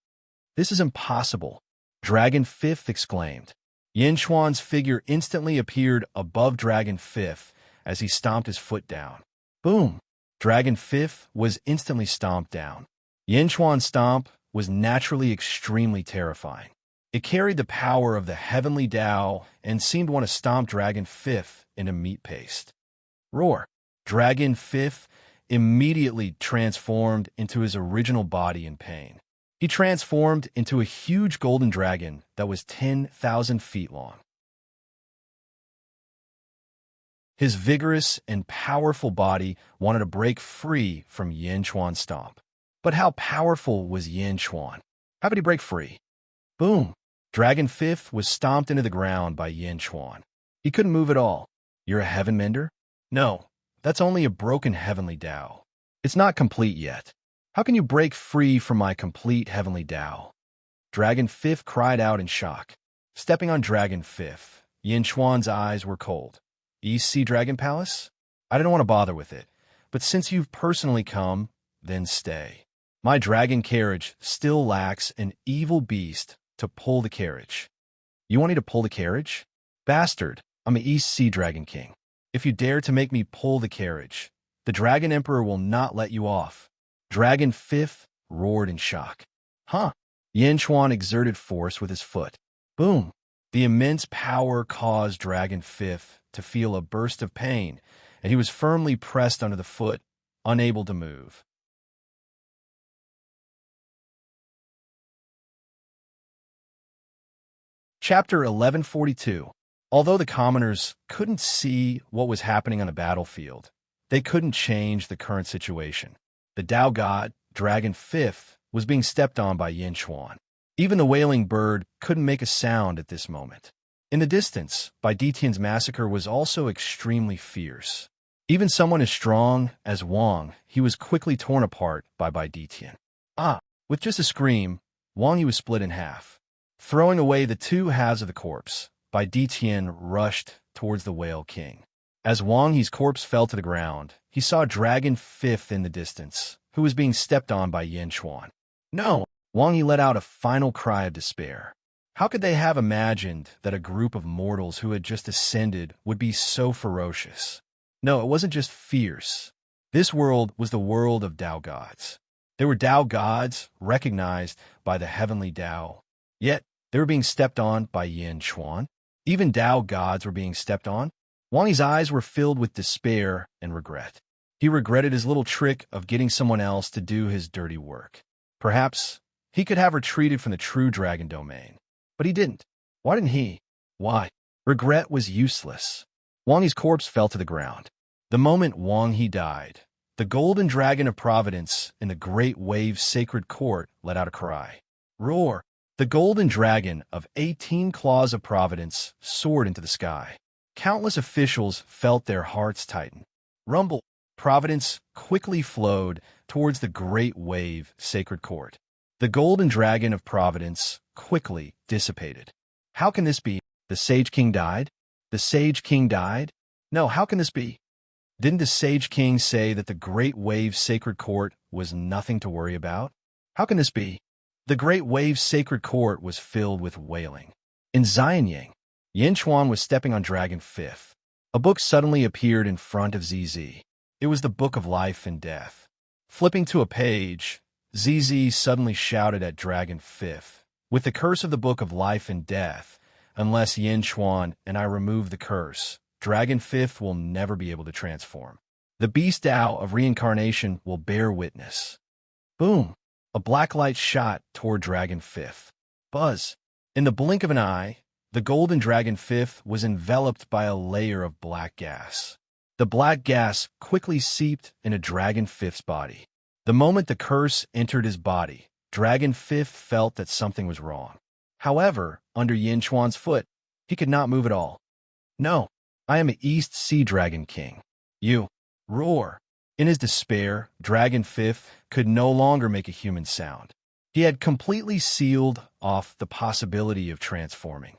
This is impossible, Dragon Fifth exclaimed. Yin Chuan's figure instantly appeared above Dragon Fifth as he stomped his foot down. Boom! Dragon Fifth was instantly stomped down. Yin Chuan's stomp was naturally extremely terrifying. It carried the power of the heavenly Tao and seemed to want to stomp Dragon Fifth into meat paste. Roar! Dragon Fifth immediately transformed into his original body in pain. He transformed into a huge golden dragon that was 10,000 feet long. His vigorous and powerful body wanted to break free from Yin Chuan's stomp. But how powerful was Yin Chuan? How could he break free? Boom! Dragon Fifth was stomped into the ground by Yin Chuan. He couldn't move at all. You're a heaven mender? No, that's only a broken heavenly Tao. It's not complete yet. How can you break free from my complete heavenly Tao? Dragon Fifth cried out in shock. Stepping on Dragon Fifth, Yin Chuan's eyes were cold. East Sea Dragon Palace? I didn't want to bother with it, but since you've personally come, then stay. My dragon carriage still lacks an evil beast to pull the carriage. You want me to pull the carriage? Bastard, I'm an East Sea Dragon King. If you dare to make me pull the carriage, the Dragon Emperor will not let you off. Dragon Fifth roared in shock. Huh? Yin Chuan exerted force with his foot. Boom! The immense power caused Dragon Fifth to feel a burst of pain, and he was firmly pressed under the foot, unable to move. Chapter 1142. Although the commoners couldn't see what was happening on the battlefield, they couldn't change the current situation. The Tao god, Dragon Fifth, was being stepped on by Yin Chuan. Even the wailing bird couldn't make a sound at this moment. In the distance, Bai Diqian's massacre was also extremely fierce. Even someone as strong as Wang, he was quickly torn apart by Bai Diqian. With just a scream, Wang Yi was split in half. Throwing away the two halves of the corpse, Bai Diqian rushed towards the Whale King. As Wang Yi's corpse fell to the ground, he saw Dragon Fifth in the distance, who was being stepped on by Yin Chuan. No! Wang Yi let out a final cry of despair. How could they have imagined that a group of mortals who had just ascended would be so ferocious? No, it wasn't just fierce. This world was the world of Tao gods. They were Tao gods, recognized by the heavenly Tao. Yet, they were being stepped on by Yin Chuan. Even Tao gods were being stepped on. Wang's eyes were filled with despair and regret. He regretted his little trick of getting someone else to do his dirty work. Perhaps he could have retreated from the true dragon domain. But he didn't. Why didn't he? Why? Regret was useless. Wang's corpse fell to the ground. The moment Wang He died, the golden dragon of providence in the great wave's sacred court let out a cry. Roar! The golden dragon of 18 claws of providence soared into the sky. Countless officials felt their hearts tighten. Rumble! Providence quickly flowed towards the great wave sacred court. The golden dragon of providence quickly dissipated. How can this be? The Sage King died? The Sage King died? No, how can this be? Didn't the Sage King say that the great wave sacred court was nothing to worry about? How can this be? The great wave sacred court was filled with wailing. In Xianyang, Yin Chuan was stepping on Dragon 5th. A book suddenly appeared in front of ZZ. It was the Book of Life and Death. Flipping to a page, ZZ suddenly shouted at Dragon 5th, "With the curse of the Book of Life and Death, unless Yin Chuan and I remove the curse, Dragon 5th will never be able to transform. The Beast Tao of Reincarnation will bear witness." Boom! A black light shot toward Dragon 5th. Buzz! In the blink of an eye, the golden Dragon 5th was enveloped by a layer of black gas. The black gas quickly seeped into Dragon 5th's body. The moment the curse entered his body, Dragon 5th felt that something was wrong. However, under Yin Chuan's foot, he could not move at all. "No, I am an East Sea Dragon King. You." Roar! In his despair, Dragon 5th could no longer make a human sound. He had completely sealed off the possibility of transforming.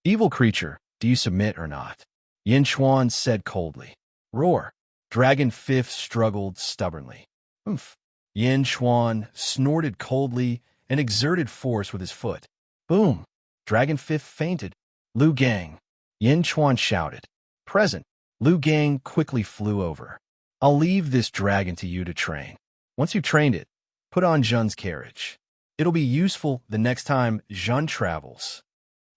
"Evil creature, do you submit or not?" Yin Chuan said coldly. Roar! Dragon 5th struggled stubbornly. Oomph! Yin Chuan snorted coldly and exerted force with his foot. Boom! Dragon 5th fainted. "Lu Gang!" Yin Chuan shouted. Present. Lu Gang quickly flew over. "I'll leave this dragon to you to train. Once you've trained it, put on Zhen's carriage. It'll be useful the next time Zhen travels."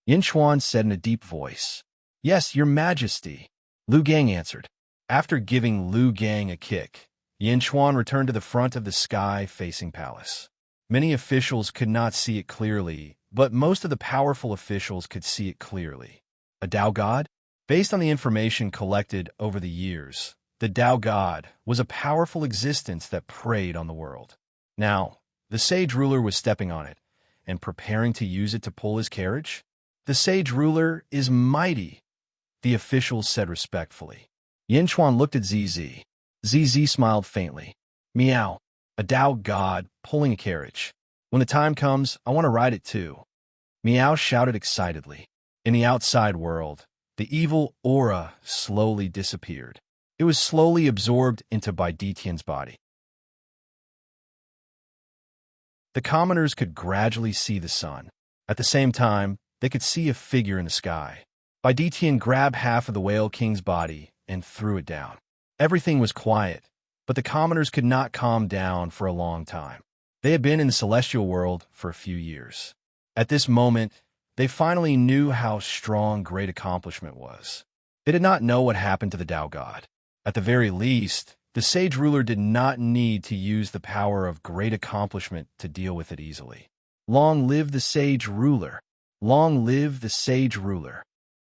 Yin Chuan said in a deep voice. "Yes, your majesty," Lu Gang answered. After giving Lu Gang a kick, Yin Chuan returned to the front of the sky-facing palace. Many officials could not see it clearly, but most of the powerful officials could see it clearly. A Tao god? Based on the information collected over the years, the Tao god was a powerful existence that preyed on the world. Now, the sage ruler was stepping on it and preparing to use it to pull his carriage. "The sage ruler is mighty," the officials said respectfully. Yin Chuan looked at ZZ. ZZ smiled faintly. "Meow, a Tao god pulling a carriage. When the time comes, I want to ride it too." Meow shouted excitedly. In the outside world, the evil aura slowly disappeared. It was slowly absorbed into Baiditian's body. The commoners could gradually see the sun. At the same time, they could see a figure in the sky. Baiditian grabbed half of the Whale King's body and threw it down. Everything was quiet, but the commoners could not calm down for a long time. They had been in the celestial world for a few years. At this moment, they finally knew how strong great accomplishment was. They did not know what happened to the Tao god. At the very least, the sage ruler did not need to use the power of great accomplishment to deal with it easily. Long live the sage ruler! Long live the sage ruler!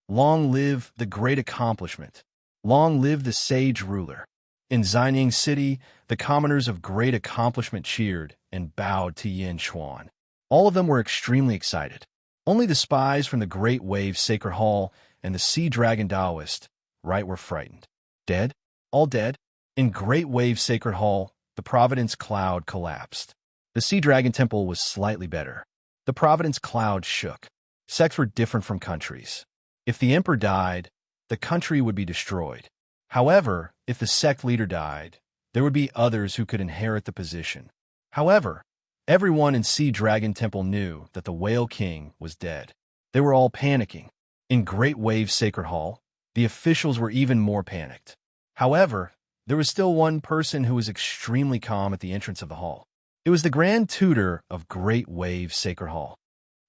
Long live the great accomplishment! Long live the sage ruler! In Xianyang City, the commoners of great accomplishment cheered and bowed to Yin Chuan. All of them were extremely excited. Only the spies from the Great Wave Sacred Hall and the Sea Dragon Taoist were frightened. Dead? All dead? In Great Wave Sacred Hall, the Providence Cloud collapsed. The Sea Dragon Temple was slightly better. The Providence Cloud shook. Sects were different from countries. If the emperor died, the country would be destroyed. However, if the sect leader died, there would be others who could inherit the position. However, everyone in Sea Dragon Temple knew that the Whale King was dead. They were all panicking. In Great Wave Sacred Hall, the officials were even more panicked. However, there was still one person who was extremely calm at the entrance of the hall. It was the Grand Tutor of Great Wave Sacred Hall.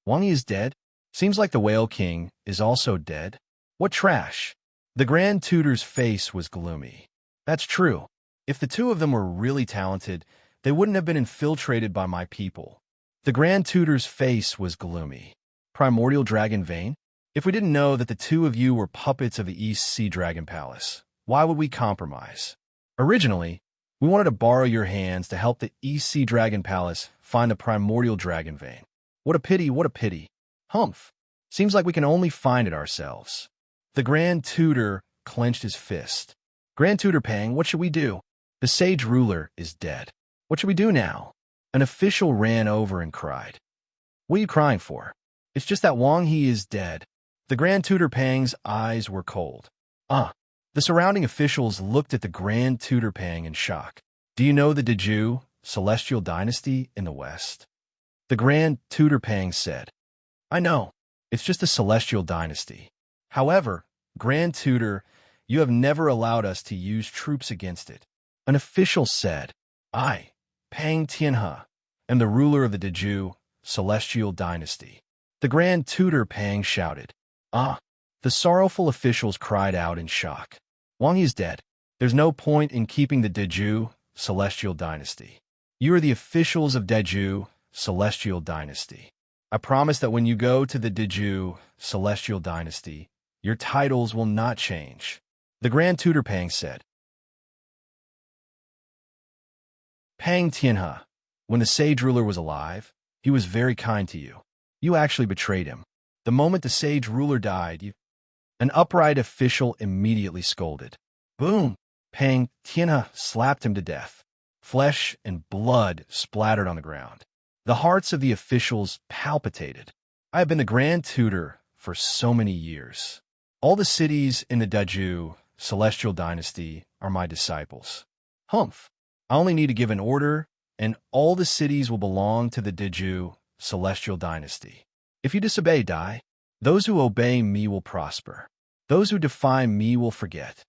Wang Yi is dead? Seems like the Whale King is also dead. What trash! The Grand Tutor's face was gloomy. That's true. If the two of them were really talented, they wouldn't have been infiltrated by my people. The Grand Tutor's face was gloomy. Primordial Dragon Vein? If we didn't know that the two of you were puppets of the East Sea Dragon Palace, why would we compromise? Originally, we wanted to borrow your hands to help the East Sea Dragon Palace find the Primordial Dragon Vein. What a pity, what a pity. Humph. Seems like we can only find it ourselves. The Grand Tutor clenched his fist. Grand Tutor Pang, what should we do? The Sage Ruler is dead. What should we do now? An official ran over and cried. What are you crying for? It's just that Wang He is dead. The Grand Tutor Pang's eyes were cold. The surrounding officials looked at the Grand Tutor Pang in shock. Do you know the Deju Celestial Dynasty in the West? The Grand Tutor Pang said. I know. It's just a Celestial Dynasty. However, Grand Tutor, you have never allowed us to use troops against it. An official said, I, Pang Tianhe, am the ruler of the Deju Celestial Dynasty. The Grand Tutor Pang shouted. The sorrowful officials cried out in shock. Wang Yi is dead. There's no point in keeping the Deju Celestial Dynasty. You are the officials of Deju Celestial Dynasty. I promise that when you go to the Deju Celestial Dynasty, your titles will not change. The Grand Tutor Pang said. Pang Tianhe, when the Sage Ruler was alive, he was very kind to you. You actually betrayed him. The moment the Sage Ruler died, An upright official immediately scolded. Boom! Pang Tianhe slapped him to death. Flesh and blood splattered on the ground. The hearts of the officials palpitated. I have been the Grand Tutor for so many years. All the cities in the Deju Celestial Dynasty are my disciples. Humph! I only need to give an order, and all the cities will belong to the Deju Celestial Dynasty. If you disobey, die. Those who obey me will prosper. Those who defy me will forget.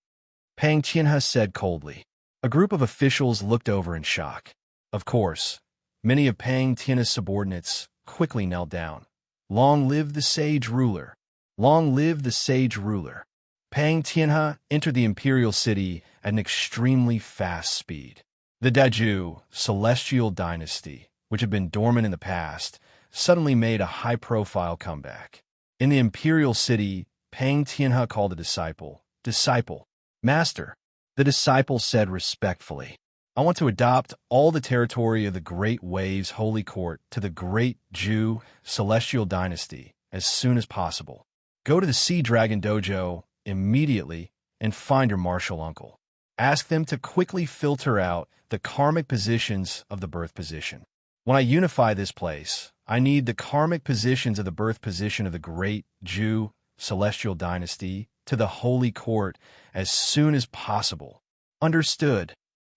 Pang Tianhe said coldly. A group of officials looked over in shock. Of course, many of Pang Tianhe's subordinates quickly knelt down. Long live the Sage Ruler! Long live the Sage Ruler! Pang Tianhe entered the imperial city at an extremely fast speed. The Deju Celestial Dynasty, which had been dormant in the past, suddenly made a high-profile comeback. In the imperial city, Pang Tianhe called a disciple. Disciple. Master. The disciple said respectfully, I want to adopt all the territory of the Great Waves Holy Court to the Great Deju Celestial Dynasty as soon as possible. Go to the Sea Dragon Dojo immediately and find your martial uncle. Ask them to quickly filter out the karmic positions of the birth position. When I unify this place, I need the karmic positions of the birth position of the Great Deju Celestial Dynasty to the Holy Court as soon as possible. Understood,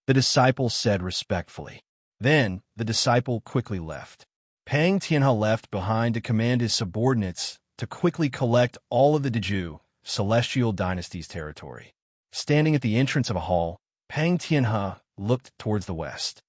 the disciple said respectfully. Then the disciple quickly left. Pang Tianhe left behind to command his subordinates to quickly collect all of the Deju Celestial Dynasty's territory. Standing at the entrance of a hall, Pang Tianhe looked towards the west.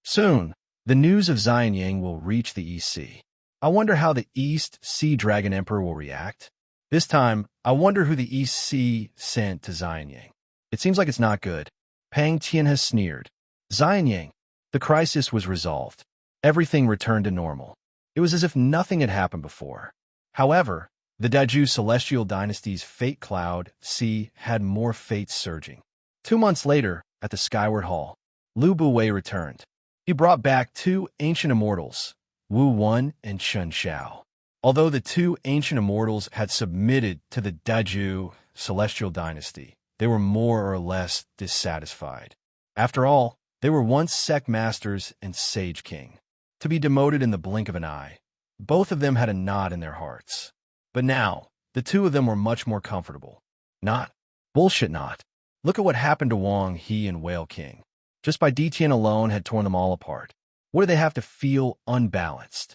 Soon, the news of Xianyang will reach the East Sea. I wonder how the East Sea Dragon Emperor will react. This time, I wonder who the East Sea sent to Xianyang. It seems like it's not good. Pang Tianhe sneered. Xianyang. The crisis was resolved. Everything returned to normal. It was as if nothing had happened before. However, the Deju Celestial Dynasty's fate cloud sea had more fates surging. 2 months later, at the Skyward Hall, Lu Buwei returned. He brought back 2 ancient immortals, Wu Wen and Chun Xiao. Although the 2 ancient immortals had submitted to the Deju Celestial Dynasty, they were more or less dissatisfied. After all, they were once sect masters and sage king. To be demoted in the blink of an eye, both of them had a knot in their hearts. But now, the 2 of them were much more comfortable. Not. Bullshit not. Look at what happened to Wang He and Whale King. Just by DTN alone had torn them all apart. What do they have to feel unbalanced?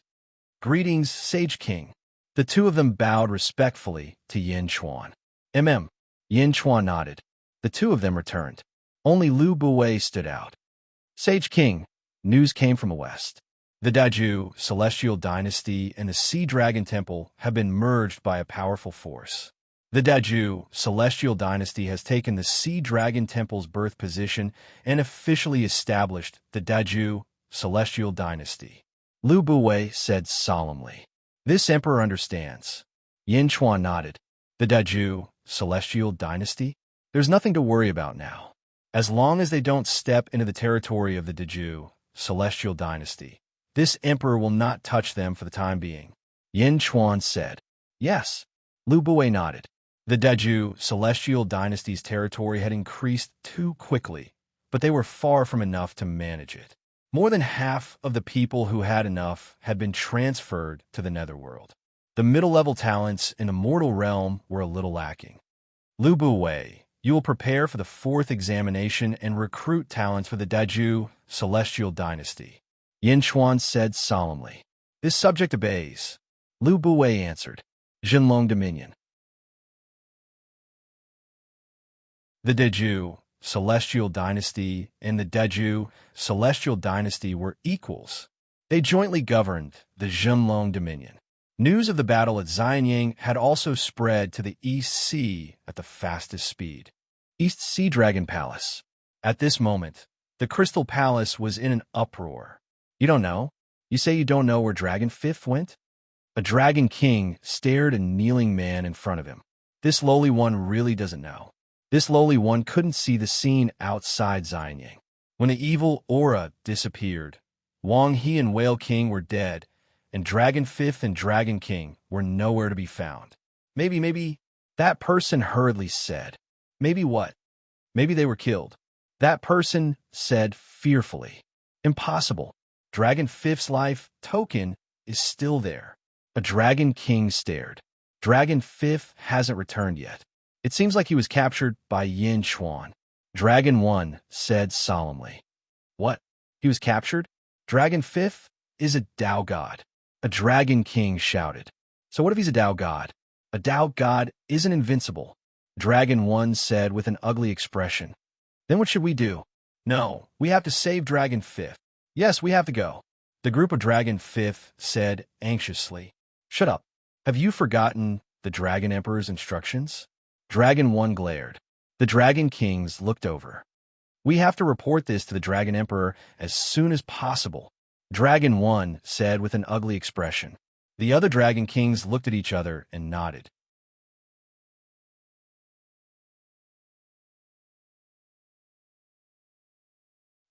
Greetings, Sage King. The 2 of them bowed respectfully to Yin Chuan. Yin Chuan nodded. The 2 of them returned. Only Lu Buwei stood out. Sage King, News came from the west. The Daju, celestial dynasty, and the Sea Dragon Temple have been merged by a powerful force. The Daju, celestial dynasty, has taken the Sea Dragon Temple's birth position and officially established the Daju, celestial dynasty. Lu Buwei said solemnly. This emperor understands. Yin Chuan nodded. The Daju, celestial dynasty? There's nothing to worry about now. As long as they don't step into the territory of the Daju, celestial dynasty, this emperor will not touch them for the time being. Yin Chuan said. Yes. Lu Buwei nodded. The Daju, celestial dynasty's territory had increased too quickly, but they were far from enough to manage it. More than half of the people who had enough had been transferred to the netherworld. The middle-level talents in the mortal realm were a little lacking. Lu Buwei, you will prepare for the 4th examination and recruit talents for the Daju, celestial dynasty. Yin Chuan said solemnly. This subject obeys. Lu Buwei answered. Jinlong Dominion. The Daju, celestial dynasty, and the Daju, celestial dynasty were equals. They jointly governed the Jinlong Dominion. News of the battle at Xianyang had also spread to the East Sea at the fastest speed. East Sea Dragon Palace. At this moment, the Crystal Palace was in an uproar. You don't know? You say you don't know where Dragon Fifth went? A Dragon King stared a kneeling man in front of him. This lowly one really doesn't know. This lowly one couldn't see the scene outside Xianyang. When the evil aura disappeared, Wang He and Whale King were dead, and Dragon Fifth and Dragon King were nowhere to be found. Maybe, that person hurriedly said. Maybe what? Maybe they were killed. That person said fearfully. Impossible. Dragon Fifth's life token is still there. A Dragon King stared. Dragon Fifth hasn't returned yet. It seems like he was captured by Yin Chuan. Dragon One said solemnly. What? He was captured? Dragon Fifth is a Dao God. A Dragon King shouted. So what if he's a Dao God? A Dao God isn't invincible. Dragon One said with an ugly expression. Then what should we do? No, we have to save Dragon Fifth. Yes, we have to go. The group of Dragon Fifth said anxiously. Shut up. Have you forgotten the Dragon Emperor's instructions? Dragon One glared. The Dragon Kings looked over. We have to report this to the Dragon Emperor as soon as possible. Dragon One said with an ugly expression. The other Dragon Kings looked at each other and nodded.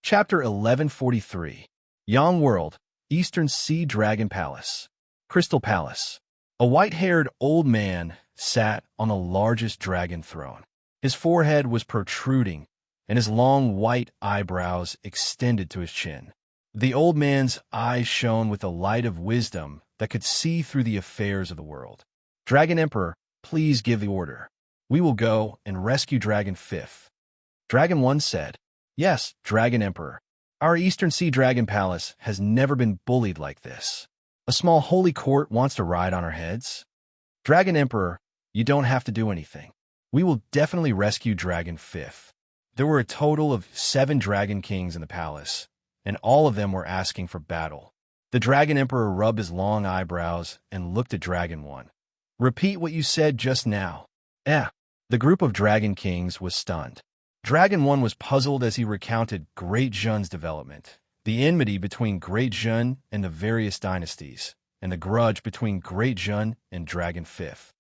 Chapter 1143. Yang World, Eastern Sea Dragon Palace. Crystal Palace. A white-haired old man sat on the largest dragon throne. His forehead was protruding, and his long white eyebrows extended to his chin. The old man's eyes shone with the light of wisdom that could see through the affairs of the world. Dragon Emperor, please give the order. We will go and rescue Dragon Fifth. Dragon One said, Yes, Dragon Emperor. Our Eastern Sea Dragon Palace has never been bullied like this. A small holy court wants to ride on our heads. Dragon Emperor, you don't have to do anything. We will definitely rescue Dragon Fifth. There were a total of 7 Dragon Kings in the palace, and all of them were asking for battle. The Dragon Emperor rubbed his long eyebrows and looked at Dragon One. Repeat what you said just now. The group of Dragon Kings was stunned. Dragon One was puzzled as he recounted Great Zhen's development, the enmity between Great Zhen and the various dynasties, and the grudge between Great Zhen and Dragon Fifth.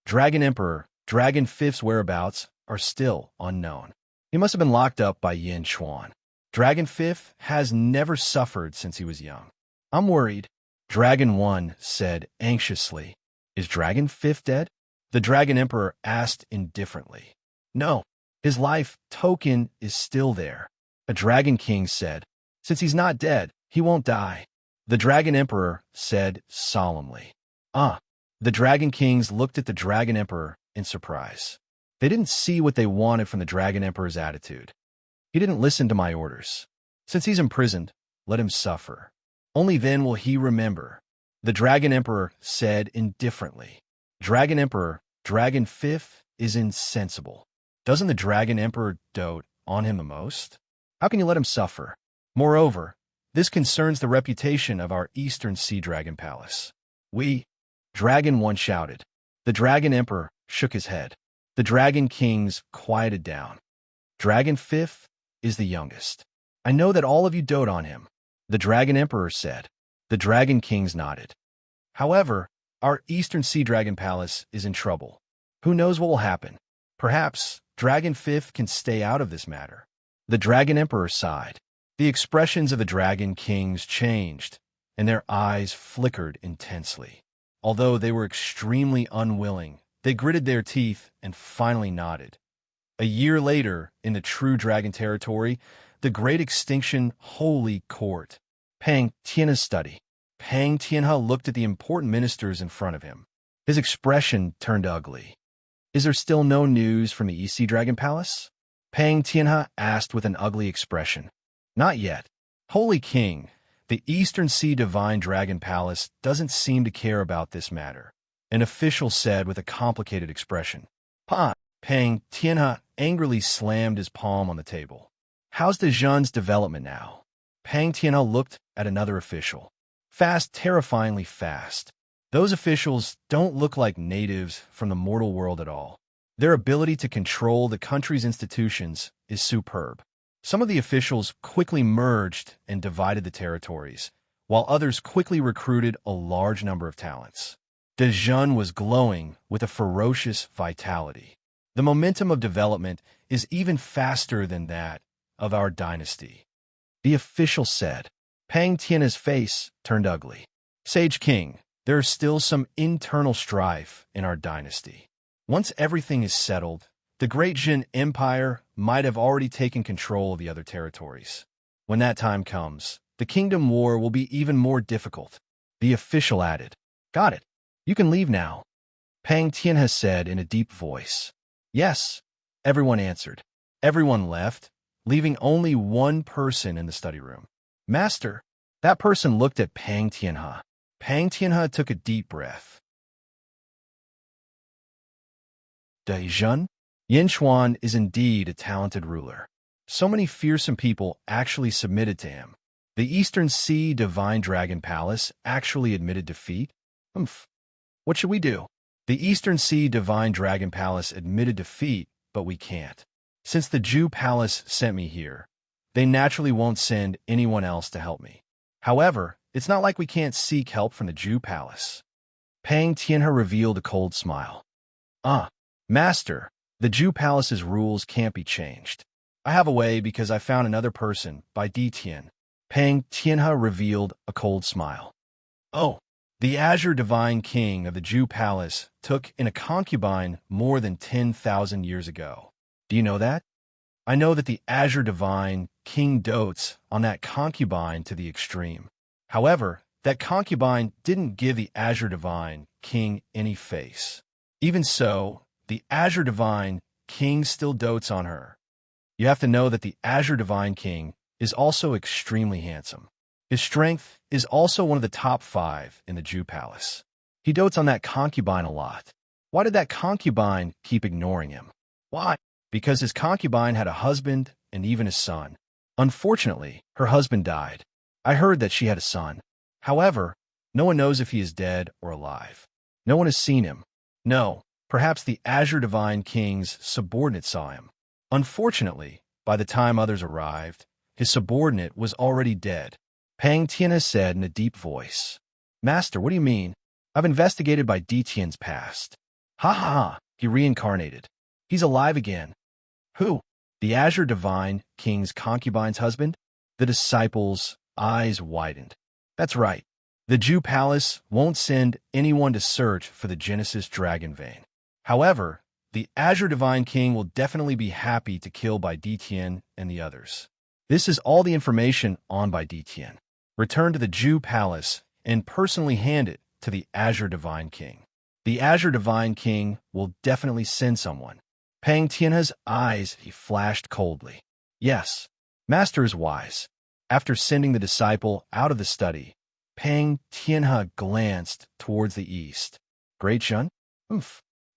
Dragon Emperor, Dragon Fifth's whereabouts are still unknown. He must have been locked up by Yin Chuan. Dragon Fifth has never suffered since he was young. I'm worried. Dragon One said anxiously. Is Dragon Fifth dead? The Dragon Emperor asked indifferently. No. His life token is still there. A Dragon King said, Since he's not dead, he won't die. The Dragon Emperor said solemnly. The Dragon Kings looked at the Dragon Emperor in surprise. They didn't see what they wanted from the Dragon Emperor's attitude. He didn't listen to my orders. Since he's imprisoned, let him suffer. Only then will he remember. The Dragon Emperor said indifferently. Dragon Emperor, Dragon Fifth is insensible. Doesn't the Dragon Emperor dote on him the most? How can you let him suffer? Moreover, This concerns the reputation of our Eastern Sea Dragon Palace. Dragon 1 shouted. The Dragon Emperor shook his head. The Dragon Kings quieted down. Dragon 5th is the youngest. I know that all of you dote on him, the Dragon Emperor said. The Dragon Kings nodded. However, our Eastern Sea Dragon Palace is in trouble. Who knows what will happen? Perhaps Dragon 5th can stay out of this matter. The Dragon Emperor sighed. The expressions of the Dragon Kings changed, and their eyes flickered intensely. Although they were extremely unwilling, they gritted their teeth and finally nodded. A year later, in the true dragon territory, the Great Extinction Holy Court, Pang Tianha's study. Pang Tianha looked at the important ministers in front of him. His expression turned ugly. Is there still no news from the East Sea Dragon Palace? Pang Tianha asked with an ugly expression. Not yet. Holy King, the Eastern Sea Divine Dragon Palace doesn't seem to care about this matter, an official said with a complicated expression. Pang Tianha angrily slammed his palm on the table. How's Dejun's development now? Pang Tianha looked at another official. Fast, terrifyingly fast. Those officials don't look like natives from the mortal world at all. Their ability to control the country's institutions is superb. Some of the officials quickly merged and divided the territories, while others quickly recruited a large number of talents. Dejun was glowing with a ferocious vitality. The momentum of development is even faster than that of our dynasty. The official said. Pang Tianha's face turned ugly. Sage King, there is still some internal strife in our dynasty. Once everything is settled, the Great Jin Empire might have already taken control of the other territories. When that time comes, the Kingdom War will be even more difficult. The official added. Got it. You can leave now. Pang Tianha said in a deep voice. Yes, everyone answered. Everyone left, leaving only one person in the study room. Master, that person looked at Pang Tianha. Pang Tianha took a deep breath. Dejun? Yin Xuan is indeed a talented ruler. So many fearsome people actually submitted to him. The Eastern Sea Divine Dragon Palace actually admitted defeat? What should we do? The Eastern Sea Divine Dragon Palace admitted defeat, but we can't. Since the Jew Palace sent me here, they naturally won't send anyone else to help me. However, it's not like we can't seek help from the Jew Palace. Pang Tianha revealed a cold smile. Master, the Jew Palace's rules can't be changed. I have a way because I found another person by D. Tian. Pang Tianha revealed a cold smile. Oh, the Azure Divine King of the Jew Palace took in a concubine more than 10,000 years ago. Do you know that? I know that the Azure Divine King dotes on that concubine to the extreme. However, that concubine didn't give the Azure Divine King any face. Even so, the Azure Divine King still dotes on her. You have to know that the Azure Divine King is also extremely handsome. His strength is also one of the top 5 in the Jew Palace. He dotes on that concubine a lot. Why did that concubine keep ignoring him? Why? Because his concubine had a husband and even a son. Unfortunately, her husband died. I heard that she had a son. However, no one knows if he is dead or alive. No one has seen him. No, perhaps the Azure Divine King's subordinate saw him. Unfortunately, by the time others arrived, his subordinate was already dead. Pang Tianha said in a deep voice. Master, what do you mean? I've investigated by D. Tian's past. He reincarnated. He's alive again. Who? The Azure Divine King's concubine's husband? The disciples' eyes widened. That's right. The Jew Palace won't send anyone to search for the Genesis dragon vein. However, the Azure Divine King will definitely be happy to kill Bai Tian and the others. This is all the information on Bai Tian. Return to the Jew Palace and personally hand it to the Azure Divine King. The Azure Divine King will definitely send someone. Pang Tianha's eyes he flashed coldly. Yes, Master is wise. After sending the disciple out of the study, Pang Tianha glanced towards the east. Great Shun?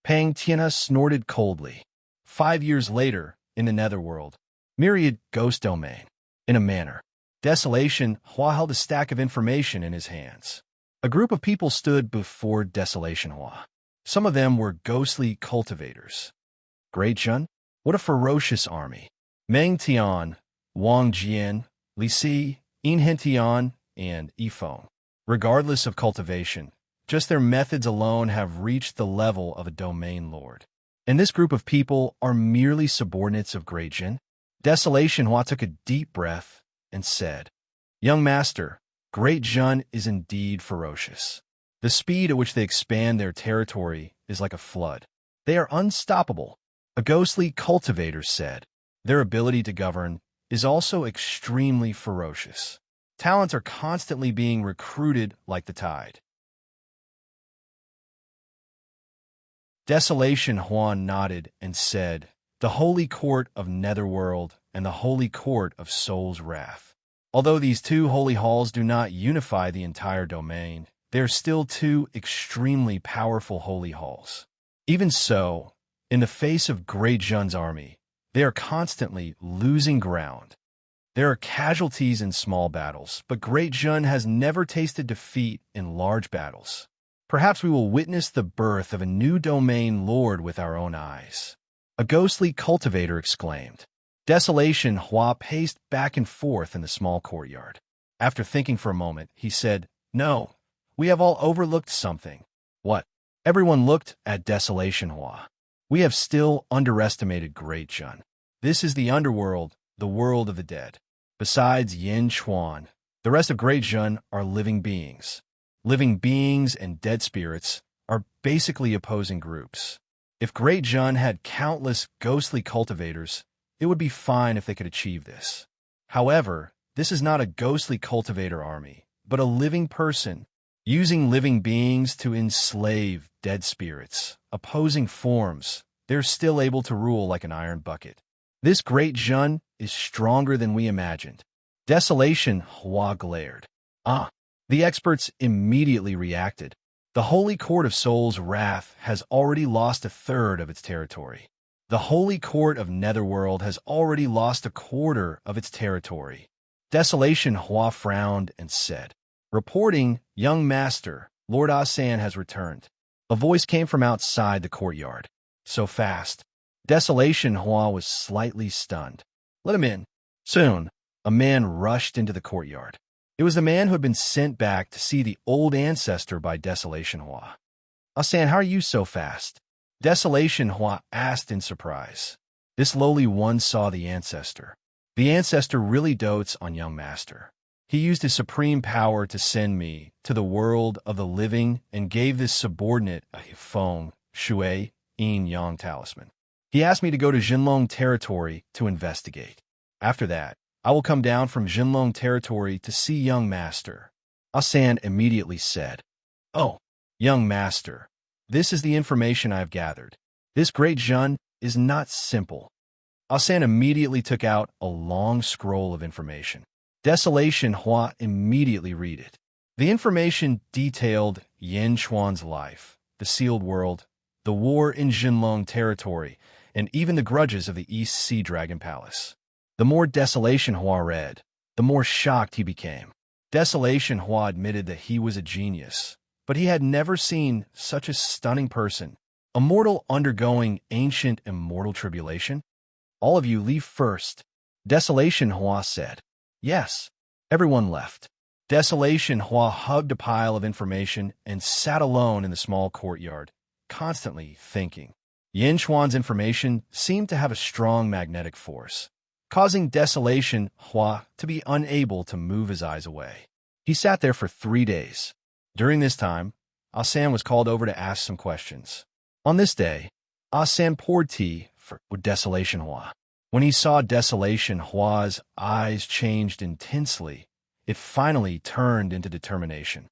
Pang Tianha snorted coldly. 5 years later, in the Netherworld, Myriad Ghost Domain. In a manner, Desolation Hua held a stack of information in his hands. A group of people stood before Desolation Hua. Some of them were ghostly cultivators. Great Jun? What a ferocious army. Meng Tian, Wang Jian, Li Si, In Hen Tian, and Yifeng. Regardless of cultivation, just their methods alone have reached the level of a domain lord. And this group of people are merely subordinates of Great Jin? Desolation Hua took a deep breath and said, Young master, Great Jun is indeed ferocious. The speed at which they expand their territory is like a flood. They are unstoppable. A ghostly cultivator said, their ability to govern is also extremely ferocious. Talents are constantly being recruited like the tide. Desolation Huan nodded and said, the Holy Court of Netherworld and the Holy Court of Soul's Wrath. Although these two holy halls do not unify the entire domain, they are still two extremely powerful holy halls. Even so, in the face of Great Jun's army, they are constantly losing ground. There are casualties in small battles, but Great Jun has never tasted defeat in large battles. Perhaps we will witness the birth of a new domain lord with our own eyes. A ghostly cultivator exclaimed. Desolation Hua paced back and forth in the small courtyard. After thinking for a moment, he said, No, we have all overlooked something. What? Everyone looked at Desolation Hua. We have still underestimated Great Jun. This is the underworld, the world of the dead. Besides Yin Chuan, the rest of Great Jun are living beings. Living beings and dead spirits are basically opposing groups. If Great Jun had countless ghostly cultivators, it would be fine if they could achieve this. However, this is not a ghostly cultivator army, but a living person, using living beings to enslave dead spirits, opposing forms. They're still able to rule like an iron bucket. This Great Jun is stronger than we imagined. Desolation Hua glared. The experts immediately reacted. The Holy Court of Soul's Wrath has already lost a third of its territory. The Holy Court of Netherworld has already lost a quarter of its territory. Desolation Hua frowned and said, Reporting, young master, Lord Asan has returned. A voice came from outside the courtyard. So fast. Desolation Hua was slightly stunned. Let him in. Soon, a man rushed into the courtyard. It was the man who had been sent back to see the old ancestor by Desolation Hua. Asan, how are you so fast? Desolation Hua asked in surprise. This lowly one saw the ancestor. The ancestor really dotes on young master. He used his supreme power to send me to the world of the living and gave this subordinate a Feng, Shui, Yin Yang talisman. He asked me to go to Jinlong territory to investigate. After that, I will come down from Jinlong territory to see young master. Asan immediately said, Oh, young master, this is the information I have gathered. This Great Jun is not simple. Asan immediately took out a long scroll of information. Desolation Hua immediately read it. The information detailed Yin Chuan's life, the sealed world, the war in Jinlong territory, and even the grudges of the East Sea Dragon Palace. The more Desolation Hua read, the more shocked he became. Desolation Hua admitted that he was a genius, but he had never seen such a stunning person. A mortal undergoing ancient immortal tribulation? All of you leave first, Desolation Hua said. Yes. Everyone left. Desolation Hua hugged a pile of information and sat alone in the small courtyard, constantly thinking. Yin Chuan's information seemed to have a strong magnetic force, causing Desolation Hua to be unable to move his eyes away. He sat there for 3 days. During this time, Asan was called over to ask some questions. On this day, Asan poured tea for Desolation Hua. When he saw Desolation Hua's eyes changed intensely, it finally turned into determination.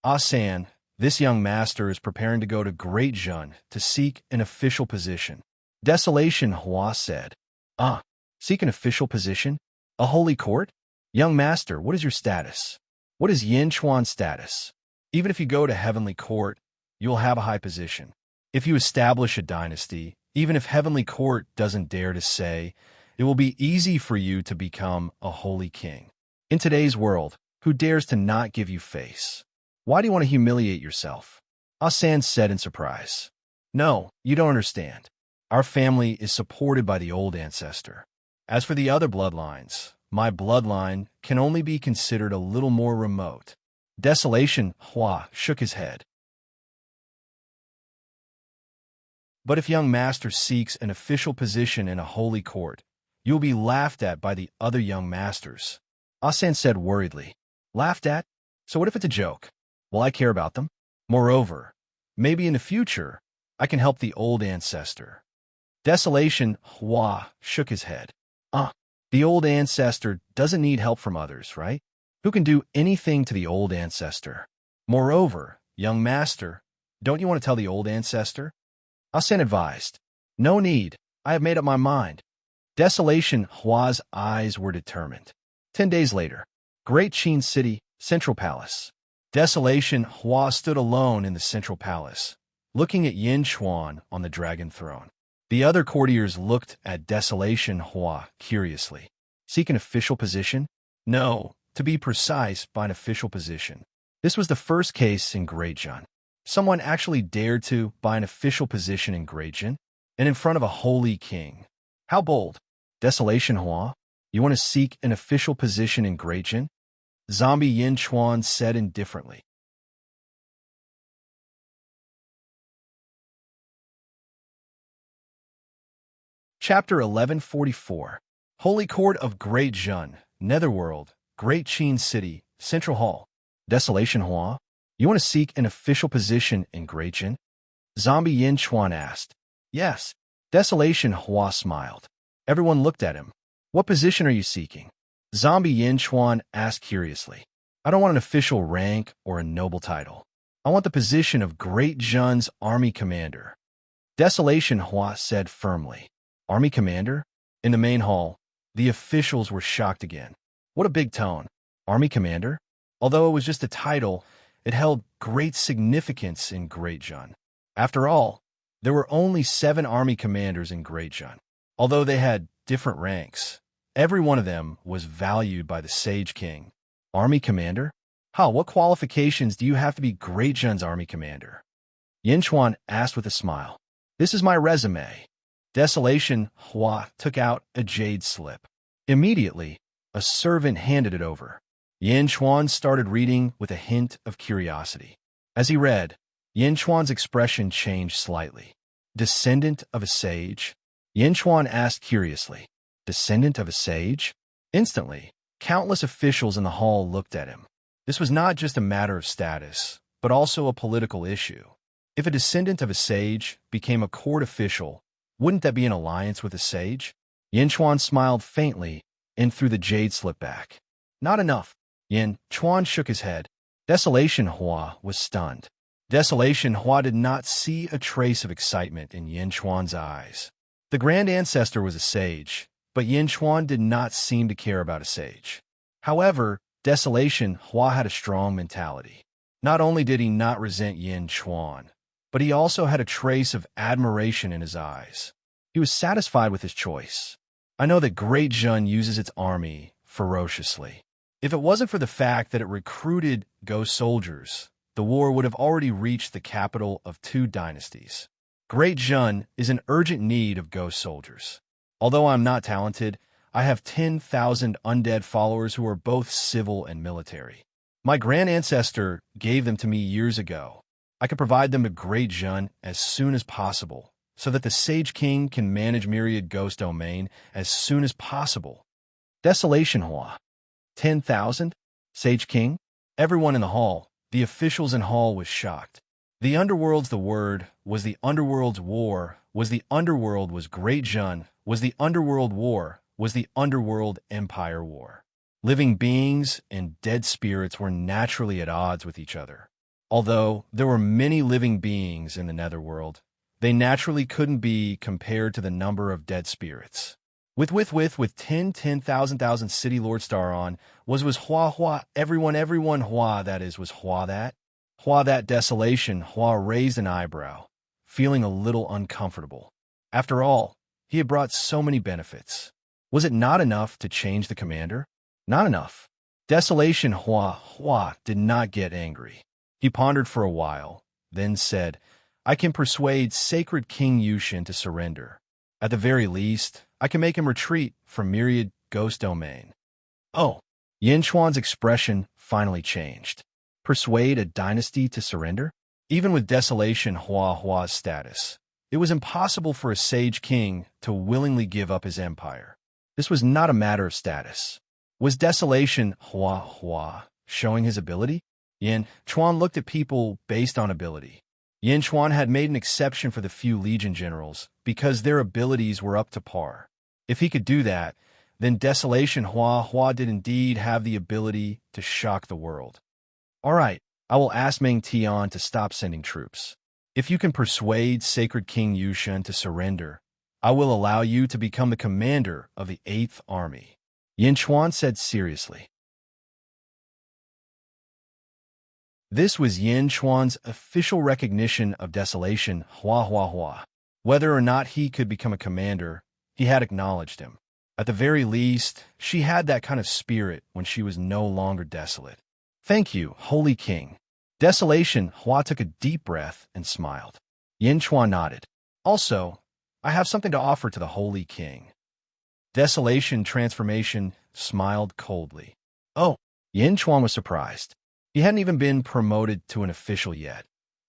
Asan, this young master is preparing to go to Great Jun to seek an official position. Desolation Hua said, Seek an official position? A holy court? Young master, what is your status? What is Yin Chuan's status? Even if you go to Heavenly Court, you will have a high position. If you establish a dynasty, even if Heavenly Court doesn't dare to say, it will be easy for you to become a holy king. In today's world, who dares to not give you face? Why do you want to humiliate yourself? Asan said in surprise. No, you don't understand. Our family is supported by the old ancestor. As for the other bloodlines, my bloodline can only be considered a little more remote. Desolation, Hua shook his head. But if young master seeks an official position in a holy court, you will be laughed at by the other young masters. Asan said worriedly. Laughed at? So what if it's a joke? Will I care about them? Moreover, maybe in the future, I can help the old ancestor. Desolation, Hua shook his head. The old ancestor doesn't need help from others, right? Who can do anything to the old ancestor? Moreover, young master, don't you want to tell the old ancestor? Asan advised. No need. I have made up my mind. Desolation, Hua's eyes were determined. 10 days later, Great Qin City, Central Palace. Desolation, Hua stood alone in the Central Palace, looking at Yin Chuan on the dragon throne. The other courtiers looked at Desolation Hua curiously. Seek an official position? No, to be precise, by an official position. This was the first case in Great Jun. Someone actually dared to buy an official position in Great Jun, and in front of a holy king. How bold! Desolation Hua, you want to seek an official position in Great Jun? Zombie Yin Chuan said indifferently. Chapter 1144. Holy Court of Great Jun, Netherworld, Great Qin City, Central Hall. Desolation Hua, you want to seek an official position in Great Jun? Zombie Yin Chuan asked. Yes. Desolation Hua smiled. Everyone looked at him. What position are you seeking? Zombie Yin Chuan asked curiously. I don't want an official rank or a noble title. I want the position of Great Jun's army commander. Desolation Hua said firmly. Army commander? In the main hall, the officials were shocked again. What a big tone. Army commander? Although it was just a title, it held great significance in Great Jun. After all, there were only 7 army commanders in Great Jun. Although they had different ranks, every one of them was valued by the Sage King. Army commander? What qualifications do you have to be Great Jun's army commander? Yin Chuan asked with a smile. This is my resume. Desolation Hua took out a jade slip. Immediately, a servant handed it over. Yin Chuan started reading with a hint of curiosity. As he read, Yin Chuan's expression changed slightly. Descendant of a sage? Yin Chuan asked curiously. Descendant of a sage? Instantly, countless officials in the hall looked at him. This was not just a matter of status, but also a political issue. If a descendant of a sage became a court official, wouldn't that be an alliance with a sage? Yin Chuan smiled faintly and threw the jade slip back. Not enough. Yin Chuan shook his head. Desolation Hua was stunned. Desolation Hua did not see a trace of excitement in Yin Chuan's eyes. The grand ancestor was a sage, but Yin Chuan did not seem to care about a sage. However, Desolation Hua had a strong mentality. Not only did he not resent Yin Chuan, but he also had a trace of admiration in his eyes. He was satisfied with his choice. I know that Great Jun uses its army ferociously. If it wasn't for the fact that it recruited ghost soldiers, the war would have already reached the capital of 2 dynasties. Great Jun is in urgent need of ghost soldiers. Although I'm not talented, I have 10,000 undead followers who are both civil and military. My grand ancestor gave them to me years ago. I can provide them to Great Jun as soon as possible, so that the Sage King can manage Myriad Ghost Domain as soon as possible. Desolation Hua. 10,000? Sage King? Everyone in the hall, the officials in hall was shocked. The underworld's the word, was the underworld's war, was the underworld was Great Jun, was the underworld war, was the underworld empire war. Living beings and dead spirits were naturally at odds with each other. Although there were many living beings in the netherworld, they naturally couldn't be compared to the number of dead spirits. With 10,000 city lord star on, was Hua everyone Hua that is was Hua that Desolation Hua raised an eyebrow, feeling a little uncomfortable. After all, he had brought so many benefits. Was it not enough to change the commander? Not enough. Desolation Hua did not get angry. He pondered for a while, then said, I can persuade sacred King Yushin to surrender. At the very least, I can make him retreat from myriad ghost domain. Oh, Yin Chuan's expression finally changed. Persuade a dynasty to surrender? Even with Desolation Hua's status, it was impossible for a sage king to willingly give up his empire. This was not a matter of status. Was Desolation Hua showing his ability? Yin Chuan looked at people based on ability. Yin Chuan had made an exception for the few legion generals because their abilities were up to par. If he could do that, then Desolation Hua did indeed have the ability to shock the world. All right, I will ask Meng Tian to stop sending troops. If you can persuade Sacred King Yushin to surrender, I will allow you to become the commander of the 8th Army. Yin Chuan said seriously. This was Yin Chuan's official recognition of Desolation Hua. Whether or not he could become a commander, he had acknowledged him. At the very least, she had that kind of spirit when she was no longer desolate. Thank you, Holy King. Desolation Hua took a deep breath and smiled. Yin Chuan nodded. Also, I have something to offer to the Holy King. Desolation Transformation smiled coldly. Oh, Yin Chuan was surprised. He hadn't even been promoted to an official yet,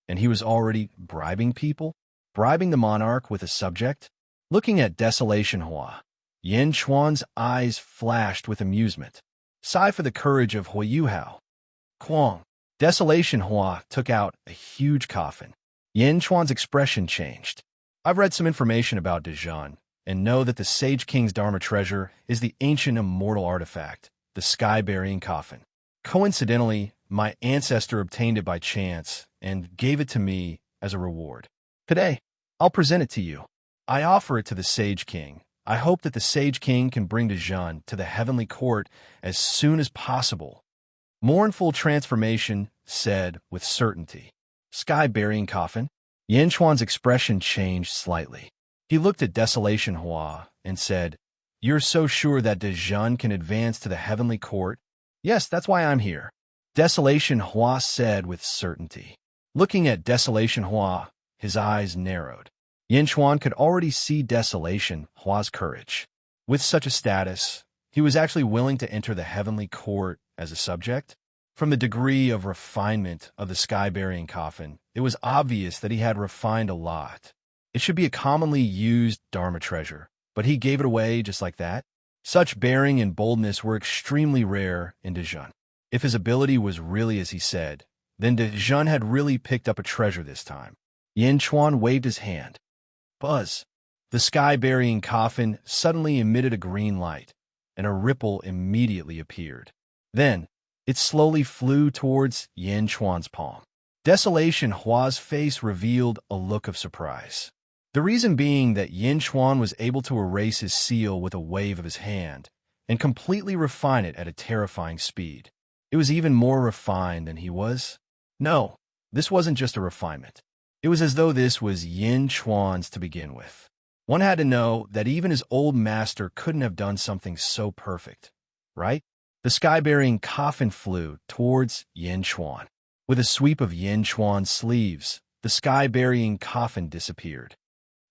and he was already bribing people, bribing the monarch with a subject. Looking at Desolation Hua, Yin Chuan's eyes flashed with amusement. Sigh for the courage of Huayuhao. Quang. Desolation Hua took out a huge coffin. Yin Chuan's expression changed. I've read some information about Dezhan, and know that the Sage King's Dharma treasure is the ancient immortal artifact, the sky-burying coffin. Coincidentally, my ancestor obtained it by chance and gave it to me as a reward. Today, I'll present it to you. I offer it to the Sage King. I hope that the Sage King can bring Dezhan to the heavenly court as soon as possible. Mournful Transformation said with certainty. Sky-burying coffin? Yin Chuan's expression changed slightly. He looked at Desolation Hua and said, You're so sure that Dezhan can advance to the heavenly court? Yes, that's why I'm here. Desolation Hua said with certainty. Looking at Desolation Hua, his eyes narrowed. Yin Chuan could already see Desolation Hua's courage. With such a status, he was actually willing to enter the heavenly court as a subject. From the degree of refinement of the sky-burying coffin, it was obvious that he had refined a lot. It should be a commonly used Dharma treasure, but he gave it away just like that. Such bearing and boldness were extremely rare in Dezhan. If his ability was really as he said, then Dezhan had really picked up a treasure this time. Yin Chuan waved his hand. Buzz. The sky-burying coffin suddenly emitted a green light, and a ripple immediately appeared. Then, it slowly flew towards Yin Chuan's palm. Desolation Hua's face revealed a look of surprise. The reason being that Yin Chuan was able to erase his seal with a wave of his hand and completely refine it at a terrifying speed. It was even more refined than he was. No, this wasn't just a refinement. It was as though this was Yin Chuan's to begin with. One had to know that even his old master couldn't have done something so perfect, right? The sky-burying coffin flew towards Yin Chuan. With a sweep of Yin Chuan's sleeves, the sky-burying coffin disappeared.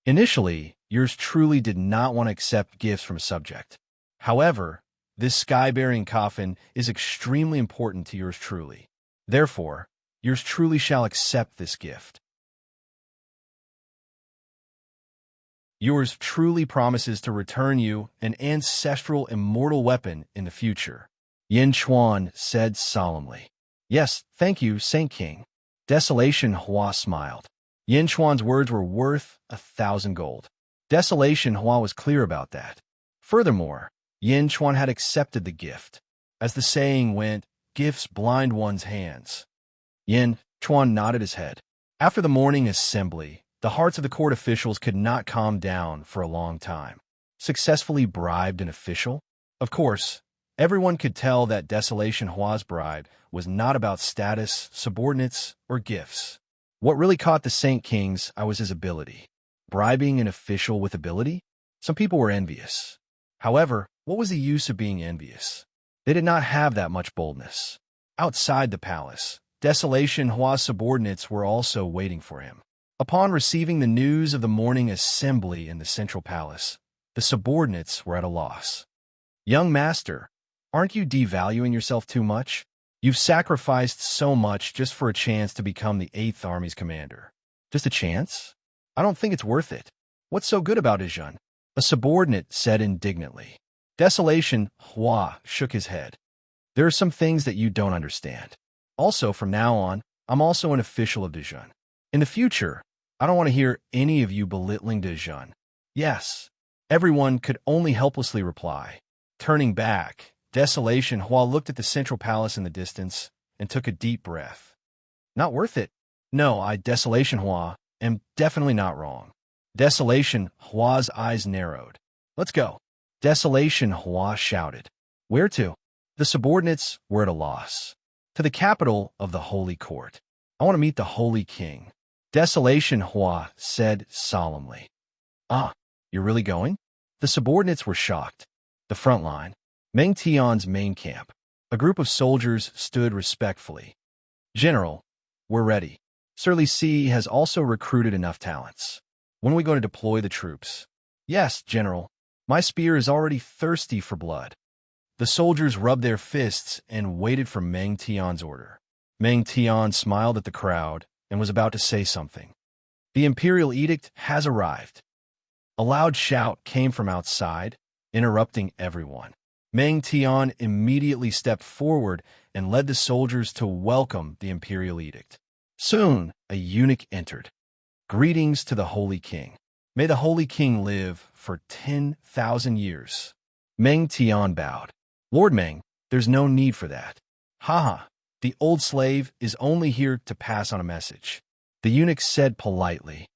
Initially, yours truly did not want to accept gifts from a subject. However, this sky-bearing coffin is extremely important to yours truly. Therefore, yours truly shall accept this gift. Yours truly promises to return you an ancestral immortal weapon in the future. Yin Chuan said solemnly. Yes, thank you, Saint King. Desolation Hua smiled. Yin Chuan's words were worth 1,000 gold. Desolation Hua was clear about that. Furthermore, Yin Chuan had accepted the gift. As the saying went, gifts blind one's hands. Yin Chuan nodded his head. After the morning assembly, the hearts of the court officials could not calm down for a long time. Successfully bribed an official? Of course, everyone could tell that Desolation Hua's bribe was not about status, subordinates, or gifts. What really caught the Saint King's eye was his ability. Bribing an official with ability? Some people were envious. However, what was the use of being envious? They did not have that much boldness. Outside the palace, Desolation Hua's subordinates were also waiting for him. Upon receiving the news of the morning assembly in the central palace, the subordinates were at a loss. Young master, aren't you devaluing yourself too much? You've sacrificed so much just for a chance to become the 8th Army's commander. Just a chance? I don't think it's worth it. What's so good about Izun? A subordinate said indignantly. Desolation Hua shook his head. There are some things that you don't understand. Also, from now on, I'm also an official of Dejun. In the future, I don't want to hear any of you belittling Dejun. Yes, everyone could only helplessly reply. Turning back, Desolation Hua looked at the central palace in the distance and took a deep breath. Not worth it. No, Desolation Hua, am definitely not wrong. Desolation Hua's eyes narrowed. Let's go. Desolation Hua shouted. Where to? The subordinates were at a loss. To the capital of the Holy Court. I want to meet the Holy King. Desolation Hua said solemnly. Ah, you're really going? The subordinates were shocked. The front line. Meng Tian's main camp. A group of soldiers stood respectfully. General, we're ready. Sir Li Si has also recruited enough talents. When are we going to deploy the troops? Yes, General. My spear is already thirsty for blood. The soldiers rubbed their fists and waited for Meng Tian's order. Meng Tian smiled at the crowd and was about to say something. The imperial edict has arrived. A loud shout came from outside, interrupting everyone. Meng Tian immediately stepped forward and led the soldiers to welcome the imperial edict. Soon, a eunuch entered. Greetings to the Holy King. May the Holy King live for 10,000 years. Meng Tian bowed. Lord Meng, there's no need for that. Haha, the old slave is only here to pass on a message. The eunuch said politely.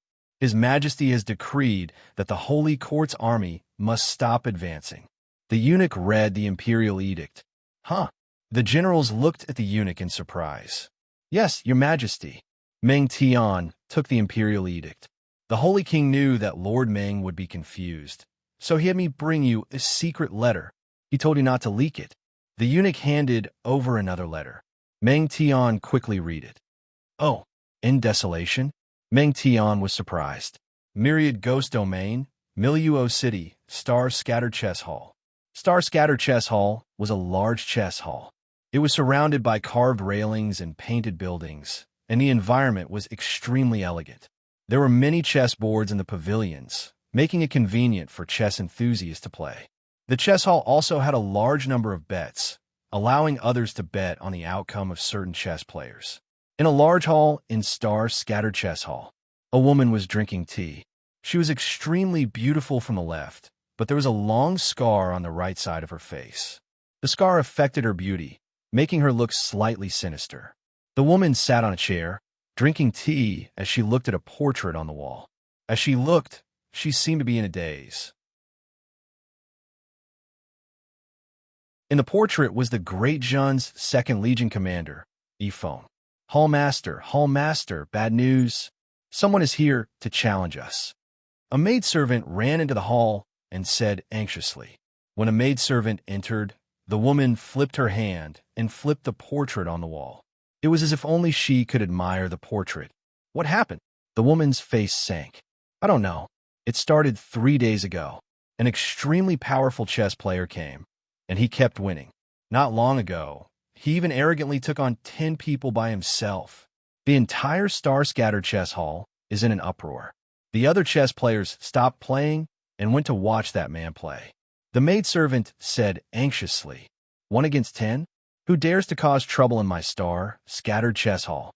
His Majesty has decreed that the Holy Court's army must stop advancing. The eunuch read the imperial edict. Huh? The generals looked at the eunuch in surprise. Yes, Your Majesty. Meng Tian took the imperial edict. The Holy King knew that Lord Meng would be confused, so he had me bring you a secret letter. He told you not to leak it. The eunuch handed over another letter. Meng Tian quickly read it. Oh, in desolation? Meng Tian was surprised. Myriad Ghost Domain, Miliuo City, Star Scattered Chess Hall. Star Scattered Chess Hall was a large chess hall. It was surrounded by carved railings and painted buildings, and the environment was extremely elegant. There were many chess boards in the pavilions, making it convenient for chess enthusiasts to play. The chess hall also had a large number of bets, allowing others to bet on the outcome of certain chess players. In a large hall in Star Scattered Chess Hall, a woman was drinking tea. She was extremely beautiful from the left, but there was a long scar on the right side of her face. The scar affected her beauty, making her look slightly sinister. The woman sat on a chair, drinking tea as she looked at a portrait on the wall. As she looked, she seemed to be in a daze. In the portrait was the Great Jun's 2nd Legion commander, Yifeng. Hall Master, bad news. Someone is here to challenge us. A maidservant ran into the hall and said anxiously. When a maidservant entered, the woman flipped her hand and flipped the portrait on the wall. It was as if only she could admire the portrait. What happened? The woman's face sank. I don't know. It started 3 days ago. An extremely powerful chess player came, and he kept winning. Not long ago, he even arrogantly took on 10 people by himself. The entire Star Scattered Chess Hall is in an uproar. The other chess players stopped playing and went to watch that man play. The maidservant said anxiously, 1 against 10? Who dares to cause trouble in my Star Scattered Chess Hall?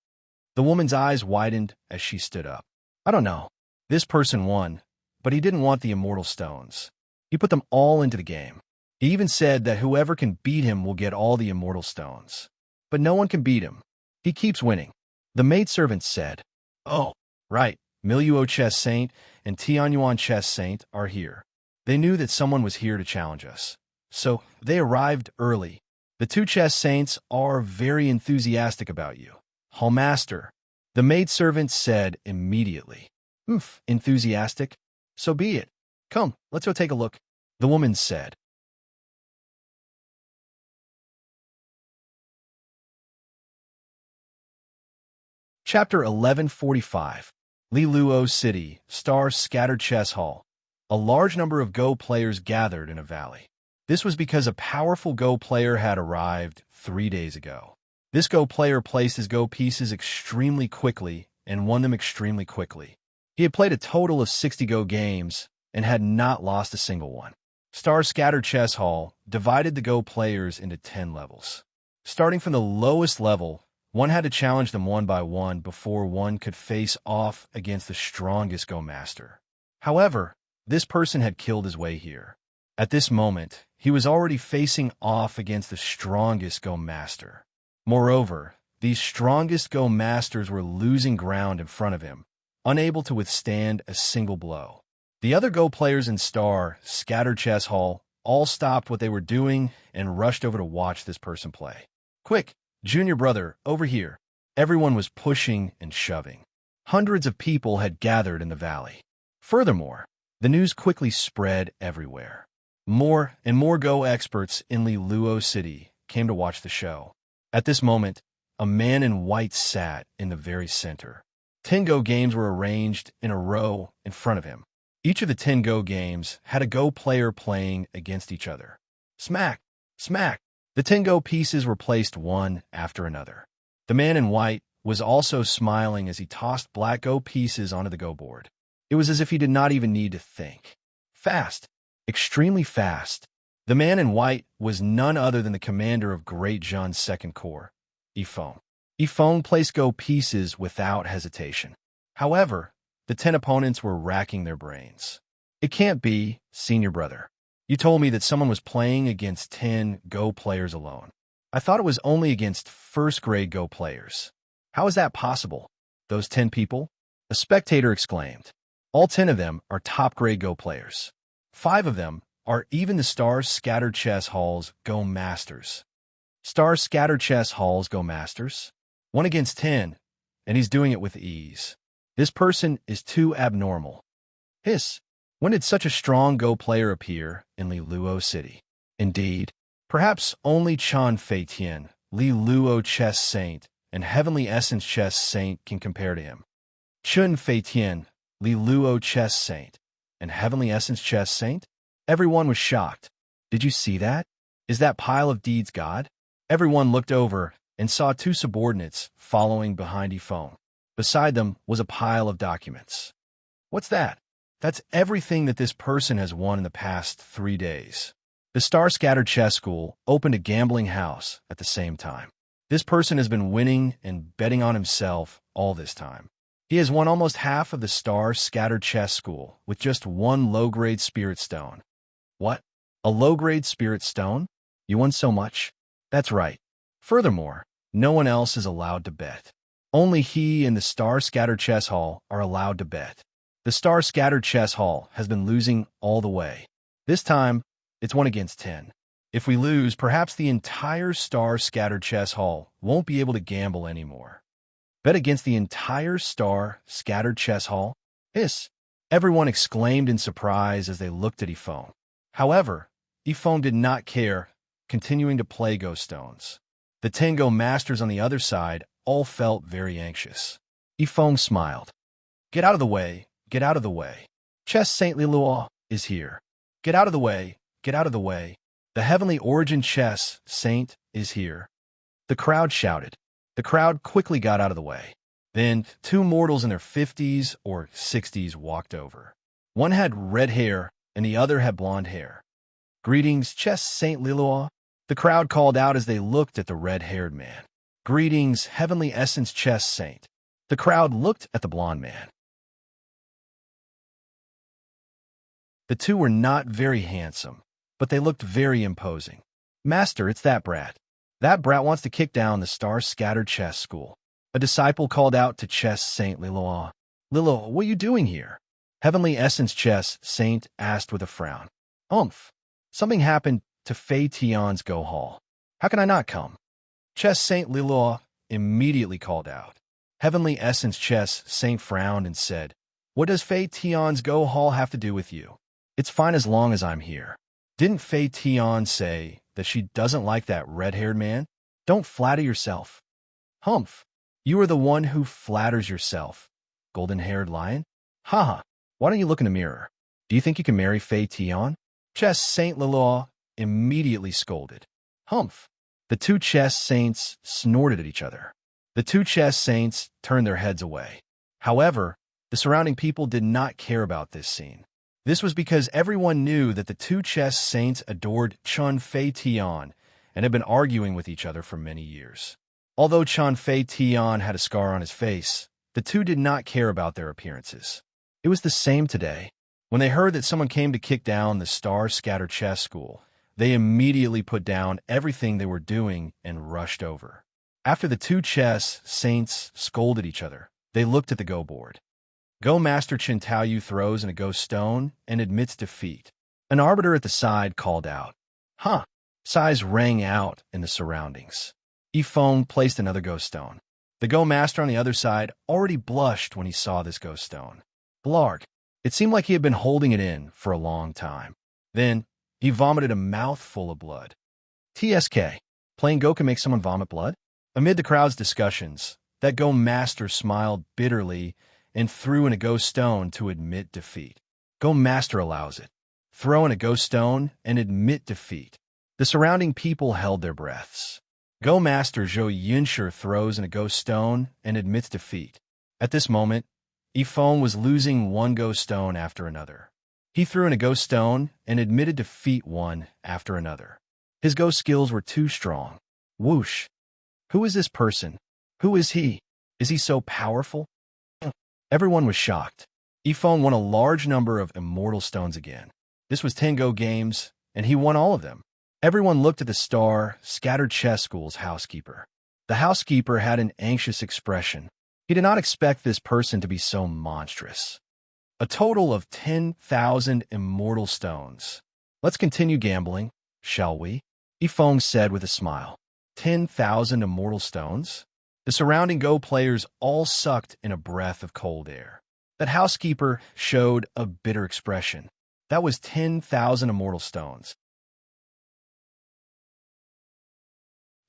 The woman's eyes widened as she stood up. I don't know. This person won, but he didn't want the immortal stones. He put them all into the game. He even said that whoever can beat him will get all the immortal stones. But no one can beat him. He keeps winning. The maidservant said, Oh, right, Miliuo Chess Saint and Tianyuan Chess Saint are here. They knew that someone was here to challenge us. So they arrived early. The 2 chess saints are very enthusiastic about you. Hall Master, the maidservant said immediately. Enthusiastic? So be it. Come, let's go take a look. The woman said. Chapter 1145. Li Luo City, Stars Scattered Chess Hall. A large number of Go players gathered in a valley. This was because a powerful Go player had arrived 3 days ago. This Go player placed his Go pieces extremely quickly and won them extremely quickly. He had played a total of 60 Go games and had not lost a single one. Stars Scattered Chess Hall divided the Go players into 10 levels. Starting from the lowest level, one had to challenge them one by one before one could face off against the strongest Go master. However, this person had killed his way here. At this moment, he was already facing off against the strongest Go master. Moreover, these strongest Go masters were losing ground in front of him, unable to withstand a single blow. The other Go players in Star Scattered Chess Hall all stopped what they were doing and rushed over to watch this person play. Quick, junior brother, over here. Everyone was pushing and shoving. Hundreds of people had gathered in the valley. Furthermore, the news quickly spread everywhere. More and more Go experts in Li Luo City came to watch the show. At this moment, a man in white sat in the very center. 10 Go games were arranged in a row in front of him. Each of the 10 Go games had a Go player playing against each other. Smack! Smack! The 10 Go pieces were placed one after another. The man in white was also smiling as he tossed black Go pieces onto the Go board. It was as if he did not even need to think. Fast, extremely fast. The man in white was none other than the commander of Great Zhen's Second Corps, Yifeng. Yifeng placed Go pieces without hesitation. However, the 10 opponents were racking their brains. It can't be, senior brother. You told me that someone was playing against 10 Go players alone. I thought it was only against first-grade Go players. How is that possible? Those 10 people? A spectator exclaimed. All 10 of them are top-grade Go players. 5 of them are even the Stars Scattered Chess Hall's Go Masters. Stars Scattered Chess Hall's Go Masters? 1 against 10, and he's doing it with ease. This person is too abnormal. Hiss. When did such a strong Go player appear in Li Luo City? Indeed, perhaps only Chan Fei Tian, Li Luo Chess Saint, and Heavenly Essence Chess Saint can compare to him. Chun Fei Tian, Li Luo Chess Saint, and Heavenly Essence Chess Saint? Everyone was shocked. Did you see that? Is that pile of deeds God? Everyone looked over and saw 2 subordinates following behind Yifeng. Beside them was a pile of documents. What's that? That's everything that this person has won in the past 3 days. The Star Scattered Chess School opened a gambling house at the same time. This person has been winning and betting on himself all this time. He has won almost half of the Star Scattered Chess School with just 1 low-grade spirit stone. What? A low-grade spirit stone? You won so much? That's right. Furthermore, no one else is allowed to bet. Only he and the Star Scattered Chess Hall are allowed to bet. The Star Scattered Chess Hall has been losing all the way. This time, it's 1 against 10. If we lose, perhaps the entire Star Scattered Chess Hall won't be able to gamble anymore. Bet against the entire Star Scattered Chess Hall? Hiss! Everyone exclaimed in surprise as they looked at Yifeng. However, Yifeng did not care, continuing to play Go stones. The 10 Go masters on the other side all felt very anxious. Yifeng smiled. Get out of the way. Get out of the way. Chess Saint Li Luo is here. Get out of the way. Get out of the way. The Heavenly Origin Chess Saint is here. The crowd shouted. The crowd quickly got out of the way. Then 2 mortals in their 50s or 60s walked over. One had red hair and the other had blonde hair. Greetings, Chess Saint Li Luo. The crowd called out as they looked at the red-haired man. Greetings, Heavenly Essence Chess Saint. The crowd looked at the blonde man. The 2 were not very handsome, but they looked very imposing. Master, it's that brat. That brat wants to kick down the Star Scattered Chess School. A disciple called out to Chess Saint Li Luo. Li Luo, what are you doing here? Heavenly Essence Chess Saint asked with a frown. Something happened to Fei Tian's Go Hall. How can I not come? Chess Saint Li Luo immediately called out. Heavenly Essence Chess Saint frowned and said, What does Fei Tian's Go Hall have to do with you? It's fine as long as I'm here. Didn't Fei Tian say that she doesn't like that red-haired man? Don't flatter yourself. You are the one who flatters yourself, golden-haired lion? Haha, why don't you look in the mirror? Do you think you can marry Fei Tian? Chess Saint Leloir immediately scolded. Humph! The two chess saints snorted at each other. The two chess saints turned their heads away. However, the surrounding people did not care about this scene. This was because everyone knew that the two chess saints adored Chun Fei Tian and had been arguing with each other for many years. Although Chun Fei Tian had a scar on his face, the two did not care about their appearances. It was the same today. When they heard that someone came to kick down the star-scattered chess school, they immediately put down everything they were doing and rushed over. After the two chess saints scolded each other, they looked at the Go board. Go Master Chen Taoyu throws in a Go stone and admits defeat. An arbiter at the side called out. Huh! Sighs rang out in the surroundings. Yifeng placed another Go stone. The Go Master on the other side already blushed when he saw this Go stone. Blarg! It seemed like he had been holding it in for a long time. Then, he vomited a mouthful of blood. TSK. Playing Go can make someone vomit blood? Amid the crowd's discussions, that Go Master smiled bitterly and threw in a Go stone to admit defeat. Go Master allows it. Throw in a Go stone and admit defeat. The surrounding people held their breaths. Go Master Zhou Yinshi throws in a Go stone and admits defeat. At this moment, Yifeng was losing one Go stone after another. He threw in a Go stone and admitted defeat one after another. His Go skills were too strong. Whoosh! Who is this person? Who is he? Is he so powerful? Everyone was shocked. Yifeng won a large number of Immortal stones again. This was 10 Go games, and he won all of them. Everyone looked at the star-scattered chess school's housekeeper. The housekeeper had an anxious expression. He did not expect this person to be so monstrous. A total of 10,000 Immortal stones. Let's continue gambling, shall we? Yifeng said with a smile. 10,000 Immortal stones? The surrounding Go players all sucked in a breath of cold air. That housekeeper showed a bitter expression. That was 10,000 Immortal stones.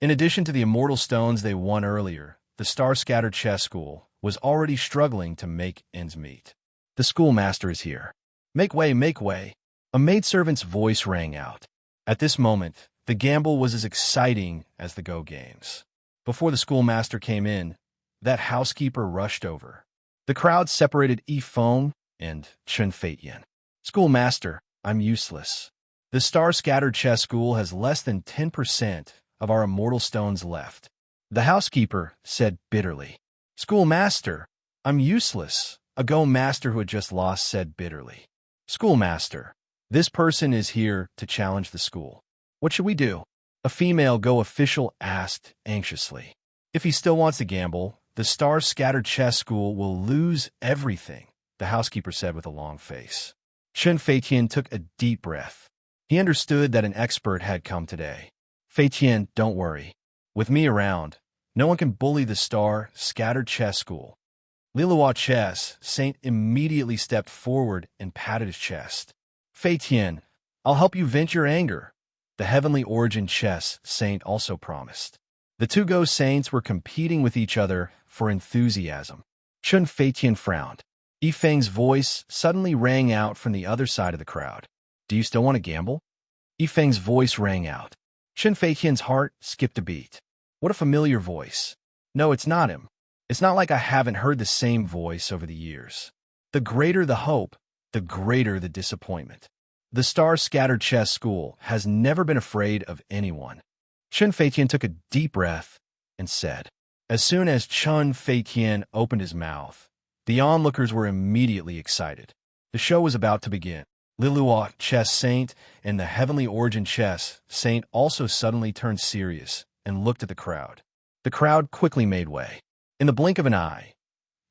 In addition to the Immortal stones they won earlier, the star-scattered chess school was already struggling to make ends meet. The schoolmaster is here. Make way, make way. A maidservant's voice rang out. At this moment, the gamble was as exciting as the Go games. Before the schoolmaster came in, that housekeeper rushed over. The crowd separated Yifeng and Chen Feiyan. Schoolmaster, I'm useless. The star-scattered chess school has less than 10% of our Immortal stones left. The housekeeper said bitterly. Schoolmaster, I'm useless. A Go master who had just lost said bitterly. Schoolmaster, this person is here to challenge the school. What should we do? A female Go official asked anxiously. If he still wants to gamble, the star-scattered chess school will lose everything, the housekeeper said with a long face. Chen Feiyan took a deep breath. He understood that an expert had come today. Feiyan, don't worry. With me around, no one can bully the star-scattered chess school. Leloir Chess Saint immediately stepped forward and patted his chest. Feiyan, I'll help you vent your anger. The Heavenly Origin Chess Saint also promised. The two Go Saints were competing with each other for enthusiasm. Chen Feiyan frowned. Yifeng's voice suddenly rang out from the other side of the crowd. Do you still want to gamble? Yifeng's voice rang out. Chen Feiyan's heart skipped a beat. What a familiar voice. No, it's not him. It's not like I haven't heard the same voice over the years. The greater the hope, the greater the disappointment. The star-scattered chess school has never been afraid of anyone. Chen Feiyan took a deep breath and said. As soon as Chen Feiyan opened his mouth, the onlookers were immediately excited. The show was about to begin. Leloir Chess Saint and the Heavenly Origin Chess Saint also suddenly turned serious and looked at the crowd. The crowd quickly made way. In the blink of an eye,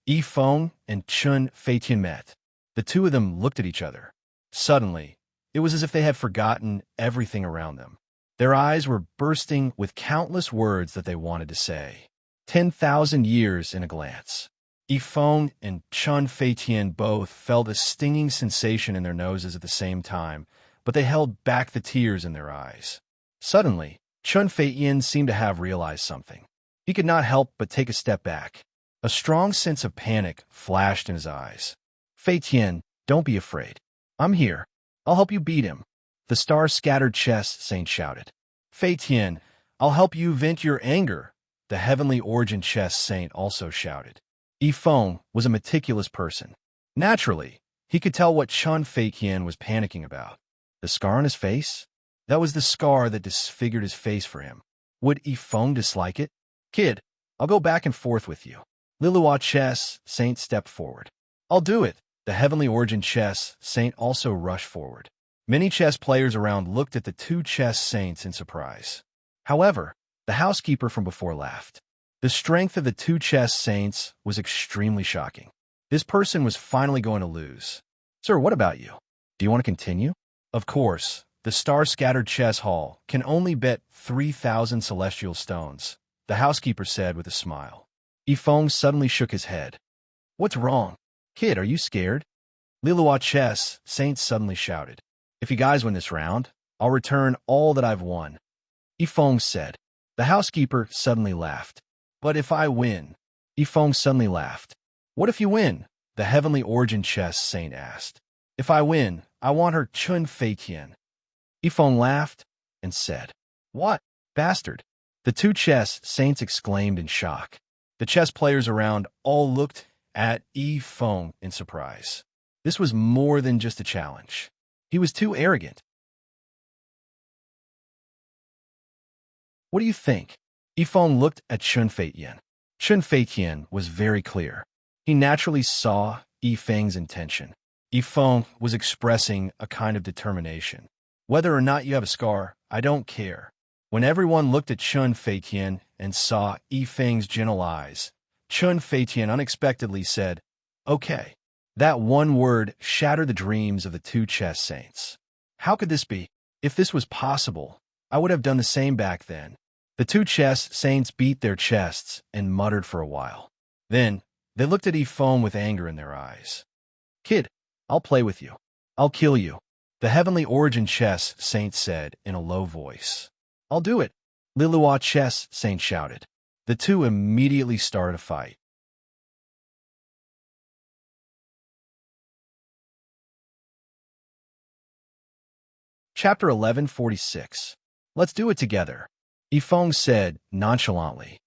Yifeng and Chen Feiyan met. The two of them looked at each other. Suddenly, it was as if they had forgotten everything around them. Their eyes were bursting with countless words that they wanted to say. 10,000 years in a glance. Yifeng and Chen Feiyan both felt a stinging sensation in their noses at the same time, but they held back the tears in their eyes. Suddenly, Chen Feiyan seemed to have realized something. He could not help but take a step back. A strong sense of panic flashed in his eyes. Fei Tian, don't be afraid. I'm here. I'll help you beat him. The star-scattered chess saint shouted. Fei Tian, I'll help you vent your anger. The heavenly origin chess saint also shouted. Yifeng was a meticulous person. Naturally, he could tell what Chun Fei Tian was panicking about. The scar on his face? That was the scar that disfigured his face for him. Would Yifeng dislike it? Kid, I'll go back and forth with you. Lilua chess saint stepped forward. I'll do it. The heavenly origin chess saint also rushed forward. Many chess players around looked at the two chess saints in surprise. However, the housekeeper from before laughed. The strength of the two chess saints was extremely shocking. This person was finally going to lose. Sir, what about you? Do you want to continue? Of course, the star-scattered chess hall can only bet 3,000 celestial stones, the housekeeper said with a smile. Yifeng suddenly shook his head. What's wrong? Kid, are you scared? Lilua chess saint suddenly shouted. If you guys win this round, I'll return all that I've won. Yifeng said. The housekeeper suddenly laughed. But if I win? Yifeng suddenly laughed. What if you win? The heavenly origin chess saint asked. If I win, I want her Chun Fei Tian. Yifeng laughed and said, What? Bastard. The two chess saints exclaimed in shock. The chess players around all looked at Yifeng in surprise. This was more than just a challenge. He was too arrogant. What do you think? Yifeng looked at Chun Fei Tian. Chun Fei Tian was very clear. He naturally saw Yifeng's intention. Yifeng was expressing a kind of determination. Whether or not you have a scar, I don't care. When everyone looked at Chun Fei Tian and saw Yifeng's gentle eyes, Chun Fei Tian unexpectedly said, Okay. That one word shattered the dreams of the two chess saints. How could this be? If this was possible, I would have done the same back then. The two chess saints beat their chests and muttered for a while. Then, they looked at Yifeng with anger in their eyes. Kid, I'll play with you. I'll kill you. The heavenly origin chess saint said in a low voice. I'll do it. Lilua chess saint shouted. The two immediately started a fight. Chapter 1146. Let's do it together. Yifeng said nonchalantly.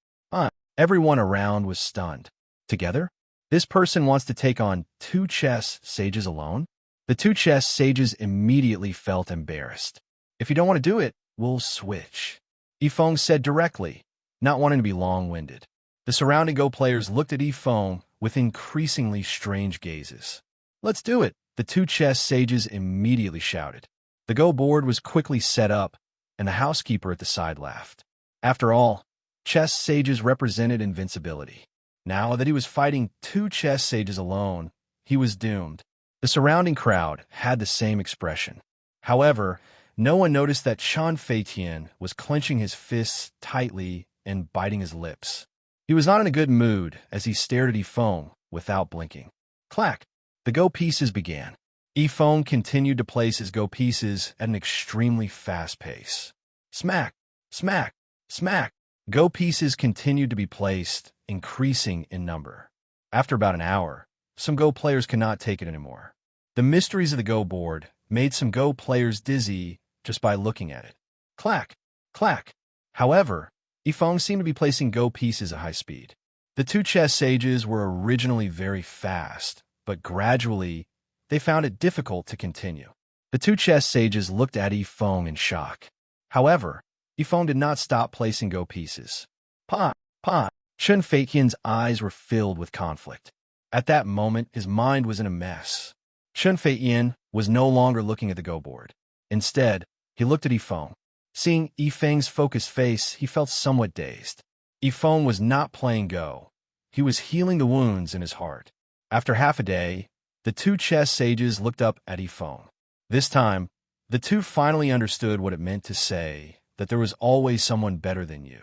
Everyone around was stunned. Together? This person wants to take on two chess sages alone? The two chess sages immediately felt embarrassed. If you don't want to do it, we'll switch. Yifeng said directly, not wanting to be long-winded. The surrounding Go players looked at Yifeng with increasingly strange gazes. Let's do it, the two chess sages immediately shouted. The Go board was quickly set up, and the housekeeper at the side laughed. After all, chess sages represented invincibility. Now that he was fighting two chess sages alone, he was doomed. The surrounding crowd had the same expression. However, no one noticed that Chun Fei Tian was clenching his fists tightly and biting his lips. He was not in a good mood as he stared at Yifeng without blinking. Clack! The Go pieces began. Yifeng continued to place his Go pieces at an extremely fast pace. Smack! Smack! Smack! Go pieces continued to be placed, increasing in number. After about an hour, some Go players could not take it anymore. The mysteries of the Go board made some Go players dizzy just by looking at it. Clack! Clack! However, Yifeng seemed to be placing Go pieces at high speed. The two chess sages were originally very fast, but gradually, they found it difficult to continue. The two chess sages looked at Yifeng in shock. However, Yifeng did not stop placing Go pieces. Pa! Pa! Chun Fei Tian's eyes were filled with conflict. At that moment, his mind was in a mess. Chun Fei Tian was no longer looking at the Go board. Instead, he looked at Yifeng. Seeing Yifeng's focused face, he felt somewhat dazed. Yifeng was not playing Go. He was healing the wounds in his heart. After half a day, the two chess sages looked up at Yifeng. This time, the two finally understood what it meant to say that there was always someone better than you.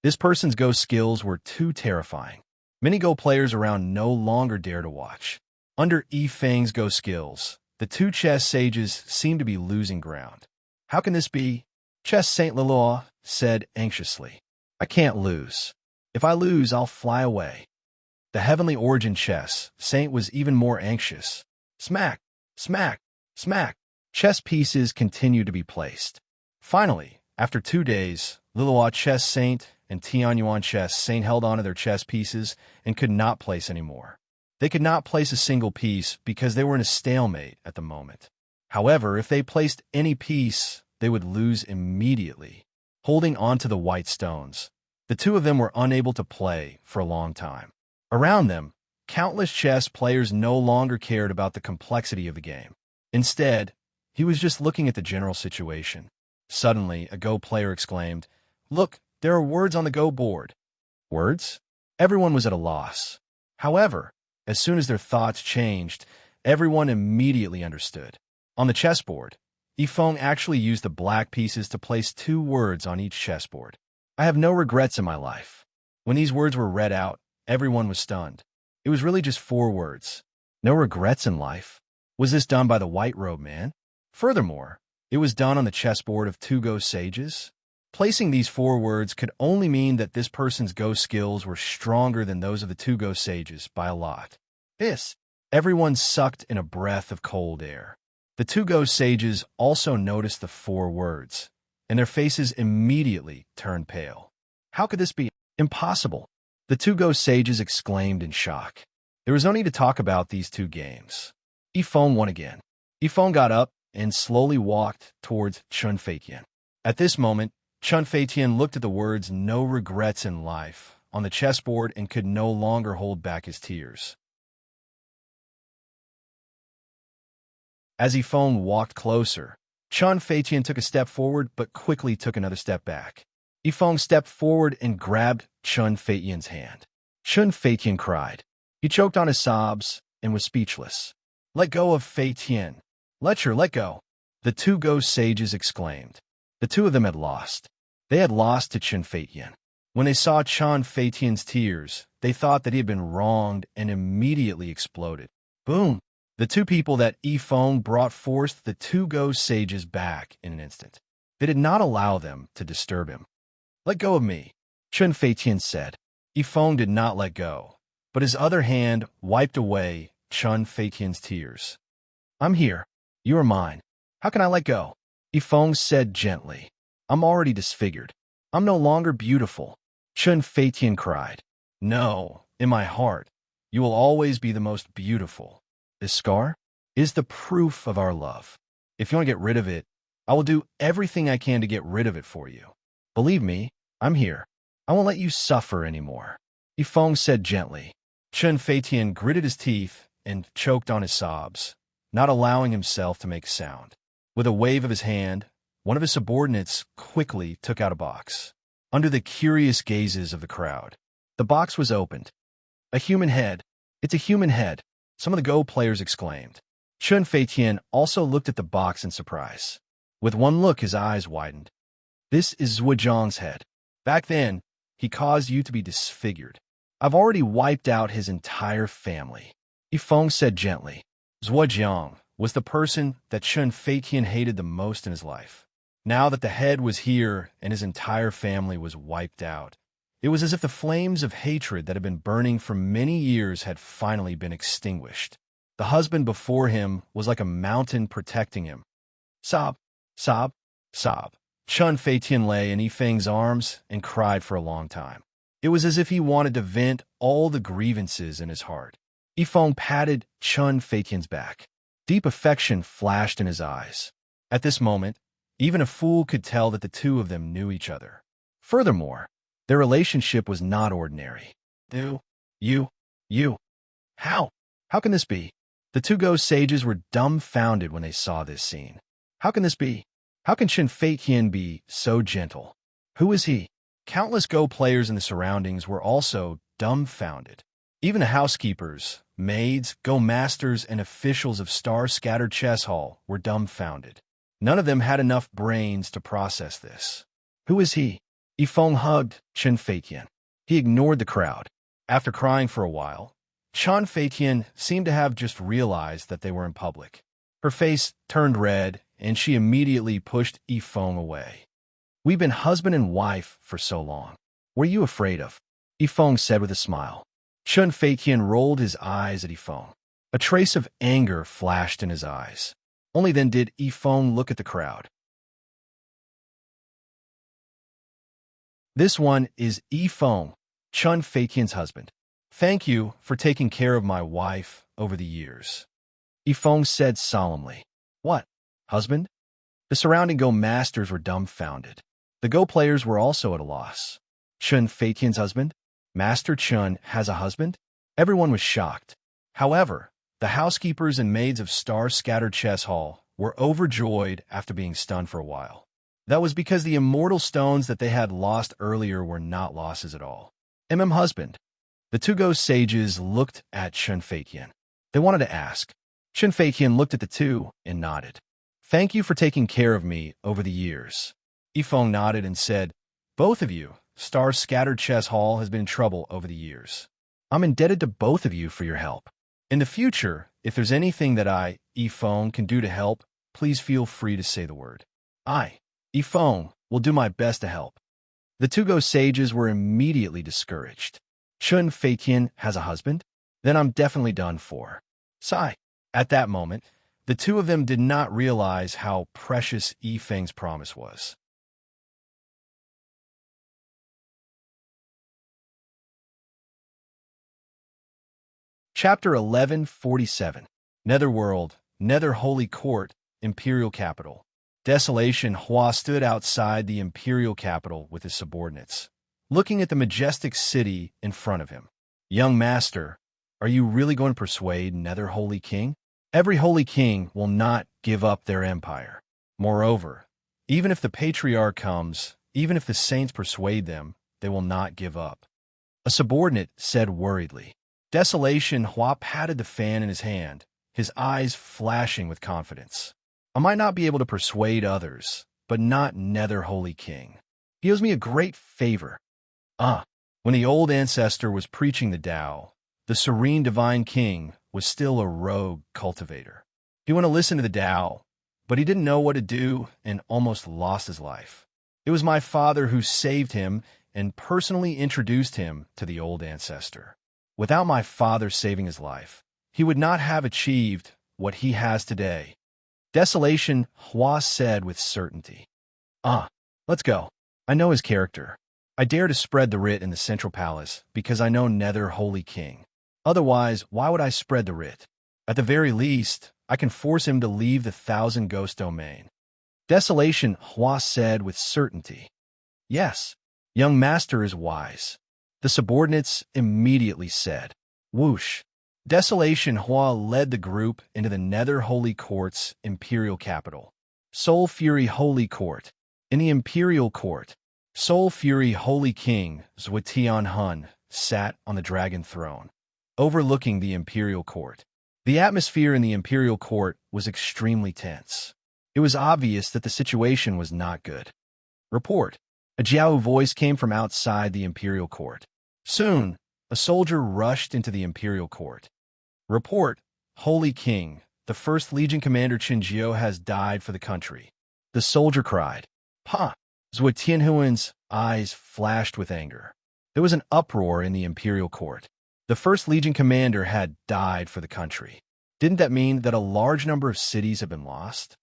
This person's Go skills were too terrifying. Many Go players around no longer dare to watch. Under Yifeng's Go skills, the two chess sages seemed to be losing ground. How can this be? Chess Saint Lilua said anxiously. I can't lose. If I lose, I'll fly away. The heavenly origin chess saint was even more anxious. Smack, smack, smack. Chess pieces continued to be placed. Finally, after 2 days, Lilua chess saint and Tianyuan chess saint held onto their chess pieces and could not place anymore. They could not place a single piece because they were in a stalemate at the moment. However, if they placed any piece, they would lose immediately. Holding onto the white stones, the two of them were unable to play for a long time. Around them, countless chess players no longer cared about the complexity of the game. Instead, he was just looking at the general situation. Suddenly, a Go player exclaimed, "Look, there are words on the Go board." Words? Everyone was at a loss. However, as soon as their thoughts changed, everyone immediately understood. On the chessboard, Yifeng actually used the black pieces to place 2 words on each chessboard. "I have no regrets in my life." When these words were read out, everyone was stunned. It was really just 4 words. No regrets in life. Was this done by the white-robed man? Furthermore, it was done on the chessboard of 2 Go sages. Placing these 4 words could only mean that this person's Go skills were stronger than those of the 2 Go sages by a lot. Everyone sucked in a breath of cold air. The 2 Go sages also noticed the 4 words, and their faces immediately turned pale. How could this be? Impossible! The 2 Go sages exclaimed in shock. There was no need to talk about these 2 games. Yifeng won again. Yifeng got up and slowly walked towards Chun Feitian. At this moment, Chun Feitian looked at the words "no regrets in life" on the chessboard and could no longer hold back his tears. As Yifeng walked closer, Chun Feitian took a step forward but quickly took another step back. Yifeng stepped forward and grabbed Chun Feitian's hand. Chun Feitian cried. He choked on his sobs and was speechless. "Let go of Feitian. Let go." The 2 Go sages exclaimed. The 2 of them had lost. They had lost to Chun Feitian. When they saw Chun Feitian's tears, they thought that he had been wronged and immediately exploded. Boom! The 2 people that Yifeng brought forced the 2 Go sages back in an instant. They did not allow them to disturb him. "Let go of me," Chun Feitian said. Yifeng did not let go, but his other hand wiped away Chun Feitian's tears. "I'm here. You are mine. How can I let go?" Yifeng said gently. "I'm already disfigured. I'm no longer beautiful." Chun Feitian cried. "No, in my heart, you will always be the most beautiful. This scar is the proof of our love. If you want to get rid of it, I will do everything I can to get rid of it for you. Believe me, I'm here. I won't let you suffer anymore," Yifeng said gently. Chun Feitian gritted his teeth and choked on his sobs, not allowing himself to make a sound. With a wave of his hand, one of his subordinates quickly took out a box. Under the curious gazes of the crowd, the box was opened. "A human head. It's a human head," some of the Go players exclaimed. Chun Feitian also looked at the box in surprise. With one look, his eyes widened. "This is Zhujiang's head. Back then, he caused you to be disfigured. I've already wiped out his entire family," Yifeng said gently. Zhujiang was the person that Chun Feitian hated the most in his life. Now that the head was here and his entire family was wiped out, it was as if the flames of hatred that had been burning for many years had finally been extinguished. The husband before him was like a mountain protecting him. Sob, sob, sob. Chun Feitian lay in Yifeng's arms and cried for a long time. It was as if he wanted to vent all the grievances in his heart. Yifeng patted Chun Feitian's back. Deep affection flashed in his eyes. At this moment, even a fool could tell that the 2 of them knew each other. Furthermore, their relationship was not ordinary. You. How? How can this be? The 2 Go sages were dumbfounded when they saw this scene. How can this be? How can Chun Feitian be so gentle? Who is he? Countless Go players in the surroundings were also dumbfounded. Even the housekeepers, maids, Go masters, and officials of star-scattered chess hall were dumbfounded. None of them had enough brains to process this. Who is he? Yifeng hugged Chun Feitian. He ignored the crowd. After crying for a while, Chun Feitian seemed to have just realized that they were in public. Her face turned red, and she immediately pushed Yifeng away. "We've been husband and wife for so long. What are you afraid of?" Yifeng said with a smile. Chun Feiqian rolled his eyes at Yifeng. A trace of anger flashed in his eyes. Only then did Yifeng look at the crowd. This one is Yifeng, Chun Feiqian's husband. Thank you for taking care of my wife over the years. Yifeng said solemnly. What? Husband? The surrounding Go masters were dumbfounded. The Go players were also at a loss. Chun Feiqian's husband? Master Chun has a husband? Everyone was shocked. However, the housekeepers and maids of Star-Scattered Chess Hall were overjoyed after being stunned for a while. That was because the immortal stones that they had lost earlier were not losses at all. Husband. The two Go sages looked at Chun Feiqian. They wanted to ask. Chun Feiqian looked at the two and nodded. Thank you for taking care of me over the years. Yifeng nodded and said, both of you, Star-Scattered Chess Hall has been in trouble over the years. I'm indebted to both of you for your help. In the future, if there's anything that I, Yifeng, can do to help, please feel free to say the word. I, Yifeng, will do my best to help. The two Go sages were immediately discouraged. Chun Feiqian has a husband? Then I'm definitely done for. Sigh. At that moment, the two of them did not realize how precious Yifeng's promise was. Chapter 1147. Netherworld, Nether Holy Court, Imperial Capital. Desolation Hua stood outside the Imperial Capital with his subordinates, looking at the majestic city in front of him. Young Master, are you really going to persuade Nether Holy King? Every Holy King will not give up their empire. Moreover, even if the Patriarch comes, even if the saints persuade them, they will not give up. A subordinate said worriedly. Desolation Hua patted the fan in his hand, his eyes flashing with confidence. I might not be able to persuade others, but not Nether Holy King. He owes me a great favor. When the old ancestor was preaching the Tao, the serene divine king was still a rogue cultivator. He wanted to listen to the Tao, but he didn't know what to do and almost lost his life. It was my father who saved him and personally introduced him to the old ancestor. Without my father saving his life, he would not have achieved what he has today. Desolation Hua said with certainty. Let's go. I know his character. I dare to spread the writ in the central palace because I know Nether Holy King. Otherwise, why would I spread the writ? At the very least, I can force him to leave the Thousand Ghost domain. Desolation Hua said with certainty. Yes, young master is wise. The subordinates immediately said. Whoosh. Desolation Hua led the group into the Nether Holy Court's Imperial Capital. Soul Fury Holy Court. In the Imperial Court, Soul Fury Holy King Zhuotian Hun sat on the dragon throne, overlooking the Imperial Court. The atmosphere in the Imperial Court was extremely tense. It was obvious that the situation was not good. Report. A Jiao voice came from outside the Imperial Court. Soon, a soldier rushed into the Imperial Court. Report. Holy King, the First Legion Commander Qin Jiao has died for the country. The soldier cried. Zhuo Tianhuan's eyes flashed with anger. There was an uproar in the Imperial Court. The First Legion Commander had died for the country. Didn't that mean that a large number of cities have been lost?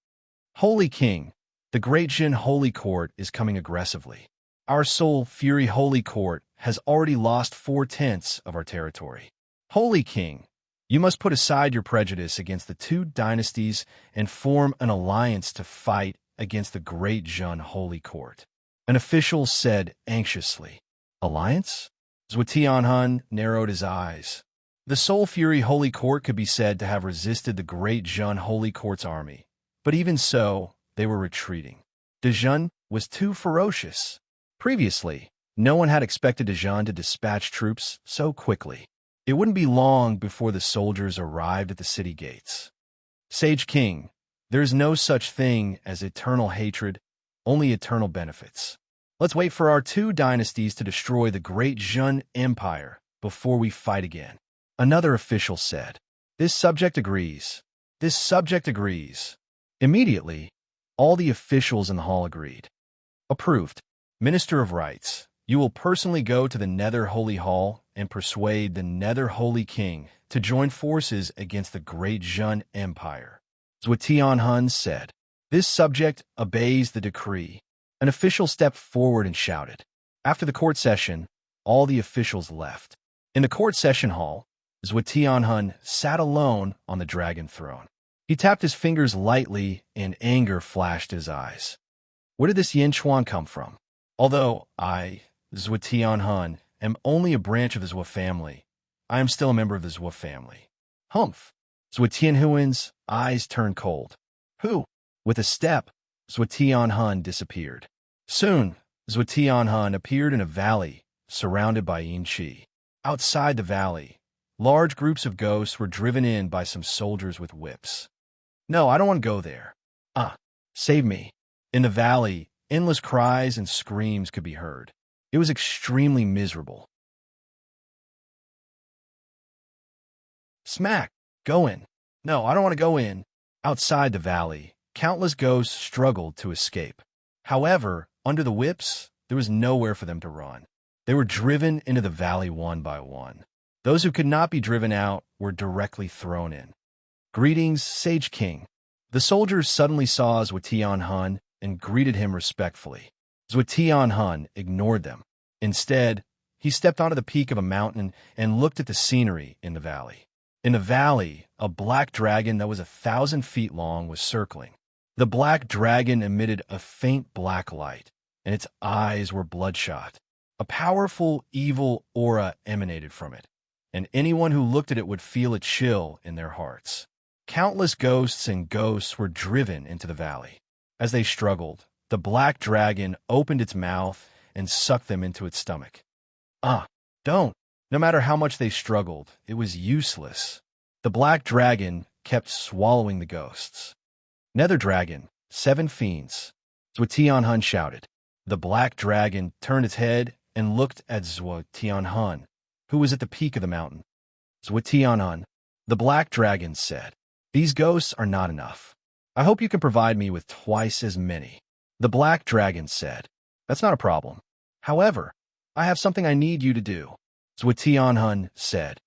Holy King, the Great Jin Holy Court is coming aggressively. Our Soul Fury Holy Court has already lost 4/10 of our territory. Holy King, you must put aside your prejudice against the two dynasties and form an alliance to fight against the Great Jin Holy Court. An official said anxiously. Alliance? Zhuotianhun narrowed his eyes. The Soul Fury Holy Court could be said to have resisted the Great Jin Holy Court's army, but even so, they were retreating. Dejun was too ferocious. Previously, no one had expected Dejun to dispatch troops so quickly. It wouldn't be long before the soldiers arrived at the city gates. Sage King, there is no such thing as eternal hatred, only eternal benefits. Let's wait for our two dynasties to destroy the Great Jin Empire before we fight again. Another official said. This subject agrees. This subject agrees. Immediately, all the officials in the hall agreed. Approved. Minister of Rights, You will personally go to the Nether Holy Hall and persuade the Nether Holy King to join forces against the Great Jun Empire. Zhuotianhun said. This subject obeys the decree. An official stepped forward and shouted. After the court session, all the officials left. In the court session hall, Zhuotianhun sat alone on the dragon throne. He tapped his fingers lightly and anger flashed his eyes. Where did this Yin Chuan come from? Although I, Zhuotianhun, am only a branch of the Zhuo family, I am still a member of the Zhuo family. Humph! Zhuotianhuan's eyes turned cold. Who? With a step, Zhuotianhun disappeared. Soon, Zhuotianhun appeared in a valley surrounded by Yin Qi. Outside the valley, large groups of ghosts were driven in by some soldiers with whips. No, I don't want to go there. Save me. In the valley, endless cries and screams could be heard. It was extremely miserable. Smack! Go in. No, I don't want to go in. Outside the valley, countless ghosts struggled to escape. However, under the whips, there was nowhere for them to run. They were driven into the valley one by one. Those who could not be driven out were directly thrown in. Greetings, Sage King. The soldiers suddenly saw Zhuotianhun and greeted him respectfully. Zhuotianhun ignored them. Instead, he stepped onto the peak of a mountain and looked at the scenery in the valley. In the valley, a black dragon that was 1,000 feet long was circling. The black dragon emitted a faint black light, and its eyes were bloodshot. A powerful, evil aura emanated from it, and anyone who looked at it would feel a chill in their hearts. Countless ghosts and ghosts were driven into the valley. As they struggled, the black dragon opened its mouth and sucked them into its stomach. Don't! No matter how much they struggled, it was useless. The black dragon kept swallowing the ghosts. Nether Dragon, 7 fiends. Zhuotianhun shouted. The black dragon turned its head and looked at Zhuotianhun, who was at the peak of the mountain. Zhuotianhun, the black dragon said, These ghosts are not enough. I hope you can provide me with twice as many. The black dragon said, That's not a problem. However, I have something I need you to do. Zhuotianhun said,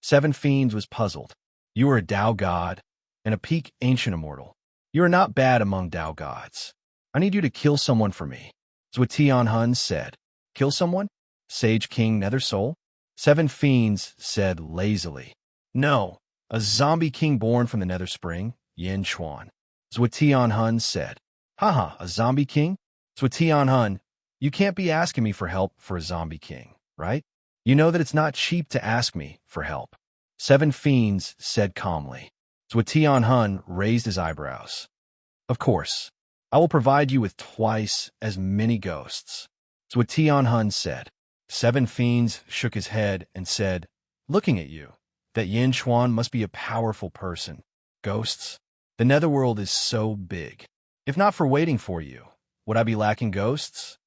7 fiends was puzzled. You are a Dao god and a peak ancient immortal. You are not bad among Dao gods. I need you to kill someone for me. Zhuotianhun said, Kill someone? Sage King Nether Soul? 7 fiends said lazily, No, a zombie king born from the Nether Spring, Yin Chuan. Zhuotianhun said, Haha, a zombie king? Zhuotianhun, you can't be asking me for help for a zombie king, right? You know that it's not cheap to ask me for help. 7 fiends said calmly. Zhuotianhun raised his eyebrows. Of course, I will provide you with twice as many ghosts. Zhuotianhun said. 7 fiends shook his head and said, Looking at you, that Yin Chuan must be a powerful person. Ghosts? The netherworld is so big. If not for waiting for you, would I be lacking ghosts?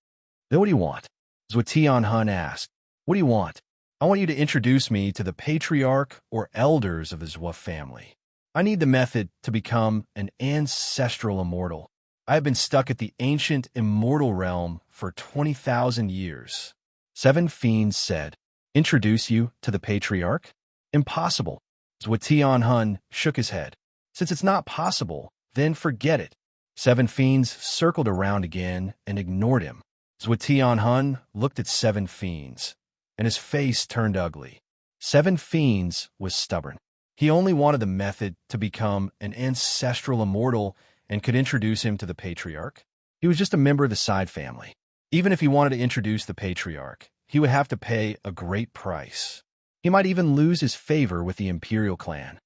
Then what do you want? Zhuotianhun asked. What do you want? I want you to introduce me to the patriarch or elders of the Zhuo family. I need the method to become an ancestral immortal. I have been stuck at the ancient immortal realm for 20,000 years. 7 fiends said, Introduce you to the patriarch? Impossible. Zhuotianhun shook his head. Since it's not possible, then forget it. 7 fiends circled around again and ignored him. Zhuotianhun looked at 7 fiends, and his face turned ugly. 7 fiends was stubborn. He only wanted the method to become an ancestral immortal and could introduce him to the patriarch. He was just a member of the side family. Even if he wanted to introduce the patriarch, he would have to pay a great price. He might even lose his favor with the imperial clan.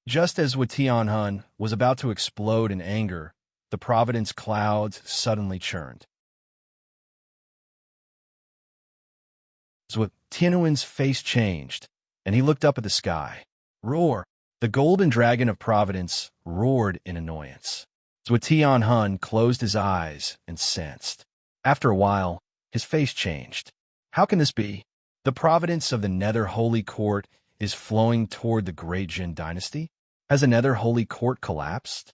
Just as Zhuotianhun was about to explode in anger, the Providence clouds suddenly churned. Zhuotianhuan's face changed, and he looked up at the sky. Roar! The golden dragon of Providence roared in annoyance. Zhuotianhun closed his eyes and sensed. After a while, his face changed. How can this be? The providence of the Nether Holy Court is flowing toward the Great Jin dynasty? Has the Nether Holy Court collapsed?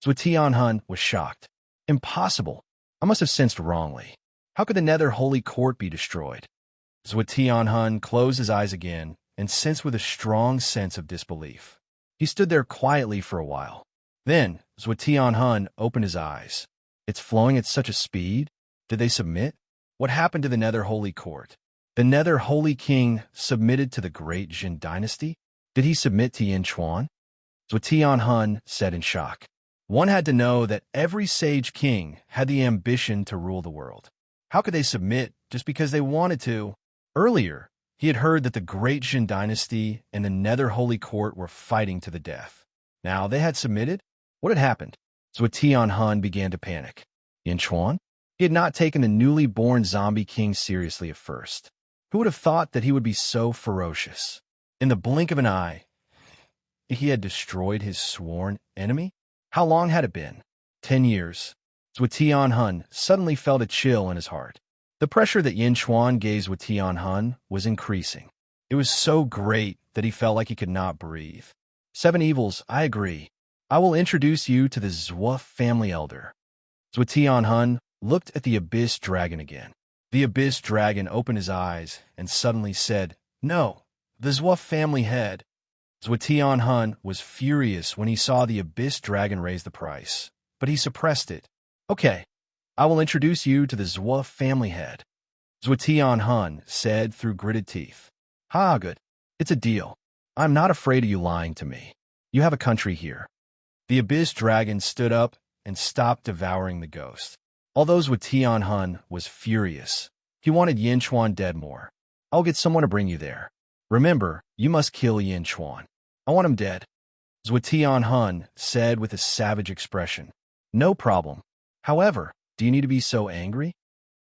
Zhuotianhun was shocked. Impossible. I must have sensed wrongly. How could the Nether Holy Court be destroyed? Zhuo closed his eyes again and sensed with a strong sense of disbelief. He stood there quietly for a while. Then, Zhuo opened his eyes. It's flowing at such a speed? Did they submit? What happened to the Nether Holy Court? The Nether Holy King submitted to the great Jin dynasty? Did he submit to Yin Chuan? Zhuo said in shock. One had to know that every sage king had the ambition to rule the world. How could they submit just because they wanted to? Earlier, he had heard that the great Jin dynasty and the Nether Holy Court were fighting to the death. Now they had submitted? What had happened? Zhuo began to panic. Yin Chuan? He had not taken the newly born zombie king seriously at first. Who would have thought that he would be so ferocious? In the blink of an eye, he had destroyed his sworn enemy? How long had it been? 10 years. Zhuo suddenly felt a chill in his heart. The pressure that Yin Chuan gave Zhuo was increasing. It was so great that he felt like he could not breathe. 7 evils, I agree. I will introduce you to the Zhuo family elder. Zhuo looked at the Abyss Dragon again. The Abyss Dragon opened his eyes and suddenly said, "No, the Zhuo family head." Zhuo was furious when he saw the Abyss Dragon raise the price, but he suppressed it. "Okay, I will introduce you to the Zhuo family head," Zhuo said through gritted teeth. "Ha, good. It's a deal. I'm not afraid of you lying to me. You have a country here." The Abyss Dragon stood up and stopped devouring the ghost. Although Zhuo was furious, he wanted Yin Chuan dead more. "I'll get someone to bring you there. Remember, you must kill Yin Chuan. I want him dead," Zhuo said with a savage expression. "No problem. However, do you need to be so angry?"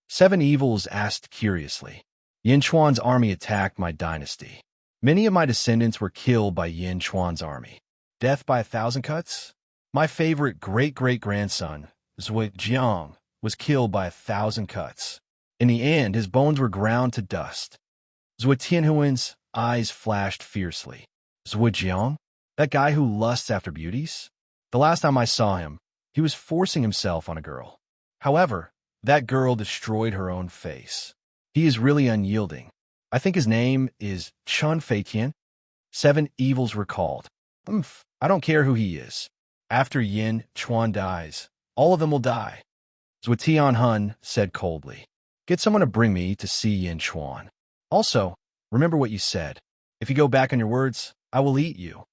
7 evils asked curiously. "Yin Chuan's army attacked my dynasty. Many of my descendants were killed by Yin Chuan's army. Death by 1,000 cuts? My favorite great-great-grandson, Zhuo was killed by 1,000 cuts. In the end, his bones were ground to dust." Zhuo eyes flashed fiercely. "Zhuo? That guy who lusts after beauties? The last time I saw him, he was forcing himself on a girl. However, that girl destroyed her own face. He is really unyielding. I think his name is Chun Feitian." 7 evils recalled. I don't care who he is. After Yin Chuan dies, all of them will die," Zhuo said coldly. "Get someone to bring me to see Yin Chuan. Also, remember what you said. If you go back on your words, I will eat you."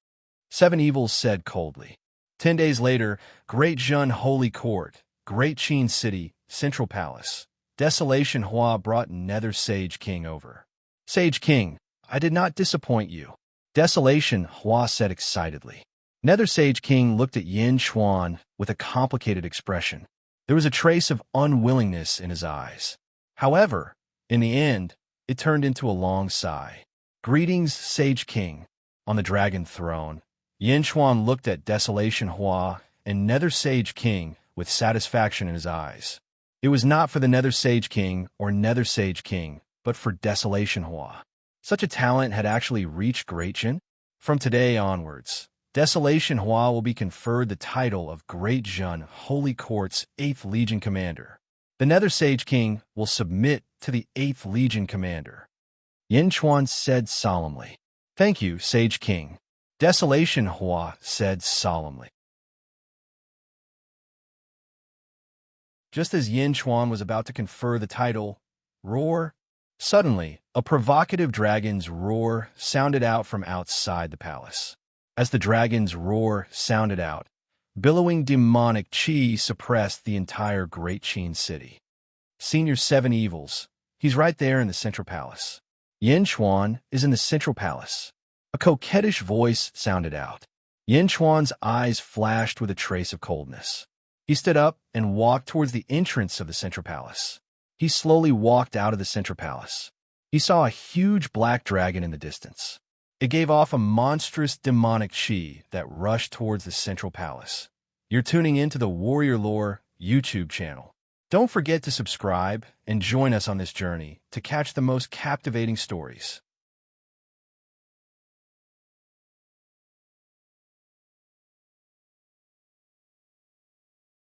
7 evils said coldly. 10 days later, Great Jun Holy Court, Great Qin City, Central Palace. Desolation Hua brought Nether Sage King over. "Sage King, I did not disappoint you," Desolation Hua said excitedly. Nether Sage King looked at Yin Chuan with a complicated expression. There was a trace of unwillingness in his eyes. However, in the end, it turned into a long sigh. "Greetings, Sage King." On the dragon throne, Yin Chuan looked at Desolation Hua and Nether Sage King with satisfaction in his eyes. It was not for the Nether Sage King or Nether Sage King, but for Desolation Hua. Such a talent had actually reached Great Jin. From today onwards, Desolation Hua will be conferred the title of Great Jun Holy Court's 8th Legion Commander. The Nether Sage King will submit to the 8th Legion Commander. Yin Chuan said solemnly. "Thank you, Sage King." Desolation Hua said solemnly. Just as Yin Chuan was about to confer the title, roar, suddenly, a provocative dragon's roar sounded out from outside the palace. As the dragon's roar sounded out, billowing demonic chi suppressed the entire Great Qin City. Senior 7 evils. He's right there in the Central Palace. Yin Chuan is in the Central Palace. A coquettish voice sounded out. Yin Chuan's eyes flashed with a trace of coldness. He stood up and walked towards the entrance of the Central Palace. He slowly walked out of the Central Palace. He saw a huge black dragon in the distance. It gave off a monstrous demonic chi that rushed towards the Central Palace. You're tuning into the Warrior Lore YouTube channel. Don't forget to subscribe and join us on this journey to catch the most captivating stories.